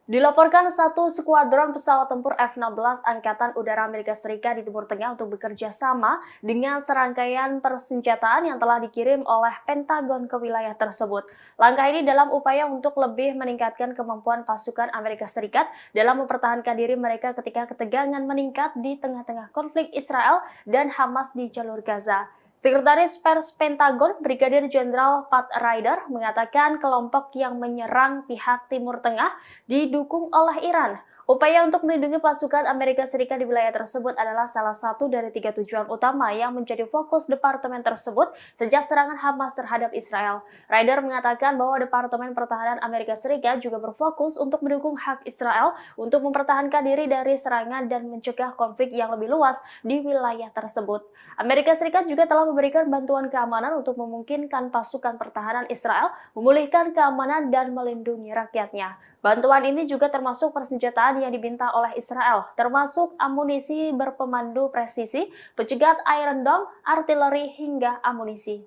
Dilaporkan satu skuadron pesawat tempur F-16 Angkatan Udara Amerika Serikat di Timur Tengah untuk bekerja sama dengan serangkaian persenjataan yang telah dikirim oleh Pentagon ke wilayah tersebut. Langkah ini dalam upaya untuk lebih meningkatkan kemampuan pasukan Amerika Serikat dalam mempertahankan diri mereka ketika ketegangan meningkat di tengah-tengah konflik Israel dan Hamas di jalur Gaza. Sekretaris Pers Pentagon, Brigadir Jenderal Pat Ryder, mengatakan kelompok yang menyerang pihak Timur Tengah didukung oleh Iran. Upaya untuk melindungi pasukan Amerika Serikat di wilayah tersebut adalah salah satu dari 3 tujuan utama yang menjadi fokus departemen tersebut sejak serangan Hamas terhadap Israel. Ryder mengatakan bahwa Departemen Pertahanan Amerika Serikat juga berfokus untuk mendukung hak Israel untuk mempertahankan diri dari serangan dan mencegah konflik yang lebih luas di wilayah tersebut. Amerika Serikat juga telah memberikan bantuan keamanan untuk memungkinkan pasukan pertahanan Israel memulihkan keamanan dan melindungi rakyatnya. Bantuan ini juga termasuk persenjataan yang diminta oleh Israel, termasuk amunisi berpemandu presisi, pencegat Iron Dome, artileri, hingga amunisi.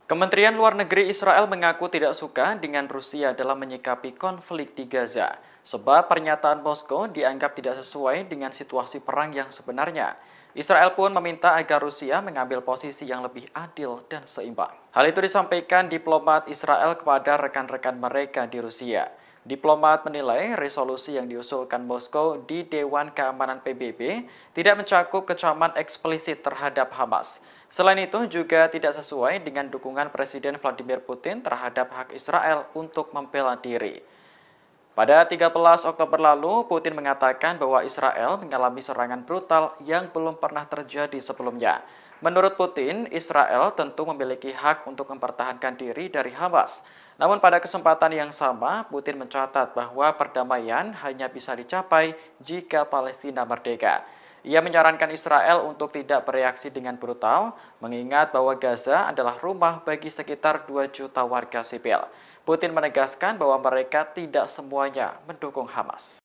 Kementerian Luar Negeri Israel mengaku tidak suka dengan Rusia dalam menyikapi konflik di Gaza, sebab pernyataan Moskow dianggap tidak sesuai dengan situasi perang yang sebenarnya. Israel pun meminta agar Rusia mengambil posisi yang lebih adil dan seimbang. Hal itu disampaikan diplomat Israel kepada rekan-rekan mereka di Rusia. Diplomat menilai resolusi yang diusulkan Moskow di Dewan Keamanan PBB tidak mencakup kecaman eksplisit terhadap Hamas. Selain itu juga tidak sesuai dengan dukungan Presiden Vladimir Putin terhadap hak Israel untuk membela diri. Pada 13 Oktober lalu, Putin mengatakan bahwa Israel mengalami serangan brutal yang belum pernah terjadi sebelumnya. Menurut Putin, Israel tentu memiliki hak untuk mempertahankan diri dari Hamas. Namun pada kesempatan yang sama, Putin mencatat bahwa perdamaian hanya bisa dicapai jika Palestina merdeka. Ia menyarankan Israel untuk tidak bereaksi dengan brutal, mengingat bahwa Gaza adalah rumah bagi sekitar 2 juta warga sipil. Putin menegaskan bahwa mereka tidak semuanya mendukung Hamas.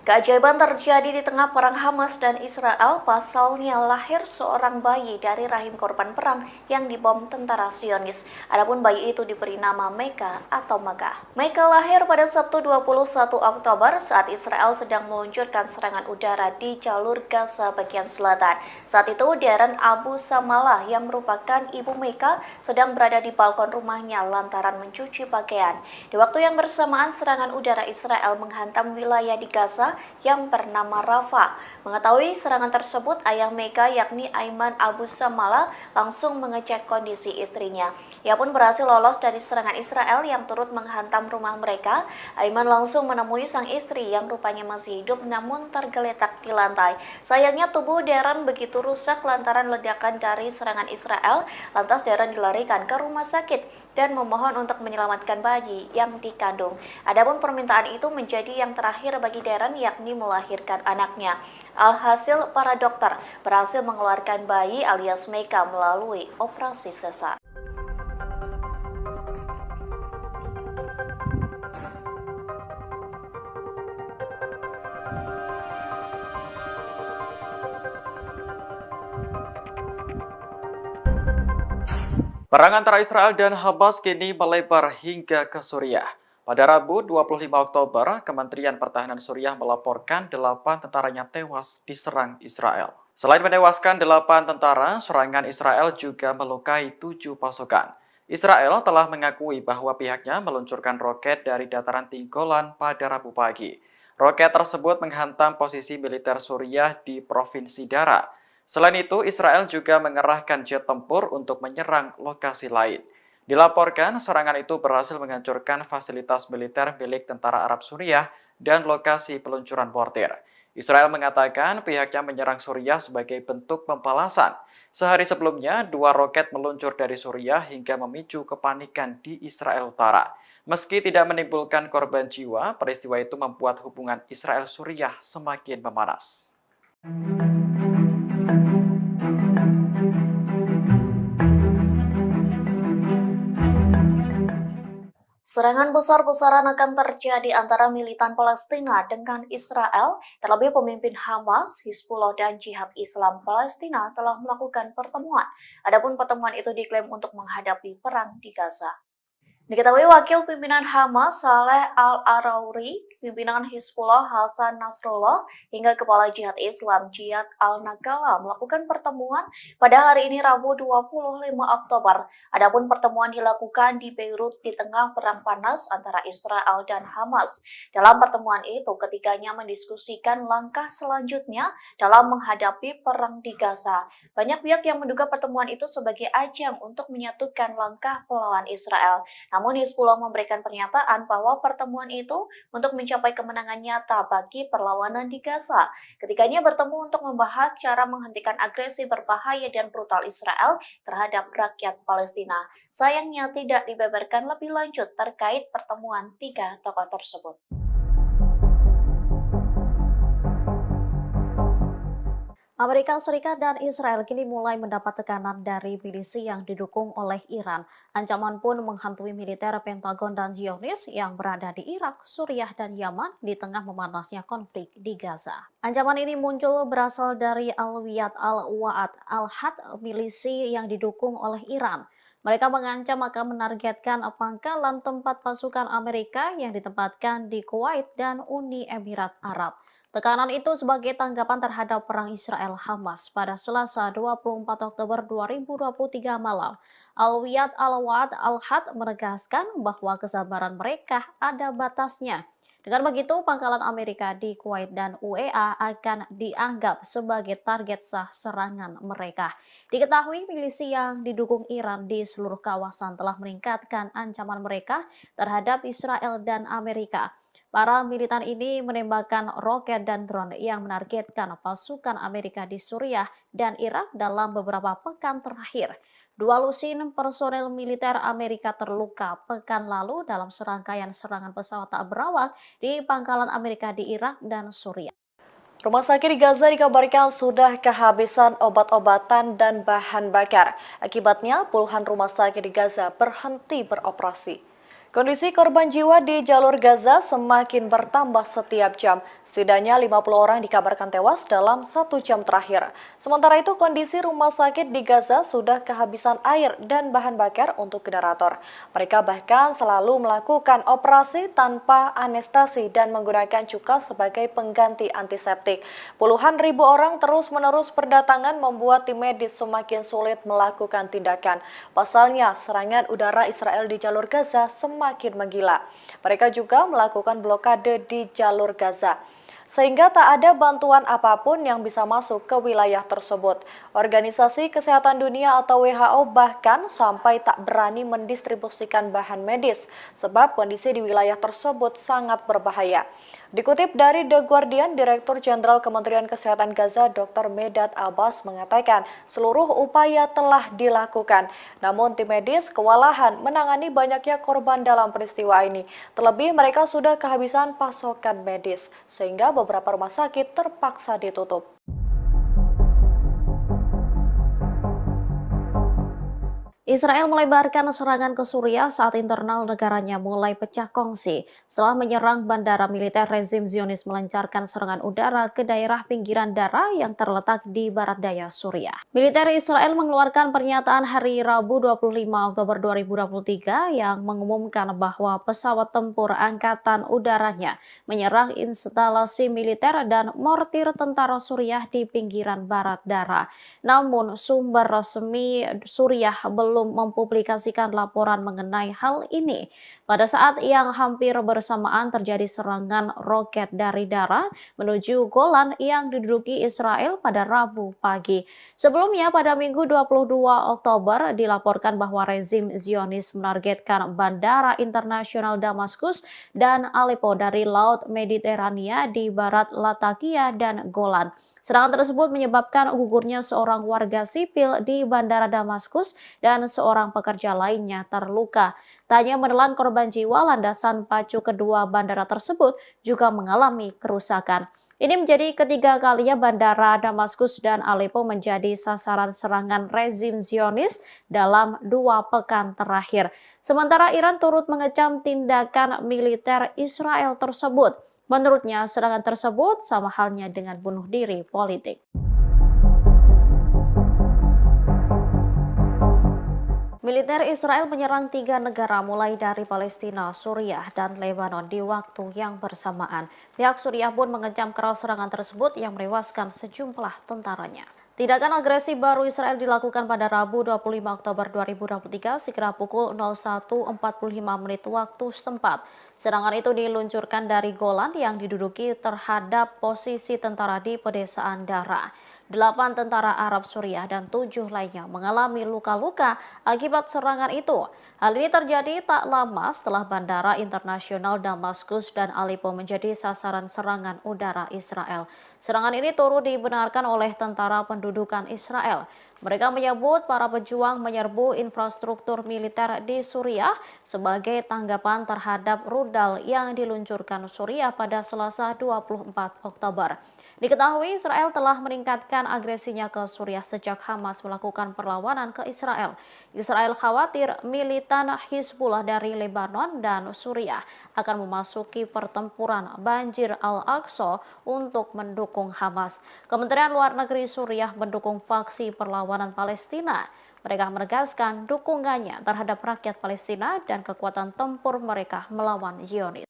Keajaiban terjadi di tengah perang Hamas dan Israel, pasalnya lahir seorang bayi dari rahim korban perang yang dibom tentara Zionis. Adapun bayi itu diberi nama Meka atau Megah. Meka lahir pada Sabtu 21 Oktober saat Israel sedang meluncurkan serangan udara di jalur Gaza bagian selatan. Saat itu, Darren Abu Samalah yang merupakan ibu Meka sedang berada di balkon rumahnya lantaran mencuci pakaian. Di waktu yang bersamaan, serangan udara Israel menghantam wilayah di Gaza yang bernama Rafah. Mengetahui serangan tersebut, ayah Meka yakni Aiman Abu Samalah langsung mengecek kondisi istrinya. Ia pun berhasil lolos dari serangan Israel yang turut menghantam rumah mereka. Aiman langsung menemui sang istri yang rupanya masih hidup namun tergeletak di lantai. Sayangnya tubuh Darren begitu rusak lantaran ledakan dari serangan Israel. Lantas Darren dilarikan ke rumah sakit dan memohon untuk menyelamatkan bayi yang dikandung. Adapun permintaan itu menjadi yang terakhir bagi Darren, yakni melahirkan anaknya. Alhasil, para dokter berhasil mengeluarkan bayi alias Meka melalui operasi sesar. Perang antara Israel dan Hamas kini melebar hingga ke Suriah. Pada Rabu 25 Oktober, Kementerian Pertahanan Suriah melaporkan 8 tentaranya tewas diserang Israel. Selain menewaskan 8 tentara, serangan Israel juga melukai 7 pasukan. Israel telah mengakui bahwa pihaknya meluncurkan roket dari dataran tinggi Golan pada Rabu pagi. Roket tersebut menghantam posisi militer Suriah di Provinsi Dara. Selain itu, Israel juga mengerahkan jet tempur untuk menyerang lokasi lain. Dilaporkan, serangan itu berhasil menghancurkan fasilitas militer milik tentara Arab Suriah dan lokasi peluncuran mortir. Israel mengatakan pihaknya menyerang Suriah sebagai bentuk pembalasan. Sehari sebelumnya, 2 roket meluncur dari Suriah hingga memicu kepanikan di Israel Utara. Meski tidak menimbulkan korban jiwa, peristiwa itu membuat hubungan Israel-Suriah semakin memanas. Serangan besar-besaran akan terjadi antara militan Palestina dengan Israel, terlebih pemimpin Hamas, Hizbullah, dan Jihad Islam Palestina telah melakukan pertemuan. Adapun pertemuan itu diklaim untuk menghadapi perang di Gaza. Diketahui wakil pimpinan Hamas Saleh Al-Arauri, pimpinan Hizbullah Hasan Nasrullah, hingga kepala Jihad Islam Jihad Al-Nagala melakukan pertemuan pada hari ini Rabu 25 Oktober. Adapun pertemuan dilakukan di Beirut di tengah perang panas antara Israel dan Hamas. Dalam pertemuan itu, ketiganya mendiskusikan langkah selanjutnya dalam menghadapi perang di Gaza. Banyak pihak yang menduga pertemuan itu sebagai ajang untuk menyatukan langkah melawan Israel. Namun Hizbullah memberikan pernyataan bahwa pertemuan itu untuk mencapai kemenangan nyata bagi perlawanan di Gaza. Ketiganya bertemu untuk membahas cara menghentikan agresi berbahaya dan brutal Israel terhadap rakyat Palestina. Sayangnya tidak dibeberkan lebih lanjut terkait pertemuan 3 tokoh tersebut. Amerika Serikat dan Israel kini mulai mendapat tekanan dari milisi yang didukung oleh Iran. Ancaman pun menghantui militer Pentagon dan Zionis yang berada di Irak, Suriah, dan Yaman di tengah memanasnya konflik di Gaza. Ancaman ini muncul berasal dari Al-Wiyad Al-Wa'ad Al-Had, milisi yang didukung oleh Iran. Mereka mengancam akan menargetkan pangkalan tempat pasukan Amerika yang ditempatkan di Kuwait dan Uni Emirat Arab. Tekanan itu sebagai tanggapan terhadap perang Israel-Hamas pada Selasa 24 Oktober 2023 malam. Al-Wiyad Al-Wa'ad Al-Had menegaskan bahwa kesabaran mereka ada batasnya. Dengan begitu, pangkalan Amerika di Kuwait dan UEA akan dianggap sebagai target sah serangan mereka. Diketahui milisi yang didukung Iran di seluruh kawasan telah meningkatkan ancaman mereka terhadap Israel dan Amerika. Para militan ini menembakkan roket dan drone yang menargetkan pasukan Amerika di Suriah dan Irak dalam beberapa pekan terakhir. 2 lusin personel militer Amerika terluka pekan lalu dalam serangkaian serangan pesawat tak berawak di pangkalan Amerika di Irak dan Suriah. Rumah sakit di Gaza dikabarkan sudah kehabisan obat-obatan dan bahan bakar. Akibatnya, puluhan rumah sakit di Gaza berhenti beroperasi. Kondisi korban jiwa di jalur Gaza semakin bertambah setiap jam. Setidaknya 50 orang dikabarkan tewas dalam 1 jam terakhir. Sementara itu, kondisi rumah sakit di Gaza sudah kehabisan air dan bahan bakar untuk generator. Mereka bahkan selalu melakukan operasi tanpa anestesi dan menggunakan cuka sebagai pengganti antiseptik. Puluhan ribu orang terus-menerus berdatangan membuat tim medis semakin sulit melakukan tindakan. Pasalnya, serangan udara Israel di jalur Gaza semakin menggila. Mereka juga melakukan blokade di jalur Gaza, sehingga tak ada bantuan apapun yang bisa masuk ke wilayah tersebut. Organisasi Kesehatan Dunia atau WHO bahkan sampai tak berani mendistribusikan bahan medis, sebab kondisi di wilayah tersebut sangat berbahaya. Dikutip dari The Guardian, Direktur Jenderal Kementerian Kesehatan Gaza Dr. Medad Abbas mengatakan seluruh upaya telah dilakukan. Namun tim medis kewalahan menangani banyaknya korban dalam peristiwa ini. Terlebih mereka sudah kehabisan pasokan medis, sehingga beberapa rumah sakit terpaksa ditutup. Israel melebarkan serangan ke Suriah saat internal negaranya mulai pecah kongsi setelah menyerang bandara militer rezim Zionis melancarkan serangan udara ke daerah pinggiran Dara yang terletak di barat daya Suriah. Militer Israel mengeluarkan pernyataan hari Rabu 25 Oktober 2023 yang mengumumkan bahwa pesawat tempur angkatan udaranya menyerang instalasi militer dan mortir tentara Suriah di pinggiran barat Dara. Namun sumber resmi Suriah belum mempublikasikan laporan mengenai hal ini. Pada saat yang hampir bersamaan terjadi serangan roket dari Dara menuju Golan yang diduduki Israel pada Rabu pagi. Sebelumnya pada Minggu 22 Oktober dilaporkan bahwa rezim Zionis menargetkan bandara internasional Damaskus dan Aleppo dari Laut Mediterania di barat Latakia dan Golan. Serangan tersebut menyebabkan gugurnya seorang warga sipil di Bandara Damaskus dan seorang pekerja lainnya terluka. Tak hanya menelan korban jiwa, landasan pacu kedua bandara tersebut juga mengalami kerusakan. Ini menjadi ketiga kalinya Bandara Damaskus dan Aleppo menjadi sasaran serangan rezim Zionis dalam 2 pekan terakhir. Sementara Iran turut mengecam tindakan militer Israel tersebut. Menurutnya, serangan tersebut sama halnya dengan bunuh diri politik. Militer Israel menyerang 3 negara mulai dari Palestina, Suriah, dan Lebanon di waktu yang bersamaan. Pihak Suriah pun mengecam keras serangan tersebut yang menewaskan sejumlah tentaranya. Tindakan agresi baru Israel dilakukan pada Rabu 25 Oktober 2023 sekira pukul 01.45 waktu setempat. Serangan itu diluncurkan dari Golan yang diduduki terhadap posisi tentara di pedesaan Dara. 8 tentara Arab Suriah dan 7 lainnya mengalami luka-luka akibat serangan itu. Hal ini terjadi tak lama setelah Bandara Internasional Damaskus dan Aleppo menjadi sasaran serangan udara Israel. Serangan ini turut dibenarkan oleh tentara pendudukan Israel. Mereka menyebut para pejuang menyerbu infrastruktur militer di Suriah sebagai tanggapan terhadap rudal yang diluncurkan Suriah pada Selasa 24 Oktober. Diketahui Israel telah meningkatkan agresinya ke Suriah sejak Hamas melakukan perlawanan ke Israel. Israel khawatir militan Hizbullah dari Lebanon dan Suriah akan memasuki pertempuran Banjir Al-Aqsa untuk mendukung Hamas. Kementerian Luar Negeri Suriah mendukung faksi perlawanan Palestina. Mereka menegaskan dukungannya terhadap rakyat Palestina dan kekuatan tempur mereka melawan Zionis.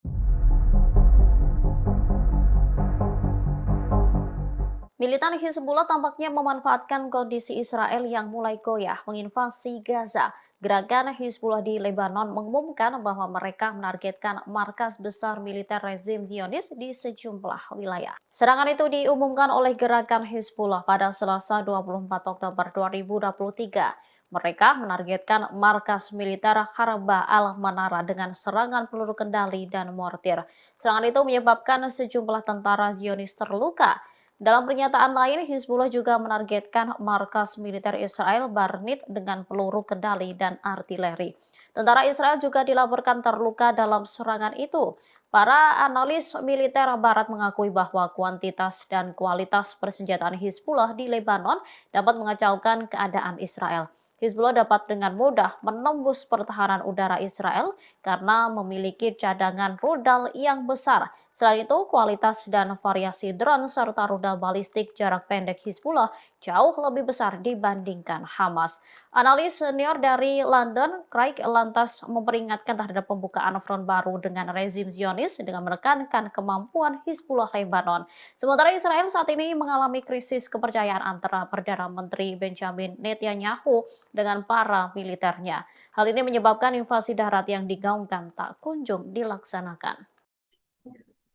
Militan Hizbullah tampaknya memanfaatkan kondisi Israel yang mulai goyah menginvasi Gaza. Gerakan Hizbullah di Lebanon mengumumkan bahwa mereka menargetkan markas besar militer rezim Zionis di sejumlah wilayah. Serangan itu diumumkan oleh gerakan Hizbullah pada Selasa 24 Oktober 2023. Mereka menargetkan markas militer Harba al-Manara dengan serangan peluru kendali dan mortir. Serangan itu menyebabkan sejumlah tentara Zionis terluka. Dalam pernyataan lain, Hizbullah juga menargetkan markas militer Israel Barnit dengan peluru kendali dan artileri. Tentara Israel juga dilaporkan terluka dalam serangan itu. Para analis militer Barat mengakui bahwa kuantitas dan kualitas persenjataan Hizbullah di Lebanon dapat mengacaukan keadaan Israel. Hizbullah dapat dengan mudah menembus pertahanan udara Israel karena memiliki cadangan rudal yang besar. Selain itu, kualitas dan variasi drone serta rudal balistik jarak pendek Hizbullah jauh lebih besar dibandingkan Hamas. Analis senior dari London, Craig, lantas memperingatkan terhadap pembukaan front baru dengan rezim Zionis dengan menekankan kemampuan Hizbullah Lebanon. Sementara Israel saat ini mengalami krisis kepercayaan antara Perdana Menteri Benjamin Netanyahu dengan para militernya. Hal ini menyebabkan invasi darat yang digaungkan tak kunjung dilaksanakan.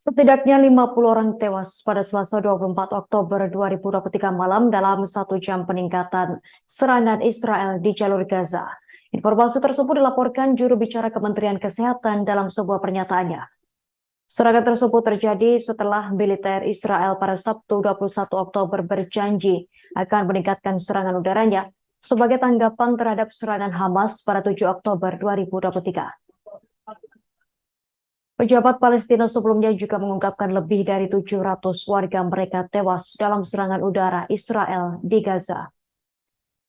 Setidaknya 50 orang tewas pada Selasa 24 Oktober 2023 malam dalam 1 jam peningkatan serangan Israel di jalur Gaza. Informasi tersebut dilaporkan juru bicara Kementerian Kesehatan dalam sebuah pernyataannya. Serangan tersebut terjadi setelah militer Israel pada Sabtu 21 Oktober berjanji akan meningkatkan serangan udaranya sebagai tanggapan terhadap serangan Hamas pada 7 Oktober 2023. Pejabat Palestina sebelumnya juga mengungkapkan lebih dari 700 warga mereka tewas dalam serangan udara Israel di Gaza.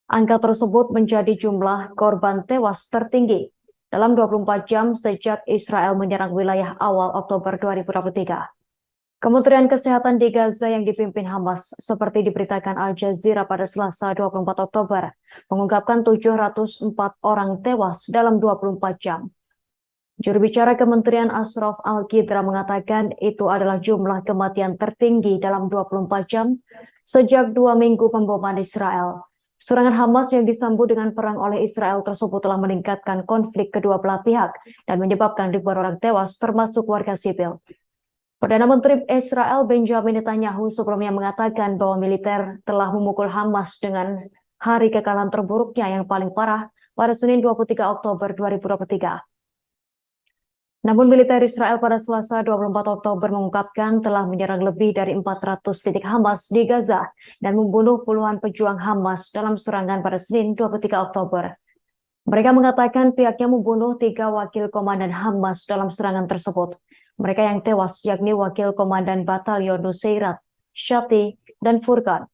Angka tersebut menjadi jumlah korban tewas tertinggi dalam 24 jam sejak Israel menyerang wilayah awal Oktober 2023. Kementerian Kesehatan di Gaza yang dipimpin Hamas, seperti diberitakan Al Jazeera pada Selasa 24 Oktober, mengungkapkan 704 orang tewas dalam 24 jam. Juru bicara Kementerian Ashraf Al-Qidra mengatakan itu adalah jumlah kematian tertinggi dalam 24 jam sejak 2 minggu pemboman Israel. Serangan Hamas yang disambut dengan perang oleh Israel tersebut telah meningkatkan konflik kedua belah pihak dan menyebabkan ribuan orang tewas termasuk warga sipil. Perdana Menteri Israel Benjamin Netanyahu sebelumnya mengatakan bahwa militer telah memukul Hamas dengan hari kekalahan terburuknya yang paling parah pada Senin 23 Oktober 2023. Namun militer Israel pada Selasa 24 Oktober mengungkapkan telah menyerang lebih dari 400 titik Hamas di Gaza dan membunuh puluhan pejuang Hamas dalam serangan pada Senin 23 Oktober. Mereka mengatakan pihaknya membunuh 3 wakil komandan Hamas dalam serangan tersebut. Mereka yang tewas yakni Wakil Komandan Batalion Nusairat, Shati, dan Furqan.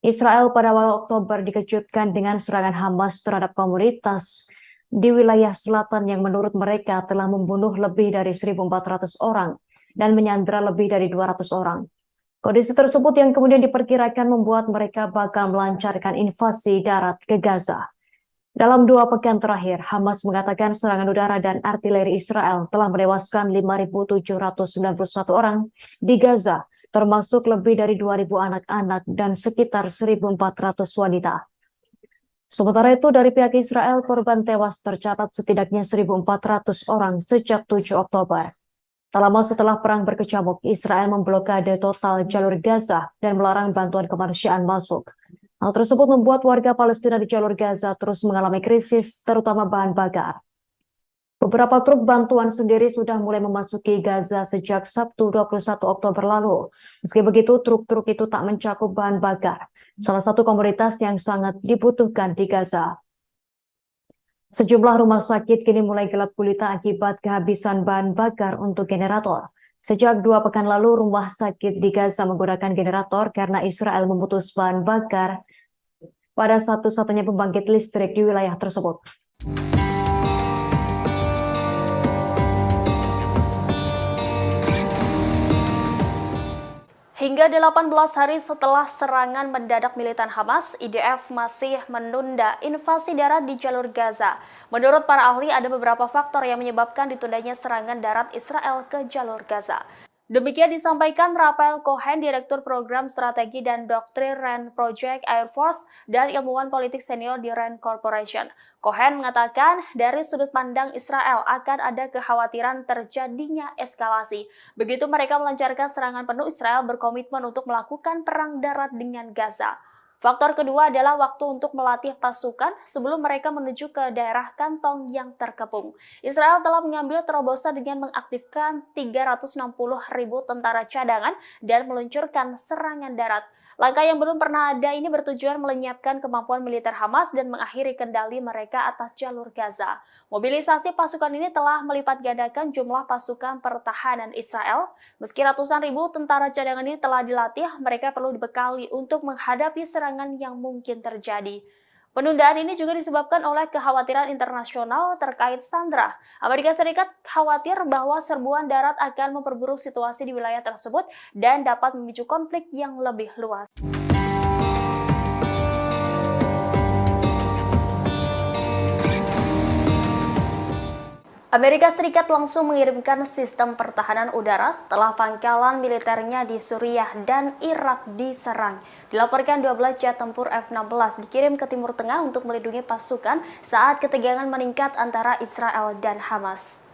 Israel pada awal Oktober dikejutkan dengan serangan Hamas terhadap komunitas di wilayah selatan yang menurut mereka telah membunuh lebih dari 1.400 orang dan menyandra lebih dari 200 orang. Kondisi tersebut yang kemudian diperkirakan membuat mereka bakal melancarkan invasi darat ke Gaza. Dalam 2 pekan terakhir, Hamas mengatakan serangan udara dan artileri Israel telah menewaskan 5.791 orang di Gaza, termasuk lebih dari 2.000 anak-anak dan sekitar 1.400 wanita. Sementara itu, dari pihak Israel, korban tewas tercatat setidaknya 1.400 orang sejak 7 Oktober. Tak lama setelah perang berkecamuk, Israel memblokade total jalur Gaza dan melarang bantuan kemanusiaan masuk. Hal tersebut membuat warga Palestina di jalur Gaza terus mengalami krisis, terutama bahan bakar. Beberapa truk bantuan sendiri sudah mulai memasuki Gaza sejak Sabtu 21 Oktober lalu. Meski begitu, truk-truk itu tak mencakup bahan bakar, salah satu komoditas yang sangat dibutuhkan di Gaza. Sejumlah rumah sakit kini mulai gelap gulita akibat kehabisan bahan bakar untuk generator. Sejak 2 pekan lalu, rumah sakit di Gaza menggunakan generator karena Israel memutus bahan bakar pada satu-satunya pembangkit listrik di wilayah tersebut. Hingga 18 hari setelah serangan mendadak militan Hamas, IDF masih menunda invasi darat di jalur Gaza. Menurut para ahli, ada beberapa faktor yang menyebabkan ditundanya serangan darat Israel ke jalur Gaza. Demikian disampaikan Rafael Cohen, Direktur Program Strategi dan Doktrin RAND Project Air Force dan ilmuwan politik senior di RAND Corporation. Cohen mengatakan dari sudut pandang Israel akan ada kekhawatiran terjadinya eskalasi. Begitu mereka melancarkan serangan penuh, Israel berkomitmen untuk melakukan perang darat dengan Gaza. Faktor kedua adalah waktu untuk melatih pasukan sebelum mereka menuju ke daerah kantong yang terkepung. Israel telah mengambil terobosan dengan mengaktifkan 360.000 tentara cadangan dan meluncurkan serangan darat. Langkah yang belum pernah ada ini bertujuan melenyapkan kemampuan militer Hamas dan mengakhiri kendali mereka atas jalur Gaza. Mobilisasi pasukan ini telah melipat gandakan jumlah pasukan pertahanan Israel. Meski ratusan ribu tentara cadangan ini telah dilatih, mereka perlu dibekali untuk menghadapi serangan yang mungkin terjadi. Penundaan ini juga disebabkan oleh kekhawatiran internasional terkait Sandra. Amerika Serikat khawatir bahwa serbuan darat akan memperburuk situasi di wilayah tersebut dan dapat memicu konflik yang lebih luas. Amerika Serikat langsung mengirimkan sistem pertahanan udara setelah pangkalan militernya di Suriah dan Irak diserang. Dilaporkan 12 jet tempur F-16 dikirim ke Timur Tengah untuk melindungi pasukan saat ketegangan meningkat antara Israel dan Hamas.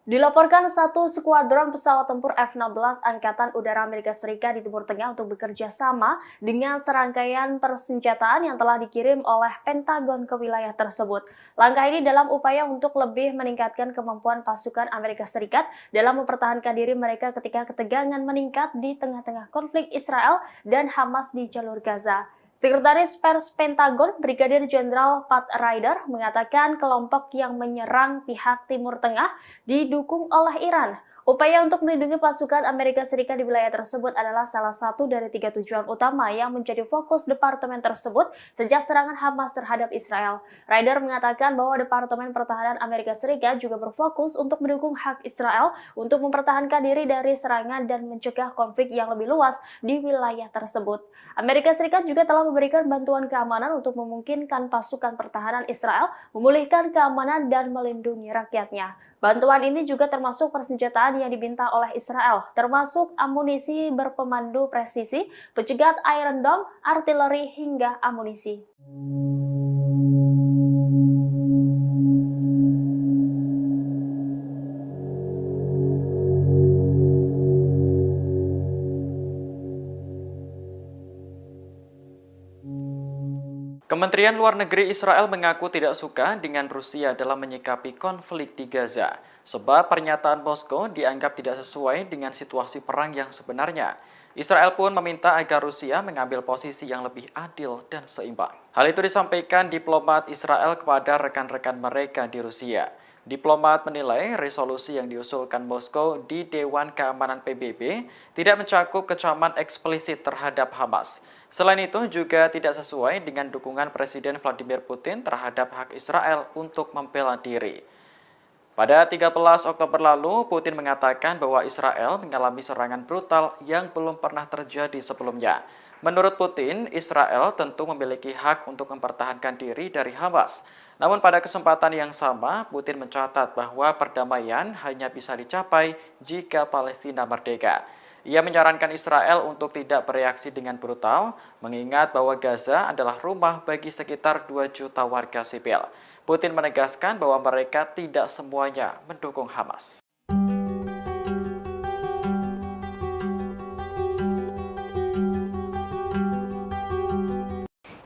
Dilaporkan satu skuadron pesawat tempur F-16 Angkatan Udara Amerika Serikat di Timur Tengah untuk bekerja sama dengan serangkaian persenjataan yang telah dikirim oleh Pentagon ke wilayah tersebut. Langkah ini dalam upaya untuk lebih meningkatkan kemampuan pasukan Amerika Serikat dalam mempertahankan diri mereka ketika ketegangan meningkat di tengah-tengah konflik Israel dan Hamas di jalur Gaza. Sekretaris Pers Pentagon, Brigadir Jenderal Pat Ryder, mengatakan kelompok yang menyerang pihak Timur Tengah didukung oleh Iran. Upaya untuk melindungi pasukan Amerika Serikat di wilayah tersebut adalah salah satu dari 3 tujuan utama yang menjadi fokus departemen tersebut sejak serangan Hamas terhadap Israel. Ryder mengatakan bahwa Departemen Pertahanan Amerika Serikat juga berfokus untuk mendukung hak Israel untuk mempertahankan diri dari serangan dan mencegah konflik yang lebih luas di wilayah tersebut. Amerika Serikat juga telah memberikan bantuan keamanan untuk memungkinkan pasukan pertahanan Israel memulihkan keamanan dan melindungi rakyatnya. Bantuan ini juga termasuk persenjataan yang diminta oleh Israel, termasuk amunisi berpemandu presisi, pencegat Iron Dome, artileri, hingga amunisi. Kementerian Luar Negeri Israel mengaku tidak suka dengan Rusia dalam menyikapi konflik di Gaza, sebab pernyataan Moskow dianggap tidak sesuai dengan situasi perang yang sebenarnya. Israel pun meminta agar Rusia mengambil posisi yang lebih adil dan seimbang. Hal itu disampaikan diplomat Israel kepada rekan-rekan mereka di Rusia. Diplomat menilai resolusi yang diusulkan Moskow di Dewan Keamanan PBB tidak mencakup kecaman eksplisit terhadap Hamas. Selain itu juga tidak sesuai dengan dukungan Presiden Vladimir Putin terhadap hak Israel untuk membela diri. Pada 13 Oktober lalu, Putin mengatakan bahwa Israel mengalami serangan brutal yang belum pernah terjadi sebelumnya. Menurut Putin, Israel tentu memiliki hak untuk mempertahankan diri dari Hamas. Namun pada kesempatan yang sama, Putin mencatat bahwa perdamaian hanya bisa dicapai jika Palestina merdeka. Ia menyarankan Israel untuk tidak bereaksi dengan brutal, mengingat bahwa Gaza adalah rumah bagi sekitar 2 juta warga sipil. Putin menegaskan bahwa mereka tidak semuanya mendukung Hamas.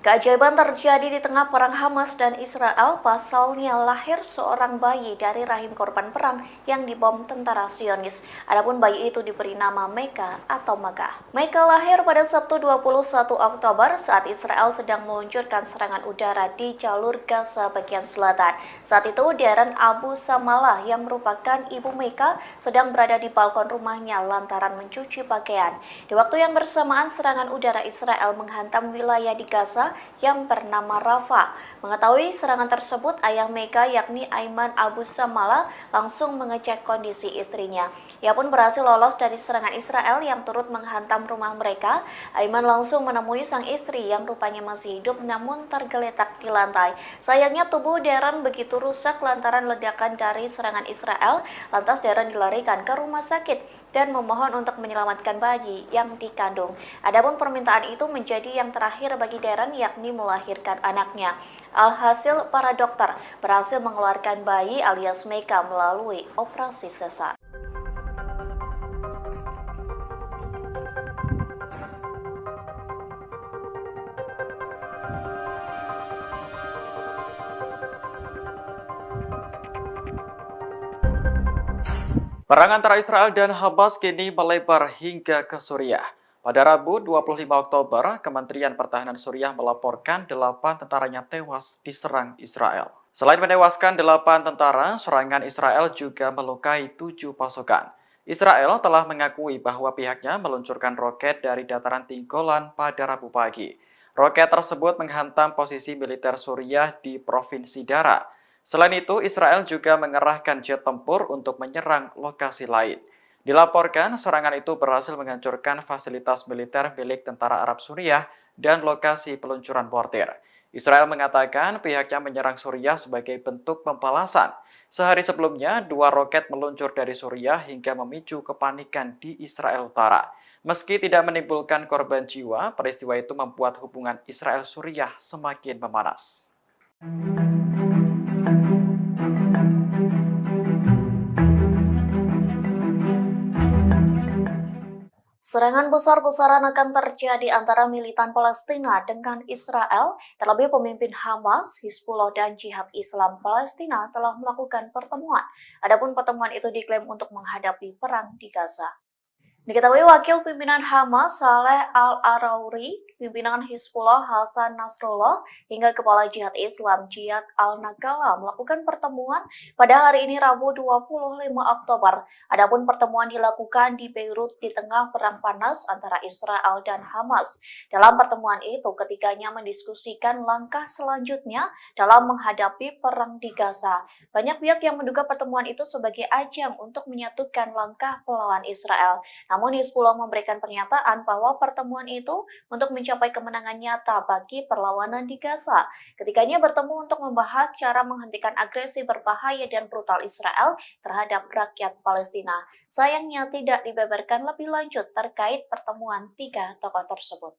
Keajaiban terjadi di tengah perang Hamas dan Israel, pasalnya lahir seorang bayi dari rahim korban perang yang dibom tentara Zionis. Adapun bayi itu diberi nama Meka atau Magah. Meka lahir pada Sabtu 21 Oktober saat Israel sedang meluncurkan serangan udara di jalur Gaza bagian selatan. Saat itu, Darren Abu Samalah yang merupakan ibu Meka sedang berada di balkon rumahnya lantaran mencuci pakaian. Di waktu yang bersamaan, serangan udara Israel menghantam wilayah di Gaza yang bernama Rafah. Mengetahui serangan tersebut, ayah Meka yakni Aiman Abu Samala langsung mengecek kondisi istrinya. Ia pun berhasil lolos dari serangan Israel yang turut menghantam rumah mereka. Aiman langsung menemui sang istri yang rupanya masih hidup namun tergeletak di lantai. Sayangnya tubuh Darren begitu rusak lantaran ledakan dari serangan Israel. Lantas Darren dilarikan ke rumah sakit dan memohon untuk menyelamatkan bayi yang dikandung. Adapun permintaan itu menjadi yang terakhir bagi Darren, yakni melahirkan anaknya. Alhasil, para dokter berhasil mengeluarkan bayi alias Meka melalui operasi sesar. Perang antara Israel dan Hamas kini melebar hingga ke Suriah. Pada Rabu 25 Oktober, Kementerian Pertahanan Suriah melaporkan 8 tentaranya tewas diserang Israel. Selain menewaskan 8 tentara, serangan Israel juga melukai 7 pasukan. Israel telah mengakui bahwa pihaknya meluncurkan roket dari dataran tinggi Golan pada Rabu pagi. Roket tersebut menghantam posisi militer Suriah di Provinsi Dara. Selain itu, Israel juga mengerahkan jet tempur untuk menyerang lokasi lain. Dilaporkan, serangan itu berhasil menghancurkan fasilitas militer milik tentara Arab Suriah dan lokasi peluncuran mortir. Israel mengatakan pihaknya menyerang Suriah sebagai bentuk pembalasan. Sehari sebelumnya, 2 roket meluncur dari Suriah hingga memicu kepanikan di Israel Utara. Meski tidak menimbulkan korban jiwa, peristiwa itu membuat hubungan Israel-Suriah semakin memanas. Serangan besar-besaran akan terjadi antara militan Palestina dengan Israel. Terlebih pemimpin Hamas, Hizbullah dan Jihad Islam Palestina telah melakukan pertemuan. Adapun pertemuan itu diklaim untuk menghadapi perang di Gaza. Diketahui wakil pimpinan Hamas, Saleh Al-Arauri, pimpinan Hizbullah Hasan Nasrullah hingga Kepala Jihad Islam Jihad Al-Naqala melakukan pertemuan pada hari ini Rabu 25 Oktober. Adapun pertemuan dilakukan di Beirut di tengah perang panas antara Israel dan Hamas. Dalam pertemuan itu, ketiganya mendiskusikan langkah selanjutnya dalam menghadapi perang di Gaza. Banyak pihak yang menduga pertemuan itu sebagai ajang untuk menyatukan langkah melawan Israel. Namun Hizbullah memberikan pernyataan bahwa pertemuan itu untuk mencapai kemenangan nyata bagi perlawanan di Gaza. Ketiganya bertemu untuk membahas cara menghentikan agresi berbahaya dan brutal Israel terhadap rakyat Palestina. Sayangnya tidak dibeberkan lebih lanjut terkait pertemuan tiga tokoh tersebut.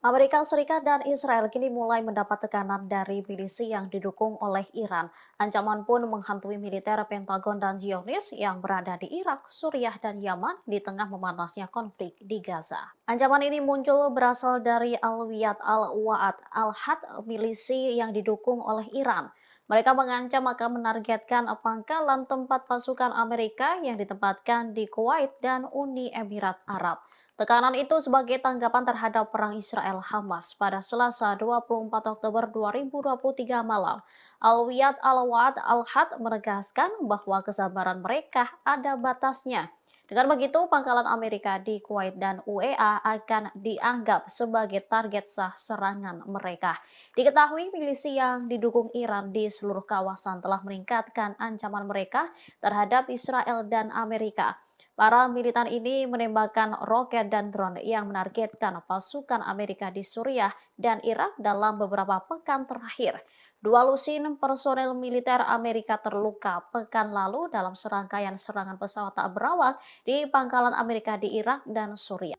Amerika Serikat dan Israel kini mulai mendapat tekanan dari milisi yang didukung oleh Iran. Ancaman pun menghantui militer Pentagon dan Zionis yang berada di Irak, Suriah, dan Yaman di tengah memanasnya konflik di Gaza. Ancaman ini muncul berasal dari Al-Wiyad Al-Wa'ad Al-Had, milisi yang didukung oleh Iran. Mereka mengancam akan menargetkan pangkalan tempat pasukan Amerika yang ditempatkan di Kuwait dan Uni Emirat Arab. Tekanan itu sebagai tanggapan terhadap perang Israel-Hamas pada Selasa 24 Oktober 2023 malam. Al-Wiyad Al-Wa'ad Al-Had menegaskan bahwa kesabaran mereka ada batasnya. Dengan begitu, pangkalan Amerika di Kuwait dan UEA akan dianggap sebagai target sah serangan mereka. Diketahui milisi yang didukung Iran di seluruh kawasan telah meningkatkan ancaman mereka terhadap Israel dan Amerika. Para militan ini menembakkan roket dan drone yang menargetkan pasukan Amerika di Suriah dan Irak dalam beberapa pekan terakhir. 2 lusin personel militer Amerika terluka pekan lalu dalam serangkaian serangan pesawat tak berawak di pangkalan Amerika di Irak dan Suriah.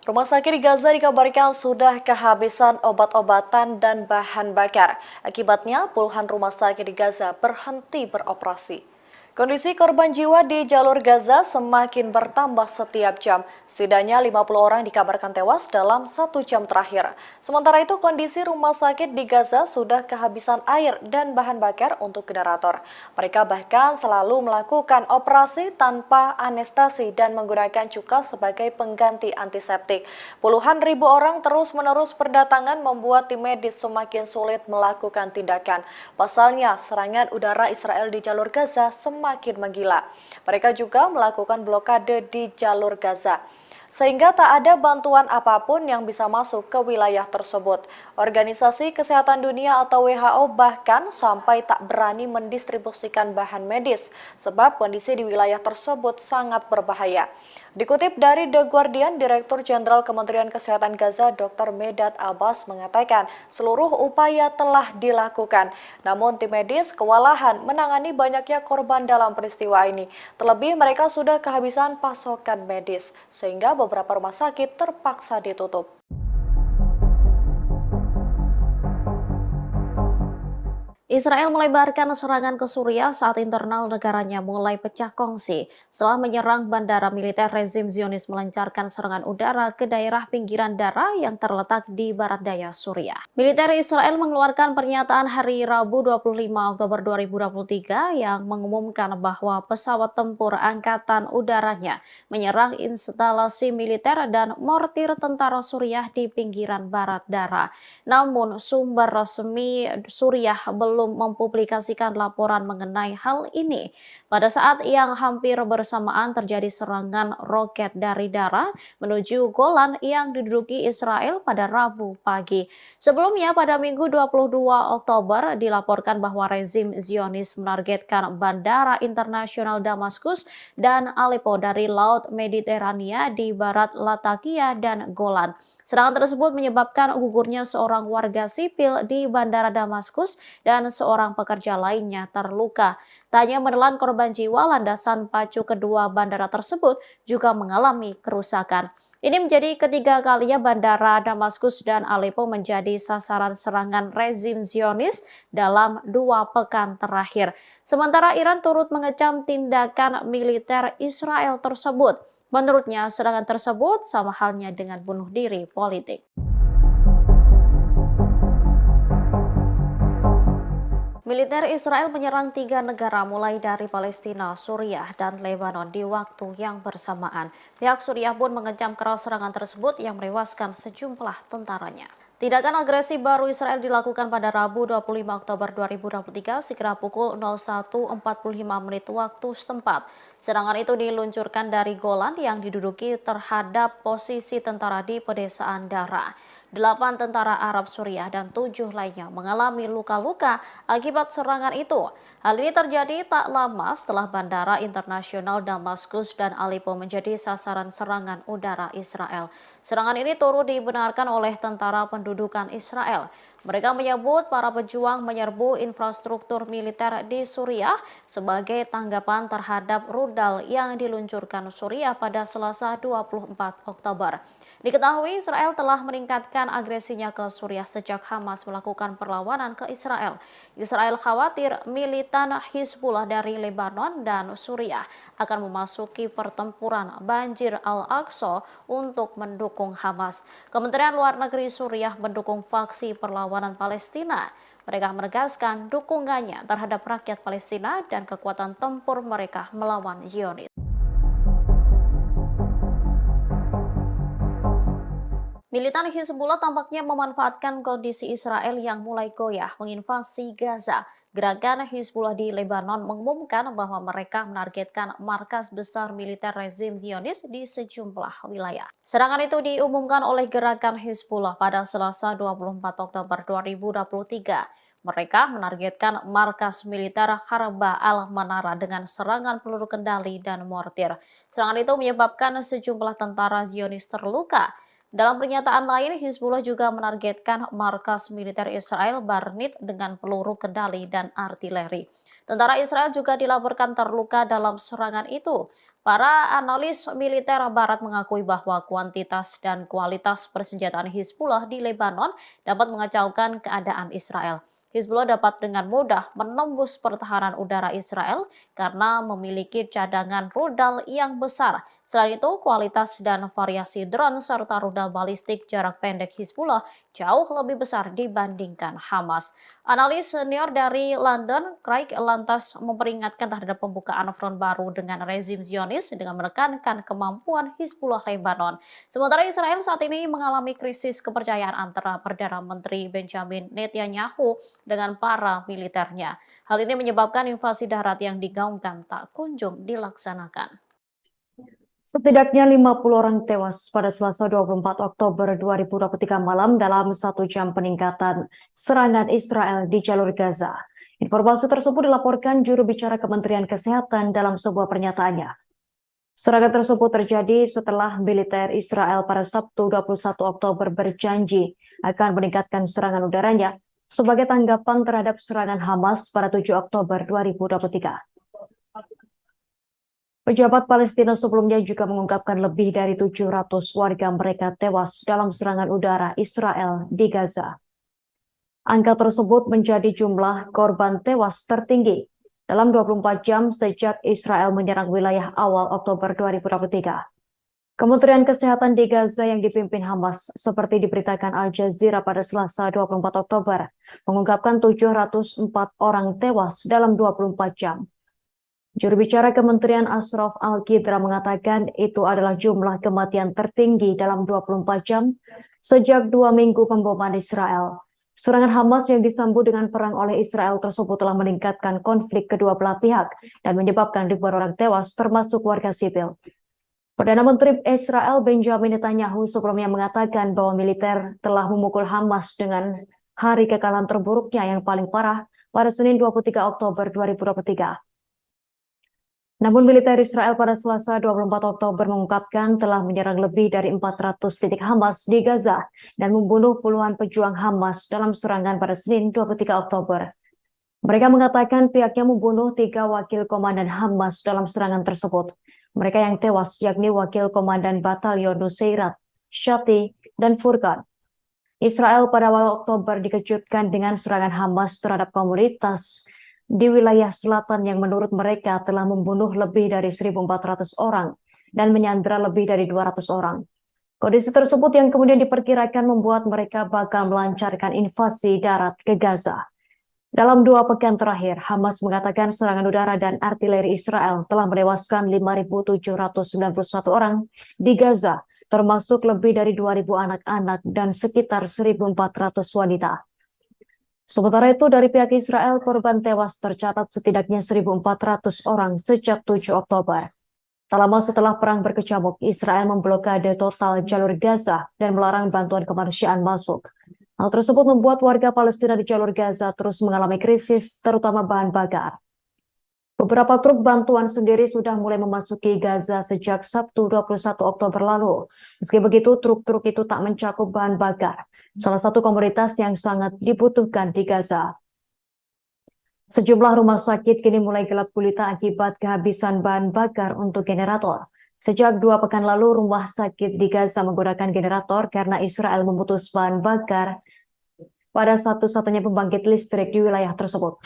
Rumah sakit di Gaza dikabarkan sudah kehabisan obat-obatan dan bahan bakar. Akibatnya, puluhan rumah sakit di Gaza berhenti beroperasi. Kondisi korban jiwa di jalur Gaza semakin bertambah setiap jam. Setidaknya 50 orang dikabarkan tewas dalam 1 jam terakhir. Sementara itu kondisi rumah sakit di Gaza sudah kehabisan air dan bahan bakar untuk generator. Mereka bahkan selalu melakukan operasi tanpa anestesi dan menggunakan cuka sebagai pengganti antiseptik. Puluhan ribu orang terus-menerus berdatangan membuat tim medis semakin sulit melakukan tindakan. Pasalnya, serangan udara Israel di jalur Gaza semakin menggila. Mereka juga melakukan blokade di jalur Gaza, sehingga tak ada bantuan apapun yang bisa masuk ke wilayah tersebut. Organisasi Kesehatan Dunia atau WHO bahkan sampai tak berani mendistribusikan bahan medis, sebab kondisi di wilayah tersebut sangat berbahaya. Dikutip dari The Guardian, Direktur Jenderal Kementerian Kesehatan Gaza Dr. Medad Abbas mengatakan seluruh upaya telah dilakukan. Namun tim medis kewalahan menangani banyaknya korban dalam peristiwa ini. Terlebih mereka sudah kehabisan pasokan medis, sehingga beberapa rumah sakit terpaksa ditutup. Israel melebarkan serangan ke Suriah saat internal negaranya mulai pecah kongsi. Setelah menyerang bandara militer, rezim Zionis melancarkan serangan udara ke daerah pinggiran Dara yang terletak di barat daya Suriah. Militer Israel mengeluarkan pernyataan hari Rabu 25 Oktober 2023 yang mengumumkan bahwa pesawat tempur angkatan udaranya menyerang instalasi militer dan mortir tentara Suriah di pinggiran barat Dara. Namun sumber resmi Suriah belum mempublikasikan laporan mengenai hal ini. Pada saat yang hampir bersamaan terjadi serangan roket dari Dara menuju Golan yang diduduki Israel pada Rabu pagi. Sebelumnya pada Minggu 22 Oktober dilaporkan bahwa rezim Zionis menargetkan bandara internasional Damaskus dan Aleppo dari Laut Mediterania di barat Latakia dan Golan. Serangan tersebut menyebabkan gugurnya seorang warga sipil di Bandara Damaskus dan seorang pekerja lainnya terluka. Tak hanya menelan korban jiwa, landasan pacu kedua bandara tersebut juga mengalami kerusakan. Ini menjadi ketiga kalinya Bandara Damaskus dan Aleppo menjadi sasaran serangan rezim Zionis dalam 2 pekan terakhir. Sementara Iran turut mengecam tindakan militer Israel tersebut. Menurutnya, serangan tersebut sama halnya dengan bunuh diri politik. Militer Israel menyerang 3 negara mulai dari Palestina, Suriah, dan Lebanon di waktu yang bersamaan. Pihak Suriah pun mengecam keras serangan tersebut yang menewaskan sejumlah tentaranya. Tindakan agresi baru Israel dilakukan pada Rabu 25 Oktober 2023 sekira pukul 01.45 waktu setempat. Serangan itu diluncurkan dari Golan yang diduduki terhadap posisi tentara di pedesaan Dara. 8 tentara Arab Suriah dan 7 lainnya mengalami luka-luka akibat serangan itu. Hal ini terjadi tak lama setelah Bandara Internasional Damaskus dan Aleppo menjadi sasaran serangan udara Israel. Serangan ini turut dibenarkan oleh tentara pendudukan Israel. Mereka menyebut para pejuang menyerbu infrastruktur militer di Suriah sebagai tanggapan terhadap rudal yang diluncurkan Suriah pada Selasa 24 Oktober. Diketahui Israel telah meningkatkan agresinya ke Suriah sejak Hamas melakukan perlawanan ke Israel. Israel khawatir militan Hizbullah dari Lebanon dan Suriah akan memasuki pertempuran Banjir Al-Aqsa untuk mendukung Hamas. Kementerian Luar Negeri Suriah mendukung faksi perlawanan Palestina. Mereka menegaskan dukungannya terhadap rakyat Palestina dan kekuatan tempur mereka melawan Zionis. Militan Hizbullah tampaknya memanfaatkan kondisi Israel yang mulai goyah menginvasi Gaza. Gerakan Hizbullah di Lebanon mengumumkan bahwa mereka menargetkan markas besar militer rezim Zionis di sejumlah wilayah. Serangan itu diumumkan oleh gerakan Hizbullah pada Selasa 24 Oktober 2023. Mereka menargetkan markas militer Harba al-Manara dengan serangan peluru kendali dan mortir. Serangan itu menyebabkan sejumlah tentara Zionis terluka. Dalam pernyataan lain, Hizbullah juga menargetkan markas militer Israel Barnit dengan peluru kendali dan artileri. Tentara Israel juga dilaporkan terluka dalam serangan itu. Para analis militer Barat mengakui bahwa kuantitas dan kualitas persenjataan Hizbullah di Lebanon dapat mengacaukan keadaan Israel. Hizbullah dapat dengan mudah menembus pertahanan udara Israel karena memiliki cadangan rudal yang besar. Selain itu, kualitas dan variasi drone serta rudal balistik jarak pendek Hizbullah jauh lebih besar dibandingkan Hamas. Analis senior dari London, Craig, lantas memperingatkan terhadap pembukaan front baru dengan rezim Zionis dengan menekankan kemampuan Hizbullah Lebanon. Sementara Israel saat ini mengalami krisis kepercayaan antara Perdana Menteri Benjamin Netanyahu dengan para militernya. Hal ini menyebabkan invasi darat yang digaungkan tak kunjung dilaksanakan. Setidaknya 50 orang tewas pada Selasa 24 Oktober 2023 malam dalam 1 jam peningkatan serangan Israel di jalur Gaza. Informasi tersebut dilaporkan juru bicara Kementerian Kesehatan dalam sebuah pernyataannya. Serangan tersebut terjadi setelah militer Israel pada Sabtu 21 Oktober berjanji akan meningkatkan serangan udaranya sebagai tanggapan terhadap serangan Hamas pada 7 Oktober 2023. Pejabat Palestina sebelumnya juga mengungkapkan lebih dari 700 warga mereka tewas dalam serangan udara Israel di Gaza. Angka tersebut menjadi jumlah korban tewas tertinggi dalam 24 jam sejak Israel menyerang wilayah awal Oktober 2023. Kementerian Kesehatan di Gaza yang dipimpin Hamas, seperti diberitakan Al Jazeera pada Selasa 24 Oktober, mengungkapkan 704 orang tewas dalam 24 jam. Juru bicara Kementerian Ashraf Al-Qidra mengatakan itu adalah jumlah kematian tertinggi dalam 24 jam sejak 2 minggu pemboman Israel. Serangan Hamas yang disambut dengan perang oleh Israel tersebut telah meningkatkan konflik kedua belah pihak dan menyebabkan ribuan orang tewas termasuk warga sipil. Perdana Menteri Israel Benjamin Netanyahu sebelumnya mengatakan bahwa militer telah memukul Hamas dengan hari kekalahan terburuknya yang paling parah pada Senin 23 Oktober 2023. Namun militer Israel pada Selasa 24 Oktober mengungkapkan telah menyerang lebih dari 400 titik Hamas di Gaza dan membunuh puluhan pejuang Hamas dalam serangan pada Senin 23 Oktober. Mereka mengatakan pihaknya membunuh 3 wakil komandan Hamas dalam serangan tersebut. Mereka yang tewas yakni wakil komandan Batalion Nusairat, Shati, dan Furqan. Israel pada awal Oktober dikejutkan dengan serangan Hamas terhadap komunitas di wilayah selatan yang menurut mereka telah membunuh lebih dari 1.400 orang dan menyandra lebih dari 200 orang. Kondisi tersebut yang kemudian diperkirakan membuat mereka bakal melancarkan invasi darat ke Gaza. Dalam 2 pekan terakhir, Hamas mengatakan serangan udara dan artileri Israel telah menewaskan 5.791 orang di Gaza, termasuk lebih dari 2.000 anak-anak dan sekitar 1.400 wanita. Sementara itu, dari pihak Israel, korban tewas tercatat setidaknya 1.400 orang sejak 7 Oktober. Tak lama setelah perang berkecamuk, Israel memblokade total jalur Gaza dan melarang bantuan kemanusiaan masuk. Hal tersebut membuat warga Palestina di jalur Gaza terus mengalami krisis, terutama bahan bakar. Beberapa truk bantuan sendiri sudah mulai memasuki Gaza sejak Sabtu 21 Oktober lalu. Meski begitu, truk-truk itu tak mencakup bahan bakar, salah satu komoditas yang sangat dibutuhkan di Gaza. Sejumlah rumah sakit kini mulai gelap gulita akibat kehabisan bahan bakar untuk generator. Sejak 2 pekan lalu, rumah sakit di Gaza menggunakan generator karena Israel memutus bahan bakar pada satu-satunya pembangkit listrik di wilayah tersebut.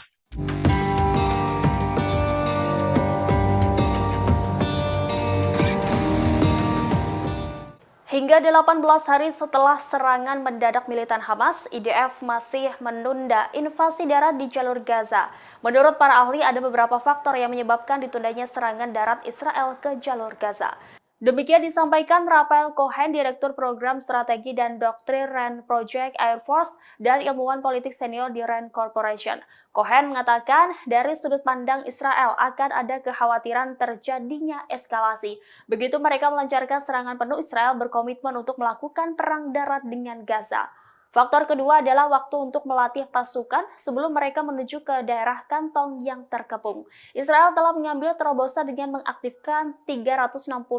Hingga 18 hari setelah serangan mendadak militan Hamas, IDF masih menunda invasi darat di jalur Gaza. Menurut para ahli, ada beberapa faktor yang menyebabkan ditundanya serangan darat Israel ke jalur Gaza. Demikian disampaikan Raphael Cohen, Direktur Program Strategi dan Doktrin RAND Project Air Force dan ilmuwan politik senior di RAND Corporation. Cohen mengatakan dari sudut pandang Israel akan ada kekhawatiran terjadinya eskalasi. Begitu mereka melancarkan serangan penuh, Israel berkomitmen untuk melakukan perang darat dengan Gaza. Faktor kedua adalah waktu untuk melatih pasukan sebelum mereka menuju ke daerah kantong yang terkepung. Israel telah mengambil terobosan dengan mengaktifkan 360.000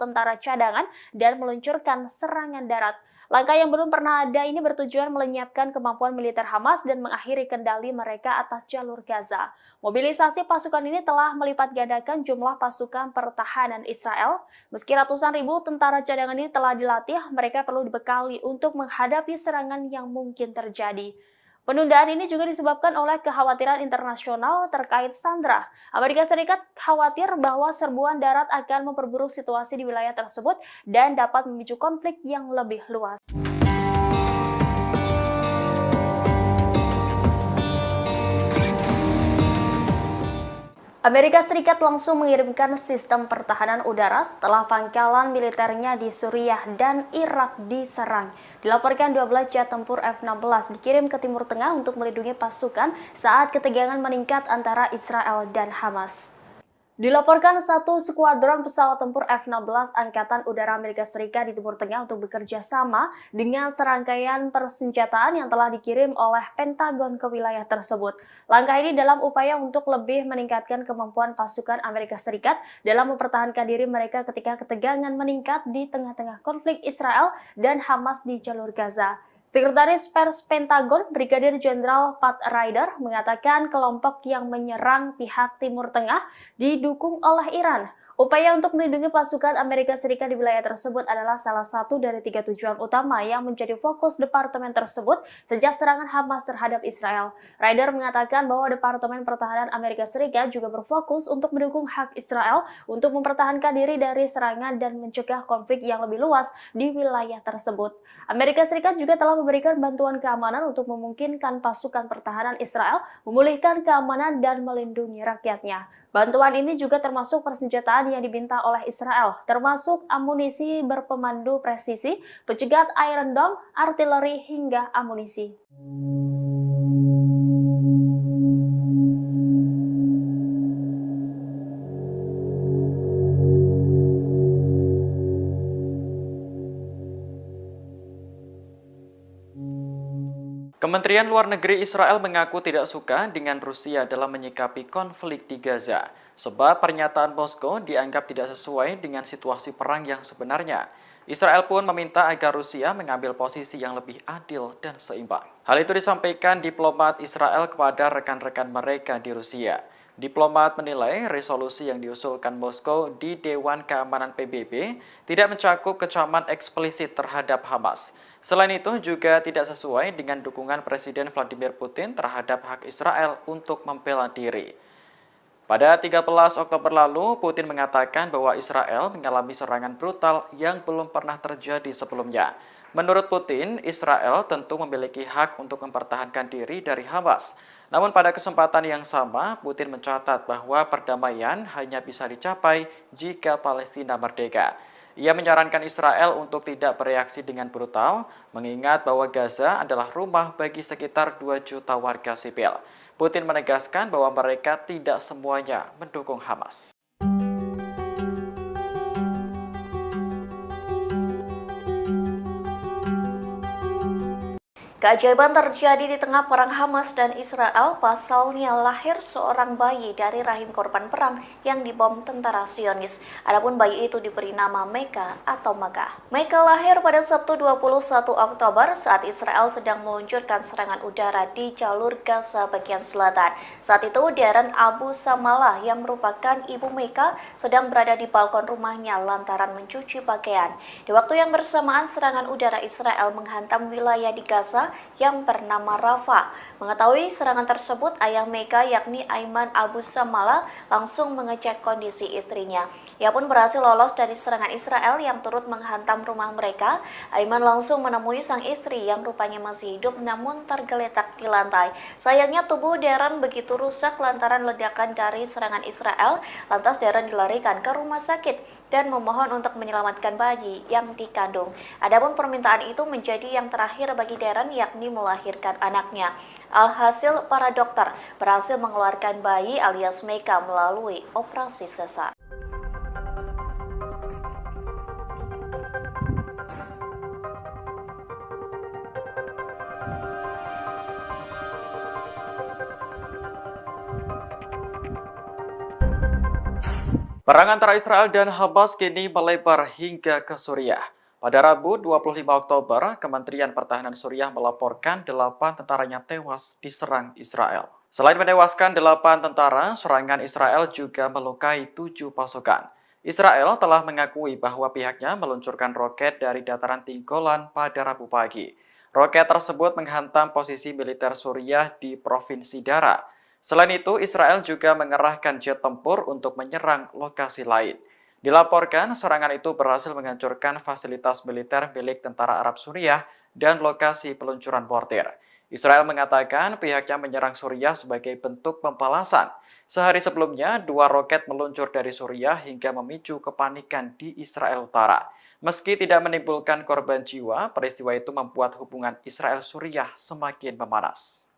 tentara cadangan dan meluncurkan serangan darat. Langkah yang belum pernah ada ini bertujuan melenyapkan kemampuan militer Hamas dan mengakhiri kendali mereka atas jalur Gaza. Mobilisasi pasukan ini telah melipat gandakan jumlah pasukan pertahanan Israel. Meski ratusan ribu tentara cadangan ini telah dilatih, mereka perlu dibekali untuk menghadapi serangan yang mungkin terjadi. Penundaan ini juga disebabkan oleh kekhawatiran internasional terkait Sandra. Amerika Serikat khawatir bahwa serbuan darat akan memperburuk situasi di wilayah tersebut dan dapat memicu konflik yang lebih luas. Amerika Serikat langsung mengirimkan sistem pertahanan udara setelah pangkalan militernya di Suriah dan Irak diserang. Dilaporkan 12 jet tempur F-16 dikirim ke Timur Tengah untuk melindungi pasukan saat ketegangan meningkat antara Israel dan Hamas. Dilaporkan satu skuadron pesawat tempur F-16 Angkatan Udara Amerika Serikat di Timur Tengah untuk bekerja sama dengan serangkaian persenjataan yang telah dikirim oleh Pentagon ke wilayah tersebut. Langkah ini dalam upaya untuk lebih meningkatkan kemampuan pasukan Amerika Serikat dalam mempertahankan diri mereka ketika ketegangan meningkat di tengah-tengah konflik Israel dan Hamas di jalur Gaza. Sekretaris Pers Pentagon, Brigadir Jenderal Pat Ryder, mengatakan kelompok yang menyerang pihak Timur Tengah didukung oleh Iran. Upaya untuk melindungi pasukan Amerika Serikat di wilayah tersebut adalah salah satu dari 3 tujuan utama yang menjadi fokus departemen tersebut sejak serangan Hamas terhadap Israel. Ryder mengatakan bahwa Departemen Pertahanan Amerika Serikat juga berfokus untuk mendukung hak Israel untuk mempertahankan diri dari serangan dan mencegah konflik yang lebih luas di wilayah tersebut. Amerika Serikat juga telah memberikan bantuan keamanan untuk memungkinkan pasukan pertahanan Israel memulihkan keamanan dan melindungi rakyatnya. Bantuan ini juga termasuk persenjataan yang diminta oleh Israel, termasuk amunisi berpemandu presisi, pencegat Iron Dome, artileri hingga amunisi. Kementerian Luar Negeri Israel mengaku tidak suka dengan Rusia dalam menyikapi konflik di Gaza, sebab pernyataan Moskow dianggap tidak sesuai dengan situasi perang yang sebenarnya. Israel pun meminta agar Rusia mengambil posisi yang lebih adil dan seimbang. Hal itu disampaikan diplomat Israel kepada rekan-rekan mereka di Rusia. Diplomat menilai resolusi yang diusulkan Moskow di Dewan Keamanan PBB tidak mencakup kecaman eksplisit terhadap Hamas. Selain itu juga tidak sesuai dengan dukungan Presiden Vladimir Putin terhadap hak Israel untuk membela diri. Pada 13 Oktober lalu, Putin mengatakan bahwa Israel mengalami serangan brutal yang belum pernah terjadi sebelumnya. Menurut Putin, Israel tentu memiliki hak untuk mempertahankan diri dari Hamas. Namun pada kesempatan yang sama, Putin mencatat bahwa perdamaian hanya bisa dicapai jika Palestina merdeka. Ia menyarankan Israel untuk tidak bereaksi dengan brutal, mengingat bahwa Gaza adalah rumah bagi sekitar 2 juta warga sipil. Putin menegaskan bahwa mereka tidak semuanya mendukung Hamas. Keajaiban terjadi di tengah perang Hamas dan Israel, pasalnya lahir seorang bayi dari rahim korban perang yang dibom tentara Zionis. Adapun bayi itu diberi nama Meka atau Maga. Meka lahir pada Sabtu 21 Oktober saat Israel sedang meluncurkan serangan udara di jalur Gaza bagian selatan. Saat itu, Darren Abu Samalah yang merupakan ibu Meka sedang berada di balkon rumahnya lantaran mencuci pakaian. Di waktu yang bersamaan, serangan udara Israel menghantam wilayah di Gaza yang bernama Rafah. Mengetahui serangan tersebut, ayah Meka yakni Aiman Abu Samala langsung mengecek kondisi istrinya. Ia pun berhasil lolos dari serangan Israel yang turut menghantam rumah mereka. Aiman langsung menemui sang istri yang rupanya masih hidup namun tergeletak di lantai. Sayangnya tubuh Darren begitu rusak lantaran ledakan dari serangan Israel. Lantas Darren dilarikan ke rumah sakit dan memohon untuk menyelamatkan bayi yang dikandung. Adapun permintaan itu menjadi yang terakhir bagi Darren, yakni melahirkan anaknya. Alhasil, para dokter berhasil mengeluarkan bayi alias Meka melalui operasi sesar. Perang antara Israel dan Hamas kini melebar hingga ke Suriah. Pada Rabu 25 Oktober, Kementerian Pertahanan Suriah melaporkan 8 tentaranya tewas diserang Israel. Selain menewaskan 8 tentara, serangan Israel juga melukai 7 pasukan. Israel telah mengakui bahwa pihaknya meluncurkan roket dari dataran tinggi Golan pada Rabu pagi. Roket tersebut menghantam posisi militer Suriah di Provinsi Dara. Selain itu, Israel juga mengerahkan jet tempur untuk menyerang lokasi lain. Dilaporkan, serangan itu berhasil menghancurkan fasilitas militer milik tentara Arab Suriah dan lokasi peluncuran mortir. Israel mengatakan pihaknya menyerang Suriah sebagai bentuk pembalasan. Sehari sebelumnya, 2 roket meluncur dari Suriah hingga memicu kepanikan di Israel Utara. Meski tidak menimbulkan korban jiwa, peristiwa itu membuat hubungan Israel-Suriah semakin memanas.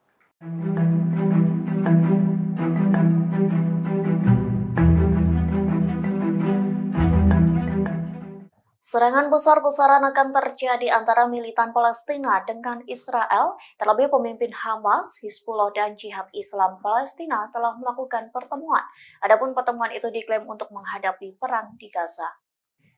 Serangan besar-besaran akan terjadi antara militan Palestina dengan Israel, terlebih pemimpin Hamas, Hizbullah, dan Jihad Islam Palestina telah melakukan pertemuan. Adapun pertemuan itu diklaim untuk menghadapi perang di Gaza.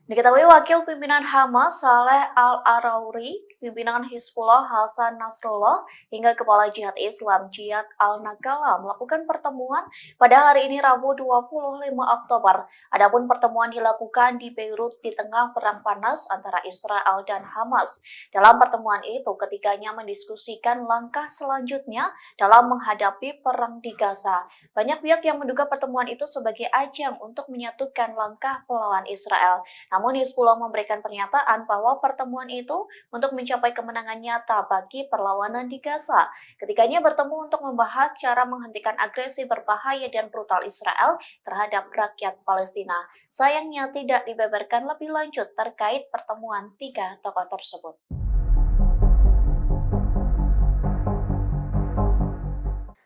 Diketahui wakil pimpinan Hamas Saleh Al-Arauri, pimpinan Hizbullah Hasan Nasrullah, hingga kepala Jihad Islam Jihad Al-Nagala melakukan pertemuan pada hari ini Rabu 25 Oktober. Adapun pertemuan dilakukan di Beirut di tengah perang panas antara Israel dan Hamas. Dalam pertemuan itu, ketiganya mendiskusikan langkah selanjutnya dalam menghadapi perang di Gaza. Banyak pihak yang menduga pertemuan itu sebagai ajang untuk menyatukan langkah melawan Israel. Namun Hizbullah memberikan pernyataan bahwa pertemuan itu untuk mencapai kemenangan nyata bagi perlawanan di Gaza. Ketiganya bertemu untuk membahas cara menghentikan agresi berbahaya dan brutal Israel terhadap rakyat Palestina. Sayangnya tidak dibeberkan lebih lanjut terkait pertemuan 3 tokoh tersebut.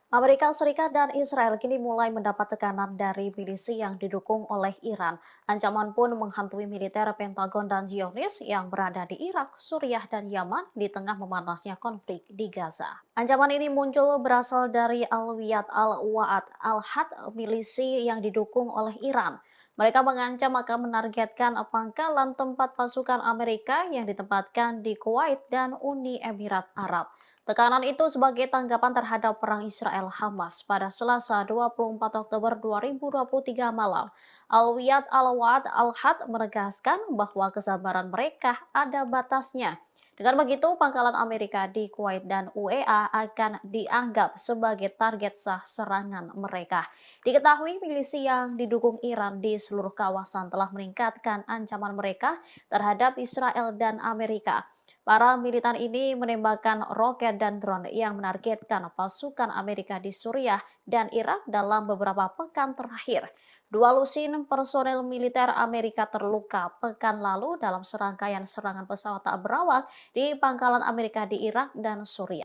Amerika Serikat dan Israel kini mulai mendapat tekanan dari milisi yang didukung oleh Iran. Ancaman pun menghantui militer Pentagon dan Zionis yang berada di Irak, Suriah, dan Yaman di tengah memanasnya konflik di Gaza. Ancaman ini muncul berasal dari Al-Wiyad Al-Wa'ad Al-Had, milisi yang didukung oleh Iran. Mereka mengancam akan menargetkan pangkalan tempat pasukan Amerika yang ditempatkan di Kuwait dan Uni Emirat Arab. Tekanan itu sebagai tanggapan terhadap perang Israel-Hamas pada Selasa 24 Oktober 2023 malam. Al-Wiyad Al-Wa'ad Al-Had menegaskan bahwa kesabaran mereka ada batasnya. Dengan begitu, pangkalan Amerika di Kuwait dan UEA akan dianggap sebagai target sah serangan mereka. Diketahui milisi yang didukung Iran di seluruh kawasan telah meningkatkan ancaman mereka terhadap Israel dan Amerika. Para militan ini menembakkan roket dan drone yang menargetkan pasukan Amerika di Suriah dan Irak dalam beberapa pekan terakhir. Dua lusin personel militer Amerika terluka pekan lalu dalam serangkaian serangan pesawat tak berawak di pangkalan Amerika di Irak dan Suriah.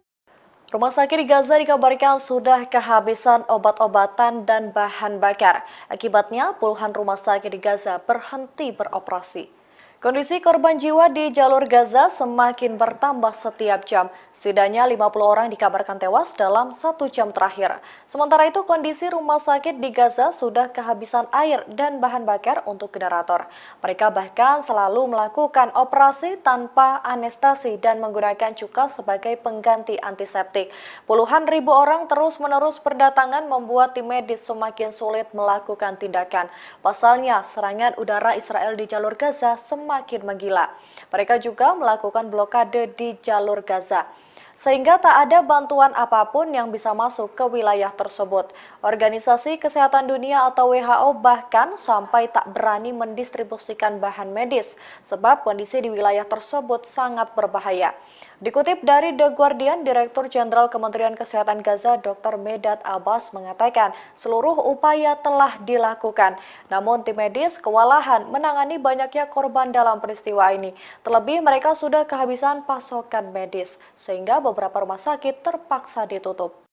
Rumah sakit di Gaza dikabarkan sudah kehabisan obat-obatan dan bahan bakar. Akibatnya, puluhan rumah sakit di Gaza berhenti beroperasi. Kondisi korban jiwa di jalur Gaza semakin bertambah setiap jam. Setidaknya 50 orang dikabarkan tewas dalam 1 jam terakhir. Sementara itu, kondisi rumah sakit di Gaza sudah kehabisan air dan bahan bakar untuk generator. Mereka bahkan selalu melakukan operasi tanpa anestesi dan menggunakan cuka sebagai pengganti antiseptik. Puluhan ribu orang terus-menerus berdatangan membuat tim medis semakin sulit melakukan tindakan. Pasalnya, serangan udara Israel di jalur Gaza semakin menggila. Mereka juga melakukan blokade di jalur Gaza, sehingga tak ada bantuan apapun yang bisa masuk ke wilayah tersebut. Organisasi Kesehatan Dunia atau WHO bahkan sampai tak berani mendistribusikan bahan medis, sebab kondisi di wilayah tersebut sangat berbahaya. Dikutip dari The Guardian, Direktur Jenderal Kementerian Kesehatan Gaza Dr. Medad Abbas mengatakan seluruh upaya telah dilakukan. Namun tim medis kewalahan menangani banyaknya korban dalam peristiwa ini. Terlebih mereka sudah kehabisan pasokan medis, sehingga beberapa rumah sakit terpaksa ditutup.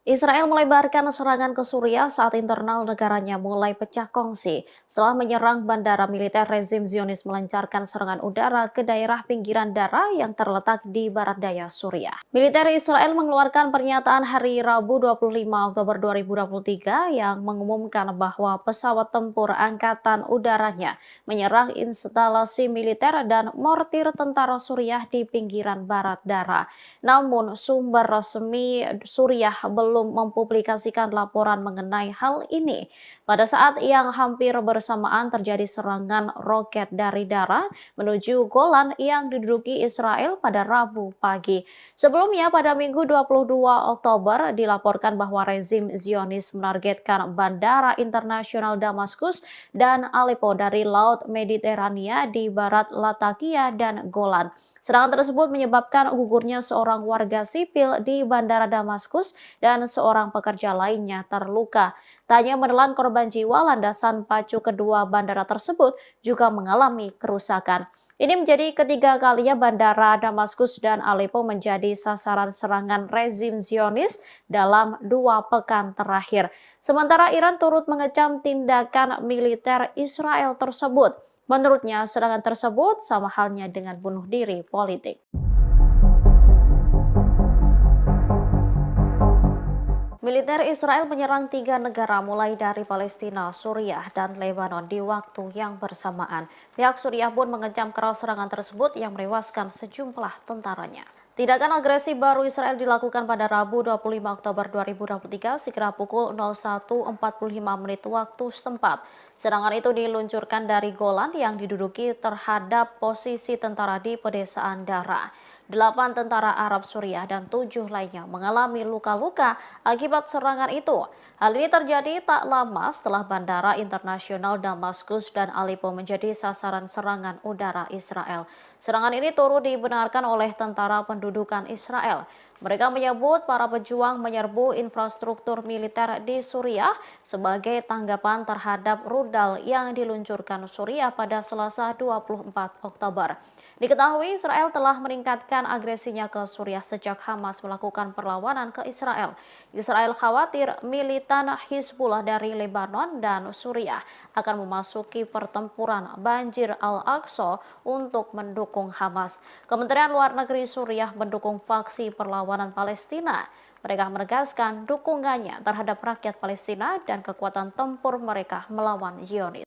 Israel melebarkan serangan ke Suriah saat internal negaranya mulai pecah kongsi setelah menyerang bandara militer rezim Zionis melancarkan serangan udara ke daerah pinggiran Dara yang terletak di barat daya Suriah. Militer Israel mengeluarkan pernyataan hari Rabu 25 Oktober 2023 yang mengumumkan bahwa pesawat tempur angkatan udaranya menyerang instalasi militer dan mortir tentara Suriah di pinggiran barat Dara. Namun sumber resmi Suriah belum mempublikasikan laporan mengenai hal ini. Pada saat yang hampir bersamaan terjadi serangan roket dari Dara menuju Golan yang diduduki Israel pada Rabu pagi. Sebelumnya pada Minggu 22 Oktober dilaporkan bahwa rezim Zionis menargetkan bandara internasional Damaskus dan Aleppo dari Laut Mediterania di barat Latakia dan Golan. Serangan tersebut menyebabkan gugurnya seorang warga sipil di Bandara Damaskus dan seorang pekerja lainnya terluka. Tak hanya menelan korban jiwa, landasan pacu kedua bandara tersebut juga mengalami kerusakan. Ini menjadi ketiga kalinya bandara Damaskus dan Aleppo menjadi sasaran serangan rezim Zionis dalam 2 pekan terakhir. Sementara Iran turut mengecam tindakan militer Israel tersebut. Menurutnya, serangan tersebut sama halnya dengan bunuh diri politik. Militer Israel menyerang 3 negara mulai dari Palestina, Suriah, dan Lebanon di waktu yang bersamaan. Pihak Suriah pun mengecam keras serangan tersebut yang menewaskan sejumlah tentaranya. Tindakan agresi baru Israel dilakukan pada Rabu 25 Oktober 2023 sekira pukul 01.45 waktu setempat. Serangan itu diluncurkan dari Golan yang diduduki terhadap posisi tentara di pedesaan Dara. 8 tentara Arab Suriah dan 7 lainnya mengalami luka-luka akibat serangan itu. Hal ini terjadi tak lama setelah Bandara Internasional Damaskus dan Aleppo menjadi sasaran serangan udara Israel. Serangan ini turut dibenarkan oleh tentara pendudukan Israel. Mereka menyebut para pejuang menyerbu infrastruktur militer di Suriah sebagai tanggapan terhadap rudal yang diluncurkan Suriah pada Selasa 24 Oktober. Diketahui Israel telah meningkatkan agresinya ke Suriah sejak Hamas melakukan perlawanan ke Israel. Israel khawatir militan Hizbullah dari Lebanon dan Suriah akan memasuki pertempuran Banjir Al-Aqsa untuk mendukung Hamas. Kementerian Luar Negeri Suriah mendukung faksi perlawanan Palestina. Mereka menegaskan dukungannya terhadap rakyat Palestina dan kekuatan tempur mereka melawan Zionis.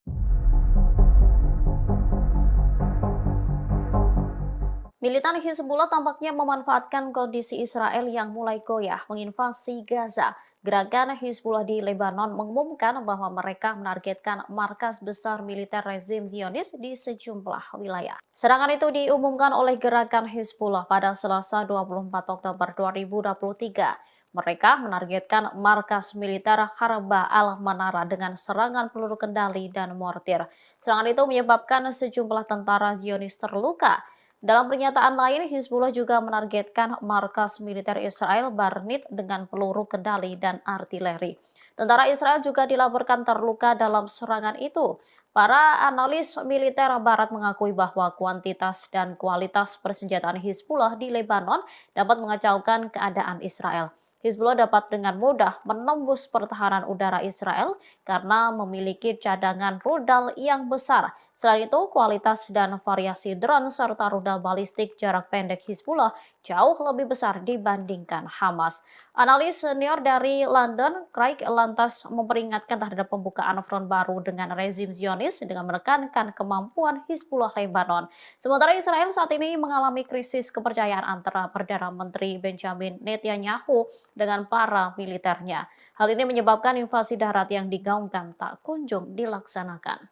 Militan Hizbullah tampaknya memanfaatkan kondisi Israel yang mulai goyah menginvasi Gaza. Gerakan Hizbullah di Lebanon mengumumkan bahwa mereka menargetkan markas besar militer rezim Zionis di sejumlah wilayah. Serangan itu diumumkan oleh gerakan Hizbullah pada Selasa 24 Oktober 2023. Mereka menargetkan markas militer Harba al-Manara dengan serangan peluru kendali dan mortir. Serangan itu menyebabkan sejumlah tentara Zionis terluka. Dalam pernyataan lain, Hizbullah juga menargetkan markas militer Israel Barnit dengan peluru kendali dan artileri. Tentara Israel juga dilaporkan terluka dalam serangan itu. Para analis militer Barat mengakui bahwa kuantitas dan kualitas persenjataan Hizbullah di Lebanon dapat mengacaukan keadaan Israel. Hizbullah dapat dengan mudah menembus pertahanan udara Israel karena memiliki cadangan rudal yang besar. Selain itu, kualitas dan variasi drone serta rudal balistik jarak pendek Hizbullah jauh lebih besar dibandingkan Hamas. Analis senior dari London, Craig, lantas memperingatkan terhadap pembukaan front baru dengan rezim Zionis dengan menekankan kemampuan Hizbullah Lebanon. Sementara Israel saat ini mengalami krisis kepercayaan antara Perdana Menteri Benjamin Netanyahu dengan para militernya. Hal ini menyebabkan invasi darat yang digaungkan tak kunjung dilaksanakan.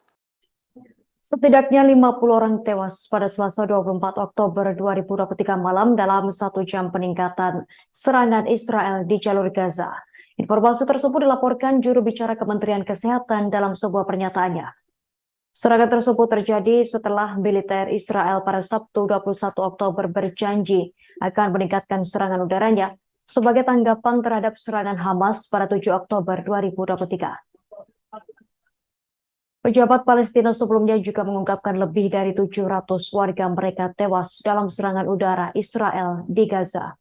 Setidaknya 50 orang tewas pada Selasa 24 Oktober 2023 malam dalam 1 jam peningkatan serangan Israel di jalur Gaza. Informasi tersebut dilaporkan juru bicara Kementerian Kesehatan dalam sebuah pernyataannya. Serangan tersebut terjadi setelah militer Israel pada Sabtu 21 Oktober berjanji akan meningkatkan serangan udaranya sebagai tanggapan terhadap serangan Hamas pada 7 Oktober 2023. Pejabat Palestina sebelumnya juga mengungkapkan lebih dari 700 warga mereka tewas dalam serangan udara Israel di Gaza.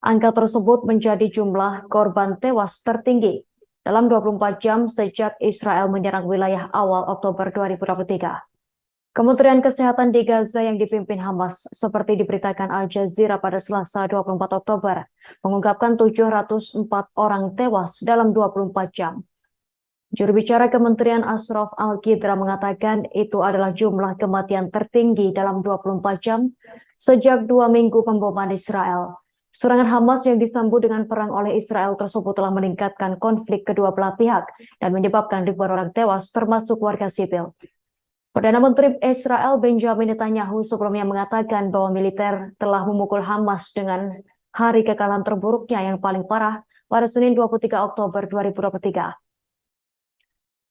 Angka tersebut menjadi jumlah korban tewas tertinggi dalam 24 jam sejak Israel menyerang wilayah awal Oktober 2023. Kementerian Kesehatan di Gaza yang dipimpin Hamas, seperti diberitakan Al Jazeera pada Selasa 24 Oktober, mengungkapkan 704 orang tewas dalam 24 jam. Juru bicara Kementerian Ashraf Al-Qidra mengatakan itu adalah jumlah kematian tertinggi dalam 24 jam sejak 2 minggu pemboman Israel. Serangan Hamas yang disambut dengan perang oleh Israel tersebut telah meningkatkan konflik kedua belah pihak dan menyebabkan ribuan orang tewas termasuk warga sipil. Perdana Menteri Israel Benjamin Netanyahu sebelumnya mengatakan bahwa militer telah memukul Hamas dengan hari kekalahan terburuknya yang paling parah pada Senin 23 Oktober 2023.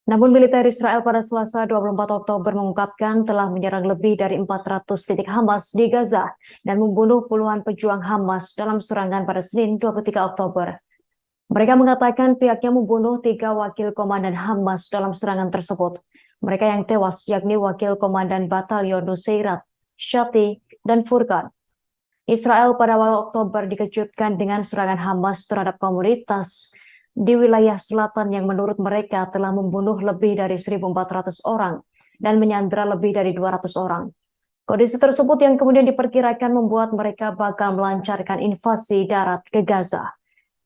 Namun militer Israel pada Selasa 24 Oktober mengungkapkan telah menyerang lebih dari 400 titik Hamas di Gaza dan membunuh puluhan pejuang Hamas dalam serangan pada Senin 23 Oktober. Mereka mengatakan pihaknya membunuh 3 wakil komandan Hamas dalam serangan tersebut. Mereka yang tewas yakni wakil komandan Batalion Nusairat, Shati, dan Furqan. Israel pada awal Oktober dikejutkan dengan serangan Hamas terhadap komunitas di wilayah selatan yang menurut mereka telah membunuh lebih dari 1.400 orang dan menyandra lebih dari 200 orang. Kondisi tersebut yang kemudian diperkirakan membuat mereka bakal melancarkan invasi darat ke Gaza.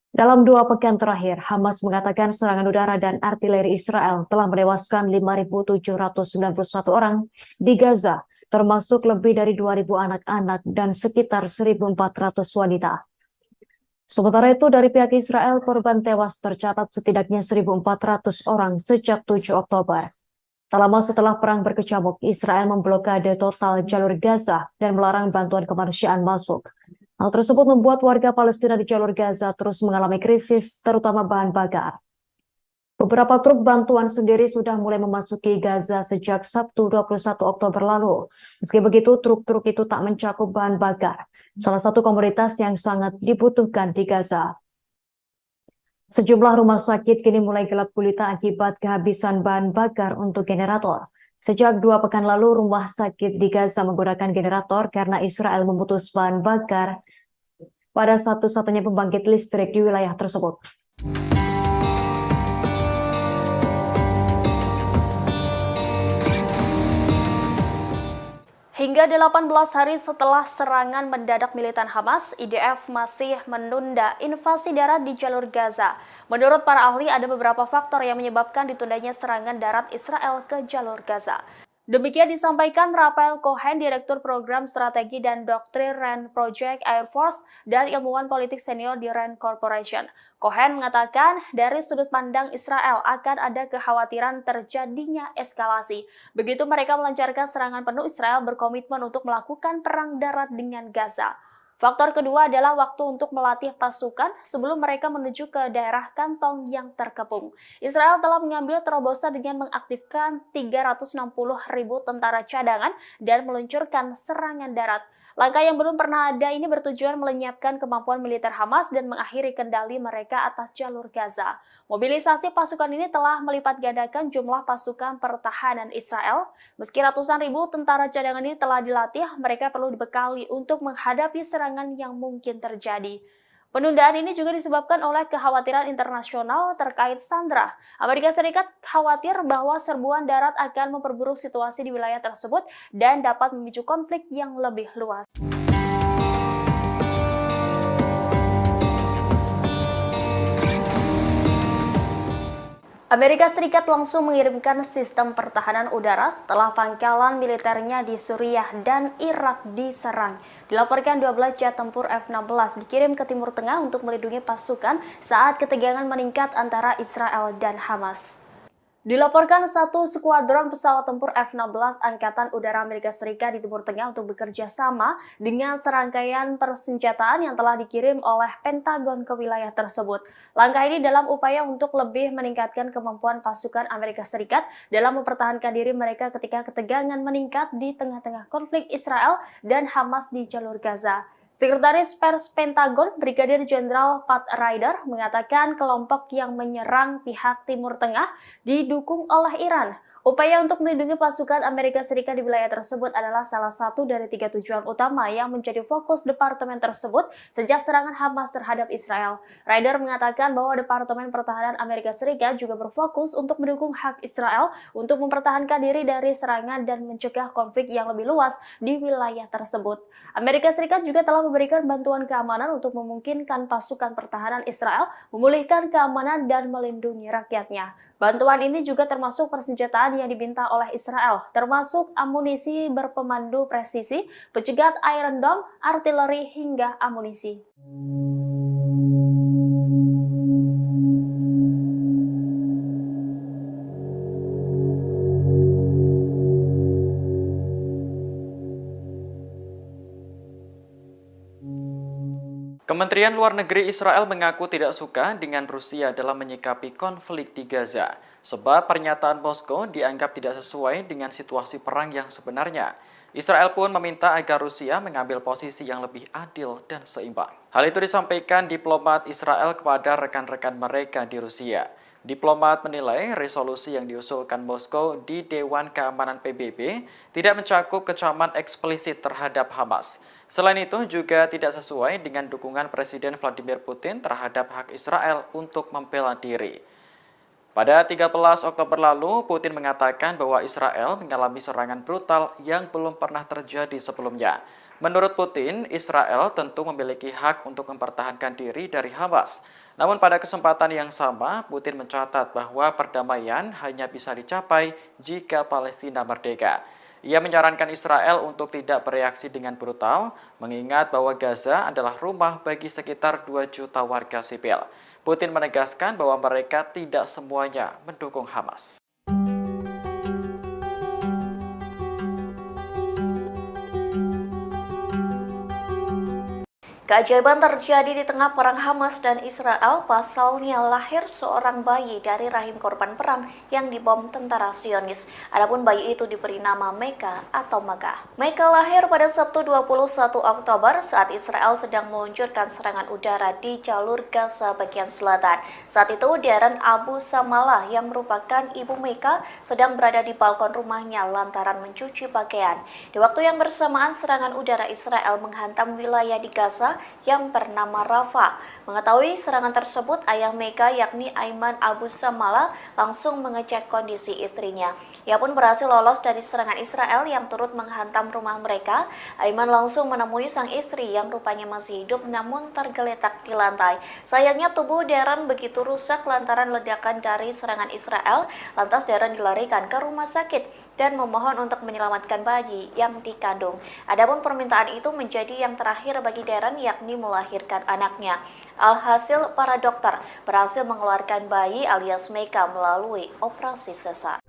Dalam 2 pekan terakhir, Hamas mengatakan serangan udara dan artileri Israel telah menewaskan 5.791 orang di Gaza, termasuk lebih dari 2.000 anak-anak dan sekitar 1.400 wanita. Sementara itu, dari pihak Israel, korban tewas tercatat setidaknya 1.400 orang sejak 7 Oktober. Tak lama setelah perang berkecamuk, Israel memblokade total jalur Gaza dan melarang bantuan kemanusiaan masuk. Hal tersebut membuat warga Palestina di jalur Gaza terus mengalami krisis, terutama bahan bakar. Beberapa truk bantuan sendiri sudah mulai memasuki Gaza sejak Sabtu 21 Oktober lalu. Meski begitu, truk-truk itu tak mencakup bahan bakar, salah satu komoditas yang sangat dibutuhkan di Gaza. Sejumlah rumah sakit kini mulai gelap gulita akibat kehabisan bahan bakar untuk generator. Sejak 2 pekan lalu, rumah sakit di Gaza menggunakan generator karena Israel memutus bahan bakar pada satu-satunya pembangkit listrik di wilayah tersebut. Hingga 18 hari setelah serangan mendadak militan Hamas, IDF masih menunda invasi darat di jalur Gaza. Menurut para ahli, ada beberapa faktor yang menyebabkan ditundanya serangan darat Israel ke jalur Gaza. Demikian disampaikan Rafael Cohen, Direktur Program Strategi dan Doktrin RAND Project Air Force dan ilmuwan politik senior di RAND Corporation. Cohen mengatakan dari sudut pandang Israel akan ada kekhawatiran terjadinya eskalasi. Begitu mereka melancarkan serangan penuh, Israel berkomitmen untuk melakukan perang darat dengan Gaza. Faktor kedua adalah waktu untuk melatih pasukan sebelum mereka menuju ke daerah kantong yang terkepung. Israel telah mengambil terobosan dengan mengaktifkan 360.000 tentara cadangan dan meluncurkan serangan darat. Langkah yang belum pernah ada ini bertujuan melenyapkan kemampuan militer Hamas dan mengakhiri kendali mereka atas jalur Gaza. Mobilisasi pasukan ini telah melipat gandakan jumlah pasukan pertahanan Israel. Meski ratusan ribu tentara cadangan ini telah dilatih, mereka perlu dibekali untuk menghadapi serangan yang mungkin terjadi. Penundaan ini juga disebabkan oleh kekhawatiran internasional terkait Sandra. Amerika Serikat khawatir bahwa serbuan darat akan memperburuk situasi di wilayah tersebut dan dapat memicu konflik yang lebih luas. Amerika Serikat langsung mengirimkan sistem pertahanan udara setelah pangkalan militernya di Suriah dan Irak diserang. Dilaporkan 12 jet tempur F-16 dikirim ke Timur Tengah untuk melindungi pasukan saat ketegangan meningkat antara Israel dan Hamas. Dilaporkan satu skuadron pesawat tempur F-16 Angkatan Udara Amerika Serikat di Timur Tengah untuk bekerja sama dengan serangkaian persenjataan yang telah dikirim oleh Pentagon ke wilayah tersebut. Langkah ini dalam upaya untuk lebih meningkatkan kemampuan pasukan Amerika Serikat dalam mempertahankan diri mereka ketika ketegangan meningkat di tengah-tengah konflik Israel dan Hamas di jalur Gaza. Sekretaris Pers Pentagon, Brigadir Jenderal Pat Ryder, mengatakan kelompok yang menyerang pihak Timur Tengah didukung oleh Iran. Upaya untuk melindungi pasukan Amerika Serikat di wilayah tersebut adalah salah satu dari 3 tujuan utama yang menjadi fokus departemen tersebut sejak serangan Hamas terhadap Israel. Ryder mengatakan bahwa Departemen Pertahanan Amerika Serikat juga berfokus untuk mendukung hak Israel untuk mempertahankan diri dari serangan dan mencegah konflik yang lebih luas di wilayah tersebut. Amerika Serikat juga telah memberikan bantuan keamanan untuk memungkinkan pasukan pertahanan Israel memulihkan keamanan dan melindungi rakyatnya. Bantuan ini juga termasuk persenjataan yang diminta oleh Israel, termasuk amunisi berpemandu presisi, pencegat Iron Dome, artileri, hingga amunisi. Kementerian Luar Negeri Israel mengaku tidak suka dengan Rusia dalam menyikapi konflik di Gaza, sebab pernyataan Moskow dianggap tidak sesuai dengan situasi perang yang sebenarnya. Israel pun meminta agar Rusia mengambil posisi yang lebih adil dan seimbang. Hal itu disampaikan diplomat Israel kepada rekan-rekan mereka di Rusia. Diplomat menilai resolusi yang diusulkan Moskow di Dewan Keamanan PBB tidak mencakup kecaman eksplisit terhadap Hamas. Selain itu juga tidak sesuai dengan dukungan Presiden Vladimir Putin terhadap hak Israel untuk membela diri. Pada 13 Oktober lalu, Putin mengatakan bahwa Israel mengalami serangan brutal yang belum pernah terjadi sebelumnya. Menurut Putin, Israel tentu memiliki hak untuk mempertahankan diri dari Hamas. Namun pada kesempatan yang sama, Putin mencatat bahwa perdamaian hanya bisa dicapai jika Palestina merdeka. Ia menyarankan Israel untuk tidak bereaksi dengan brutal, mengingat bahwa Gaza adalah rumah bagi sekitar 2 juta warga sipil. Putin menegaskan bahwa mereka tidak semuanya mendukung Hamas. Keajaiban terjadi di tengah perang Hamas dan Israel, pasalnya lahir seorang bayi dari rahim korban perang yang dibom tentara Zionis. Adapun bayi itu diberi nama Meka atau Maga. Meka lahir pada Sabtu 21 Oktober saat Israel sedang meluncurkan serangan udara di jalur Gaza bagian selatan. Saat itu, Darren Abu Samalah yang merupakan ibu Meka sedang berada di balkon rumahnya lantaran mencuci pakaian. Di waktu yang bersamaan, serangan udara Israel menghantam wilayah di Gaza yang bernama Rafah. Mengetahui serangan tersebut, ayah Meka yakni Aiman Abu Samalah langsung mengecek kondisi istrinya. Ia pun berhasil lolos dari serangan Israel yang turut menghantam rumah mereka. Aiman langsung menemui sang istri yang rupanya masih hidup namun tergeletak di lantai. Sayangnya tubuh Darren begitu rusak lantaran ledakan dari serangan Israel. Lantas Darren dilarikan ke rumah sakit dan memohon untuk menyelamatkan bayi yang dikandung. Adapun permintaan itu menjadi yang terakhir bagi Darren, yakni melahirkan anaknya. Alhasil, para dokter berhasil mengeluarkan bayi alias Meka melalui operasi sesar.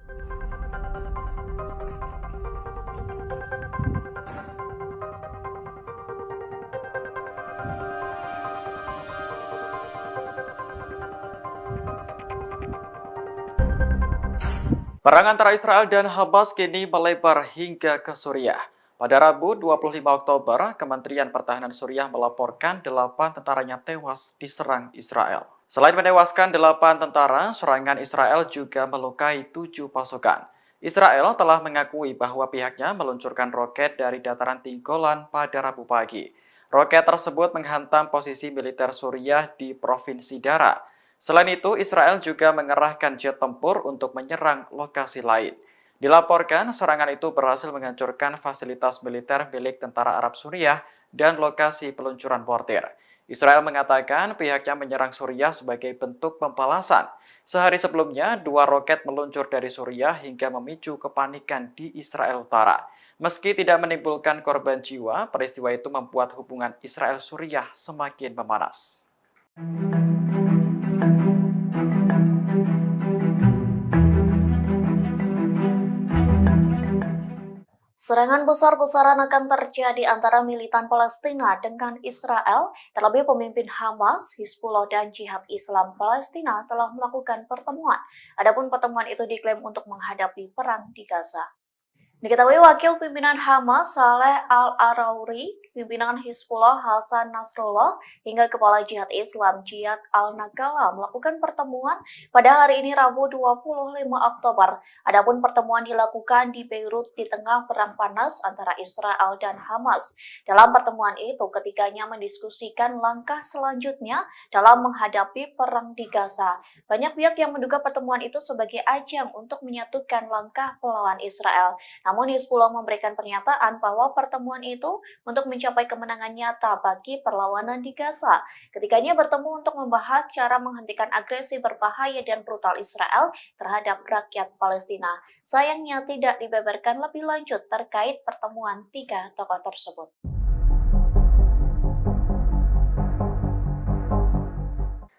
Perang antara Israel dan Hamas kini melebar hingga ke Suriah. Pada Rabu 25 Oktober, Kementerian Pertahanan Suriah melaporkan 8 tentaranya tewas diserang Israel. Selain menewaskan 8 tentara, serangan Israel juga melukai 7 pasukan. Israel telah mengakui bahwa pihaknya meluncurkan roket dari dataran tinggi Golan pada Rabu pagi. Roket tersebut menghantam posisi militer Suriah di Provinsi Dara. Selain itu, Israel juga mengerahkan jet tempur untuk menyerang lokasi lain. Dilaporkan, serangan itu berhasil menghancurkan fasilitas militer milik tentara Arab Suriah dan lokasi peluncuran mortir. Israel mengatakan pihaknya menyerang Suriah sebagai bentuk pembalasan. Sehari sebelumnya, 2 roket meluncur dari Suriah hingga memicu kepanikan di Israel Utara. Meski tidak menimbulkan korban jiwa, peristiwa itu membuat hubungan Israel-Suriah semakin memanas. Serangan besar-besaran akan terjadi antara militan Palestina dengan Israel, terlebih pemimpin Hamas, Hizbullah, dan Jihad Islam Palestina telah melakukan pertemuan. Adapun pertemuan itu diklaim untuk menghadapi perang di Gaza. Diketahui wakil pimpinan Hamas Saleh Al-Arauri, pimpinan Hizbullah Hasan Nasrullah, hingga kepala Jihad Islam Jihad Al-Nagala melakukan pertemuan pada hari ini Rabu 25 Oktober. Adapun pertemuan dilakukan di Beirut di tengah perang panas antara Israel dan Hamas. Dalam pertemuan itu, ketiganya mendiskusikan langkah selanjutnya dalam menghadapi perang di Gaza. Banyak pihak yang menduga pertemuan itu sebagai ajang untuk menyatukan langkah melawan Israel. Namun Hizbullah memberikan pernyataan bahwa pertemuan itu untuk mencapai kemenangan nyata bagi perlawanan di Gaza. Ketiganya bertemu untuk membahas cara menghentikan agresi berbahaya dan brutal Israel terhadap rakyat Palestina. Sayangnya tidak dibeberkan lebih lanjut terkait pertemuan 3 tokoh tersebut.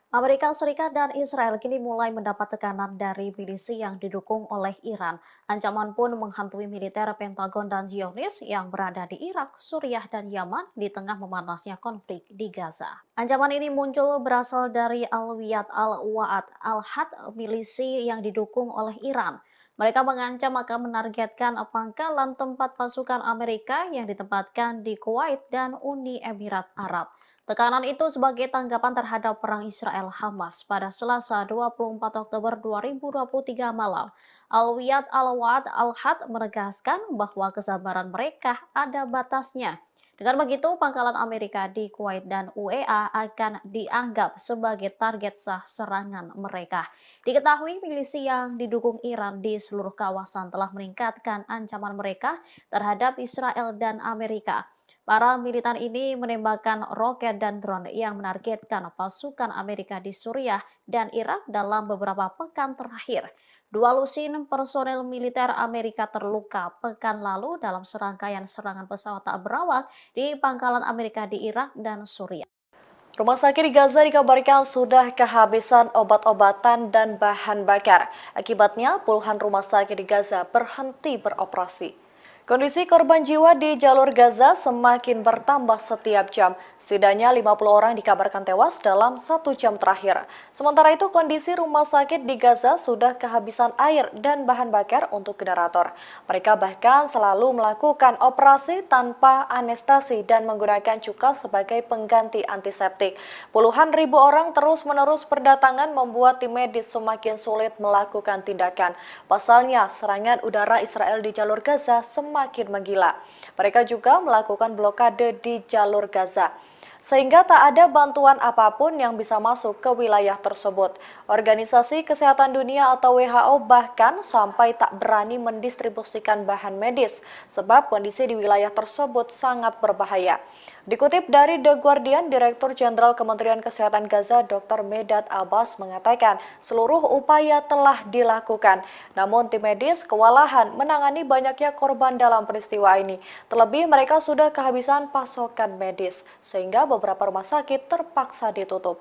Amerika Serikat dan Israel kini mulai mendapat tekanan dari milisi yang didukung oleh Iran. Ancaman pun menghantui militer Pentagon dan Zionis yang berada di Irak, Suriah, dan Yaman di tengah memanasnya konflik di Gaza. Ancaman ini muncul berasal dari Al-Wiyad Al-Wa'ad Al-Had, milisi yang didukung oleh Iran. Mereka mengancam akan menargetkan pangkalan tempat pasukan Amerika yang ditempatkan di Kuwait dan Uni Emirat Arab. Tekanan itu sebagai tanggapan terhadap perang Israel-Hamas pada Selasa 24 Oktober 2023 malam. Al-Wiyad Al-Wa'ad Al-Had menegaskan bahwa kesabaran mereka ada batasnya. Dengan begitu, pangkalan Amerika di Kuwait dan UEA akan dianggap sebagai target sah serangan mereka. Diketahui milisi yang didukung Iran di seluruh kawasan telah meningkatkan ancaman mereka terhadap Israel dan Amerika. Para militan ini menembakkan roket dan drone yang menargetkan pasukan Amerika di Suriah dan Irak dalam beberapa pekan terakhir. 2 lusin personel militer Amerika terluka pekan lalu dalam serangkaian serangan pesawat tak berawak di pangkalan Amerika di Irak dan Suriah. Rumah sakit di Gaza dikabarkan sudah kehabisan obat-obatan dan bahan bakar. Akibatnya, puluhan rumah sakit di Gaza berhenti beroperasi. Kondisi korban jiwa di jalur Gaza semakin bertambah setiap jam. Setidaknya 50 orang dikabarkan tewas dalam 1 jam terakhir. Sementara itu, kondisi rumah sakit di Gaza sudah kehabisan air dan bahan bakar untuk generator. Mereka bahkan selalu melakukan operasi tanpa anestesi dan menggunakan cuka sebagai pengganti antiseptik. Puluhan ribu orang terus-menerus berdatangan membuat tim medis semakin sulit melakukan tindakan. Pasalnya, serangan udara Israel di jalur Gaza semakin menggila. Mereka juga melakukan blokade di jalur Gaza, sehingga tak ada bantuan apapun yang bisa masuk ke wilayah tersebut. Organisasi Kesehatan Dunia atau WHO bahkan sampai tak berani mendistribusikan bahan medis, sebab kondisi di wilayah tersebut sangat berbahaya. Dikutip dari The Guardian, Direktur Jenderal Kementerian Kesehatan Gaza Dr. Medad Abbas mengatakan seluruh upaya telah dilakukan. Namun tim medis kewalahan menangani banyaknya korban dalam peristiwa ini. Terlebih mereka sudah kehabisan pasokan medis, sehingga beberapa rumah sakit terpaksa ditutup.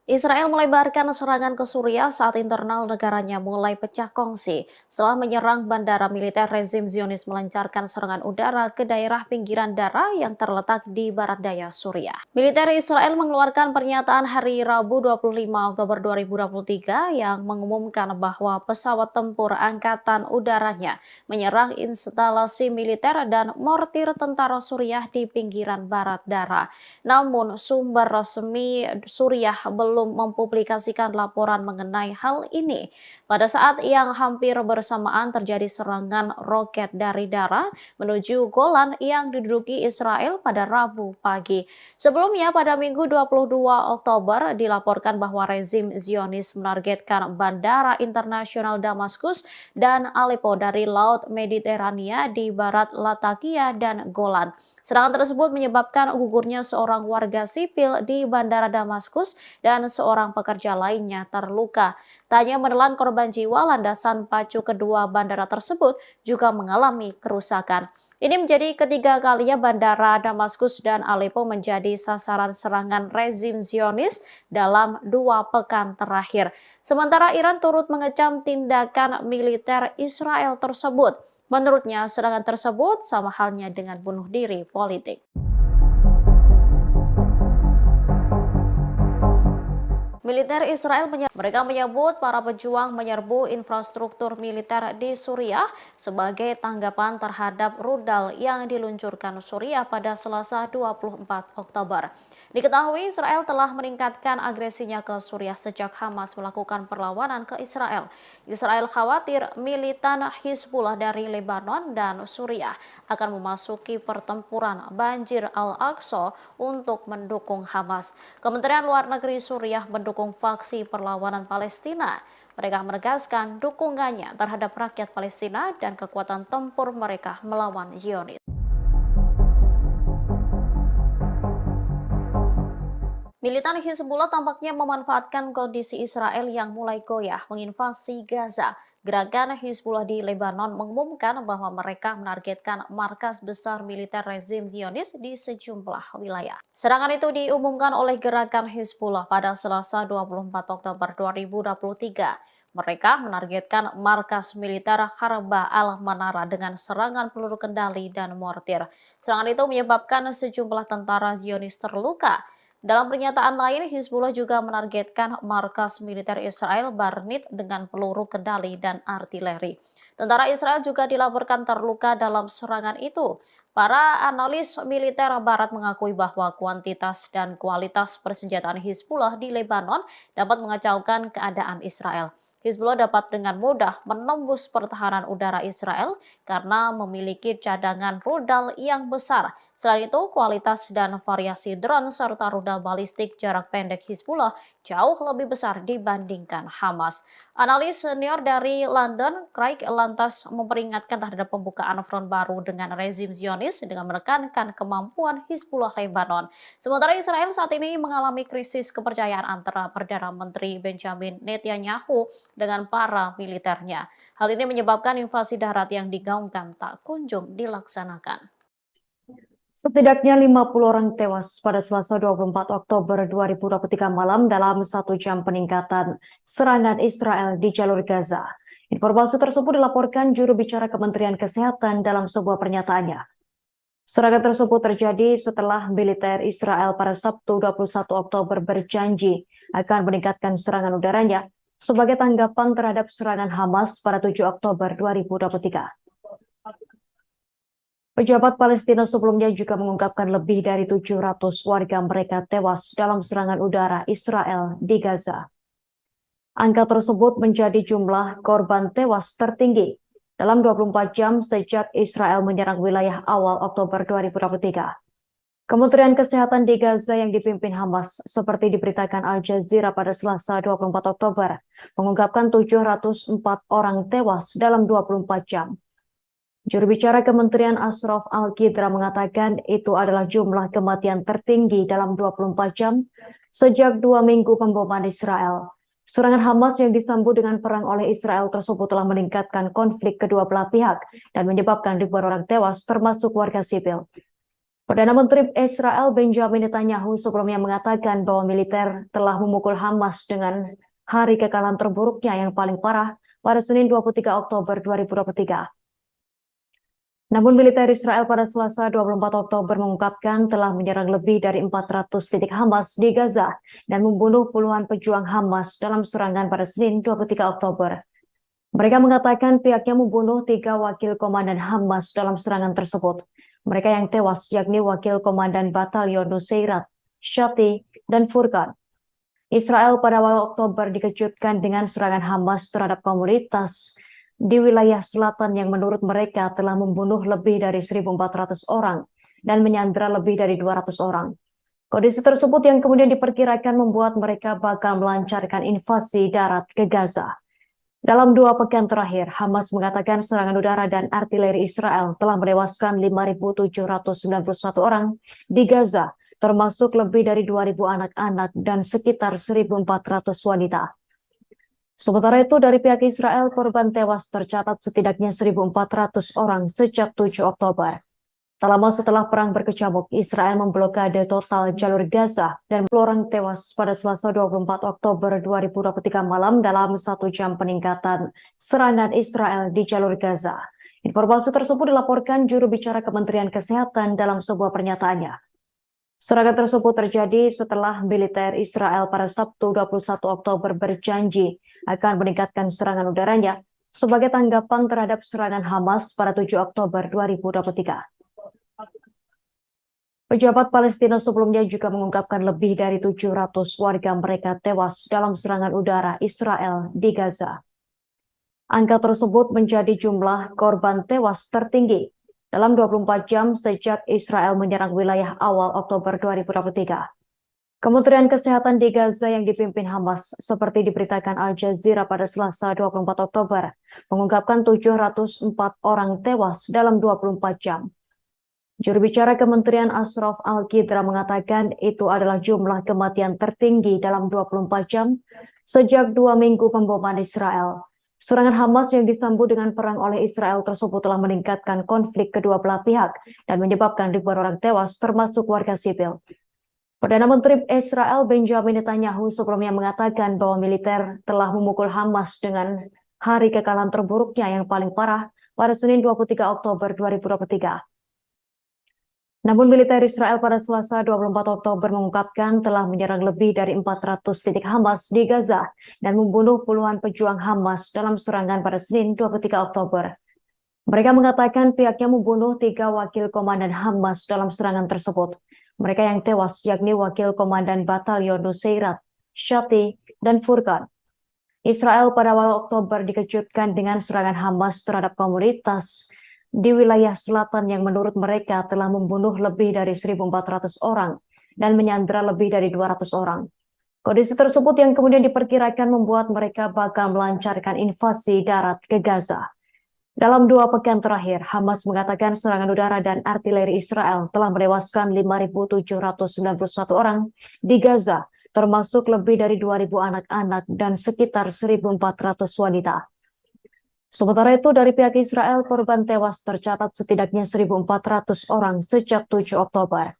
Israel melebarkan serangan ke Suriah saat internal negaranya mulai pecah kongsi setelah menyerang bandara militer rezim Zionis melancarkan serangan udara ke daerah pinggiran Dara yang terletak di barat daya Suriah. Militer Israel mengeluarkan pernyataan hari Rabu 25 Oktober 2023 yang mengumumkan bahwa pesawat tempur angkatan udaranya menyerang instalasi militer dan mortir tentara Suriah di pinggiran barat Dara. Namun, sumber resmi Suriah belum mempublikasikan laporan mengenai hal ini. Pada saat yang hampir bersamaan terjadi serangan roket dari Dara menuju Golan yang diduduki Israel pada Rabu pagi. Sebelumnya, pada Minggu 22 Oktober dilaporkan bahwa rezim Zionis menargetkan Bandara Internasional Damaskus dan Aleppo dari Laut Mediterania di barat Latakia dan Golan. Serangan tersebut menyebabkan gugurnya seorang warga sipil di Bandara Damaskus dan seorang pekerja lainnya terluka. Tak hanya menelan korban jiwa, landasan pacu kedua bandara tersebut juga mengalami kerusakan. Ini menjadi ketiga kalinya Bandara Damaskus dan Aleppo menjadi sasaran serangan rezim Zionis dalam 2 pekan terakhir. Sementara Iran turut mengecam tindakan militer Israel tersebut. Menurutnya, serangan tersebut sama halnya dengan bunuh diri politik. Militer Israel menyebut para pejuang menyerbu infrastruktur militer di Suriah sebagai tanggapan terhadap rudal yang diluncurkan Suriah pada Selasa 24 Oktober. Diketahui Israel telah meningkatkan agresinya ke Suriah sejak Hamas melakukan perlawanan ke Israel. Israel khawatir militan Hizbullah dari Lebanon dan Suriah akan memasuki pertempuran Banjir Al-Aqsa untuk mendukung Hamas. Kementerian Luar Negeri Suriah mendukung faksi perlawanan Palestina. Mereka menegaskan dukungannya terhadap rakyat Palestina dan kekuatan tempur mereka melawan Zionis. Militan Hizbullah tampaknya memanfaatkan kondisi Israel yang mulai goyah menginvasi Gaza. Gerakan Hizbullah di Lebanon mengumumkan bahwa mereka menargetkan markas besar militer rezim Zionis di sejumlah wilayah. Serangan itu diumumkan oleh gerakan Hizbullah pada Selasa 24 Oktober 2023. Mereka menargetkan markas militer Harba al-Manara dengan serangan peluru kendali dan mortir. Serangan itu menyebabkan sejumlah tentara Zionis terluka. Dalam pernyataan lain, Hizbullah juga menargetkan markas militer Israel Barnit dengan peluru kendali dan artileri. Tentara Israel juga dilaporkan terluka dalam serangan itu. Para analis militer Barat mengakui bahwa kuantitas dan kualitas persenjataan Hizbullah di Lebanon dapat mengacaukan keadaan Israel. Hizbullah dapat dengan mudah menembus pertahanan udara Israel karena memiliki cadangan rudal yang besar. Selain itu, kualitas dan variasi drone serta rudal balistik jarak pendek Hizbullah jauh lebih besar dibandingkan Hamas. Analis senior dari London, Craig, lantas memperingatkan terhadap pembukaan front baru dengan rezim Zionis dengan menekankan kemampuan Hizbullah Lebanon. Sementara Israel saat ini mengalami krisis kepercayaan antara Perdana Menteri Benjamin Netanyahu dengan para militernya. Hal ini menyebabkan invasi darat yang digaungkan tak kunjung dilaksanakan. Setidaknya 50 orang tewas pada Selasa 24 Oktober 2023 malam dalam 1 jam peningkatan serangan Israel di jalur Gaza. Informasi tersebut dilaporkan juru bicara Kementerian Kesehatan dalam sebuah pernyataannya. Serangan tersebut terjadi setelah militer Israel pada Sabtu 21 Oktober berjanji akan meningkatkan serangan udaranya sebagai tanggapan terhadap serangan Hamas pada 7 Oktober 2023. Pejabat Palestina sebelumnya juga mengungkapkan lebih dari 700 warga mereka tewas dalam serangan udara Israel di Gaza. Angka tersebut menjadi jumlah korban tewas tertinggi dalam 24 jam sejak Israel menyerang wilayah awal Oktober 2023. Kementerian Kesehatan di Gaza yang dipimpin Hamas, seperti diberitakan Al Jazeera pada Selasa 24 Oktober, mengungkapkan 704 orang tewas dalam 24 jam. Juru bicara Kementerian Ashraf Al-Qidra mengatakan itu adalah jumlah kematian tertinggi dalam 24 jam sejak 2 minggu pemboman Israel. Serangan Hamas yang disambut dengan perang oleh Israel tersebut telah meningkatkan konflik kedua belah pihak dan menyebabkan ribuan orang tewas termasuk warga sipil. Perdana Menteri Israel Benjamin Netanyahu sebelumnya mengatakan bahwa militer telah memukul Hamas dengan hari kekalahan terburuknya yang paling parah pada Senin 23 Oktober 2023. Namun militer Israel pada Selasa 24 Oktober mengungkapkan telah menyerang lebih dari 400 titik Hamas di Gaza dan membunuh puluhan pejuang Hamas dalam serangan pada Senin 23 Oktober. Mereka mengatakan pihaknya membunuh 3 wakil komandan Hamas dalam serangan tersebut. Mereka yang tewas yakni wakil komandan Batalion Nusairat, Shati, dan Furqan. Israel pada awal Oktober dikejutkan dengan serangan Hamas terhadap komunitas di wilayah selatan yang menurut mereka telah membunuh lebih dari 1.400 orang dan menyandra lebih dari 200 orang. Kondisi tersebut yang kemudian diperkirakan membuat mereka bakal melancarkan invasi darat ke Gaza. Dalam 2 pekan terakhir, Hamas mengatakan serangan udara dan artileri Israel telah menewaskan 5.791 orang di Gaza, termasuk lebih dari 2.000 anak-anak dan sekitar 1.400 wanita. Sementara itu, dari pihak Israel, korban tewas tercatat setidaknya 1.400 orang sejak 7 Oktober. Tak lama setelah perang berkecamuk, Israel memblokade total jalur Gaza dan 10 orang tewas pada Selasa 24 Oktober 2023 malam dalam 1 jam peningkatan serangan Israel di jalur Gaza. Informasi tersebut dilaporkan juru bicara Kementerian Kesehatan dalam sebuah pernyataannya. Serangan tersebut terjadi setelah militer Israel pada Sabtu 21 Oktober berjanji akan meningkatkan serangan udaranya sebagai tanggapan terhadap serangan Hamas pada 7 Oktober 2023. Pejabat Palestina sebelumnya juga mengungkapkan lebih dari 700 warga mereka tewas dalam serangan udara Israel di Gaza. Angka tersebut menjadi jumlah korban tewas tertinggi dalam 24 jam sejak Israel menyerang wilayah awal Oktober 2023. Kementerian Kesehatan di Gaza yang dipimpin Hamas, seperti diberitakan Al Jazeera pada Selasa 24 Oktober, mengungkapkan 704 orang tewas dalam 24 jam. Juru bicara Kementerian Ashraf Al-Qidra mengatakan itu adalah jumlah kematian tertinggi dalam 24 jam sejak 2 minggu pemboman Israel. Serangan Hamas yang disambut dengan perang oleh Israel tersebut telah meningkatkan konflik kedua belah pihak dan menyebabkan ribuan orang tewas termasuk warga sipil. Perdana Menteri Israel Benjamin Netanyahu sebelumnya mengatakan bahwa militer telah memukul Hamas dengan hari kekalahan terburuknya yang paling parah pada Senin 23 Oktober 2023. Namun militer Israel pada Selasa 24 Oktober mengungkapkan telah menyerang lebih dari 400 titik Hamas di Gaza dan membunuh puluhan pejuang Hamas dalam serangan pada Senin 23 Oktober. Mereka mengatakan pihaknya membunuh 3 wakil komandan Hamas dalam serangan tersebut. Mereka yang tewas yakni wakil komandan Batalion Nusairat, Shati, dan Furqan. Israel pada awal Oktober dikejutkan dengan serangan Hamas terhadap komunitas di wilayah selatan yang menurut mereka telah membunuh lebih dari 1.400 orang dan menyandra lebih dari 200 orang. Kondisi tersebut yang kemudian diperkirakan membuat mereka bakal melancarkan invasi darat ke Gaza. Dalam 2 pekan terakhir, Hamas mengatakan serangan udara dan artileri Israel telah menewaskan 5.791 orang di Gaza, termasuk lebih dari 2.000 anak-anak dan sekitar 1.400 wanita. Sementara itu, dari pihak Israel, korban tewas tercatat setidaknya 1.400 orang sejak 7 Oktober.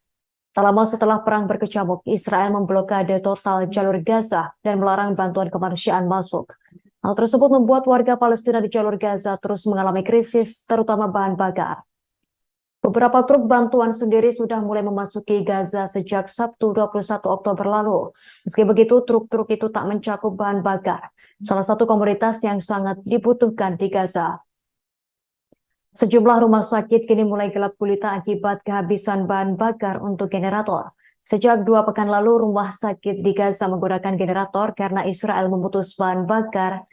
Tak lama setelah perang berkecamuk, Israel memblokade total jalur Gaza dan melarang bantuan kemanusiaan masuk. Hal tersebut membuat warga Palestina di jalur Gaza terus mengalami krisis, terutama bahan bakar. Beberapa truk bantuan sendiri sudah mulai memasuki Gaza sejak Sabtu 21 Oktober lalu. Meski begitu, truk-truk itu tak mencakup bahan bakar, salah satu komoditas yang sangat dibutuhkan di Gaza. Sejumlah rumah sakit kini mulai gelap gulita akibat kehabisan bahan bakar untuk generator. Sejak 2 pekan lalu, rumah sakit di Gaza menggunakan generator karena Israel memutus bahan bakar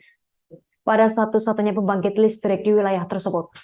pada satu-satunya pembangkit listrik di wilayah tersebut.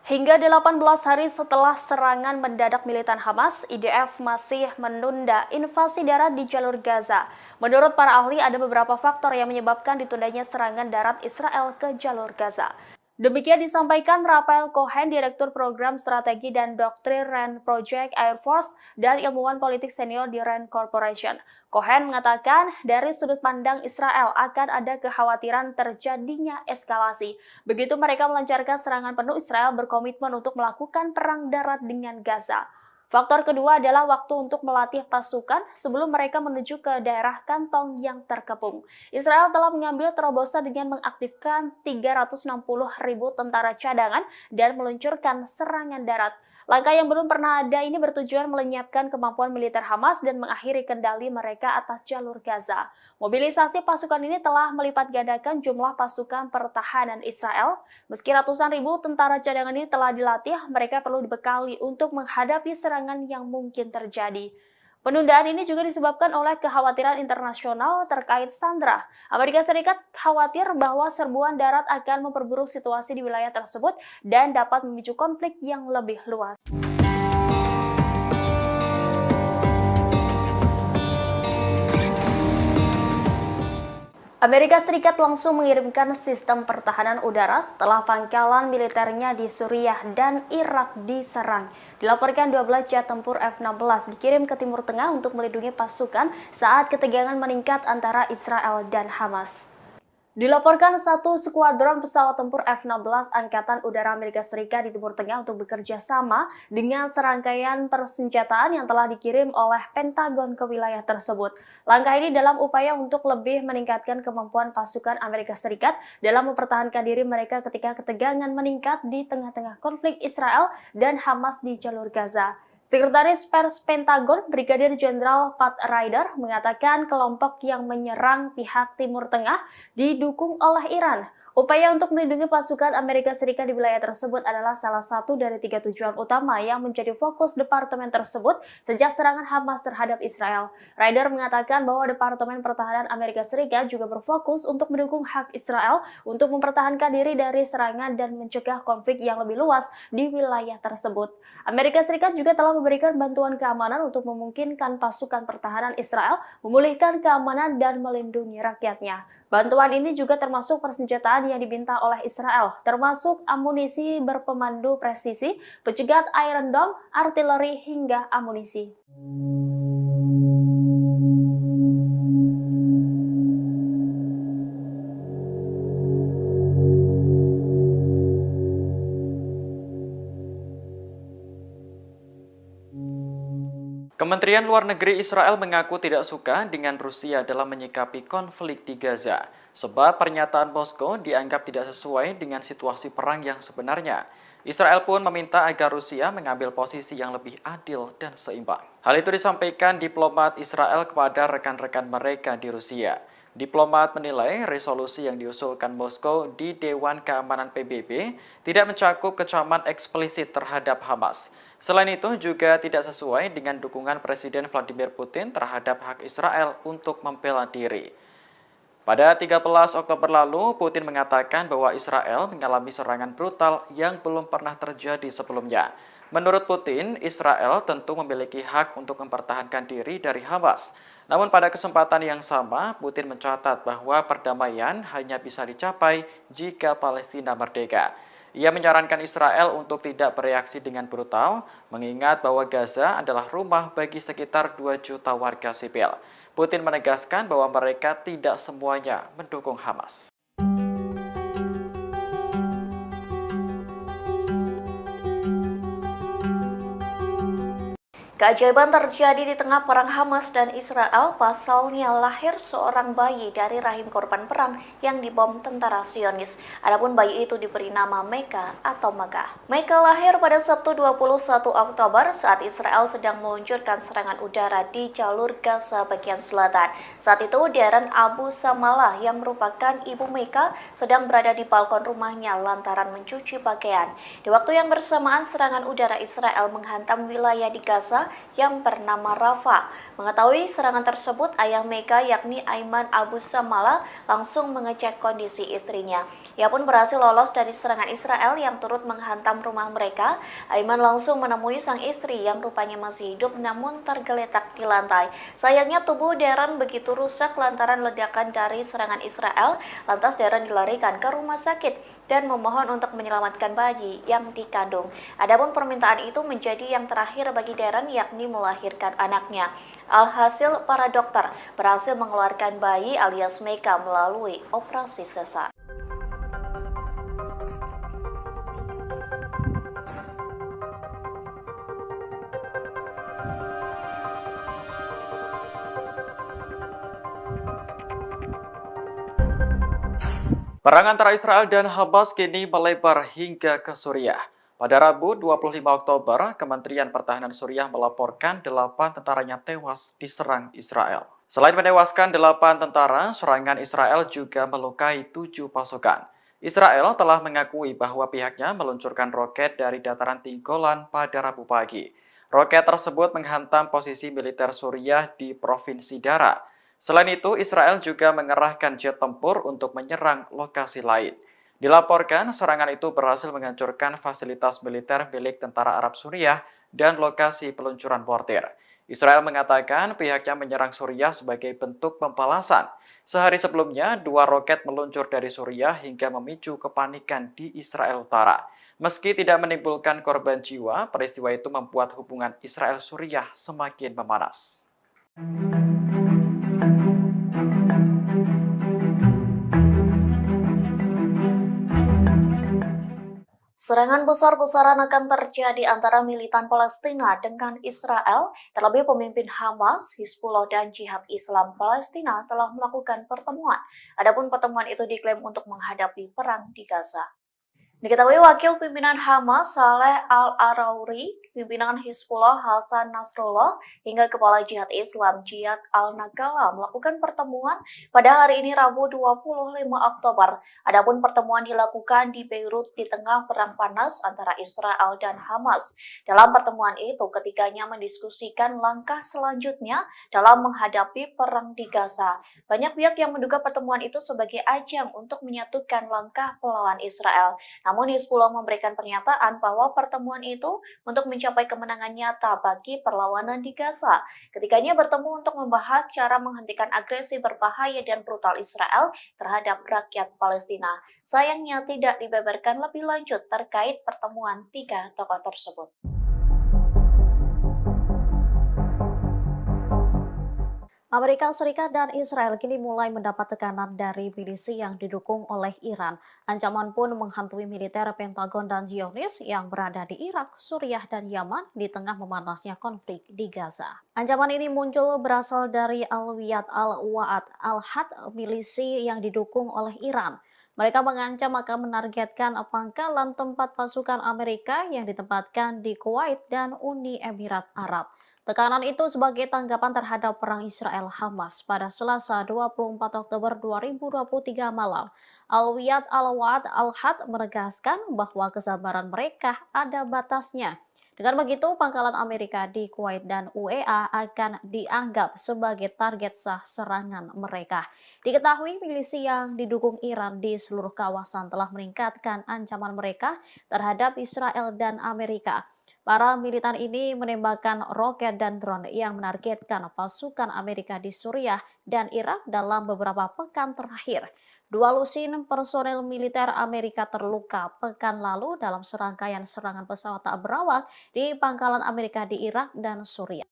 Hingga 18 hari setelah serangan mendadak militan Hamas, IDF masih menunda invasi darat di jalur Gaza. Menurut para ahli, ada beberapa faktor yang menyebabkan ditundanya serangan darat Israel ke jalur Gaza. Demikian disampaikan Rafael Cohen, Direktur Program Strategi dan Doktrin Rand Project Air Force dan ilmuwan politik senior di Rand Corporation. Cohen mengatakan dari sudut pandang Israel akan ada kekhawatiran terjadinya eskalasi. Begitu mereka melancarkan serangan penuh, Israel berkomitmen untuk melakukan perang darat dengan Gaza. Faktor kedua adalah waktu untuk melatih pasukan sebelum mereka menuju ke daerah kantong yang terkepung. Israel telah mengambil terobosan dengan mengaktifkan 360.000 tentara cadangan dan meluncurkan serangan darat. Langkah yang belum pernah ada ini bertujuan melenyapkan kemampuan militer Hamas dan mengakhiri kendali mereka atas jalur Gaza. Mobilisasi pasukan ini telah melipat gandakan jumlah pasukan pertahanan Israel. Meski ratusan ribu tentara cadangan ini telah dilatih, mereka perlu dibekali untuk menghadapi serangan yang mungkin terjadi. Penundaan ini juga disebabkan oleh kekhawatiran internasional terkait Sandra. Amerika Serikat khawatir bahwa serbuan darat akan memperburuk situasi di wilayah tersebut dan dapat memicu konflik yang lebih luas. Amerika Serikat langsung mengirimkan sistem pertahanan udara setelah pangkalan militernya di Suriah dan Irak diserang. Dilaporkan 12 jet tempur F-16 dikirim ke Timur Tengah untuk melindungi pasukan saat ketegangan meningkat antara Israel dan Hamas. Dilaporkan satu skuadron pesawat tempur F-16 Angkatan Udara Amerika Serikat di Timur Tengah untuk bekerja sama dengan serangkaian persenjataan yang telah dikirim oleh Pentagon ke wilayah tersebut. Langkah ini dalam upaya untuk lebih meningkatkan kemampuan pasukan Amerika Serikat dalam mempertahankan diri mereka ketika ketegangan meningkat di tengah-tengah konflik Israel dan Hamas di jalur Gaza. Sekretaris Pers Pentagon, Brigadir Jenderal Pat Ryder, mengatakan kelompok yang menyerang pihak Timur Tengah didukung oleh Iran. Upaya untuk melindungi pasukan Amerika Serikat di wilayah tersebut adalah salah satu dari 3 tujuan utama yang menjadi fokus departemen tersebut sejak serangan Hamas terhadap Israel. Ryder mengatakan bahwa Departemen Pertahanan Amerika Serikat juga berfokus untuk mendukung hak Israel untuk mempertahankan diri dari serangan dan mencegah konflik yang lebih luas di wilayah tersebut. Amerika Serikat juga telah memberikan bantuan keamanan untuk memungkinkan pasukan pertahanan Israel memulihkan keamanan dan melindungi rakyatnya. Bantuan ini juga termasuk persenjataan yang diminta oleh Israel, termasuk amunisi berpemandu presisi, pencegat Iron Dome, artileri, hingga amunisi. Kementerian Luar Negeri Israel mengaku tidak suka dengan Rusia dalam menyikapi konflik di Gaza, sebab pernyataan Moskow dianggap tidak sesuai dengan situasi perang yang sebenarnya. Israel pun meminta agar Rusia mengambil posisi yang lebih adil dan seimbang. Hal itu disampaikan diplomat Israel kepada rekan-rekan mereka di Rusia. Diplomat menilai resolusi yang diusulkan Moskow di Dewan Keamanan PBB tidak mencakup kecaman eksplisit terhadap Hamas. Selain itu juga tidak sesuai dengan dukungan Presiden Vladimir Putin terhadap hak Israel untuk membela diri. Pada 13 Oktober lalu, Putin mengatakan bahwa Israel mengalami serangan brutal yang belum pernah terjadi sebelumnya. Menurut Putin, Israel tentu memiliki hak untuk mempertahankan diri dari Hamas. Namun pada kesempatan yang sama, Putin mencatat bahwa perdamaian hanya bisa dicapai jika Palestina merdeka. Ia menyarankan Israel untuk tidak bereaksi dengan brutal, mengingat bahwa Gaza adalah rumah bagi sekitar 2 juta warga sipil. Putin menegaskan bahwa mereka tidak semuanya mendukung Hamas. Keajaiban terjadi di tengah perang Hamas dan Israel, pasalnya lahir seorang bayi dari rahim korban perang yang dibom tentara Zionis. Adapun bayi itu diberi nama Meka atau Megah. Meka lahir pada Sabtu 21 Oktober saat Israel sedang meluncurkan serangan udara di jalur Gaza bagian selatan. Saat itu, Darren Abu Samalah yang merupakan ibu Meka sedang berada di balkon rumahnya lantaran mencuci pakaian. Di waktu yang bersamaan, serangan udara Israel menghantam wilayah di Gaza yang bernama Rafah. Mengetahui serangan tersebut, ayah Meka yakni Aiman Abu Samalah langsung mengecek kondisi istrinya. Ia pun berhasil lolos dari serangan Israel yang turut menghantam rumah mereka. Aiman langsung menemui sang istri yang rupanya masih hidup namun tergeletak di lantai. Sayangnya tubuh Darren begitu rusak lantaran ledakan dari serangan Israel. Lantas Darren dilarikan ke rumah sakit. dan memohon untuk menyelamatkan bayi yang dikandung. Adapun permintaan itu menjadi yang terakhir bagi Darren, yakni melahirkan anaknya. Alhasil, para dokter berhasil mengeluarkan bayi alias Meka melalui operasi sesar. Perang antara Israel dan Hamas kini melebar hingga ke Suriah. Pada Rabu 25 Oktober, Kementerian Pertahanan Suriah melaporkan 8 tentaranya tewas diserang Israel. Selain menewaskan 8 tentara, serangan Israel juga melukai 7 pasukan. Israel telah mengakui bahwa pihaknya meluncurkan roket dari dataran tinggi Golan pada Rabu pagi. Roket tersebut menghantam posisi militer Suriah di Provinsi Dara. Selain itu, Israel juga mengerahkan jet tempur untuk menyerang lokasi lain. Dilaporkan, serangan itu berhasil menghancurkan fasilitas militer milik tentara Arab Suriah dan lokasi peluncuran mortir. Israel mengatakan pihaknya menyerang Suriah sebagai bentuk pembalasan. Sehari sebelumnya, 2 roket meluncur dari Suriah hingga memicu kepanikan di Israel Utara. Meski tidak menimbulkan korban jiwa, peristiwa itu membuat hubungan Israel-Suriah semakin memanas. Serangan besar-besaran akan terjadi antara militan Palestina dengan Israel, terlebih pemimpin Hamas, Hizbullah, dan Jihad Islam Palestina telah melakukan pertemuan. Adapun pertemuan itu diklaim untuk menghadapi perang di Gaza. Diketahui wakil pimpinan Hamas Saleh Al-Arauri, pimpinan Hizbullah Hasan Nasrullah, hingga kepala Jihad Islam Jihad Al-Nagala melakukan pertemuan pada hari ini Rabu 25 Oktober. Adapun pertemuan dilakukan di Beirut di tengah perang panas antara Israel dan Hamas. Dalam pertemuan itu, ketiganya mendiskusikan langkah selanjutnya dalam menghadapi perang di Gaza. Banyak pihak yang menduga pertemuan itu sebagai ajang untuk menyatukan langkah melawan Israel. Namun Hizbullah memberikan pernyataan bahwa pertemuan itu untuk mencapai kemenangan nyata bagi perlawanan di Gaza. Ketiganya bertemu untuk membahas cara menghentikan agresi berbahaya dan brutal Israel terhadap rakyat Palestina. Sayangnya tidak dibeberkan lebih lanjut terkait pertemuan 3 tokoh tersebut. Amerika Serikat dan Israel kini mulai mendapat tekanan dari milisi yang didukung oleh Iran. Ancaman pun menghantui militer Pentagon dan Zionis yang berada di Irak, Suriah, dan Yaman di tengah memanasnya konflik di Gaza. Ancaman ini muncul berasal dari Al-Wiyad Al-Wa'ad Al-Had, milisi yang didukung oleh Iran. Mereka mengancam akan menargetkan pangkalan tempat pasukan Amerika yang ditempatkan di Kuwait dan Uni Emirat Arab. Tekanan itu sebagai tanggapan terhadap perang Israel-Hamas pada Selasa 24 Oktober 2023 malam. Al-Wiyad Al-Wa'ad Al-Had menegaskan bahwa kesabaran mereka ada batasnya. Dengan begitu, pangkalan Amerika di Kuwait dan UEA akan dianggap sebagai target sah serangan mereka. Diketahui milisi yang didukung Iran di seluruh kawasan telah meningkatkan ancaman mereka terhadap Israel dan Amerika. Para militan ini menembakkan roket dan drone yang menargetkan pasukan Amerika di Suriah dan Irak dalam beberapa pekan terakhir. 2 lusin personel militer Amerika terluka pekan lalu dalam serangkaian serangan pesawat tak berawak di pangkalan Amerika di Irak dan Suriah.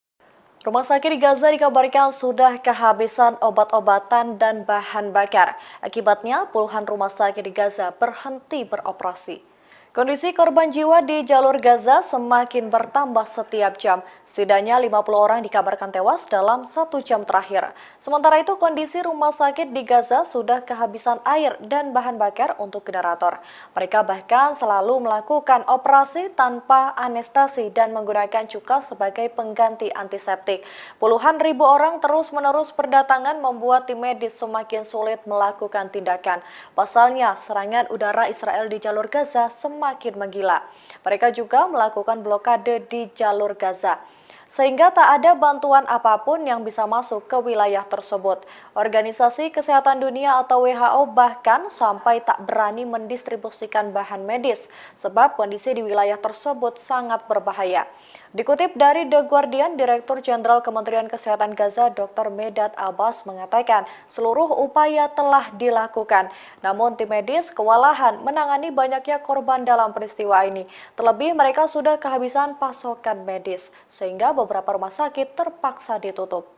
Rumah sakit di Gaza dikabarkan sudah kehabisan obat-obatan dan bahan bakar. Akibatnya, puluhan rumah sakit di Gaza berhenti beroperasi. Kondisi korban jiwa di jalur Gaza semakin bertambah setiap jam. Setidaknya 50 orang dikabarkan tewas dalam 1 jam terakhir. Sementara itu, kondisi rumah sakit di Gaza sudah kehabisan air dan bahan bakar untuk generator. Mereka bahkan selalu melakukan operasi tanpa anestesi dan menggunakan cuka sebagai pengganti antiseptik. Puluhan ribu orang terus-menerus berdatangan membuat tim medis semakin sulit melakukan tindakan. Pasalnya, serangan udara Israel di jalur Gaza semakin menggila. Mereka juga melakukan blokade di jalur Gaza. sehingga tak ada bantuan apapun yang bisa masuk ke wilayah tersebut. Organisasi Kesehatan Dunia atau WHO bahkan sampai tak berani mendistribusikan bahan medis sebab kondisi di wilayah tersebut sangat berbahaya. Dikutip dari The Guardian, Direktur Jenderal Kementerian Kesehatan Gaza Dr. Medad Abbas mengatakan seluruh upaya telah dilakukan. Namun tim medis kewalahan menangani banyaknya korban dalam peristiwa ini. Terlebih mereka sudah kehabisan pasokan medis sehingga beberapa rumah sakit terpaksa ditutup.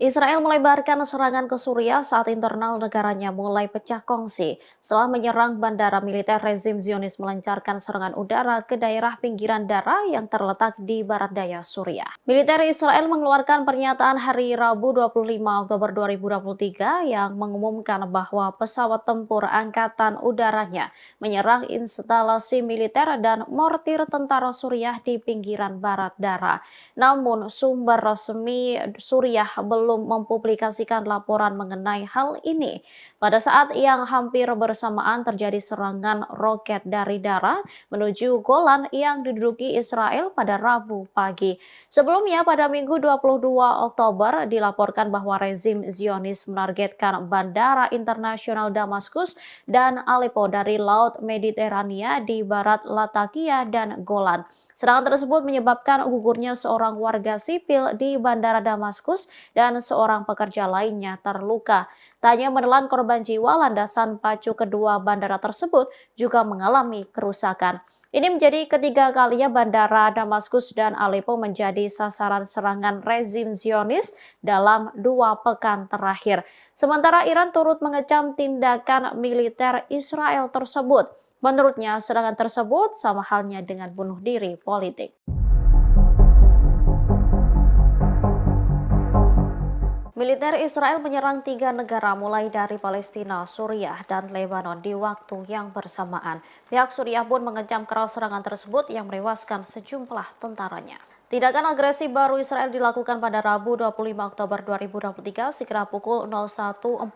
Israel melebarkan serangan ke Suriah saat internal negaranya mulai pecah kongsi setelah menyerang bandara militer rezim Zionis melancarkan serangan udara ke daerah pinggiran Dara yang terletak di barat daya Suriah. Militer Israel mengeluarkan pernyataan hari Rabu 25 Oktober 2023 yang mengumumkan bahwa pesawat tempur angkatan udaranya menyerang instalasi militer dan mortir tentara Suriah di pinggiran barat Dara. Namun sumber resmi Suriah belum mempublikasikan laporan mengenai hal ini. Pada saat yang hampir bersamaan terjadi serangan roket dari Dara menuju Golan yang diduduki Israel pada Rabu pagi. Sebelumnya pada Minggu 22 Oktober dilaporkan bahwa rezim Zionis menargetkan bandara internasional Damaskus dan Aleppo dari Laut Mediterania di barat Latakia dan Golan. Serangan tersebut menyebabkan gugurnya seorang warga sipil di Bandara Damaskus dan seorang pekerja lainnya terluka. Tak hanya menelan korban jiwa, landasan pacu kedua bandara tersebut juga mengalami kerusakan. Ini menjadi ketiga kalinya bandara Damaskus dan Aleppo menjadi sasaran serangan rezim Zionis dalam 2 pekan terakhir. Sementara Iran turut mengecam tindakan militer Israel tersebut. Menurutnya, serangan tersebut sama halnya dengan bunuh diri politik. Militer Israel menyerang 3 negara mulai dari Palestina, Suriah, dan Lebanon di waktu yang bersamaan. Pihak Suriah pun mengecam keras serangan tersebut yang menewaskan sejumlah tentaranya. Tindakan agresi baru Israel dilakukan pada Rabu 25 Oktober 2023 sekira pukul 01.45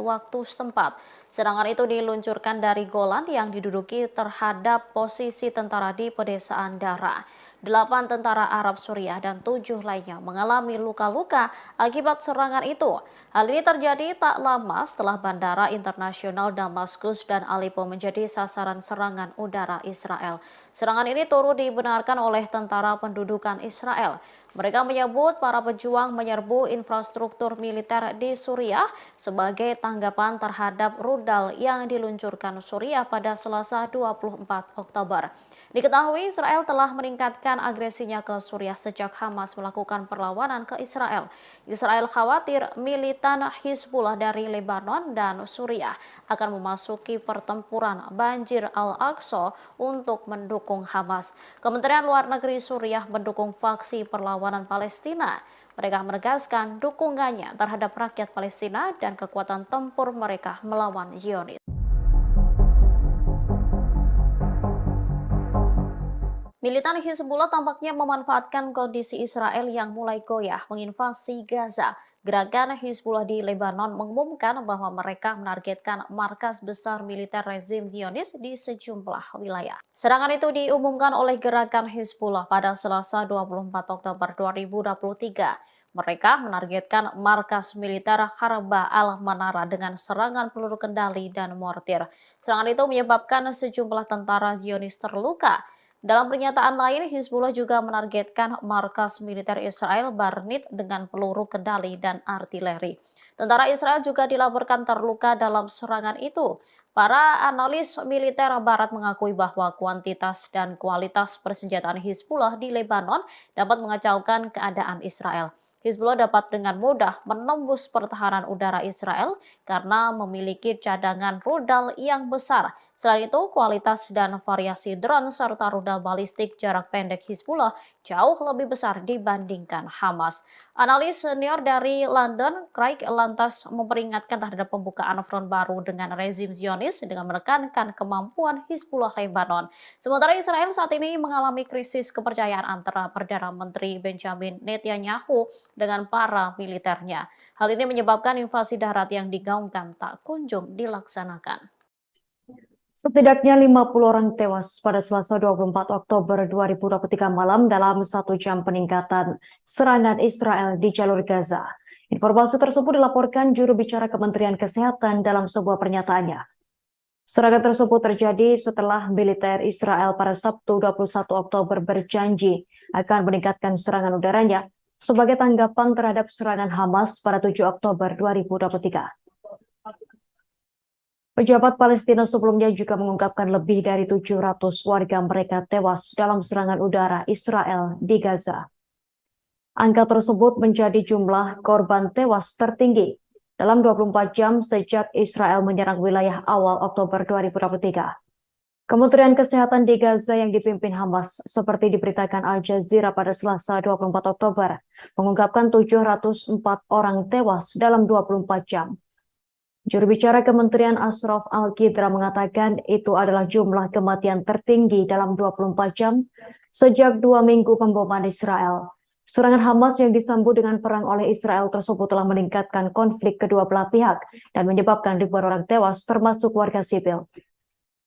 waktu setempat. Serangan itu diluncurkan dari Golan yang diduduki terhadap posisi tentara di pedesaan Dara. 8 tentara Arab Suriah dan 7 lainnya mengalami luka-luka akibat serangan itu. Hal ini terjadi tak lama setelah Bandara Internasional Damaskus dan Aleppo menjadi sasaran serangan udara Israel. Serangan ini turut dibenarkan oleh tentara pendudukan Israel. Mereka menyebut para pejuang menyerbu infrastruktur militer di Suriah sebagai tanggapan terhadap rudal yang diluncurkan Suriah pada Selasa 24 Oktober. Diketahui Israel telah meningkatkan agresinya ke Suriah sejak Hamas melakukan perlawanan ke Israel. Israel khawatir militan Hizbullah dari Lebanon dan Suriah akan memasuki pertempuran Banjir Al-Aqsa untuk mendukung Hamas. Kementerian Luar Negeri Suriah mendukung faksi perlawanan Palestina. Mereka menegaskan dukungannya terhadap rakyat Palestina dan kekuatan tempur mereka melawan Zionis. Militan Hizbullah tampaknya memanfaatkan kondisi Israel yang mulai goyah menginvasi Gaza. Gerakan Hizbullah di Lebanon mengumumkan bahwa mereka menargetkan markas besar militer rezim Zionis di sejumlah wilayah. Serangan itu diumumkan oleh gerakan Hizbullah pada Selasa 24 Oktober 2023. Mereka menargetkan markas militer Harba al-Manara dengan serangan peluru kendali dan mortir. Serangan itu menyebabkan sejumlah tentara Zionis terluka. Dalam pernyataan lain, Hizbullah juga menargetkan markas militer Israel Barnit dengan peluru kendali dan artileri. Tentara Israel juga dilaporkan terluka dalam serangan itu. Para analis militer Barat mengakui bahwa kuantitas dan kualitas persenjataan Hizbullah di Lebanon dapat mengacaukan keadaan Israel. Hizbullah dapat dengan mudah menembus pertahanan udara Israel karena memiliki cadangan rudal yang besar. Selain itu, kualitas dan variasi drone serta rudal balistik jarak pendek Hizbullah jauh lebih besar dibandingkan Hamas. Analis senior dari London, Craig, lantas memperingatkan terhadap pembukaan front baru dengan rezim Zionis dengan menekankan kemampuan Hizbullah Lebanon. Sementara Israel saat ini mengalami krisis kepercayaan antara Perdana Menteri Benjamin Netanyahu dengan para militernya. Hal ini menyebabkan invasi darat yang digaungkan tak kunjung dilaksanakan. Setidaknya 50 orang tewas pada Selasa 24 Oktober 2023 malam dalam 1 jam peningkatan serangan Israel di jalur Gaza. Informasi tersebut dilaporkan juru bicara Kementerian Kesehatan dalam sebuah pernyataannya. Serangan tersebut terjadi setelah militer Israel pada Sabtu 21 Oktober berjanji akan meningkatkan serangan udaranya sebagai tanggapan terhadap serangan Hamas pada 7 Oktober 2023. Pejabat Palestina sebelumnya juga mengungkapkan lebih dari 700 warga mereka tewas dalam serangan udara Israel di Gaza. Angka tersebut menjadi jumlah korban tewas tertinggi dalam 24 jam sejak Israel menyerang wilayah awal Oktober 2023. Kementerian Kesehatan di Gaza yang dipimpin Hamas, seperti diberitakan Al Jazeera pada Selasa 24 Oktober, mengungkapkan 704 orang tewas dalam 24 jam. Juru bicara Kementerian Ashraf Al-Qidra mengatakan itu adalah jumlah kematian tertinggi dalam 24 jam sejak 2 minggu pemboman Israel. Serangan Hamas yang disambut dengan perang oleh Israel tersebut telah meningkatkan konflik kedua belah pihak dan menyebabkan ribuan orang tewas termasuk warga sipil.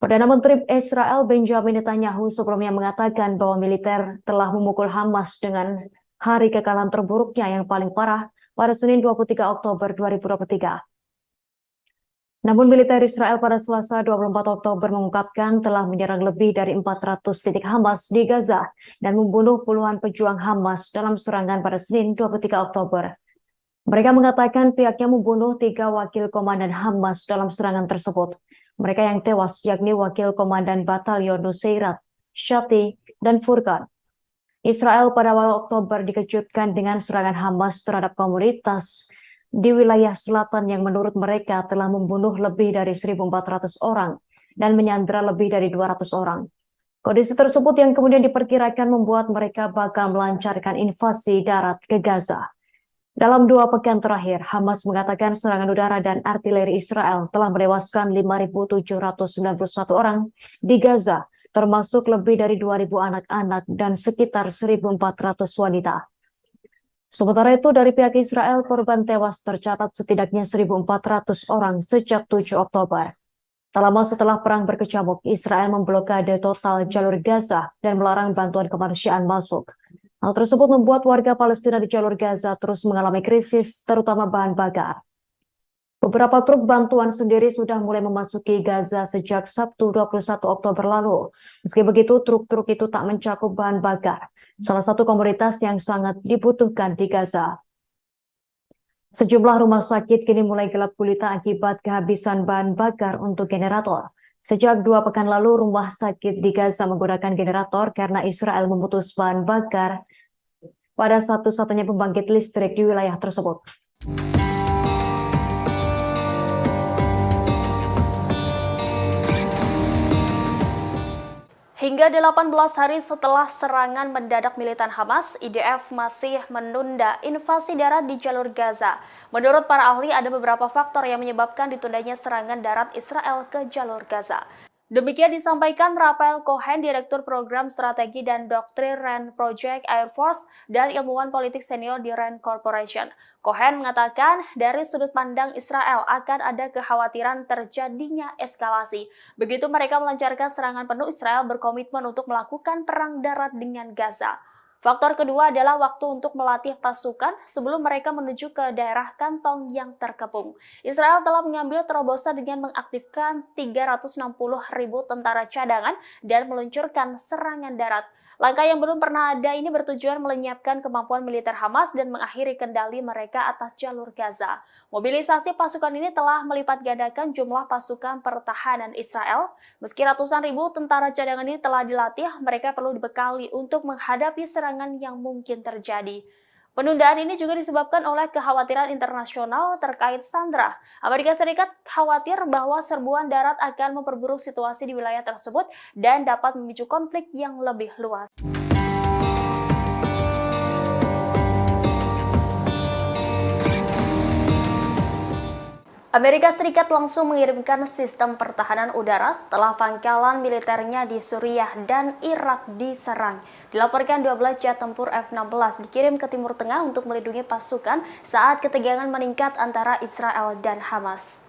Perdana Menteri Israel Benjamin Netanyahu sebelumnya mengatakan bahwa militer telah memukul Hamas dengan hari kekalahan terburuknya yang paling parah pada Senin 23 Oktober 2023. Namun militer Israel pada Selasa 24 Oktober mengungkapkan telah menyerang lebih dari 400 titik Hamas di Gaza dan membunuh puluhan pejuang Hamas dalam serangan pada Senin 23 Oktober. Mereka mengatakan pihaknya membunuh 3 wakil komandan Hamas dalam serangan tersebut. Mereka yang tewas yakni wakil komandan Batalion Nusairat, Shati, dan Furqan. Israel pada awal Oktober dikejutkan dengan serangan Hamas terhadap komunitas di wilayah selatan yang menurut mereka telah membunuh lebih dari 1.400 orang dan menyandra lebih dari 200 orang. Kondisi tersebut yang kemudian diperkirakan membuat mereka bakal melancarkan invasi darat ke Gaza. Dalam 2 pekan terakhir, Hamas mengatakan serangan udara dan artileri Israel telah menewaskan 5.791 orang di Gaza, termasuk lebih dari 2.000 anak-anak dan sekitar 1.400 wanita. Sementara itu, dari pihak Israel, korban tewas tercatat setidaknya 1.400 orang sejak 7 Oktober. Tak lama setelah perang berkecamuk, Israel memblokade total jalur Gaza dan melarang bantuan kemanusiaan masuk. Hal tersebut membuat warga Palestina di jalur Gaza terus mengalami krisis, terutama bahan bakar. Beberapa truk bantuan sendiri sudah mulai memasuki Gaza sejak Sabtu 21 Oktober lalu. Meski begitu, truk-truk itu tak mencakup bahan bakar, salah satu komoditas yang sangat dibutuhkan di Gaza. Sejumlah rumah sakit kini mulai gelap gulita akibat kehabisan bahan bakar untuk generator. Sejak 2 pekan lalu, rumah sakit di Gaza menggunakan generator karena Israel memutus bahan bakar pada satu-satunya pembangkit listrik di wilayah tersebut. Hingga 18 hari setelah serangan mendadak militan Hamas, IDF masih menunda invasi darat di jalur Gaza. Menurut para ahli, ada beberapa faktor yang menyebabkan ditundanya serangan darat Israel ke jalur Gaza. Demikian disampaikan Rafael Cohen, Direktur Program Strategi dan Doktrin RAND Project Air Force dan ilmuwan politik senior di RAND Corporation. Cohen mengatakan dari sudut pandang Israel akan ada kekhawatiran terjadinya eskalasi. Begitu mereka melancarkan serangan penuh, Israel berkomitmen untuk melakukan perang darat dengan Gaza. Faktor kedua adalah waktu untuk melatih pasukan sebelum mereka menuju ke daerah kantong yang terkepung. Israel telah mengambil terobosan dengan mengaktifkan 360.000 tentara cadangan dan meluncurkan serangan darat. Langkah yang belum pernah ada ini bertujuan melenyapkan kemampuan militer Hamas dan mengakhiri kendali mereka atas jalur Gaza. Mobilisasi pasukan ini telah melipat gandakan jumlah pasukan pertahanan Israel. Meski ratusan ribu tentara cadangan ini telah dilatih, mereka perlu dibekali untuk menghadapi serangan yang mungkin terjadi. Penundaan ini juga disebabkan oleh kekhawatiran internasional terkait Sandra. Amerika Serikat khawatir bahwa serbuan darat akan memperburuk situasi di wilayah tersebut dan dapat memicu konflik yang lebih luas. Amerika Serikat langsung mengirimkan sistem pertahanan udara setelah pangkalan militernya di Suriah dan Irak diserang. Dilaporkan 12 jet tempur F-16 dikirim ke Timur Tengah untuk melindungi pasukan saat ketegangan meningkat antara Israel dan Hamas.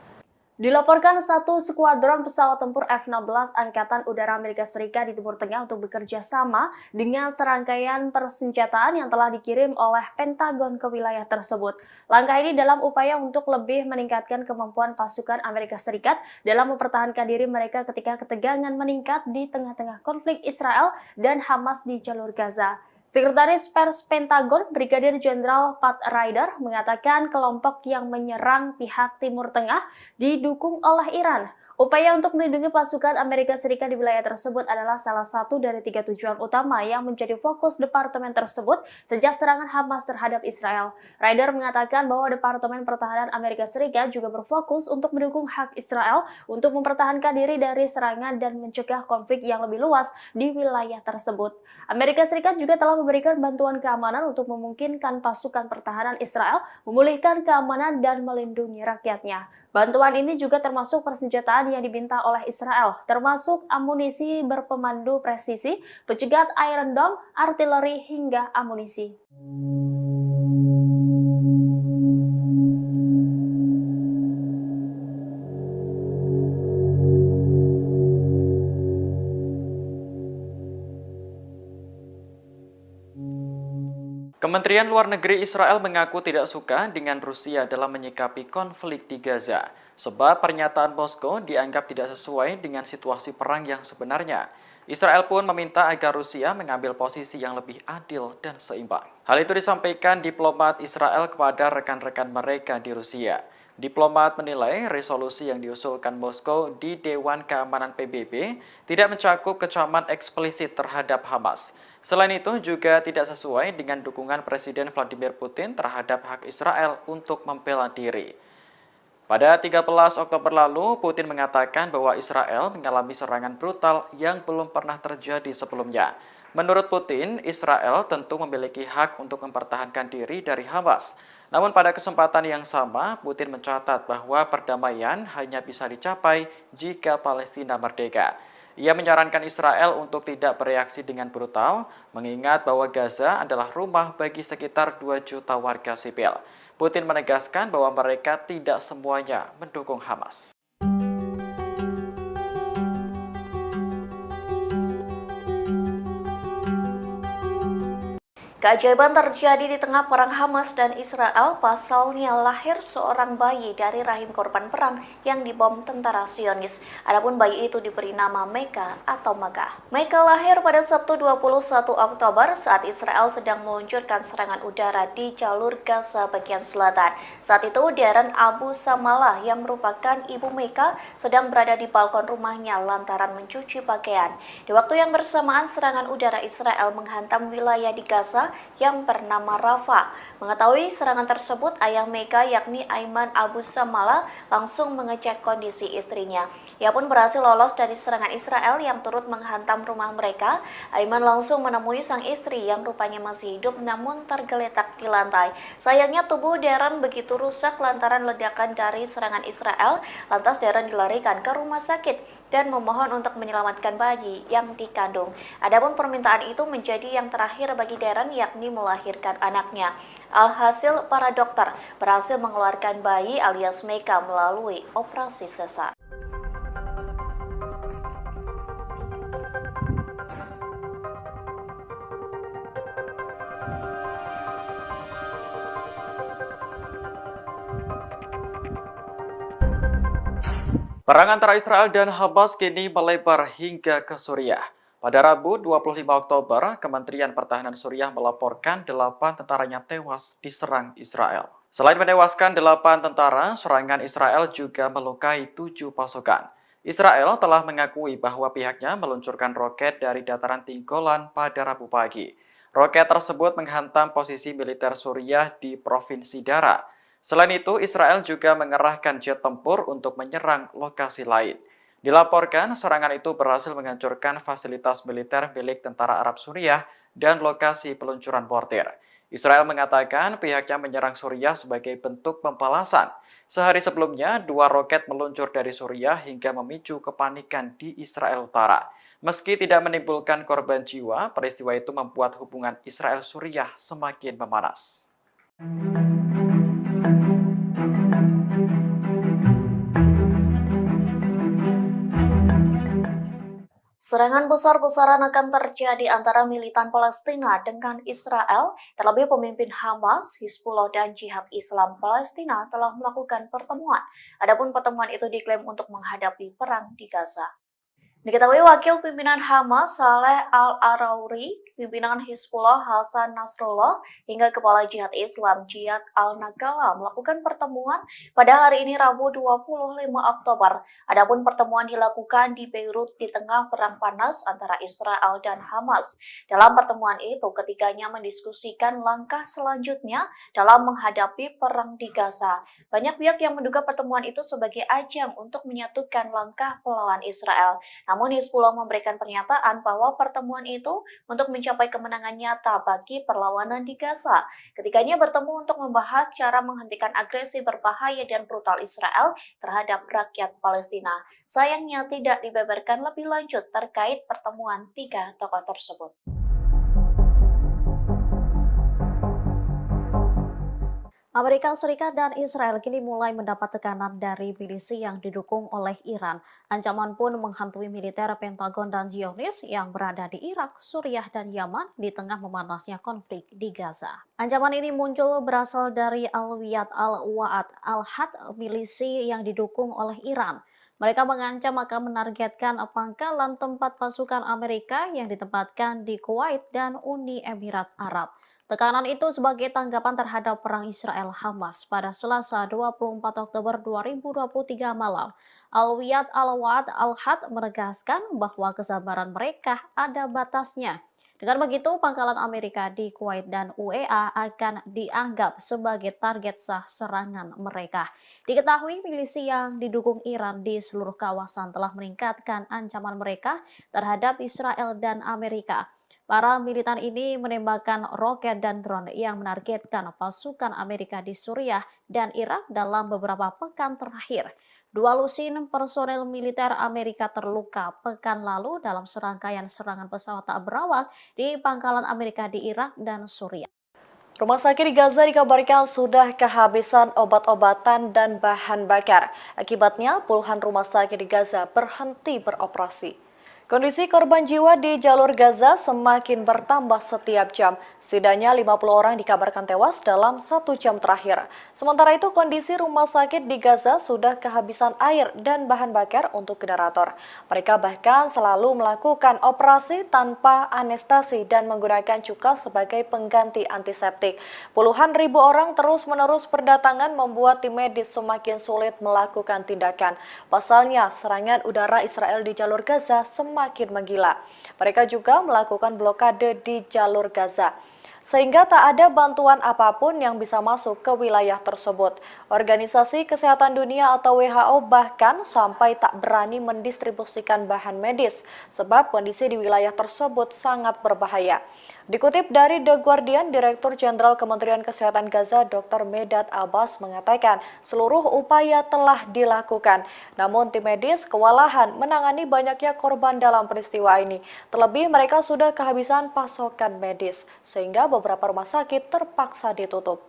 Dilaporkan satu skuadron pesawat tempur F-16 Angkatan Udara Amerika Serikat di Timur Tengah untuk bekerja sama dengan serangkaian persenjataan yang telah dikirim oleh Pentagon ke wilayah tersebut. Langkah ini dalam upaya untuk lebih meningkatkan kemampuan pasukan Amerika Serikat dalam mempertahankan diri mereka ketika ketegangan meningkat di tengah-tengah konflik Israel dan Hamas di jalur Gaza. Sekretaris Pers Pentagon, Brigadir Jenderal Pat Ryder, mengatakan kelompok yang menyerang pihak Timur Tengah didukung oleh Iran. Upaya untuk melindungi pasukan Amerika Serikat di wilayah tersebut adalah salah satu dari 3 tujuan utama yang menjadi fokus departemen tersebut sejak serangan Hamas terhadap Israel. Ryder mengatakan bahwa Departemen Pertahanan Amerika Serikat juga berfokus untuk mendukung hak Israel untuk mempertahankan diri dari serangan dan mencegah konflik yang lebih luas di wilayah tersebut. Amerika Serikat juga telah memberikan bantuan keamanan untuk memungkinkan pasukan pertahanan Israel memulihkan keamanan dan melindungi rakyatnya. Bantuan ini juga termasuk persenjataan yang diminta oleh Israel, termasuk amunisi berpemandu presisi, pencegat Iron Dome, artileri, hingga amunisi. Kementerian Luar Negeri Israel mengaku tidak suka dengan Rusia dalam menyikapi konflik di Gaza, sebab pernyataan Moskow dianggap tidak sesuai dengan situasi perang yang sebenarnya. Israel pun meminta agar Rusia mengambil posisi yang lebih adil dan seimbang. Hal itu disampaikan diplomat Israel kepada rekan-rekan mereka di Rusia. Diplomat menilai resolusi yang diusulkan Moskow di Dewan Keamanan PBB tidak mencakup kecaman eksplisit terhadap Hamas. Selain itu juga tidak sesuai dengan dukungan Presiden Vladimir Putin terhadap hak Israel untuk membela diri. Pada 13 Oktober lalu, Putin mengatakan bahwa Israel mengalami serangan brutal yang belum pernah terjadi sebelumnya. Menurut Putin, Israel tentu memiliki hak untuk mempertahankan diri dari Hamas. Namun pada kesempatan yang sama, Putin mencatat bahwa perdamaian hanya bisa dicapai jika Palestina merdeka. Ia menyarankan Israel untuk tidak bereaksi dengan brutal, mengingat bahwa Gaza adalah rumah bagi sekitar 2 juta warga sipil. Putin menegaskan bahwa mereka tidak semuanya mendukung Hamas. Keajaiban terjadi di tengah perang Hamas dan Israel, pasalnya lahir seorang bayi dari rahim korban perang yang dibom tentara Zionis. Adapun bayi itu diberi nama Meka atau Magah. Meka lahir pada Sabtu 21 Oktober saat Israel sedang meluncurkan serangan udara di jalur Gaza bagian selatan. Saat itu Darren Abu Samalah yang merupakan ibu Meka sedang berada di balkon rumahnya lantaran mencuci pakaian. Di waktu yang bersamaan serangan udara Israel menghantam wilayah di Gaza yang bernama Rafah. Mengetahui serangan tersebut, ayah Meka yakni Aiman Abu Samala langsung mengecek kondisi istrinya. Ia pun berhasil lolos dari serangan Israel yang turut menghantam rumah mereka. Aiman langsung menemui sang istri yang rupanya masih hidup namun tergeletak di lantai. Sayangnya tubuh Darren begitu rusak lantaran ledakan dari serangan Israel. Lantas Darren dilarikan ke rumah sakit dan memohon untuk menyelamatkan bayi yang dikandung. Adapun permintaan itu menjadi yang terakhir bagi Darren, yakni melahirkan anaknya. Alhasil para dokter berhasil mengeluarkan bayi alias Meka melalui operasi sesar. Perang antara Israel dan Hamas kini melebar hingga ke Suriah. Pada Rabu 25 Oktober, Kementerian Pertahanan Suriah melaporkan 8 tentaranya tewas diserang Israel. Selain menewaskan 8 tentara, serangan Israel juga melukai 7 pasukan. Israel telah mengakui bahwa pihaknya meluncurkan roket dari dataran tinggi Golan pada Rabu pagi. Roket tersebut menghantam posisi militer Suriah di Provinsi Dara. Selain itu, Israel juga mengerahkan jet tempur untuk menyerang lokasi lain. Dilaporkan, serangan itu berhasil menghancurkan fasilitas militer milik tentara Arab Suriah dan lokasi peluncuran mortir. Israel mengatakan pihaknya menyerang Suriah sebagai bentuk pembalasan. Sehari sebelumnya, 2 roket meluncur dari Suriah hingga memicu kepanikan di Israel Utara. Meski tidak menimbulkan korban jiwa, peristiwa itu membuat hubungan Israel-Suriah semakin memanas. Serangan besar-besaran akan terjadi antara militan Palestina dengan Israel, terlebih pemimpin Hamas, Hizbullah, dan Jihad Islam Palestina telah melakukan pertemuan. Adapun pertemuan itu diklaim untuk menghadapi perang di Gaza. Diketahui Wakil Pimpinan Hamas Saleh Al-Arauri, pimpinan Hizbullah Hasan Nasrullah, hingga Kepala Jihad Islam Jihad Al-Nagala melakukan pertemuan pada hari ini Rabu 25 Oktober. Adapun pertemuan dilakukan di Beirut di tengah perang panas antara Israel dan Hamas. Dalam pertemuan itu, ketiganya mendiskusikan langkah selanjutnya dalam menghadapi perang di Gaza. Banyak pihak yang menduga pertemuan itu sebagai ajang untuk menyatukan langkah melawan Israel. Namun Hizbullah memberikan pernyataan bahwa pertemuan itu untuk mencapai kemenangan nyata bagi perlawanan di Gaza. Ketiganya bertemu untuk membahas cara menghentikan agresi berbahaya dan brutal Israel terhadap rakyat Palestina. Sayangnya tidak dibeberkan lebih lanjut terkait pertemuan tiga tokoh tersebut. Amerika Serikat dan Israel kini mulai mendapat tekanan dari milisi yang didukung oleh Iran. Ancaman pun menghantui militer Pentagon dan Zionis yang berada di Irak, Suriah, dan Yaman di tengah memanasnya konflik di Gaza. Ancaman ini muncul berasal dari Al-Wiyad Al-Wa'ad Al-Had, milisi yang didukung oleh Iran. Mereka mengancam akan menargetkan pangkalan tempat pasukan Amerika yang ditempatkan di Kuwait dan Uni Emirat Arab. Tekanan itu sebagai tanggapan terhadap perang Israel-Hamas pada Selasa 24 Oktober 2023 malam. Al-Wiyad Al-Wa'ad Al-Had menegaskan bahwa kesabaran mereka ada batasnya. Dengan begitu, pangkalan Amerika di Kuwait dan UEA akan dianggap sebagai target sah serangan mereka. Diketahui milisi yang didukung Iran di seluruh kawasan telah meningkatkan ancaman mereka terhadap Israel dan Amerika. Para militan ini menembakkan roket dan drone yang menargetkan pasukan Amerika di Suriah dan Irak dalam beberapa pekan terakhir. 2 lusin personel militer Amerika terluka pekan lalu dalam serangkaian serangan pesawat tak berawak di pangkalan Amerika di Irak dan Suriah. Rumah sakit di Gaza dikabarkan sudah kehabisan obat-obatan dan bahan bakar. Akibatnya, puluhan rumah sakit di Gaza berhenti beroperasi. Kondisi korban jiwa di jalur Gaza semakin bertambah setiap jam. Setidaknya 50 orang dikabarkan tewas dalam 1 jam terakhir. Sementara itu kondisi rumah sakit di Gaza sudah kehabisan air dan bahan bakar untuk generator. Mereka bahkan selalu melakukan operasi tanpa anestesi dan menggunakan cuka sebagai pengganti antiseptik. Puluhan ribu orang terus-menerus berdatangan membuat tim medis semakin sulit melakukan tindakan. Pasalnya, serangan udara Israel di jalur Gaza semakin menggila. Mereka juga melakukan blokade di jalur Gaza, sehingga tak ada bantuan apapun yang bisa masuk ke wilayah tersebut. Organisasi Kesehatan Dunia atau WHO bahkan sampai tak berani mendistribusikan bahan medis, sebab kondisi di wilayah tersebut sangat berbahaya. Dikutip dari The Guardian, Direktur Jenderal Kementerian Kesehatan Gaza Dr. Medad Abbas mengatakan seluruh upaya telah dilakukan. Namun tim medis kewalahan menangani banyaknya korban dalam peristiwa ini. Terlebih mereka sudah kehabisan pasokan medis, sehingga beberapa rumah sakit terpaksa ditutup.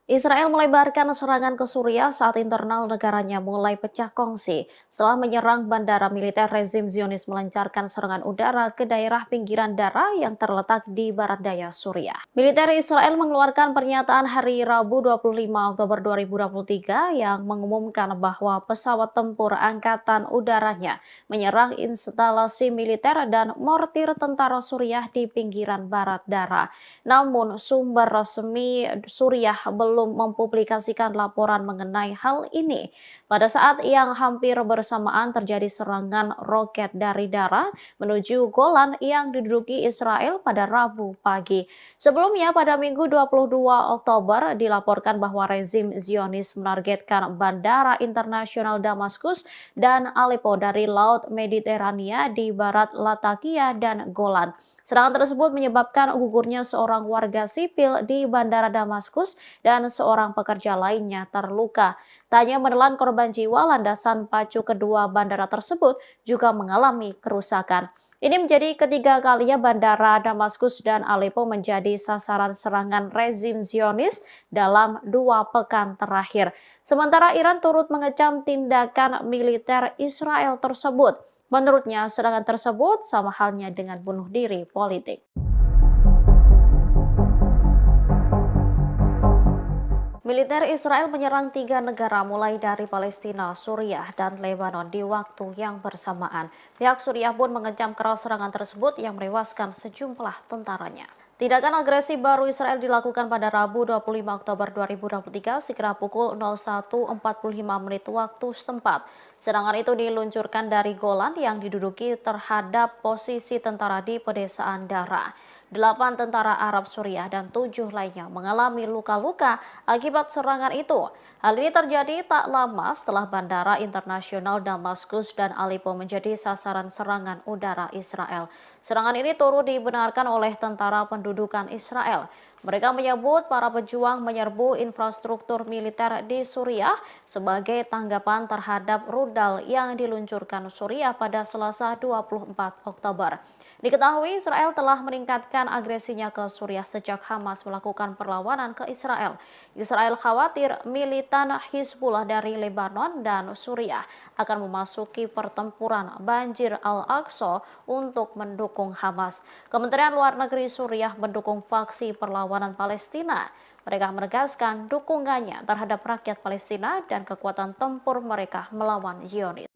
Israel melebarkan serangan ke Suriah saat internal negaranya mulai pecah kongsi. Setelah menyerang bandara militer, rezim Zionis melancarkan serangan udara ke daerah pinggiran Dara yang terletak di barat daya Suriah. Militer Israel mengeluarkan pernyataan hari Rabu 25 Oktober 2023 yang mengumumkan bahwa pesawat tempur angkatan udaranya menyerang instalasi militer dan mortir tentara Suriah di pinggiran barat Dara. Namun sumber resmi Suriah belum mempublikasikan laporan mengenai hal ini. Pada saat yang hampir bersamaan terjadi serangan roket dari Dara menuju Golan yang diduduki Israel pada Rabu pagi. Sebelumnya pada Minggu 22 Oktober dilaporkan bahwa rezim Zionis menargetkan bandara internasional Damaskus dan Aleppo dari Laut Mediterania di barat Latakia dan Golan. Serangan tersebut menyebabkan gugurnya seorang warga sipil di Bandara Damaskus dan seorang pekerja lainnya terluka. Tak hanya menelan korban jiwa, landasan pacu kedua bandara tersebut juga mengalami kerusakan. Ini menjadi ketiga kalinya bandara Damaskus dan Aleppo menjadi sasaran serangan rezim Zionis dalam 2 pekan terakhir. Sementara Iran turut mengecam tindakan militer Israel tersebut. Menurutnya, serangan tersebut sama halnya dengan bunuh diri politik. Militer Israel menyerang 3 negara mulai dari Palestina, Suriah, dan Lebanon di waktu yang bersamaan. Pihak Suriah pun mengecam keras serangan tersebut yang menewaskan sejumlah tentaranya. Tindakan agresi baru Israel dilakukan pada Rabu 25 Oktober 2023 sekira pukul 01.45 waktu setempat. Serangan itu diluncurkan dari Golan yang diduduki terhadap posisi tentara di pedesaan Dara. 8 tentara Arab Suriah dan 7 lainnya mengalami luka-luka akibat serangan itu. Hal ini terjadi tak lama setelah Bandara Internasional Damaskus dan Aleppo menjadi sasaran serangan udara Israel. Serangan ini turut dibenarkan oleh tentara pendudukan Israel. Mereka menyebut para pejuang menyerbu infrastruktur militer di Suriah sebagai tanggapan terhadap rudal yang diluncurkan Suriah pada Selasa 24 Oktober. Diketahui Israel telah meningkatkan agresinya ke Suriah sejak Hamas melakukan perlawanan ke Israel. Israel khawatir militan Hizbullah dari Lebanon dan Suriah akan memasuki pertempuran Banjir Al-Aqsa untuk mendukung Hamas. Kementerian Luar Negeri Suriah mendukung faksi perlawanan Palestina. Mereka menegaskan dukungannya terhadap rakyat Palestina dan kekuatan tempur mereka melawan Zionis.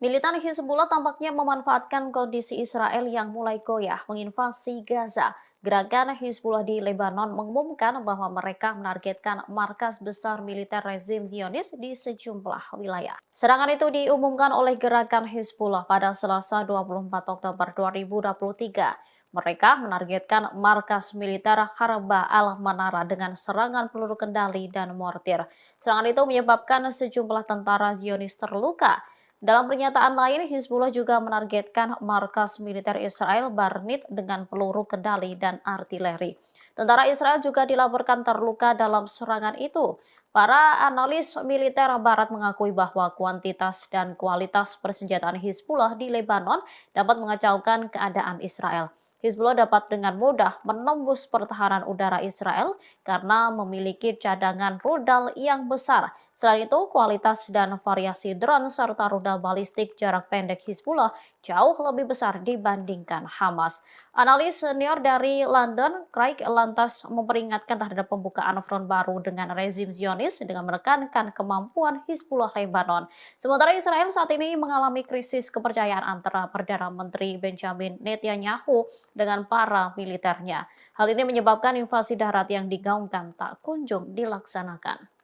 Militan Hizbullah tampaknya memanfaatkan kondisi Israel yang mulai goyah menginvasi Gaza. Gerakan Hizbullah di Lebanon mengumumkan bahwa mereka menargetkan markas besar militer rezim Zionis di sejumlah wilayah. Serangan itu diumumkan oleh gerakan Hizbullah pada Selasa 24 Oktober 2023. Mereka menargetkan markas militer Harba al-Manara dengan serangan peluru kendali dan mortir. Serangan itu menyebabkan sejumlah tentara Zionis terluka. Dalam pernyataan lain, Hizbullah juga menargetkan markas militer Israel Barnit dengan peluru kendali dan artileri. Tentara Israel juga dilaporkan terluka dalam serangan itu. Para analis militer Barat mengakui bahwa kuantitas dan kualitas persenjataan Hizbullah di Lebanon dapat mengacaukan keadaan Israel. Hizbullah dapat dengan mudah menembus pertahanan udara Israel karena memiliki cadangan rudal yang besar. Selain itu, kualitas dan variasi drone serta rudal balistik jarak pendek Hizbullah jauh lebih besar dibandingkan Hamas. Analis senior dari London, Craig, lantas memperingatkan terhadap pembukaan front baru dengan rezim Zionis dengan menekankan kemampuan Hizbullah Lebanon. Sementara Israel saat ini mengalami krisis kepercayaan antara Perdana Menteri Benjamin Netanyahu dengan para militernya. Hal ini menyebabkan invasi darat yang digaungkan tak kunjung dilaksanakan.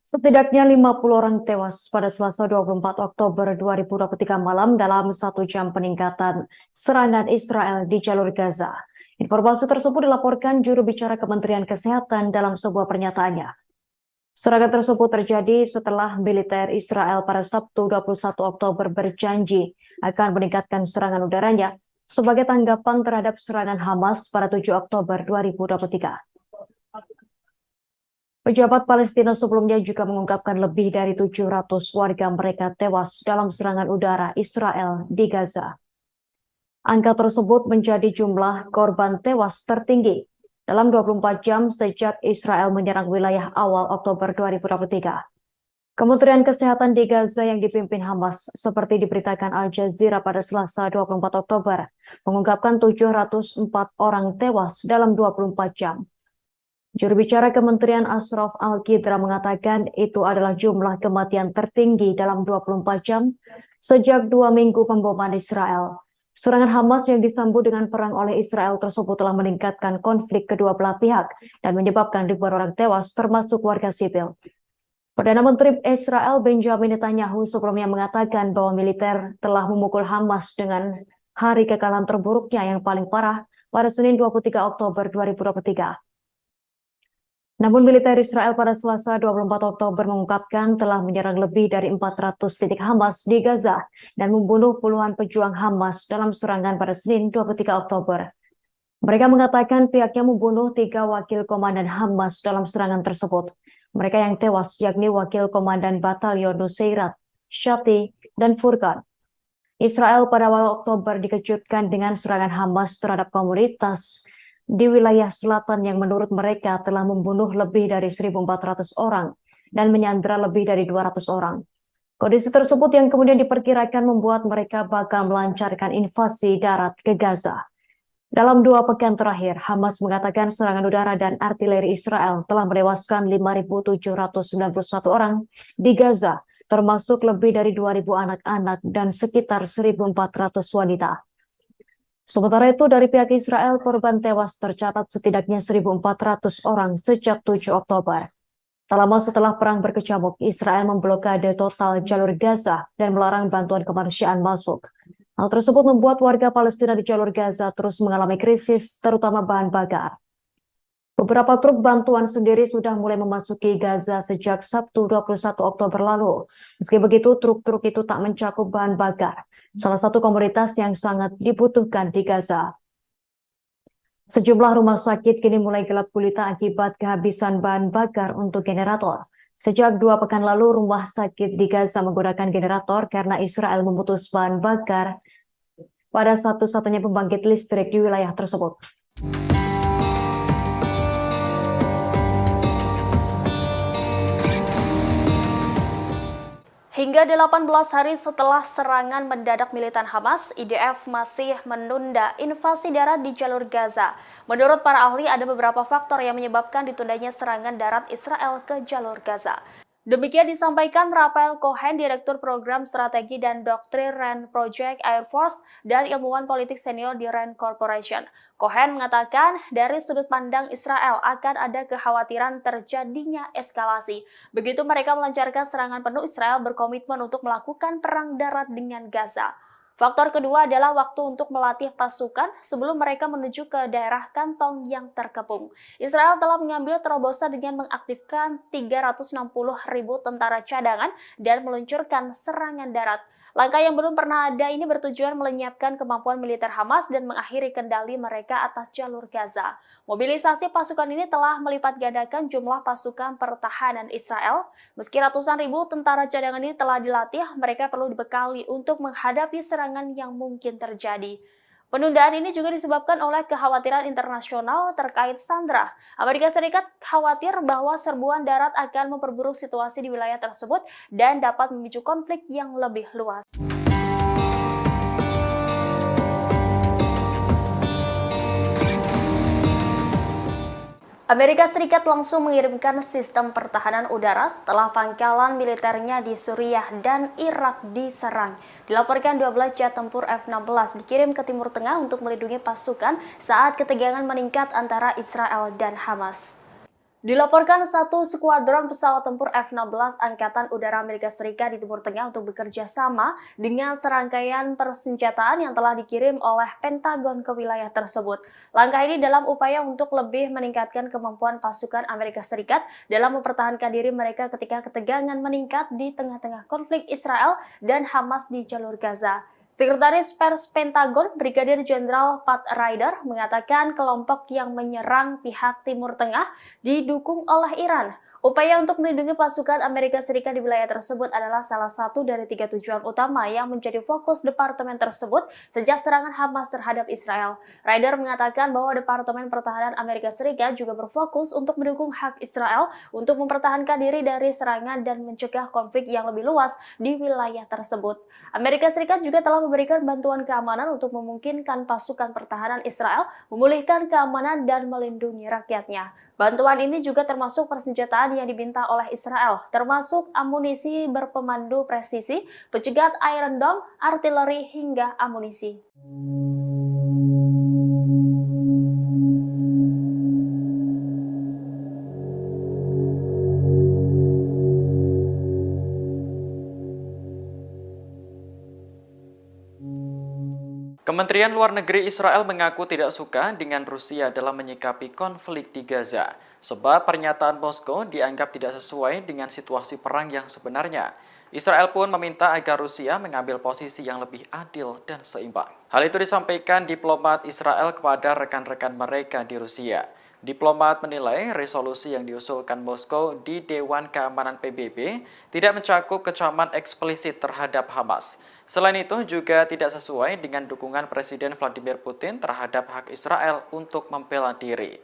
Setidaknya 50 orang tewas pada Selasa 24 Oktober 2023 malam dalam 1 jam peningkatan serangan Israel di jalur Gaza. Informasi tersebut dilaporkan juru bicara Kementerian Kesehatan dalam sebuah pernyataannya. Serangan tersebut terjadi setelah militer Israel pada Sabtu 21 Oktober berjanji akan meningkatkan serangan udaranya sebagai tanggapan terhadap serangan Hamas pada 7 Oktober 2023. Pejabat Palestina sebelumnya juga mengungkapkan lebih dari 700 warga mereka tewas dalam serangan udara Israel di Gaza. Angka tersebut menjadi jumlah korban tewas tertinggi dalam 24 jam sejak Israel menyerang wilayah awal Oktober 2023. Kementerian Kesehatan di Gaza yang dipimpin Hamas, seperti diberitakan Al Jazeera pada Selasa 24 Oktober, mengungkapkan 704 orang tewas dalam 24 jam. Juru bicara Kementerian Ashraf Al-Qidra mengatakan itu adalah jumlah kematian tertinggi dalam 24 jam sejak 2 minggu pemboman Israel. Serangan Hamas yang disambut dengan perang oleh Israel tersebut telah meningkatkan konflik kedua belah pihak dan menyebabkan ribuan orang tewas termasuk warga sipil. Perdana Menteri Israel Benjamin Netanyahu sebelumnya mengatakan bahwa militer telah memukul Hamas dengan hari kekalahan terburuknya yang paling parah pada Senin 23 Oktober 2023. Namun militer Israel pada Selasa 24 Oktober mengungkapkan telah menyerang lebih dari 400 titik Hamas di Gaza dan membunuh puluhan pejuang Hamas dalam serangan pada Senin 23 Oktober. Mereka mengatakan pihaknya membunuh 3 wakil komandan Hamas dalam serangan tersebut. Mereka yang tewas yakni Wakil Komandan Batalion Nusairat, Shati, dan Furqan. Israel pada awal Oktober dikejutkan dengan serangan Hamas terhadap komunitas di wilayah selatan yang menurut mereka telah membunuh lebih dari 1.400 orang dan menyandera lebih dari 200 orang. Kondisi tersebut yang kemudian diperkirakan membuat mereka bakal melancarkan invasi darat ke Gaza. Dalam 2 pekan terakhir, Hamas mengatakan serangan udara dan artileri Israel telah menewaskan 5.791 orang di Gaza, termasuk lebih dari 2.000 anak-anak dan sekitar 1.400 wanita. Sementara itu, dari pihak Israel, korban tewas tercatat setidaknya 1.400 orang sejak 7 Oktober. Tak lama setelah perang berkecamuk, Israel memblokade total jalur Gaza dan melarang bantuan kemanusiaan masuk. Hal tersebut membuat warga Palestina di jalur Gaza terus mengalami krisis, terutama bahan bakar. Beberapa truk bantuan sendiri sudah mulai memasuki Gaza sejak Sabtu 21 Oktober lalu. Meski begitu, truk-truk itu tak mencakup bahan bakar, salah satu komoditas yang sangat dibutuhkan di Gaza. Sejumlah rumah sakit kini mulai gelap gulita akibat kehabisan bahan bakar untuk generator. Sejak 2 pekan lalu, rumah sakit di Gaza menggunakan generator karena Israel memutus bahan bakar pada satu-satunya pembangkit listrik di wilayah tersebut. Hingga 18 hari setelah serangan mendadak militan Hamas, IDF masih menunda invasi darat di jalur Gaza. Menurut para ahli, ada beberapa faktor yang menyebabkan ditundanya serangan darat Israel ke jalur Gaza. Demikian disampaikan Raphael Cohen, Direktur Program Strategi dan Doktrin RAND Project Air Force dan ilmuwan politik senior di RAND Corporation. Cohen mengatakan dari sudut pandang Israel akan ada kekhawatiran terjadinya eskalasi. Begitu mereka melancarkan serangan penuh, Israel berkomitmen untuk melakukan perang darat dengan Gaza. Faktor kedua adalah waktu untuk melatih pasukan sebelum mereka menuju ke daerah kantong yang terkepung. Israel telah mengambil terobosan dengan mengaktifkan 360.000 tentara cadangan dan meluncurkan serangan darat. Langkah yang belum pernah ada ini bertujuan melenyapkan kemampuan militer Hamas dan mengakhiri kendali mereka atas jalur Gaza. Mobilisasi pasukan ini telah melipat gandakan jumlah pasukan pertahanan Israel. Meski ratusan ribu tentara cadangan ini telah dilatih, mereka perlu dibekali untuk menghadapi serangan yang mungkin terjadi. Penundaan ini juga disebabkan oleh kekhawatiran internasional terkait Sandra. Amerika Serikat khawatir bahwa serbuan darat akan memperburuk situasi di wilayah tersebut dan dapat memicu konflik yang lebih luas. Amerika Serikat langsung mengirimkan sistem pertahanan udara setelah pangkalan militernya di Suriah dan Irak diserang. Dilaporkan 12 jet tempur F-16 dikirim ke Timur Tengah untuk melindungi pasukan saat ketegangan meningkat antara Israel dan Hamas. Dilaporkan satu skuadron pesawat tempur F-16 Angkatan Udara Amerika Serikat di Timur Tengah untuk bekerja sama dengan serangkaian persenjataan yang telah dikirim oleh Pentagon ke wilayah tersebut. Langkah ini dalam upaya untuk lebih meningkatkan kemampuan pasukan Amerika Serikat dalam mempertahankan diri mereka ketika ketegangan meningkat di tengah-tengah konflik Israel dan Hamas di jalur Gaza. Sekretaris Pers Pentagon, Brigadir Jenderal Pat Ryder, mengatakan kelompok yang menyerang pihak Timur Tengah didukung oleh Iran. Upaya untuk melindungi pasukan Amerika Serikat di wilayah tersebut adalah salah satu dari 3 tujuan utama yang menjadi fokus departemen tersebut sejak serangan Hamas terhadap Israel. Ryder mengatakan bahwa Departemen Pertahanan Amerika Serikat juga berfokus untuk mendukung hak Israel untuk mempertahankan diri dari serangan dan mencegah konflik yang lebih luas di wilayah tersebut. Amerika Serikat juga telah memberikan bantuan keamanan untuk memungkinkan pasukan pertahanan Israel memulihkan keamanan dan melindungi rakyatnya. Bantuan ini juga termasuk persenjataan yang diminta oleh Israel, termasuk amunisi berpemandu presisi, pencegat Iron Dome, artileri hingga amunisi. Kementerian Luar Negeri Israel mengaku tidak suka dengan Rusia dalam menyikapi konflik di Gaza, sebab pernyataan Moskow dianggap tidak sesuai dengan situasi perang yang sebenarnya. Israel pun meminta agar Rusia mengambil posisi yang lebih adil dan seimbang. Hal itu disampaikan diplomat Israel kepada rekan-rekan mereka di Rusia. Diplomat menilai resolusi yang diusulkan Moskow di Dewan Keamanan PBB tidak mencakup kecaman eksplisit terhadap Hamas. Selain itu juga tidak sesuai dengan dukungan Presiden Vladimir Putin terhadap hak Israel untuk membela diri.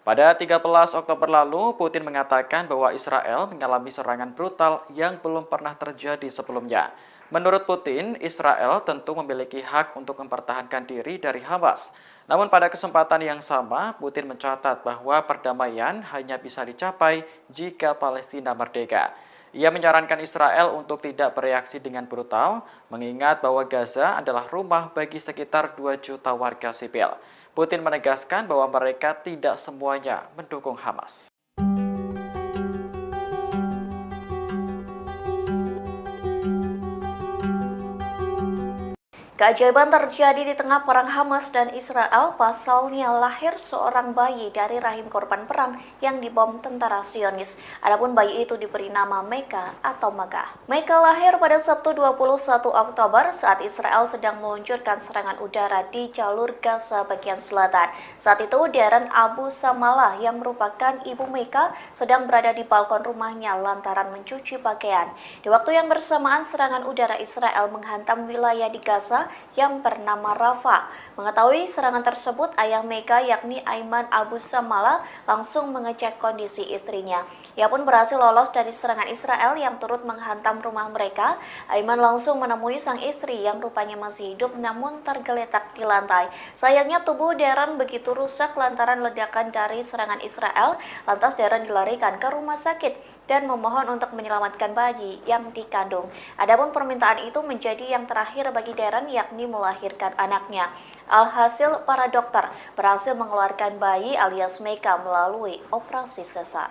Pada 13 Oktober lalu, Putin mengatakan bahwa Israel mengalami serangan brutal yang belum pernah terjadi sebelumnya. Menurut Putin, Israel tentu memiliki hak untuk mempertahankan diri dari Hamas. Namun pada kesempatan yang sama, Putin mencatat bahwa perdamaian hanya bisa dicapai jika Palestina merdeka. Ia menyarankan Israel untuk tidak bereaksi dengan brutal, mengingat bahwa Gaza adalah rumah bagi sekitar 2 juta warga sipil. Putin menegaskan bahwa mereka tidak semuanya mendukung Hamas. Keajaiban terjadi di tengah perang Hamas dan Israel, pasalnya lahir seorang bayi dari rahim korban perang yang dibom tentara Zionis. Adapun bayi itu diberi nama Meka atau Maga. Meka lahir pada Sabtu 21 Oktober saat Israel sedang meluncurkan serangan udara di jalur Gaza bagian selatan. Saat itu, Darren Abu Samalah yang merupakan ibu Meka sedang berada di balkon rumahnya lantaran mencuci pakaian. Di waktu yang bersamaan, serangan udara Israel menghantam wilayah di Gaza yang bernama Rafah. Mengetahui serangan tersebut, ayah Meka yakni Aiman Abu Samala langsung mengecek kondisi istrinya. Ia pun berhasil lolos dari serangan Israel yang turut menghantam rumah mereka. Aiman langsung menemui sang istri yang rupanya masih hidup namun tergeletak di lantai. Sayangnya tubuh Darren begitu rusak lantaran ledakan dari serangan Israel. Lantas Darren dilarikan ke rumah sakit dan memohon untuk menyelamatkan bayi yang dikandung. Adapun permintaan itu menjadi yang terakhir bagi Darren, yakni melahirkan anaknya. Alhasil, para dokter berhasil mengeluarkan bayi alias Meka melalui operasi sesar.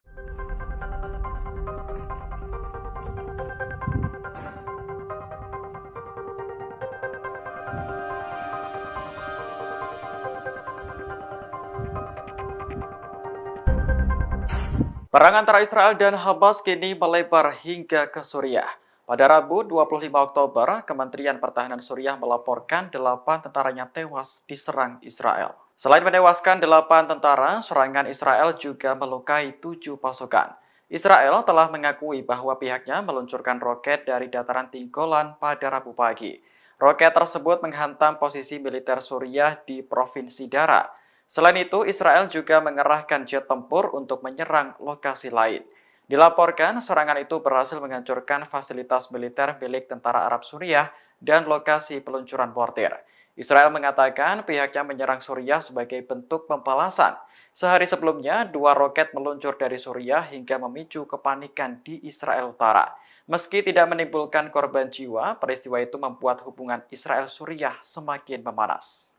Perang antara Israel dan Hamas kini melebar hingga ke Suriah. Pada Rabu 25 Oktober, Kementerian Pertahanan Suriah melaporkan 8 tentaranya tewas diserang Israel. Selain menewaskan 8 tentara, serangan Israel juga melukai 7 pasukan. Israel telah mengakui bahwa pihaknya meluncurkan roket dari dataran tinggi Golan pada Rabu pagi. Roket tersebut menghantam posisi militer Suriah di Provinsi Dara. Selain itu, Israel juga mengerahkan jet tempur untuk menyerang lokasi lain. Dilaporkan, serangan itu berhasil menghancurkan fasilitas militer milik tentara Arab Suriah dan lokasi peluncuran mortir. Israel mengatakan pihaknya menyerang Suriah sebagai bentuk pembalasan. Sehari sebelumnya, 2 roket meluncur dari Suriah hingga memicu kepanikan di Israel Utara. Meski tidak menimbulkan korban jiwa, peristiwa itu membuat hubungan Israel-Suriah semakin memanas.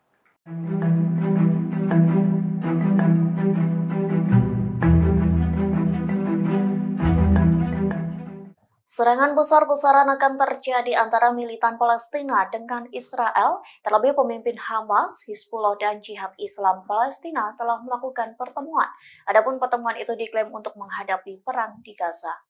Serangan besar-besaran akan terjadi antara militan Palestina dengan Israel, terlebih pemimpin Hamas, Hizbullah, dan Jihad Islam Palestina telah melakukan pertemuan. Adapun pertemuan itu diklaim untuk menghadapi perang di Gaza.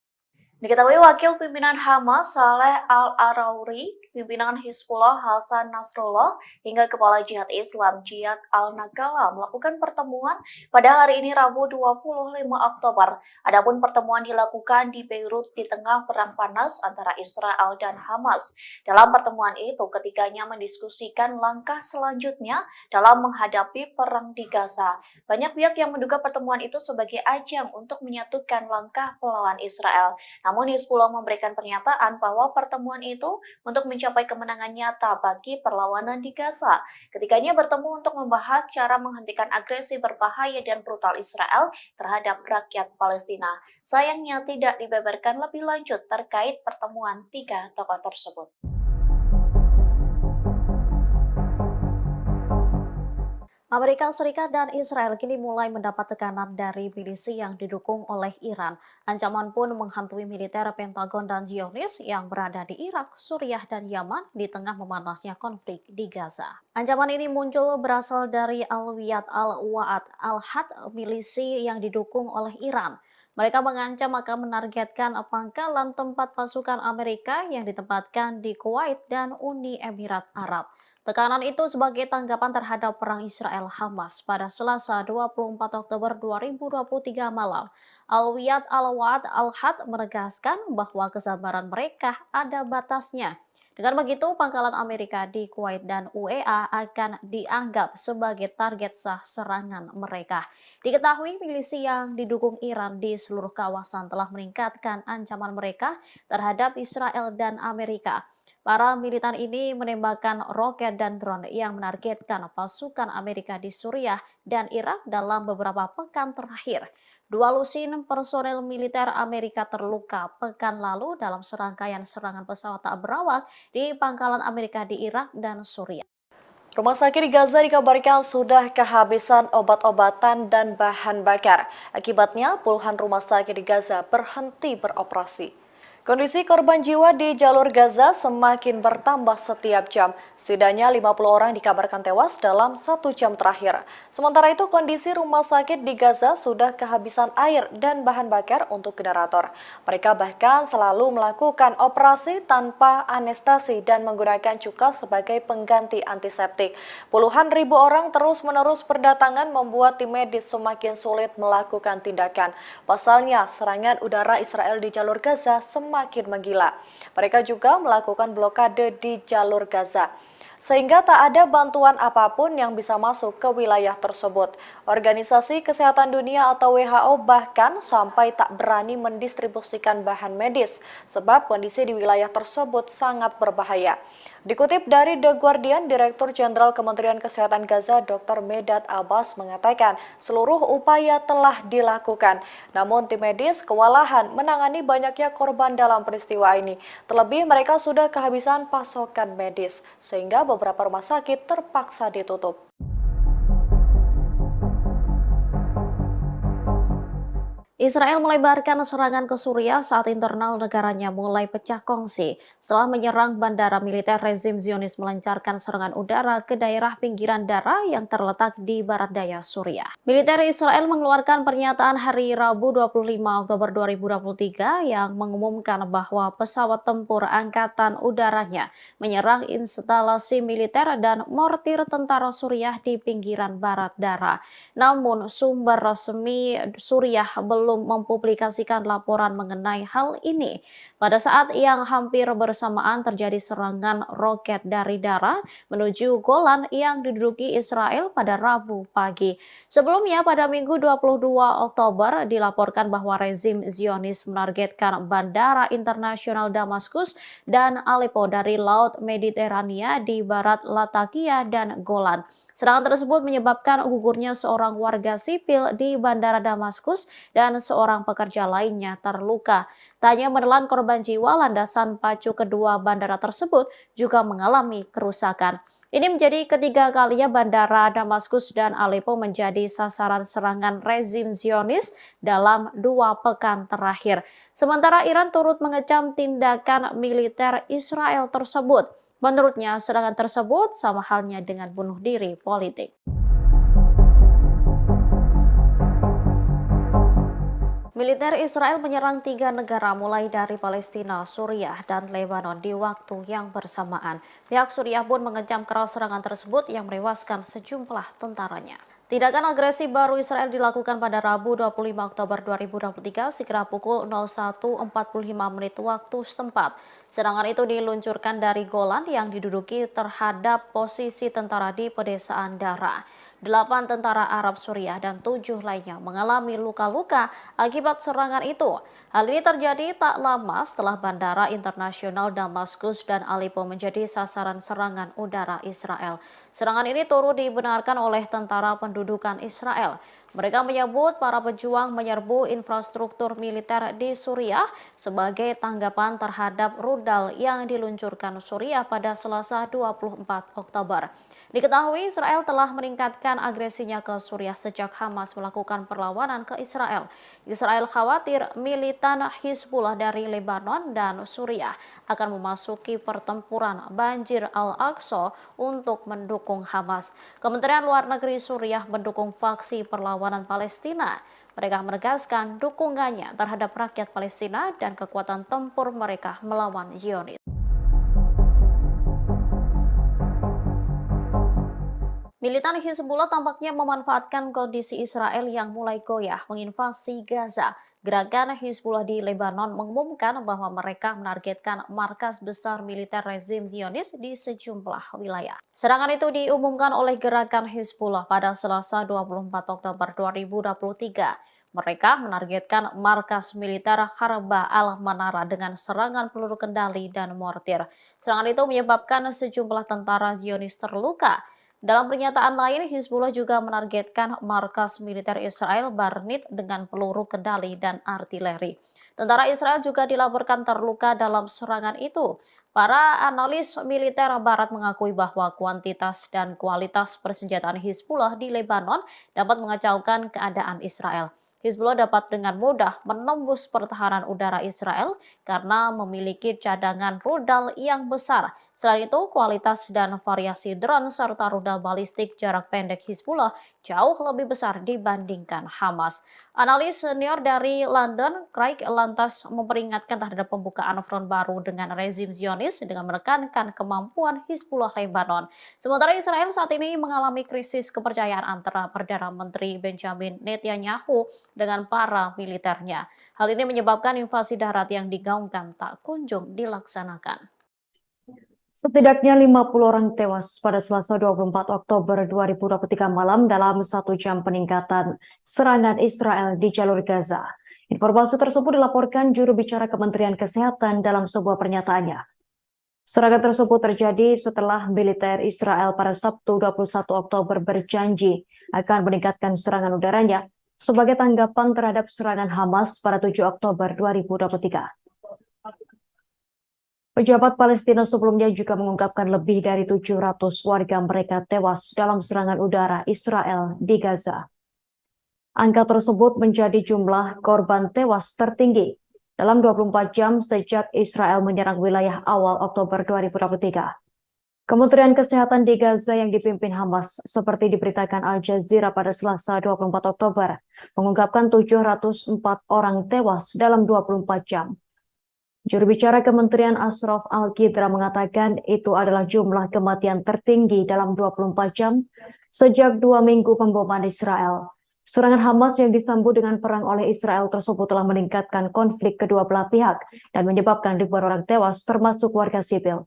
Diketahui wakil pimpinan Hamas Saleh Al-Arauri, pimpinan Hizbullah Hasan Nasrullah, hingga kepala Jihad Islam Jihad Al-Nagala melakukan pertemuan pada hari ini Rabu 25 Oktober. Adapun pertemuan dilakukan di Beirut di tengah perang panas antara Israel dan Hamas. Dalam pertemuan itu, ketiganya mendiskusikan langkah selanjutnya dalam menghadapi perang di Gaza. Banyak pihak yang menduga pertemuan itu sebagai ajang untuk menyatukan langkah melawan Israel. Namun Hizbullah memberikan pernyataan bahwa pertemuan itu untuk mencapai kemenangan nyata bagi perlawanan di Gaza. Ketiganya bertemu untuk membahas cara menghentikan agresi berbahaya dan brutal Israel terhadap rakyat Palestina. Sayangnya tidak dibeberkan lebih lanjut terkait pertemuan 3 tokoh tersebut. Amerika Serikat dan Israel kini mulai mendapat tekanan dari milisi yang didukung oleh Iran. Ancaman pun menghantui militer Pentagon dan Zionis yang berada di Irak, Suriah, dan Yaman di tengah memanasnya konflik di Gaza. Ancaman ini muncul berasal dari Al-Wiyad Al-Wa'ad Al-Had, milisi yang didukung oleh Iran. Mereka mengancam akan menargetkan pangkalan tempat pasukan Amerika yang ditempatkan di Kuwait dan Uni Emirat Arab. Tekanan itu sebagai tanggapan terhadap perang Israel-Hamas pada Selasa 24 Oktober 2023 malam. Alwiyad Al-Wa'ad Al-Had menegaskan bahwa kesabaran mereka ada batasnya. Dengan begitu, pangkalan Amerika di Kuwait dan UEA akan dianggap sebagai target sah serangan mereka. Diketahui milisi yang didukung Iran di seluruh kawasan telah meningkatkan ancaman mereka terhadap Israel dan Amerika. Para militan ini menembakkan roket dan drone yang menargetkan pasukan Amerika di Suriah dan Irak dalam beberapa pekan terakhir. 2 lusin personel militer Amerika terluka pekan lalu dalam serangkaian serangan pesawat tak berawak di pangkalan Amerika di Irak dan Suriah. Rumah sakit di Gaza dikabarkan sudah kehabisan obat-obatan dan bahan bakar. Akibatnya, puluhan rumah sakit di Gaza berhenti beroperasi. Kondisi korban jiwa di jalur Gaza semakin bertambah setiap jam. Setidaknya 50 orang dikabarkan tewas dalam 1 jam terakhir. Sementara itu, kondisi rumah sakit di Gaza sudah kehabisan air dan bahan bakar untuk generator. Mereka bahkan selalu melakukan operasi tanpa anestesi dan menggunakan cuka sebagai pengganti antiseptik. Puluhan ribu orang terus-menerus berdatangan membuat tim medis semakin sulit melakukan tindakan. Pasalnya, serangan udara Israel di jalur Gaza semakin menggila. Mereka juga melakukan blokade di jalur Gaza, sehingga tak ada bantuan apapun yang bisa masuk ke wilayah tersebut. Organisasi Kesehatan Dunia atau WHO bahkan sampai tak berani mendistribusikan bahan medis, sebab kondisi di wilayah tersebut sangat berbahaya. Dikutip dari The Guardian, Direktur Jenderal Kementerian Kesehatan Gaza Dr. Medad Abbas mengatakan seluruh upaya telah dilakukan. Namun tim medis kewalahan menangani banyaknya korban dalam peristiwa ini. Terlebih mereka sudah kehabisan pasokan medis, sehingga beberapa rumah sakit terpaksa ditutup. Israel melebarkan serangan ke Suriah saat internal negaranya mulai pecah kongsi. Setelah menyerang bandara militer, rezim Zionis melancarkan serangan udara ke daerah pinggiran Dara yang terletak di barat daya Suriah. Militer Israel mengeluarkan pernyataan hari Rabu 25 Oktober 2023 yang mengumumkan bahwa pesawat tempur angkatan udaranya menyerang instalasi militer dan mortir tentara Suriah di pinggiran barat Dara. Namun sumber resmi Suriah belum mempublikasikan laporan mengenai hal ini. Pada saat yang hampir bersamaan terjadi serangan roket dari Dara menuju Golan yang diduduki Israel pada Rabu pagi. Sebelumnya pada Minggu 22 Oktober dilaporkan bahwa rezim Zionis menargetkan bandara internasional Damaskus dan Aleppo dari Laut Mediterania di barat Latakia dan Golan. Serangan tersebut menyebabkan gugurnya seorang warga sipil di Bandara Damaskus dan seorang pekerja lainnya terluka. Tak hanya menelan korban jiwa, landasan pacu kedua bandara tersebut juga mengalami kerusakan. Ini menjadi ketiga kalinya bandara Damaskus dan Aleppo menjadi sasaran serangan rezim Zionis dalam 2 pekan terakhir. Sementara Iran turut mengecam tindakan militer Israel tersebut. Menurutnya, serangan tersebut sama halnya dengan bunuh diri politik. Militer Israel menyerang 3 negara mulai dari Palestina, Suriah, dan Lebanon di waktu yang bersamaan. Pihak Suriah pun mengecam keras serangan tersebut yang menewaskan sejumlah tentaranya. Tindakan agresi baru Israel dilakukan pada Rabu 25 Oktober 2023 sekira pukul 01.45 waktu setempat. Serangan itu diluncurkan dari Golan yang diduduki terhadap posisi tentara di pedesaan Dara. 8 tentara Arab Suriah dan 7 lainnya mengalami luka-luka akibat serangan itu. Hal ini terjadi tak lama setelah Bandara Internasional Damaskus dan Aleppo menjadi sasaran serangan udara Israel. Serangan ini turut dibenarkan oleh tentara pendudukan Israel. Mereka menyebut para pejuang menyerbu infrastruktur militer di Suriah sebagai tanggapan terhadap rudal yang diluncurkan Suriah pada Selasa 24 Oktober. Diketahui Israel telah meningkatkan agresinya ke Suriah sejak Hamas melakukan perlawanan ke Israel. Israel khawatir militan Hizbullah dari Lebanon dan Suriah akan memasuki pertempuran Banjir Al-Aqsa untuk mendukung Hamas. Kementerian Luar Negeri Suriah mendukung faksi perlawanan Palestina. Mereka menegaskan dukungannya terhadap rakyat Palestina dan kekuatan tempur mereka melawan Zionis. Militan Hizbullah tampaknya memanfaatkan kondisi Israel yang mulai goyah menginvasi Gaza. Gerakan Hizbullah di Lebanon mengumumkan bahwa mereka menargetkan markas besar militer rezim Zionis di sejumlah wilayah. Serangan itu diumumkan oleh gerakan Hizbullah pada Selasa 24 Oktober 2023. Mereka menargetkan markas militer Harbah al-Manara dengan serangan peluru kendali dan mortir. Serangan itu menyebabkan sejumlah tentara Zionis terluka. Dalam pernyataan lain, Hizbullah juga menargetkan markas militer Israel Barnit dengan peluru kendali dan artileri. Tentara Israel juga dilaporkan terluka dalam serangan itu. Para analis militer Barat mengakui bahwa kuantitas dan kualitas persenjataan Hizbullah di Lebanon dapat mengacaukan keadaan Israel. Hizbullah dapat dengan mudah menembus pertahanan udara Israel karena memiliki cadangan rudal yang besar. Selain itu, kualitas dan variasi drone serta rudal balistik jarak pendek Hizbullah jauh lebih besar dibandingkan Hamas. Analis senior dari London, Craig, lantas memperingatkan terhadap pembukaan front baru dengan rezim Zionis dengan menekankan kemampuan Hizbullah Lebanon. Sementara Israel saat ini mengalami krisis kepercayaan antara Perdana Menteri Benjamin Netanyahu dengan para militernya. Hal ini menyebabkan invasi darat yang digaungkan tak kunjung dilaksanakan. Setidaknya 50 orang tewas pada Selasa 24 Oktober 2023 malam dalam 1 jam peningkatan serangan Israel di jalur Gaza. Informasi tersebut dilaporkan juru bicara Kementerian Kesehatan dalam sebuah pernyataannya. Serangan tersebut terjadi setelah militer Israel pada Sabtu 21 Oktober berjanji akan meningkatkan serangan udaranya sebagai tanggapan terhadap serangan Hamas pada 7 Oktober 2023. Pejabat Palestina sebelumnya juga mengungkapkan lebih dari 700 warga mereka tewas dalam serangan udara Israel di Gaza. Angka tersebut menjadi jumlah korban tewas tertinggi dalam 24 jam sejak Israel menyerang wilayah awal Oktober 2023. Kementerian Kesehatan di Gaza yang dipimpin Hamas, seperti diberitakan Al Jazeera pada Selasa 24 Oktober, mengungkapkan 704 orang tewas dalam 24 jam. Juru bicara Kementerian Ashraf Al-Qidra mengatakan itu adalah jumlah kematian tertinggi dalam 24 jam sejak 2 minggu pemboman Israel. Serangan Hamas yang disambut dengan perang oleh Israel tersebut telah meningkatkan konflik kedua belah pihak dan menyebabkan ribuan orang tewas termasuk warga sipil.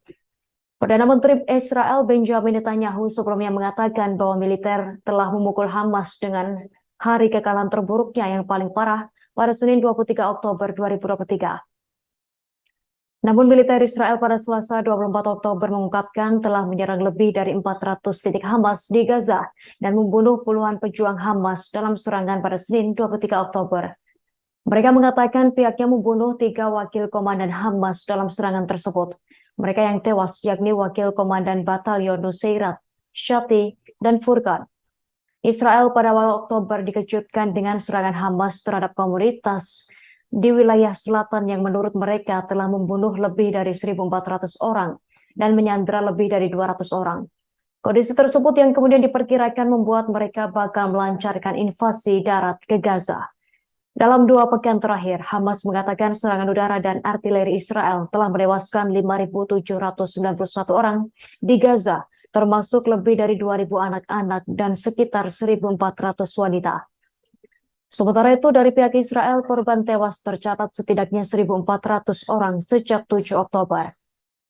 Perdana Menteri Israel Benjamin Netanyahu sebelumnya mengatakan bahwa militer telah memukul Hamas dengan hari kekalahan terburuknya yang paling parah pada Senin 23 Oktober 2023. Namun militer Israel pada Selasa 24 Oktober mengungkapkan telah menyerang lebih dari 400 titik Hamas di Gaza dan membunuh puluhan pejuang Hamas dalam serangan pada Senin 23 Oktober. Mereka mengatakan pihaknya membunuh 3 wakil komandan Hamas dalam serangan tersebut. Mereka yang tewas yakni wakil komandan Batalion Nusairat, Shati, dan Furqan. Israel pada awal Oktober dikejutkan dengan serangan Hamas terhadap komunitas di wilayah selatan yang menurut mereka telah membunuh lebih dari 1.400 orang dan menyandra lebih dari 200 orang. Kondisi tersebut yang kemudian diperkirakan membuat mereka bakal melancarkan invasi darat ke Gaza. Dalam 2 pekan terakhir, Hamas mengatakan serangan udara dan artileri Israel telah menewaskan 5.791 orang di Gaza, termasuk lebih dari 2.000 anak-anak dan sekitar 1.400 wanita. Sementara itu, dari pihak Israel, korban tewas tercatat setidaknya 1.400 orang sejak 7 Oktober.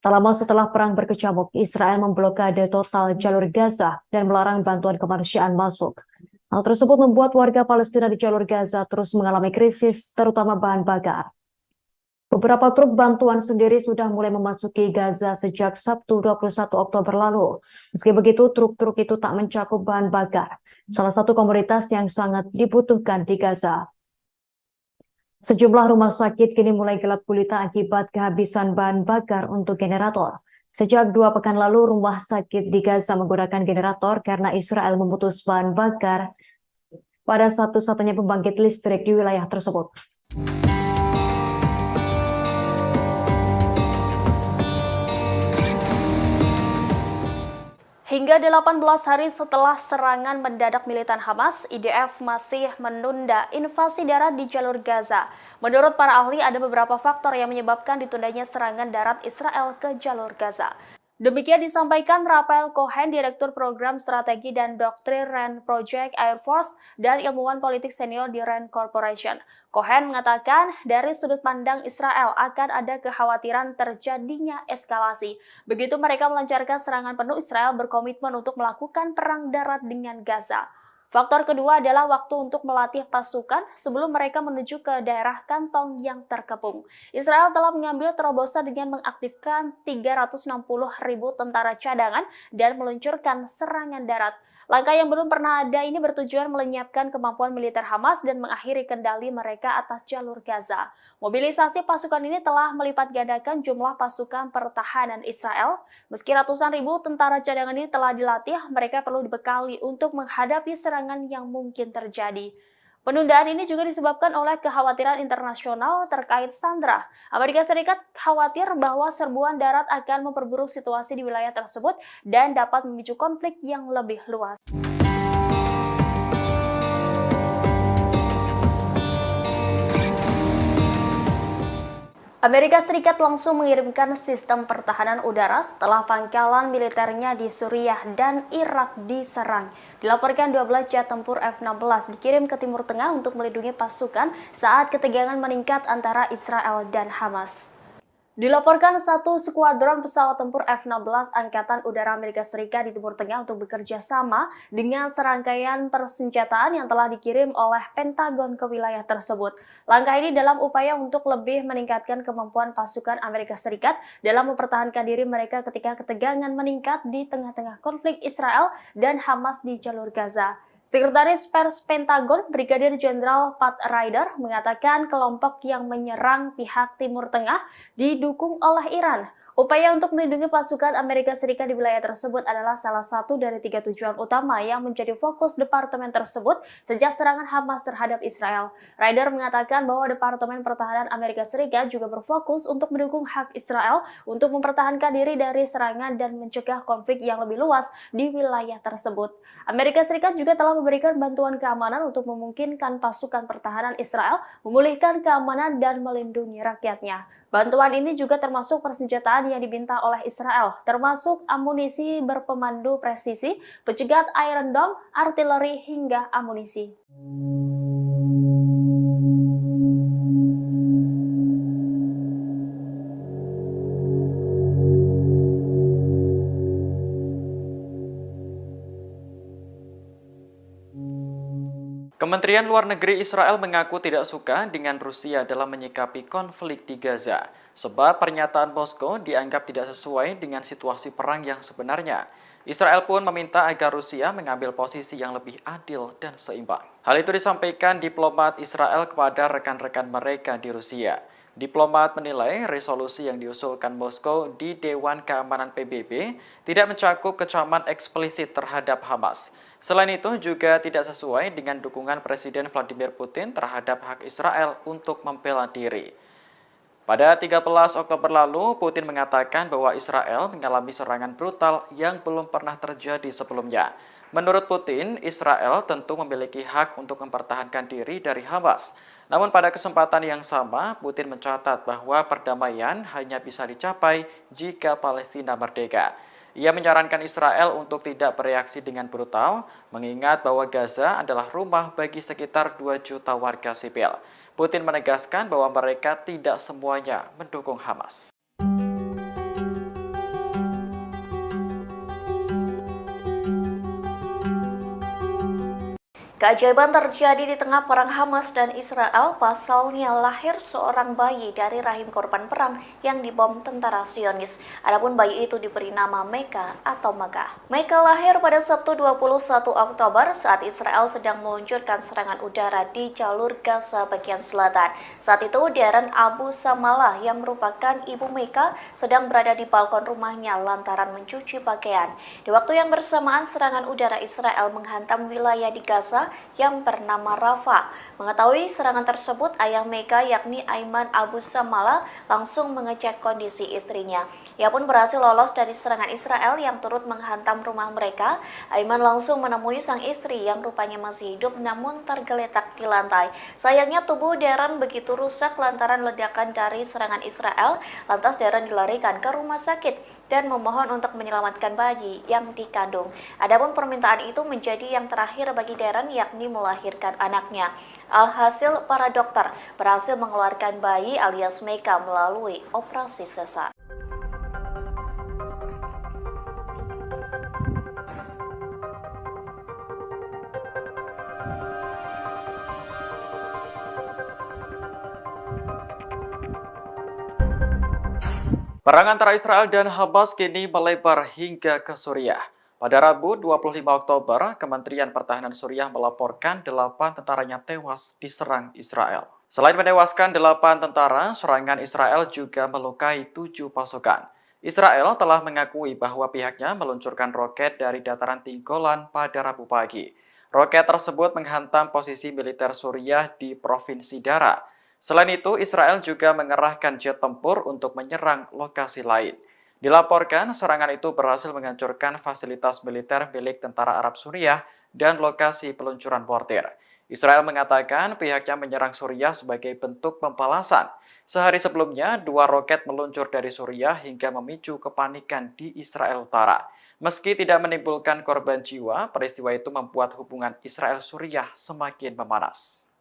Tak lama setelah perang berkecamuk, Israel memblokade total jalur Gaza dan melarang bantuan kemanusiaan masuk. Hal tersebut membuat warga Palestina di jalur Gaza terus mengalami krisis, terutama bahan bakar. Beberapa truk bantuan sendiri sudah mulai memasuki Gaza sejak Sabtu 21 Oktober lalu. Meski begitu, truk-truk itu tak mencakup bahan bakar, salah satu komoditas yang sangat dibutuhkan di Gaza. Sejumlah rumah sakit kini mulai gelap gulita akibat kehabisan bahan bakar untuk generator. Sejak 2 pekan lalu, rumah sakit di Gaza menggunakan generator karena Israel memutus bahan bakar pada satu-satunya pembangkit listrik di wilayah tersebut. Hingga 18 hari setelah serangan mendadak militan Hamas, IDF masih menunda invasi darat di jalur Gaza. Menurut para ahli, ada beberapa faktor yang menyebabkan ditundanya serangan darat Israel ke jalur Gaza. Demikian disampaikan Raphael Cohen, Direktur Program Strategi dan Doktrin RAND Project Air Force dan ilmuwan politik senior di RAND Corporation. Cohen mengatakan dari sudut pandang Israel akan ada kekhawatiran terjadinya eskalasi. Begitu mereka melancarkan serangan penuh, Israel berkomitmen untuk melakukan perang darat dengan Gaza. Faktor kedua adalah waktu untuk melatih pasukan sebelum mereka menuju ke daerah kantong yang terkepung. Israel telah mengambil terobosan dengan mengaktifkan 360.000 tentara cadangan dan meluncurkan serangan darat. Langkah yang belum pernah ada ini bertujuan melenyapkan kemampuan militer Hamas dan mengakhiri kendali mereka atas jalur Gaza. Mobilisasi pasukan ini telah melipat gandakan jumlah pasukan pertahanan Israel. Meski ratusan ribu tentara cadangan ini telah dilatih, mereka perlu dibekali untuk menghadapi serangan yang mungkin terjadi. Penundaan ini juga disebabkan oleh kekhawatiran internasional terkait Sandra. Amerika Serikat khawatir bahwa serbuan darat akan memperburuk situasi di wilayah tersebut dan dapat memicu konflik yang lebih luas. Amerika Serikat langsung mengirimkan sistem pertahanan udara setelah pangkalan militernya di Suriah dan Irak diserang. Dilaporkan 12 jet tempur F-16 dikirim ke Timur Tengah untuk melindungi pasukan saat ketegangan meningkat antara Israel dan Hamas. Dilaporkan satu skuadron pesawat tempur F-16 Angkatan Udara Amerika Serikat di Timur Tengah untuk bekerja sama dengan serangkaian persenjataan yang telah dikirim oleh Pentagon ke wilayah tersebut. Langkah ini dalam upaya untuk lebih meningkatkan kemampuan pasukan Amerika Serikat dalam mempertahankan diri mereka ketika ketegangan meningkat di tengah-tengah konflik Israel dan Hamas di jalur Gaza. Sekretaris Pers Pentagon, Brigadir Jenderal Pat Ryder, mengatakan kelompok yang menyerang pihak Timur Tengah didukung oleh Iran. Upaya untuk melindungi pasukan Amerika Serikat di wilayah tersebut adalah salah satu dari 3 tujuan utama yang menjadi fokus departemen tersebut sejak serangan Hamas terhadap Israel. Ryder mengatakan bahwa Departemen Pertahanan Amerika Serikat juga berfokus untuk mendukung hak Israel untuk mempertahankan diri dari serangan dan mencegah konflik yang lebih luas di wilayah tersebut. Amerika Serikat juga telah memberikan bantuan keamanan untuk memungkinkan pasukan pertahanan Israel memulihkan keamanan dan melindungi rakyatnya. Bantuan ini juga termasuk persenjataan yang diminta oleh Israel, termasuk amunisi berpemandu presisi, pencegat Iron Dome, artileri, hingga amunisi. Kementerian Luar Negeri Israel mengaku tidak suka dengan Rusia dalam menyikapi konflik di Gaza, sebab pernyataan Moskow dianggap tidak sesuai dengan situasi perang yang sebenarnya. Israel pun meminta agar Rusia mengambil posisi yang lebih adil dan seimbang. Hal itu disampaikan diplomat Israel kepada rekan-rekan mereka di Rusia. Diplomat menilai resolusi yang diusulkan Moskow di Dewan Keamanan PBB tidak mencakup kecaman eksplisit terhadap Hamas. Selain itu juga tidak sesuai dengan dukungan Presiden Vladimir Putin terhadap hak Israel untuk membela diri. Pada 13 Oktober lalu, Putin mengatakan bahwa Israel mengalami serangan brutal yang belum pernah terjadi sebelumnya. Menurut Putin, Israel tentu memiliki hak untuk mempertahankan diri dari Hamas. Namun pada kesempatan yang sama, Putin mencatat bahwa perdamaian hanya bisa dicapai jika Palestina merdeka. Ia menyarankan Israel untuk tidak bereaksi dengan brutal, mengingat bahwa Gaza adalah rumah bagi sekitar 2 juta warga sipil. Putin menegaskan bahwa mereka tidak semuanya mendukung Hamas. Keajaiban terjadi di tengah perang Hamas dan Israel, pasalnya lahir seorang bayi dari rahim korban perang yang dibom tentara Zionis. Adapun bayi itu diberi nama Meka atau Maga. Meka lahir pada Sabtu 21 Oktober saat Israel sedang meluncurkan serangan udara di jalur Gaza bagian selatan. Saat itu, Darren Abu Samalah yang merupakan ibu Meka sedang berada di balkon rumahnya lantaran mencuci pakaian. Di waktu yang bersamaan, serangan udara Israel menghantam wilayah di Gaza yang bernama Rafah. Mengetahui serangan tersebut, ayah Mega yakni Aiman Abu Samala langsung mengecek kondisi istrinya. Ia pun berhasil lolos dari serangan Israel yang turut menghantam rumah mereka. Aiman langsung menemui sang istri yang rupanya masih hidup namun tergeletak di lantai. Sayangnya tubuh Darren begitu rusak lantaran ledakan dari serangan Israel. Lantas Darren dilarikan ke rumah sakit dan memohon untuk menyelamatkan bayi yang dikandung. Adapun permintaan itu menjadi yang terakhir bagi Darren, yakni melahirkan anaknya. Alhasil para dokter berhasil mengeluarkan bayi alias Mega melalui operasi sesar. Perang antara Israel dan Hamas kini melebar hingga ke Suriah. Pada Rabu 25 Oktober, Kementerian Pertahanan Suriah melaporkan 8 tentaranya tewas diserang Israel. Selain menewaskan 8 tentara, serangan Israel juga melukai 7 pasukan. Israel telah mengakui bahwa pihaknya meluncurkan roket dari dataran tinggi Golan pada Rabu pagi. Roket tersebut menghantam posisi militer Suriah di Provinsi Dara. Selain itu, Israel juga mengerahkan jet tempur untuk menyerang lokasi lain. Dilaporkan, serangan itu berhasil menghancurkan fasilitas militer milik tentara Arab Suriah dan lokasi peluncuran mortir. Israel mengatakan pihaknya menyerang Suriah sebagai bentuk pembalasan. Sehari sebelumnya, 2 roket meluncur dari Suriah hingga memicu kepanikan di Israel Utara. Meski tidak menimbulkan korban jiwa, peristiwa itu membuat hubungan Israel-Suriah semakin memanas.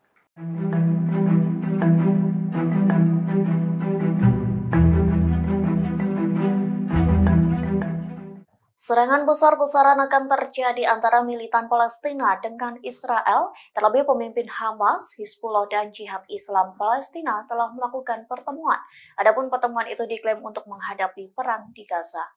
Serangan besar-besaran akan terjadi antara militan Palestina dengan Israel. Terlebih pemimpin Hamas, Hizbullah dan Jihad Islam Palestina telah melakukan pertemuan. Adapun pertemuan itu diklaim untuk menghadapi perang di Gaza.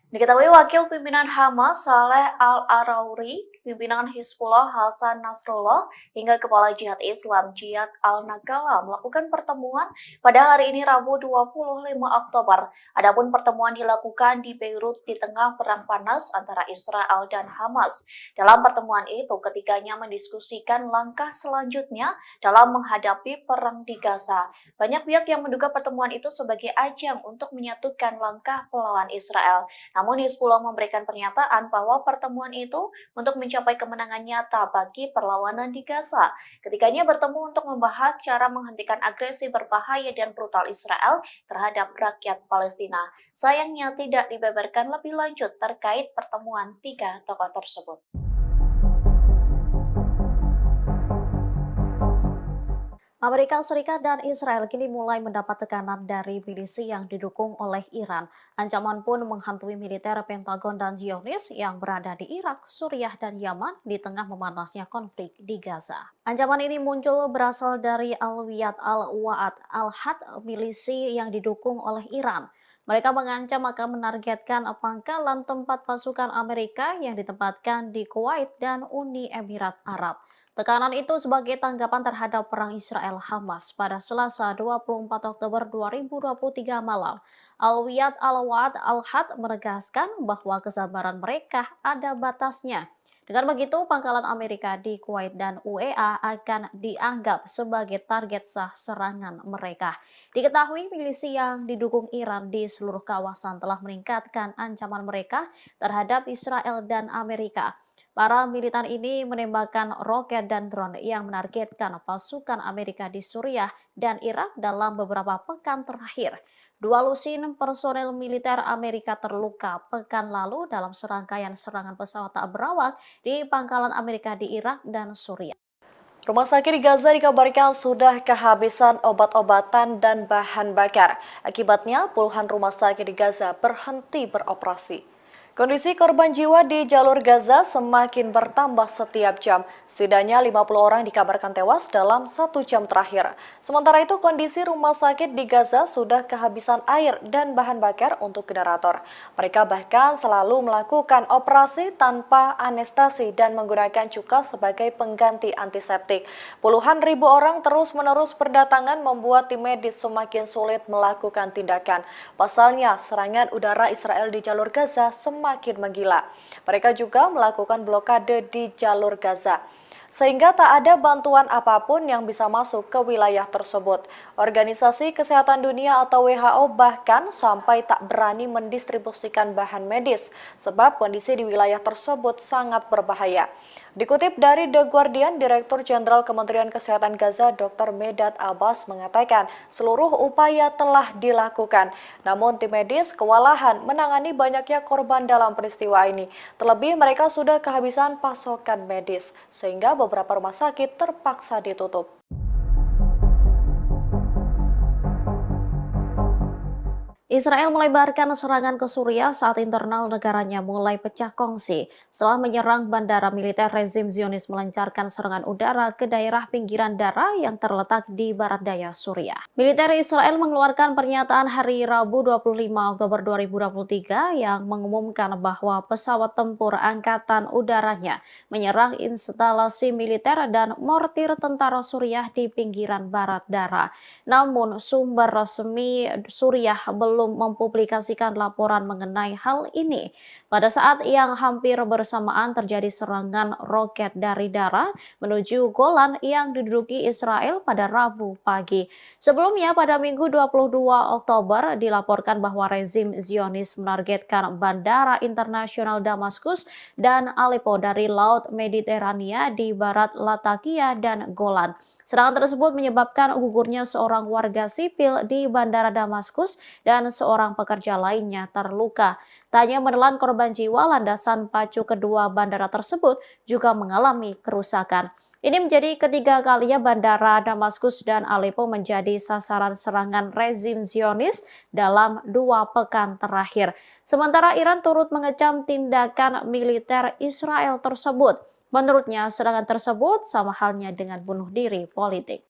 Diketahui wakil pimpinan Hamas Saleh Al-Arauri, pimpinan Hizbullah Hasan Nasrullah, hingga kepala Jihad Islam Jihad Al-Nagala melakukan pertemuan pada hari ini Rabu 25 Oktober. Adapun pertemuan dilakukan di Beirut di tengah perang panas antara Israel dan Hamas. Dalam pertemuan itu, ketiganya mendiskusikan langkah selanjutnya dalam menghadapi perang di Gaza. Banyak pihak yang menduga pertemuan itu sebagai ajang untuk menyatukan langkah melawan Israel. Namun Hizbullah memberikan pernyataan bahwa pertemuan itu untuk mencapai kemenangan nyata bagi perlawanan di Gaza. Ketiganya bertemu untuk membahas cara menghentikan agresi berbahaya dan brutal Israel terhadap rakyat Palestina. Sayangnya tidak dibeberkan lebih lanjut terkait pertemuan 3 tokoh tersebut. Amerika Serikat dan Israel kini mulai mendapat tekanan dari milisi yang didukung oleh Iran. Ancaman pun menghantui militer Pentagon dan Zionis yang berada di Irak, Suriah, dan Yaman di tengah memanasnya konflik di Gaza. Ancaman ini muncul berasal dari Al-Wiyad Al-Wa'ad Al-Had, milisi yang didukung oleh Iran. Mereka mengancam akan menargetkan pangkalan tempat pasukan Amerika yang ditempatkan di Kuwait dan Uni Emirat Arab. Tekanan itu sebagai tanggapan terhadap perang Israel-Hamas pada Selasa 24 Oktober 2023 malam. Al-Wiyad Al-Wa'ad Al-Had menegaskan bahwa kesabaran mereka ada batasnya. Dengan begitu, pangkalan Amerika di Kuwait dan UEA akan dianggap sebagai target sah serangan mereka. Diketahui milisi yang didukung Iran di seluruh kawasan telah meningkatkan ancaman mereka terhadap Israel dan Amerika. Para militan ini menembakkan roket dan drone yang menargetkan pasukan Amerika di Suriah dan Irak dalam beberapa pekan terakhir. 2 lusin personel militer Amerika terluka pekan lalu dalam serangkaian serangan pesawat tak berawak di pangkalan Amerika di Irak dan Suriah. Rumah sakit di Gaza dikabarkan sudah kehabisan obat-obatan dan bahan bakar. Akibatnya, puluhan rumah sakit di Gaza berhenti beroperasi. Kondisi korban jiwa di jalur Gaza semakin bertambah setiap jam. Setidaknya 50 orang dikabarkan tewas dalam 1 jam terakhir. Sementara itu, kondisi rumah sakit di Gaza sudah kehabisan air dan bahan bakar untuk generator. Mereka bahkan selalu melakukan operasi tanpa anestesi dan menggunakan cuka sebagai pengganti antiseptik. Puluhan ribu orang terus-menerus berdatangan membuat tim medis semakin sulit melakukan tindakan. Pasalnya, serangan udara Israel di jalur Gaza semakin menggila. Mereka juga melakukan blokade di jalur Gaza. sehingga tak ada bantuan apapun yang bisa masuk ke wilayah tersebut. Organisasi Kesehatan Dunia atau WHO bahkan sampai tak berani mendistribusikan bahan medis, sebab kondisi di wilayah tersebut sangat berbahaya. Dikutip dari The Guardian, Direktur Jenderal Kementerian Kesehatan Gaza Dr. Medad Abbas mengatakan seluruh upaya telah dilakukan. Namun tim medis kewalahan menangani banyaknya korban dalam peristiwa ini. Terlebih mereka sudah kehabisan pasokan medis, sehingga beberapa rumah sakit terpaksa ditutup. Israel melebarkan serangan ke Suriah saat internal negaranya mulai pecah kongsi setelah menyerang bandara militer rezim Zionis melancarkan serangan udara ke daerah pinggiran Dara yang terletak di barat daya Suriah. Militer Israel mengeluarkan pernyataan hari Rabu 25 Oktober 2023 yang mengumumkan bahwa pesawat tempur angkatan udaranya menyerang instalasi militer dan mortir tentara Suriah di pinggiran barat Dara. Namun sumber resmi Suriah belum mempublikasikan laporan mengenai hal ini. Pada saat yang hampir bersamaan terjadi serangan roket dari Dara menuju Golan yang diduduki Israel pada Rabu pagi. Sebelumnya pada Minggu 22 Oktober dilaporkan bahwa rezim Zionis menargetkan bandara internasional Damaskus dan Aleppo dari Laut Mediterania di barat Latakia dan Golan. Serangan tersebut menyebabkan gugurnya seorang warga sipil di Bandara Damaskus dan seorang pekerja lainnya terluka. Tak hanya menelan korban jiwa, landasan pacu kedua bandara tersebut juga mengalami kerusakan. Ini menjadi ketiga kalinya Bandara Damaskus dan Aleppo menjadi sasaran serangan rezim Zionis dalam 2 pekan terakhir. Sementara Iran turut mengecam tindakan militer Israel tersebut. Menurutnya, serangan tersebut sama halnya dengan bunuh diri politik.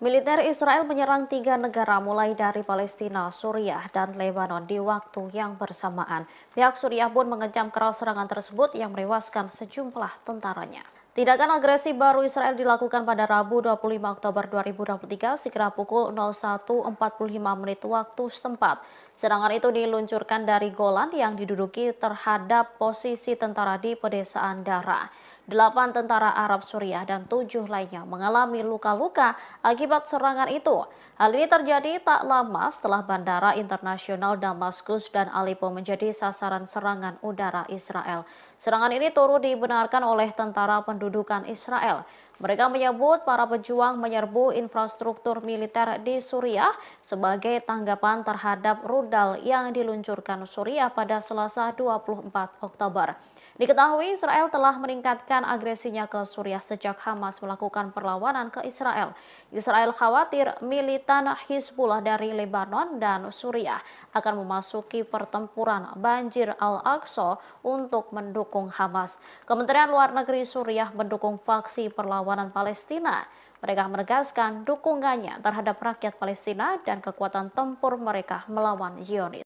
Militer Israel menyerang 3 negara mulai dari Palestina, Suriah, dan Lebanon di waktu yang bersamaan. Pihak Suriah pun mengecam keras serangan tersebut yang menewaskan sejumlah tentaranya. Tindakan agresi baru Israel dilakukan pada Rabu 25 Oktober 2023 sekira pukul 01.45 menit waktu setempat. Serangan itu diluncurkan dari Golan yang diduduki terhadap posisi tentara di pedesaan Dara. 8 tentara Arab Suriah dan 7 lainnya mengalami luka-luka akibat serangan itu. Hal ini terjadi tak lama setelah Bandara Internasional Damaskus dan Aleppo menjadi sasaran serangan udara Israel. Serangan ini turut dibenarkan oleh tentara pendudukan Israel. Mereka menyebut para pejuang menyerbu infrastruktur militer di Suriah sebagai tanggapan terhadap rudal yang diluncurkan Suriah pada Selasa 24 Oktober. Diketahui Israel telah meningkatkan agresinya ke Suriah sejak Hamas melakukan perlawanan ke Israel. Israel khawatir militan Hizbullah dari Lebanon dan Suriah akan memasuki pertempuran Banjir Al-Aqsa untuk mendukung Hamas. Kementerian Luar Negeri Suriah mendukung faksi perlawanan Palestina. Mereka menegaskan dukungannya terhadap rakyat Palestina dan kekuatan tempur mereka melawan Zionis.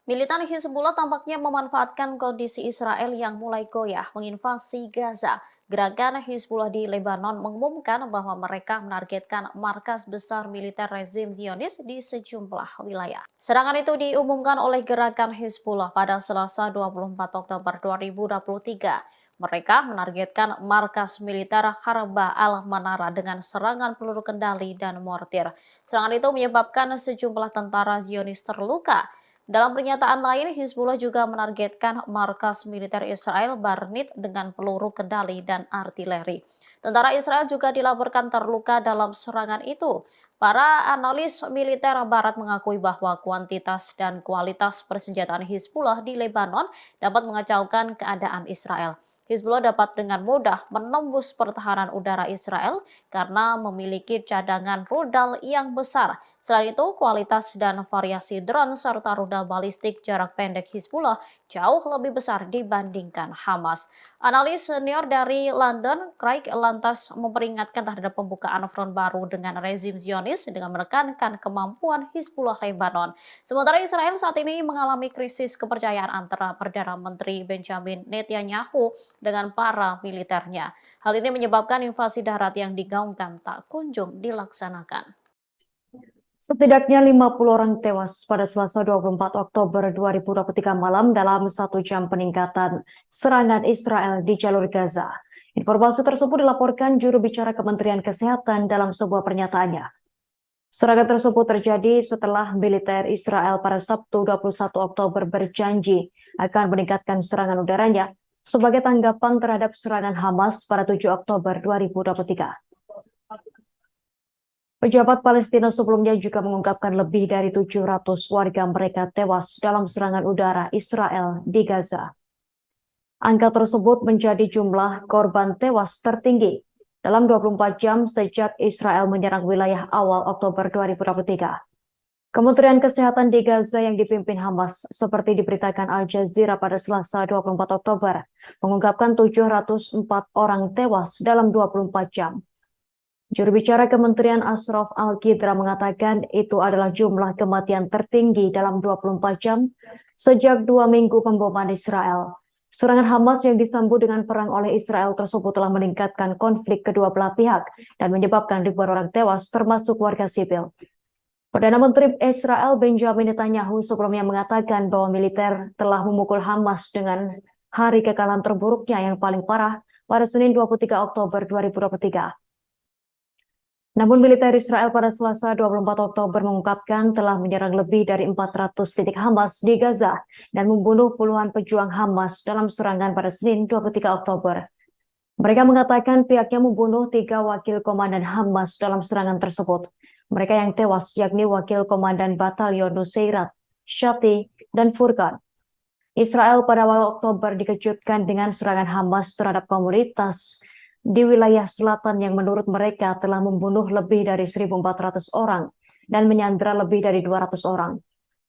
Militan Hizbullah tampaknya memanfaatkan kondisi Israel yang mulai goyah menginvasi Gaza. Gerakan Hizbullah di Lebanon mengumumkan bahwa mereka menargetkan markas besar militer rezim Zionis di sejumlah wilayah. Serangan itu diumumkan oleh gerakan Hizbullah pada Selasa 24 Oktober 2023. Mereka menargetkan markas militer Harbah al-Manara dengan serangan peluru kendali dan mortir. Serangan itu menyebabkan sejumlah tentara Zionis terluka. Dalam pernyataan lain, Hizbullah juga menargetkan markas militer Israel Barnit dengan peluru kendali dan artileri. Tentara Israel juga dilaporkan terluka dalam serangan itu. Para analis militer Barat mengakui bahwa kuantitas dan kualitas persenjataan Hizbullah di Lebanon dapat mengacaukan keadaan Israel. Hizbullah dapat dengan mudah menembus pertahanan udara Israel karena memiliki cadangan rudal yang besar. Selain itu, kualitas dan variasi drone serta rudal balistik jarak pendek Hizbullah jauh lebih besar dibandingkan Hamas. Analis senior dari London, Craig, lantas memperingatkan terhadap pembukaan front baru dengan rezim Zionis dengan menekankan kemampuan Hizbullah Lebanon. Sementara Israel saat ini mengalami krisis kepercayaan antara Perdana Menteri Benjamin Netanyahu dengan para militernya. Hal ini menyebabkan invasi darat yang digaungkan tak kunjung dilaksanakan. Setidaknya 50 orang tewas pada Selasa 24 Oktober 2023 malam dalam 1 jam peningkatan serangan Israel di jalur Gaza. Informasi tersebut dilaporkan juru bicara Kementerian Kesehatan dalam sebuah pernyataannya. Serangan tersebut terjadi setelah militer Israel pada Sabtu 21 Oktober berjanji akan meningkatkan serangan udaranya sebagai tanggapan terhadap serangan Hamas pada 7 Oktober 2023. Pejabat Palestina sebelumnya juga mengungkapkan lebih dari 700 warga mereka tewas dalam serangan udara Israel di Gaza. Angka tersebut menjadi jumlah korban tewas tertinggi dalam 24 jam sejak Israel menyerang wilayah awal Oktober 2023. Kementerian Kesehatan di Gaza yang dipimpin Hamas, seperti diberitakan Al Jazeera pada Selasa 24 Oktober, mengungkapkan 704 orang tewas dalam 24 jam. Juru bicara Kementerian Ashraf Al-Qidra mengatakan itu adalah jumlah kematian tertinggi dalam 24 jam sejak 2 minggu pemboman Israel. Serangan Hamas yang disambut dengan perang oleh Israel tersebut telah meningkatkan konflik kedua belah pihak dan menyebabkan ribuan orang tewas termasuk warga sipil. Perdana Menteri Israel Benjamin Netanyahu sebelumnya mengatakan bahwa militer telah memukul Hamas dengan hari kekalahan terburuknya yang paling parah pada Senin 23 Oktober 2023. Namun militer Israel pada Selasa 24 Oktober mengungkapkan telah menyerang lebih dari 400 titik Hamas di Gaza dan membunuh puluhan pejuang Hamas dalam serangan pada Senin 23 Oktober. Mereka mengatakan pihaknya membunuh 3 wakil komandan Hamas dalam serangan tersebut. Mereka yang tewas yakni wakil komandan Batalion Nusairat, Shati, dan Furqan. Israel pada awal Oktober dikejutkan dengan serangan Hamas terhadap komunitas di wilayah selatan yang menurut mereka telah membunuh lebih dari 1.400 orang dan menyandra lebih dari 200 orang.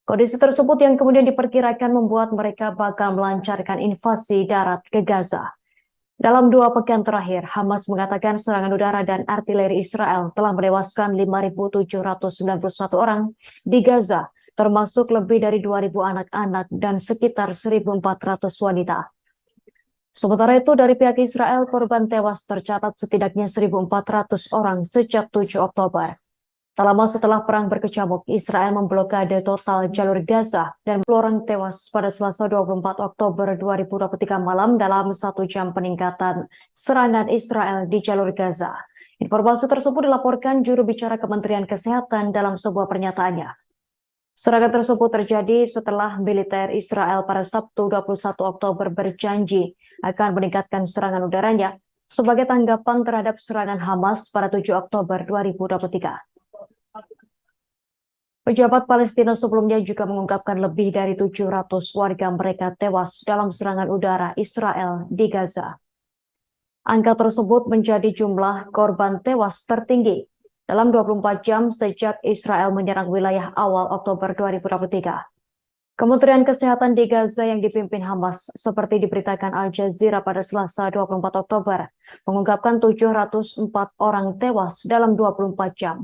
Kondisi tersebut yang kemudian diperkirakan membuat mereka bakal melancarkan invasi darat ke Gaza. Dalam 2 pekan terakhir, Hamas mengatakan serangan udara dan artileri Israel telah menewaskan 5.791 orang di Gaza, termasuk lebih dari 2.000 anak-anak dan sekitar 1.400 wanita. Sementara itu, dari pihak Israel, korban tewas tercatat setidaknya 1.400 orang sejak 7 Oktober. Tak lama setelah perang berkecamuk, Israel memblokade total jalur Gaza dan 10 orang tewas pada Selasa 24 Oktober 2023 malam dalam 1 jam peningkatan serangan Israel di jalur Gaza. Informasi tersebut dilaporkan juru bicara Kementerian Kesehatan dalam sebuah pernyataannya. Serangan tersebut terjadi setelah militer Israel pada Sabtu 21 Oktober berjanji akan meningkatkan serangan udaranya sebagai tanggapan terhadap serangan Hamas pada 7 Oktober 2023. Pejabat Palestina sebelumnya juga mengungkapkan lebih dari 700 warga mereka tewas dalam serangan udara Israel di Gaza. Angka tersebut menjadi jumlah korban tewas tertinggi dalam 24 jam sejak Israel menyerang wilayah awal Oktober 2023. Kementerian Kesehatan di Gaza yang dipimpin Hamas, seperti diberitakan Al Jazeera pada Selasa 24 Oktober, mengungkapkan 704 orang tewas dalam 24 jam.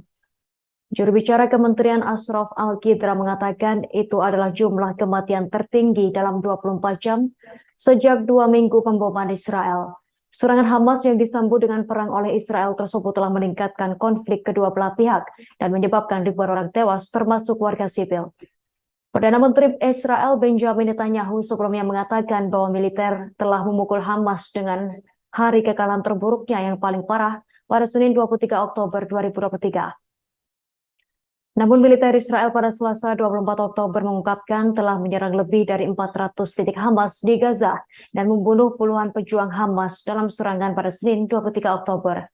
Juru bicara Kementerian Ashraf Al-Qidra mengatakan itu adalah jumlah kematian tertinggi dalam 24 jam sejak 2 minggu pemboman Israel. Serangan Hamas yang disambut dengan perang oleh Israel tersebut telah meningkatkan konflik kedua belah pihak dan menyebabkan ribuan orang tewas termasuk warga sipil. Perdana Menteri Israel Benjamin Netanyahu sebelumnya mengatakan bahwa militer telah memukul Hamas dengan hari kekalahan terburuknya yang paling parah pada Senin 23 Oktober 2023. Namun militer Israel pada Selasa 24 Oktober mengungkapkan telah menyerang lebih dari 400 titik Hamas di Gaza dan membunuh puluhan pejuang Hamas dalam serangan pada Senin 23 Oktober.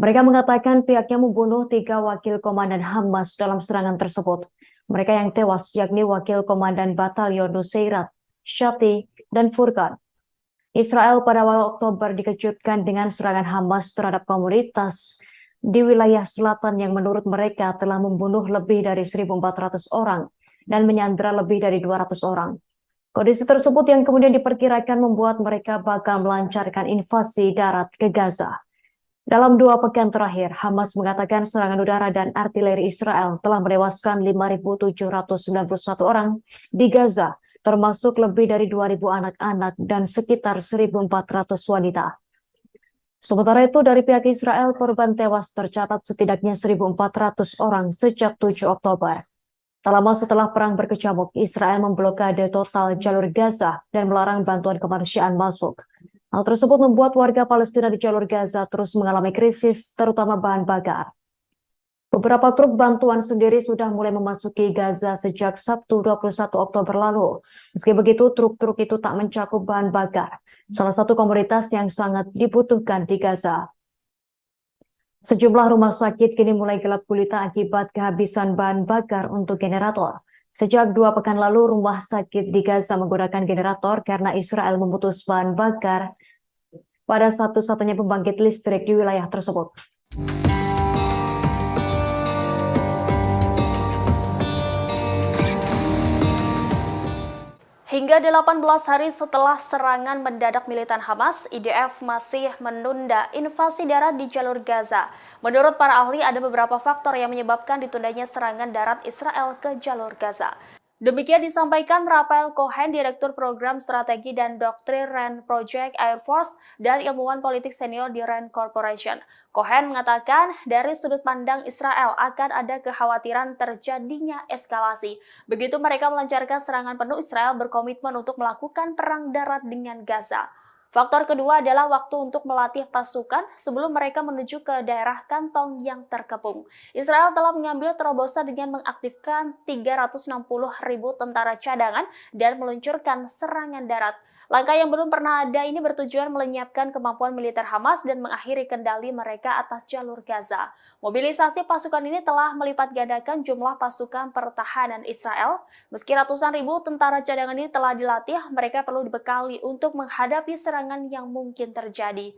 Mereka mengatakan pihaknya membunuh 3 wakil komandan Hamas dalam serangan tersebut. Mereka yang tewas yakni wakil komandan Batalion Nusairat, Shati, dan Furqan. Israel pada awal Oktober dikejutkan dengan serangan Hamas terhadap komunitas di wilayah selatan yang menurut mereka telah membunuh lebih dari 1.400 orang dan menyandra lebih dari 200 orang. Kondisi tersebut yang kemudian diperkirakan membuat mereka bakal melancarkan invasi darat ke Gaza. Dalam 2 pekan terakhir, Hamas mengatakan serangan udara dan artileri Israel telah menewaskan 5.791 orang di Gaza, termasuk lebih dari 2.000 anak-anak dan sekitar 1.400 wanita. Sementara itu, dari pihak Israel, korban tewas tercatat setidaknya 1.400 orang sejak 7 Oktober. Tak lama setelah perang berkecamuk, Israel memblokade total jalur Gaza dan melarang bantuan kemanusiaan masuk. Hal tersebut membuat warga Palestina di jalur Gaza terus mengalami krisis, terutama bahan bakar. Beberapa truk bantuan sendiri sudah mulai memasuki Gaza sejak Sabtu 21 Oktober lalu. Meski begitu, truk-truk itu tak mencakup bahan bakar, salah satu komoditas yang sangat dibutuhkan di Gaza. Sejumlah rumah sakit kini mulai gelap gulita akibat kehabisan bahan bakar untuk generator. Sejak 2 pekan lalu, rumah sakit di Gaza menggunakan generator karena Israel memutus bahan bakar pada satu-satunya pembangkit listrik di wilayah tersebut. Hingga 18 hari setelah serangan mendadak militan Hamas, IDF masih menunda invasi darat di jalur Gaza. Menurut para ahli, ada beberapa faktor yang menyebabkan ditundanya serangan darat Israel ke jalur Gaza. Demikian disampaikan Rafael Cohen, Direktur Program Strategi dan Doktrin RAND Project Air Force dan ilmuwan politik senior di RAND Corporation. Cohen mengatakan dari sudut pandang Israel akan ada kekhawatiran terjadinya eskalasi. Begitu mereka melancarkan serangan penuh, Israel berkomitmen untuk melakukan perang darat dengan Gaza. Faktor kedua adalah waktu untuk melatih pasukan sebelum mereka menuju ke daerah kantong yang terkepung. Israel telah mengambil terobosan dengan mengaktifkan 360.000 tentara cadangan dan meluncurkan serangan darat. Langkah yang belum pernah ada ini bertujuan melenyapkan kemampuan militer Hamas dan mengakhiri kendali mereka atas jalur Gaza. Mobilisasi pasukan ini telah melipat gandakan jumlah pasukan pertahanan Israel. Meski ratusan ribu tentara cadangan ini telah dilatih, mereka perlu dibekali untuk menghadapi serangan yang mungkin terjadi.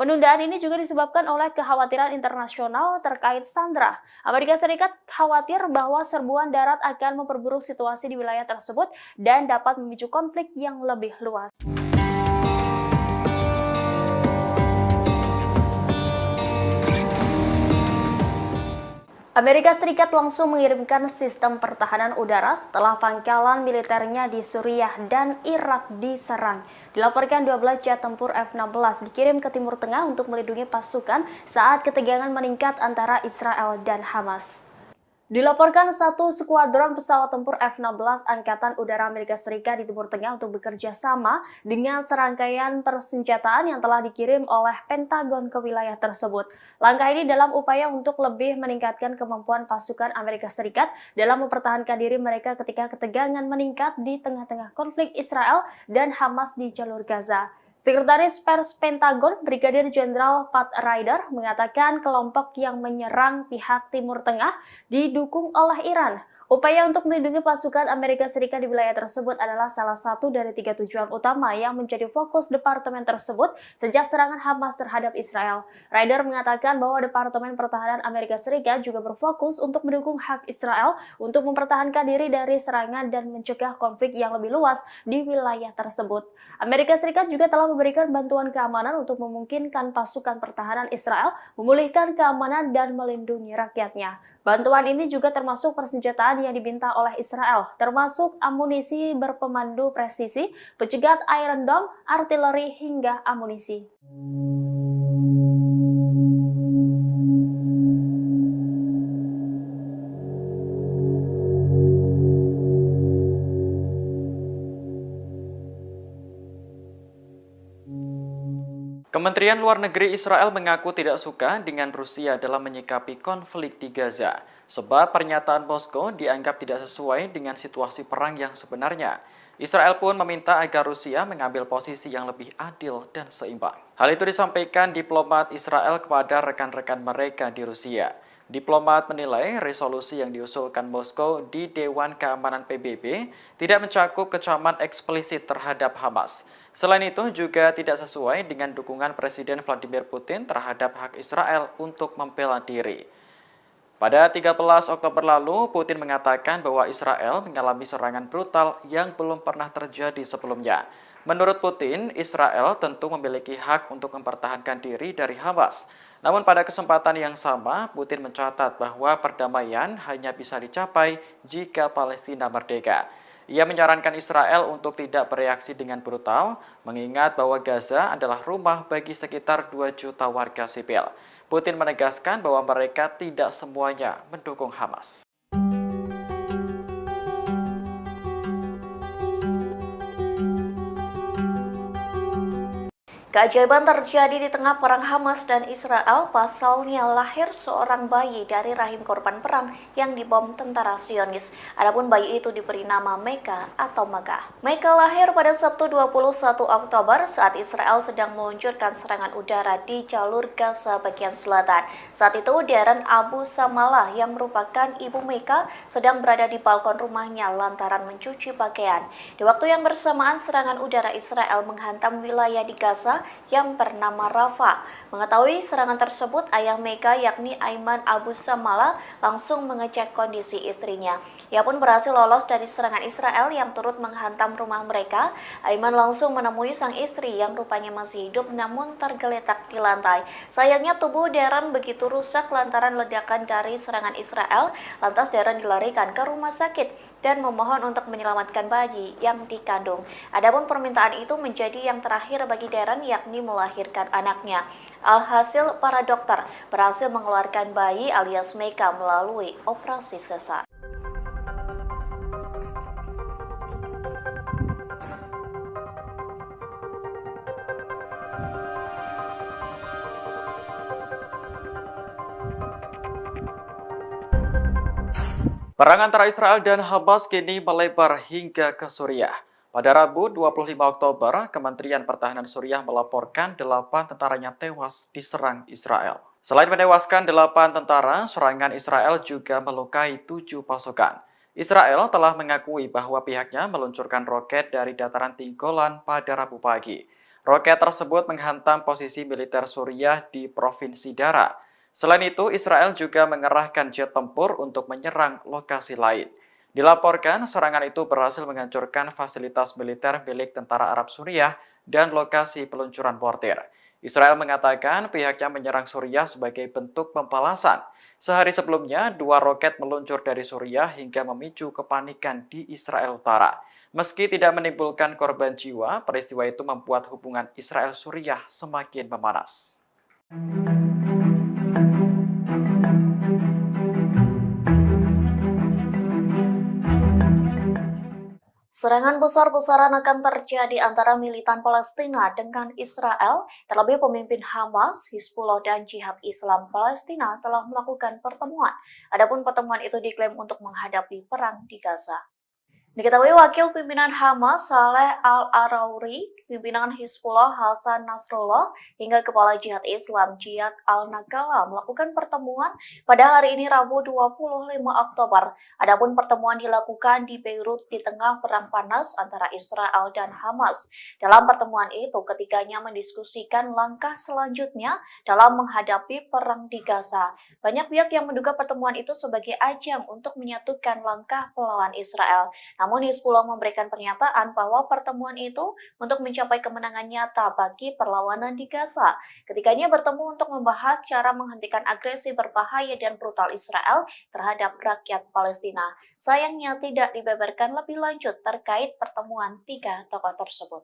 Penundaan ini juga disebabkan oleh kekhawatiran internasional terkait Sandra. Amerika Serikat khawatir bahwa serbuan darat akan memperburuk situasi di wilayah tersebut dan dapat memicu konflik yang lebih luas. Amerika Serikat langsung mengirimkan sistem pertahanan udara setelah pangkalan militernya di Suriah dan Irak diserang. Dilaporkan 12 jet tempur F-16 dikirim ke Timur Tengah untuk melindungi pasukan saat ketegangan meningkat antara Israel dan Hamas. Dilaporkan satu skuadron pesawat tempur F-16 Angkatan Udara Amerika Serikat di Timur Tengah untuk bekerja sama dengan serangkaian persenjataan yang telah dikirim oleh Pentagon ke wilayah tersebut. Langkah ini dalam upaya untuk lebih meningkatkan kemampuan pasukan Amerika Serikat dalam mempertahankan diri mereka ketika ketegangan meningkat di tengah-tengah konflik Israel dan Hamas di jalur Gaza. Sekretaris Pers Pentagon, Brigadir Jenderal Pat Ryder, mengatakan kelompok yang menyerang pihak Timur Tengah didukung oleh Iran. Upaya untuk melindungi pasukan Amerika Serikat di wilayah tersebut adalah salah satu dari 3 tujuan utama yang menjadi fokus departemen tersebut sejak serangan Hamas terhadap Israel. Ryder mengatakan bahwa Departemen Pertahanan Amerika Serikat juga berfokus untuk mendukung hak Israel untuk mempertahankan diri dari serangan dan mencegah konflik yang lebih luas di wilayah tersebut. Amerika Serikat juga telah memberikan bantuan keamanan untuk memungkinkan pasukan pertahanan Israel memulihkan keamanan dan melindungi rakyatnya. Bantuan ini juga termasuk persenjataan yang diminta oleh Israel, termasuk amunisi berpemandu presisi, pencegat Iron Dome, artileri, hingga amunisi. Kementerian Luar Negeri Israel mengaku tidak suka dengan Rusia dalam menyikapi konflik di Gaza, sebab pernyataan Moskow dianggap tidak sesuai dengan situasi perang yang sebenarnya. Israel pun meminta agar Rusia mengambil posisi yang lebih adil dan seimbang. Hal itu disampaikan diplomat Israel kepada rekan-rekan mereka di Rusia. Diplomat menilai resolusi yang diusulkan Moskow di Dewan Keamanan PBB tidak mencakup kecaman eksplisit terhadap Hamas. Selain itu juga tidak sesuai dengan dukungan Presiden Vladimir Putin terhadap hak Israel untuk membela diri. Pada 13 Oktober lalu, Putin mengatakan bahwa Israel mengalami serangan brutal yang belum pernah terjadi sebelumnya. Menurut Putin, Israel tentu memiliki hak untuk mempertahankan diri dari Hamas. Namun pada kesempatan yang sama, Putin mencatat bahwa perdamaian hanya bisa dicapai jika Palestina merdeka. Ia menyarankan Israel untuk tidak bereaksi dengan brutal, mengingat bahwa Gaza adalah rumah bagi sekitar 2 juta warga sipil. Putin menegaskan bahwa mereka tidak semuanya mendukung Hamas. Keajaiban terjadi di tengah perang Hamas dan Israel, pasalnya lahir seorang bayi dari rahim korban perang yang dibom tentara Zionis. Adapun bayi itu diberi nama Meka atau Magah. Meka lahir pada Sabtu 21 Oktober saat Israel sedang meluncurkan serangan udara di jalur Gaza bagian selatan. Saat itu Darren Abu Samalah yang merupakan ibu Meka sedang berada di balkon rumahnya lantaran mencuci pakaian. Di waktu yang bersamaan serangan udara Israel menghantam wilayah di Gaza yang bernama Rafah. Mengetahui serangan tersebut, ayah Meka yakni Aiman Abu Samala langsung mengecek kondisi istrinya. Ia pun berhasil lolos dari serangan Israel yang turut menghantam rumah mereka. Aiman langsung menemui sang istri yang rupanya masih hidup namun tergeletak di lantai. Sayangnya tubuh Darren begitu rusak lantaran ledakan dari serangan Israel. Lantas Darren dilarikan ke rumah sakit dan memohon untuk menyelamatkan bayi yang dikandung. Adapun permintaan itu menjadi yang terakhir bagi Darren, yakni melahirkan anaknya. Alhasil para dokter berhasil mengeluarkan bayi alias Meka melalui operasi sesar. Perang antara Israel dan Hamas kini melebar hingga ke Suriah. Pada Rabu 25 Oktober, Kementerian Pertahanan Suriah melaporkan 8 tentaranya tewas diserang Israel. Selain menewaskan 8 tentara, serangan Israel juga melukai 7 pasukan. Israel telah mengakui bahwa pihaknya meluncurkan roket dari dataran tinggi Golan pada Rabu pagi. Roket tersebut menghantam posisi militer Suriah di Provinsi Dara. Selain itu, Israel juga mengerahkan jet tempur untuk menyerang lokasi lain. Dilaporkan, serangan itu berhasil menghancurkan fasilitas militer milik tentara Arab Suriah dan lokasi peluncuran mortir. Israel mengatakan pihaknya menyerang Suriah sebagai bentuk pembalasan. Sehari sebelumnya, 2 roket meluncur dari Suriah hingga memicu kepanikan di Israel Utara. Meski tidak menimbulkan korban jiwa, peristiwa itu membuat hubungan Israel-Suriah semakin memanas. Serangan besar-besaran akan terjadi antara militan Palestina dengan Israel. Terlebih pemimpin Hamas, Hizbullah dan Jihad Islam Palestina telah melakukan pertemuan. Adapun pertemuan itu diklaim untuk menghadapi perang di Gaza. Diketahui wakil pimpinan Hamas Saleh Al-Arauri, pimpinan Hizbullah Hasan Nasrullah, hingga kepala Jihad Islam Jihad Al-Nagala melakukan pertemuan pada hari ini Rabu 25 Oktober. Adapun pertemuan dilakukan di Beirut di tengah perang panas antara Israel dan Hamas. Dalam pertemuan itu, ketiganya mendiskusikan langkah selanjutnya dalam menghadapi perang di Gaza. Banyak pihak yang menduga pertemuan itu sebagai ajang untuk menyatukan langkah melawan Israel. Namun Hizbullah memberikan pernyataan bahwa pertemuan itu untuk mencapai kemenangan nyata bagi perlawanan di Gaza. Ketiganya bertemu untuk membahas cara menghentikan agresi berbahaya dan brutal Israel terhadap rakyat Palestina. Sayangnya tidak dibeberkan lebih lanjut terkait pertemuan 3 tokoh tersebut.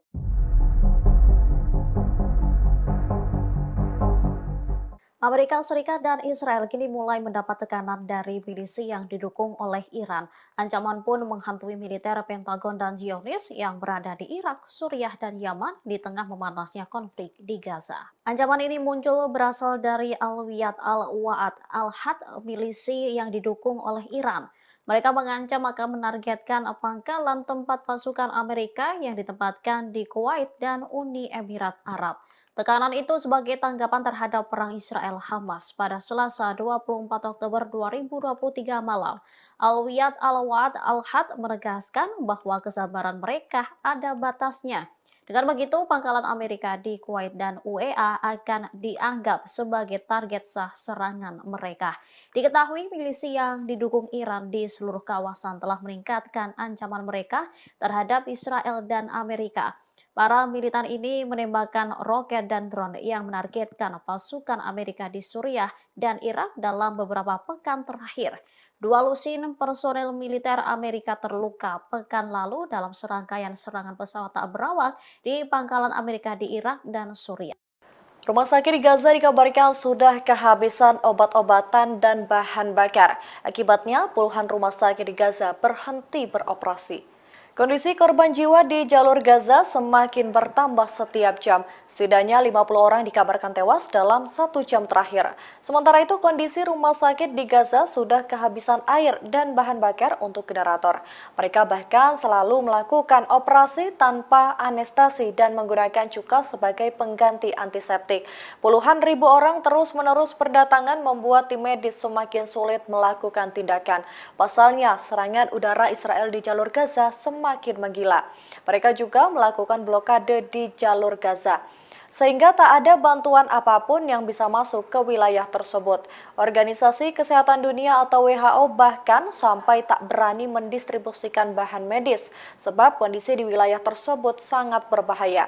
Amerika Serikat dan Israel kini mulai mendapat tekanan dari milisi yang didukung oleh Iran. Ancaman pun menghantui militer Pentagon dan Zionis yang berada di Irak, Suriah, dan Yaman di tengah memanasnya konflik di Gaza. Ancaman ini muncul berasal dari Al-Wiyad Al-Wa'ad Al-Had, milisi yang didukung oleh Iran. Mereka mengancam akan menargetkan pangkalan tempat pasukan Amerika yang ditempatkan di Kuwait dan Uni Emirat Arab. Tekanan itu sebagai tanggapan terhadap perang Israel-Hamas pada Selasa 24 Oktober 2023 malam. Al-Wiyad Al-Wa'ad Al-Had menegaskan bahwa kesabaran mereka ada batasnya. Dengan begitu, pangkalan Amerika di Kuwait dan UEA akan dianggap sebagai target sah serangan mereka. Diketahui milisi yang didukung Iran di seluruh kawasan telah meningkatkan ancaman mereka terhadap Israel dan Amerika. Para militan ini menembakkan roket dan drone yang menargetkan pasukan Amerika di Suriah dan Irak dalam beberapa pekan terakhir. Dua lusin personel militer Amerika terluka pekan lalu dalam serangkaian serangan pesawat tak berawak di pangkalan Amerika di Irak dan Suriah. Rumah sakit di Gaza dikabarkan sudah kehabisan obat-obatan dan bahan bakar. Akibatnya, puluhan rumah sakit di Gaza berhenti beroperasi. Kondisi korban jiwa di jalur Gaza semakin bertambah setiap jam. Setidaknya 50 orang dikabarkan tewas dalam 1 jam terakhir. Sementara itu, kondisi rumah sakit di Gaza sudah kehabisan air dan bahan bakar untuk generator. Mereka bahkan selalu melakukan operasi tanpa anestesi dan menggunakan cuka sebagai pengganti antiseptik. Puluhan ribu orang terus-menerus berdatangan membuat tim medis semakin sulit melakukan tindakan. Pasalnya, serangan udara Israel di jalur Gaza semakin menggila. Mereka juga melakukan blokade di jalur Gaza, sehingga tak ada bantuan apapun yang bisa masuk ke wilayah tersebut. Organisasi Kesehatan Dunia atau WHO bahkan sampai tak berani mendistribusikan bahan medis, sebab kondisi di wilayah tersebut sangat berbahaya.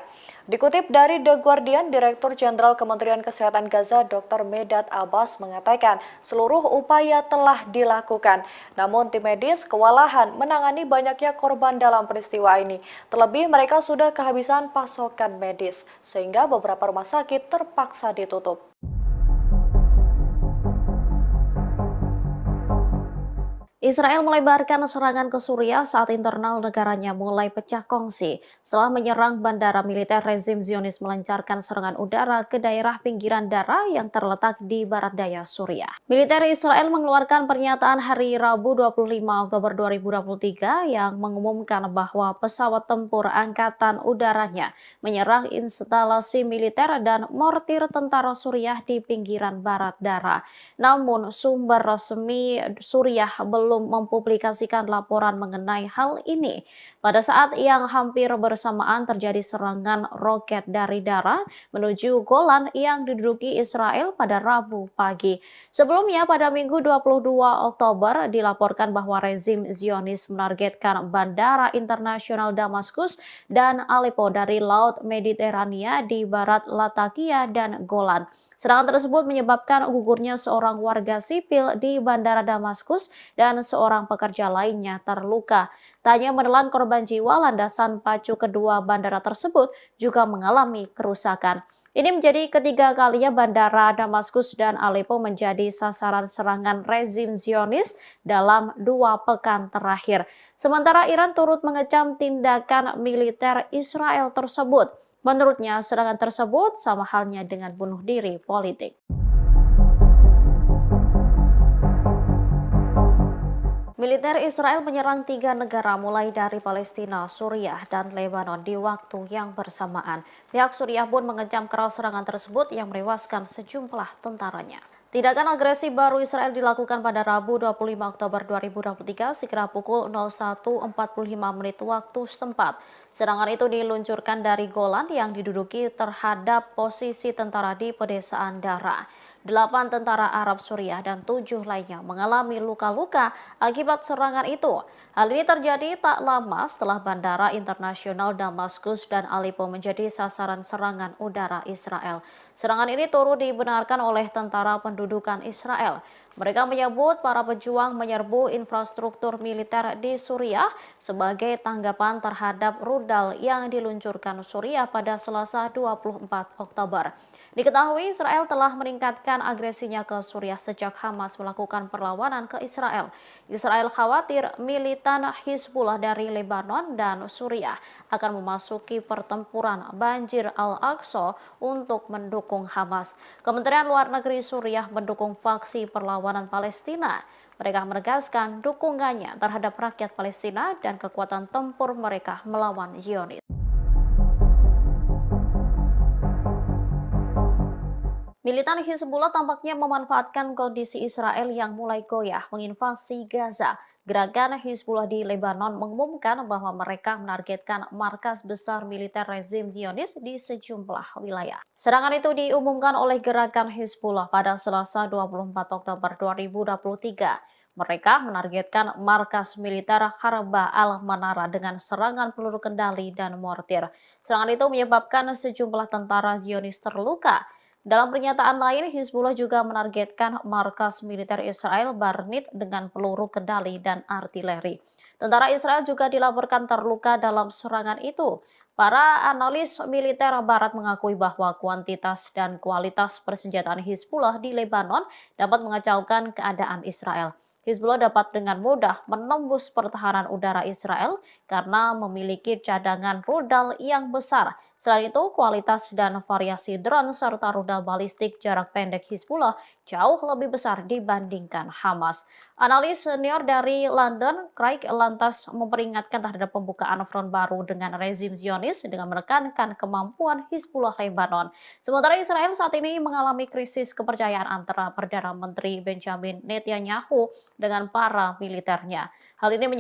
Dikutip dari The Guardian, Direktur Jenderal Kementerian Kesehatan Gaza Dr. Medad Abbas mengatakan seluruh upaya telah dilakukan. Namun tim medis kewalahan menangani banyaknya korban dalam peristiwa ini. Terlebih mereka sudah kehabisan pasokan medis, sehingga beberapa rumah sakit terpaksa ditutup. Israel melebarkan serangan ke Suriah saat internal negaranya mulai pecah kongsi setelah menyerang bandara militer rezim Zionis melancarkan serangan udara ke daerah pinggiran Dara yang terletak di barat daya Suriah. Militer Israel mengeluarkan pernyataan hari Rabu 25 Oktober 2023 yang mengumumkan bahwa pesawat tempur angkatan udaranya menyerang instalasi militer dan mortir tentara Suriah di pinggiran barat Dara. Namun sumber resmi Suriah belum mempublikasikan laporan mengenai hal ini. Pada saat yang hampir bersamaan terjadi serangan roket dari Dara menuju Golan yang diduduki Israel pada Rabu pagi. Sebelumnya pada Minggu 22 Oktober dilaporkan bahwa rezim Zionis menargetkan bandara internasional Damaskus dan Aleppo dari Laut Mediterania di barat Latakia dan Golan. Serangan tersebut menyebabkan gugurnya seorang warga sipil di Bandara Damaskus dan seorang pekerja lainnya terluka. Tak hanya menelan korban jiwa, landasan pacu kedua bandara tersebut juga mengalami kerusakan. Ini menjadi ketiga kalinya bandara Damaskus dan Aleppo menjadi sasaran serangan rezim Zionis dalam 2 pekan terakhir. Sementara Iran turut mengecam tindakan militer Israel tersebut. Menurutnya, serangan tersebut sama halnya dengan bunuh diri politik. Militer Israel menyerang 3 negara mulai dari Palestina, Suriah, dan Lebanon di waktu yang bersamaan. Pihak Suriah pun mengecam keras serangan tersebut yang menewaskan sejumlah tentaranya. Tindakan agresi baru Israel dilakukan pada Rabu 25 Oktober 2023 sekira pukul 01.45 waktu setempat. Serangan itu diluncurkan dari Golan yang diduduki terhadap posisi tentara di pedesaan Dara. 8 tentara Arab Suriah dan 7 lainnya mengalami luka-luka akibat serangan itu. Hal ini terjadi tak lama setelah Bandara Internasional Damaskus dan Aleppo menjadi sasaran serangan udara Israel. Serangan ini turut dibenarkan oleh tentara pendudukan Israel. Mereka menyebut para pejuang menyerbu infrastruktur militer di Suriah sebagai tanggapan terhadap rudal yang diluncurkan Suriah pada Selasa 24 Oktober. Diketahui Israel telah meningkatkan agresinya ke Suriah sejak Hamas melakukan perlawanan ke Israel. Israel khawatir militan Hizbullah dari Lebanon dan Suriah akan memasuki pertempuran Banjir Al-Aqsa untuk mendukung Hamas. Kementerian Luar Negeri Suriah mendukung faksi perlawanan Palestina. Mereka menegaskan dukungannya terhadap rakyat Palestina dan kekuatan tempur mereka melawan Zionis. Militan Hizbullah tampaknya memanfaatkan kondisi Israel yang mulai goyah menginvasi Gaza. Gerakan Hizbullah di Lebanon mengumumkan bahwa mereka menargetkan markas besar militer rezim Zionis di sejumlah wilayah. Serangan itu diumumkan oleh gerakan Hizbullah pada Selasa 24 Oktober 2023. Mereka menargetkan markas militer Harba al-Manara dengan serangan peluru kendali dan mortir. Serangan itu menyebabkan sejumlah tentara Zionis terluka. Dalam pernyataan lain, Hizbullah juga menargetkan markas militer Israel Barnit dengan peluru kendali dan artileri. Tentara Israel juga dilaporkan terluka dalam serangan itu. Para analis militer Barat mengakui bahwa kuantitas dan kualitas persenjataan Hizbullah di Lebanon dapat mengacaukan keadaan Israel. Hizbullah dapat dengan mudah menembus pertahanan udara Israel karena memiliki cadangan rudal yang besar. Selain itu, kualitas dan variasi drone serta rudal balistik jarak pendek Hizbullah jauh lebih besar dibandingkan Hamas. Analis senior dari London, Craig, lantas memperingatkan terhadap pembukaan front baru dengan rezim Zionis dengan menekankan kemampuan Hizbullah Lebanon. Sementara Israel saat ini mengalami krisis kepercayaan antara Perdana Menteri Benjamin Netanyahu dengan para militernya. Hal ini menyebabkan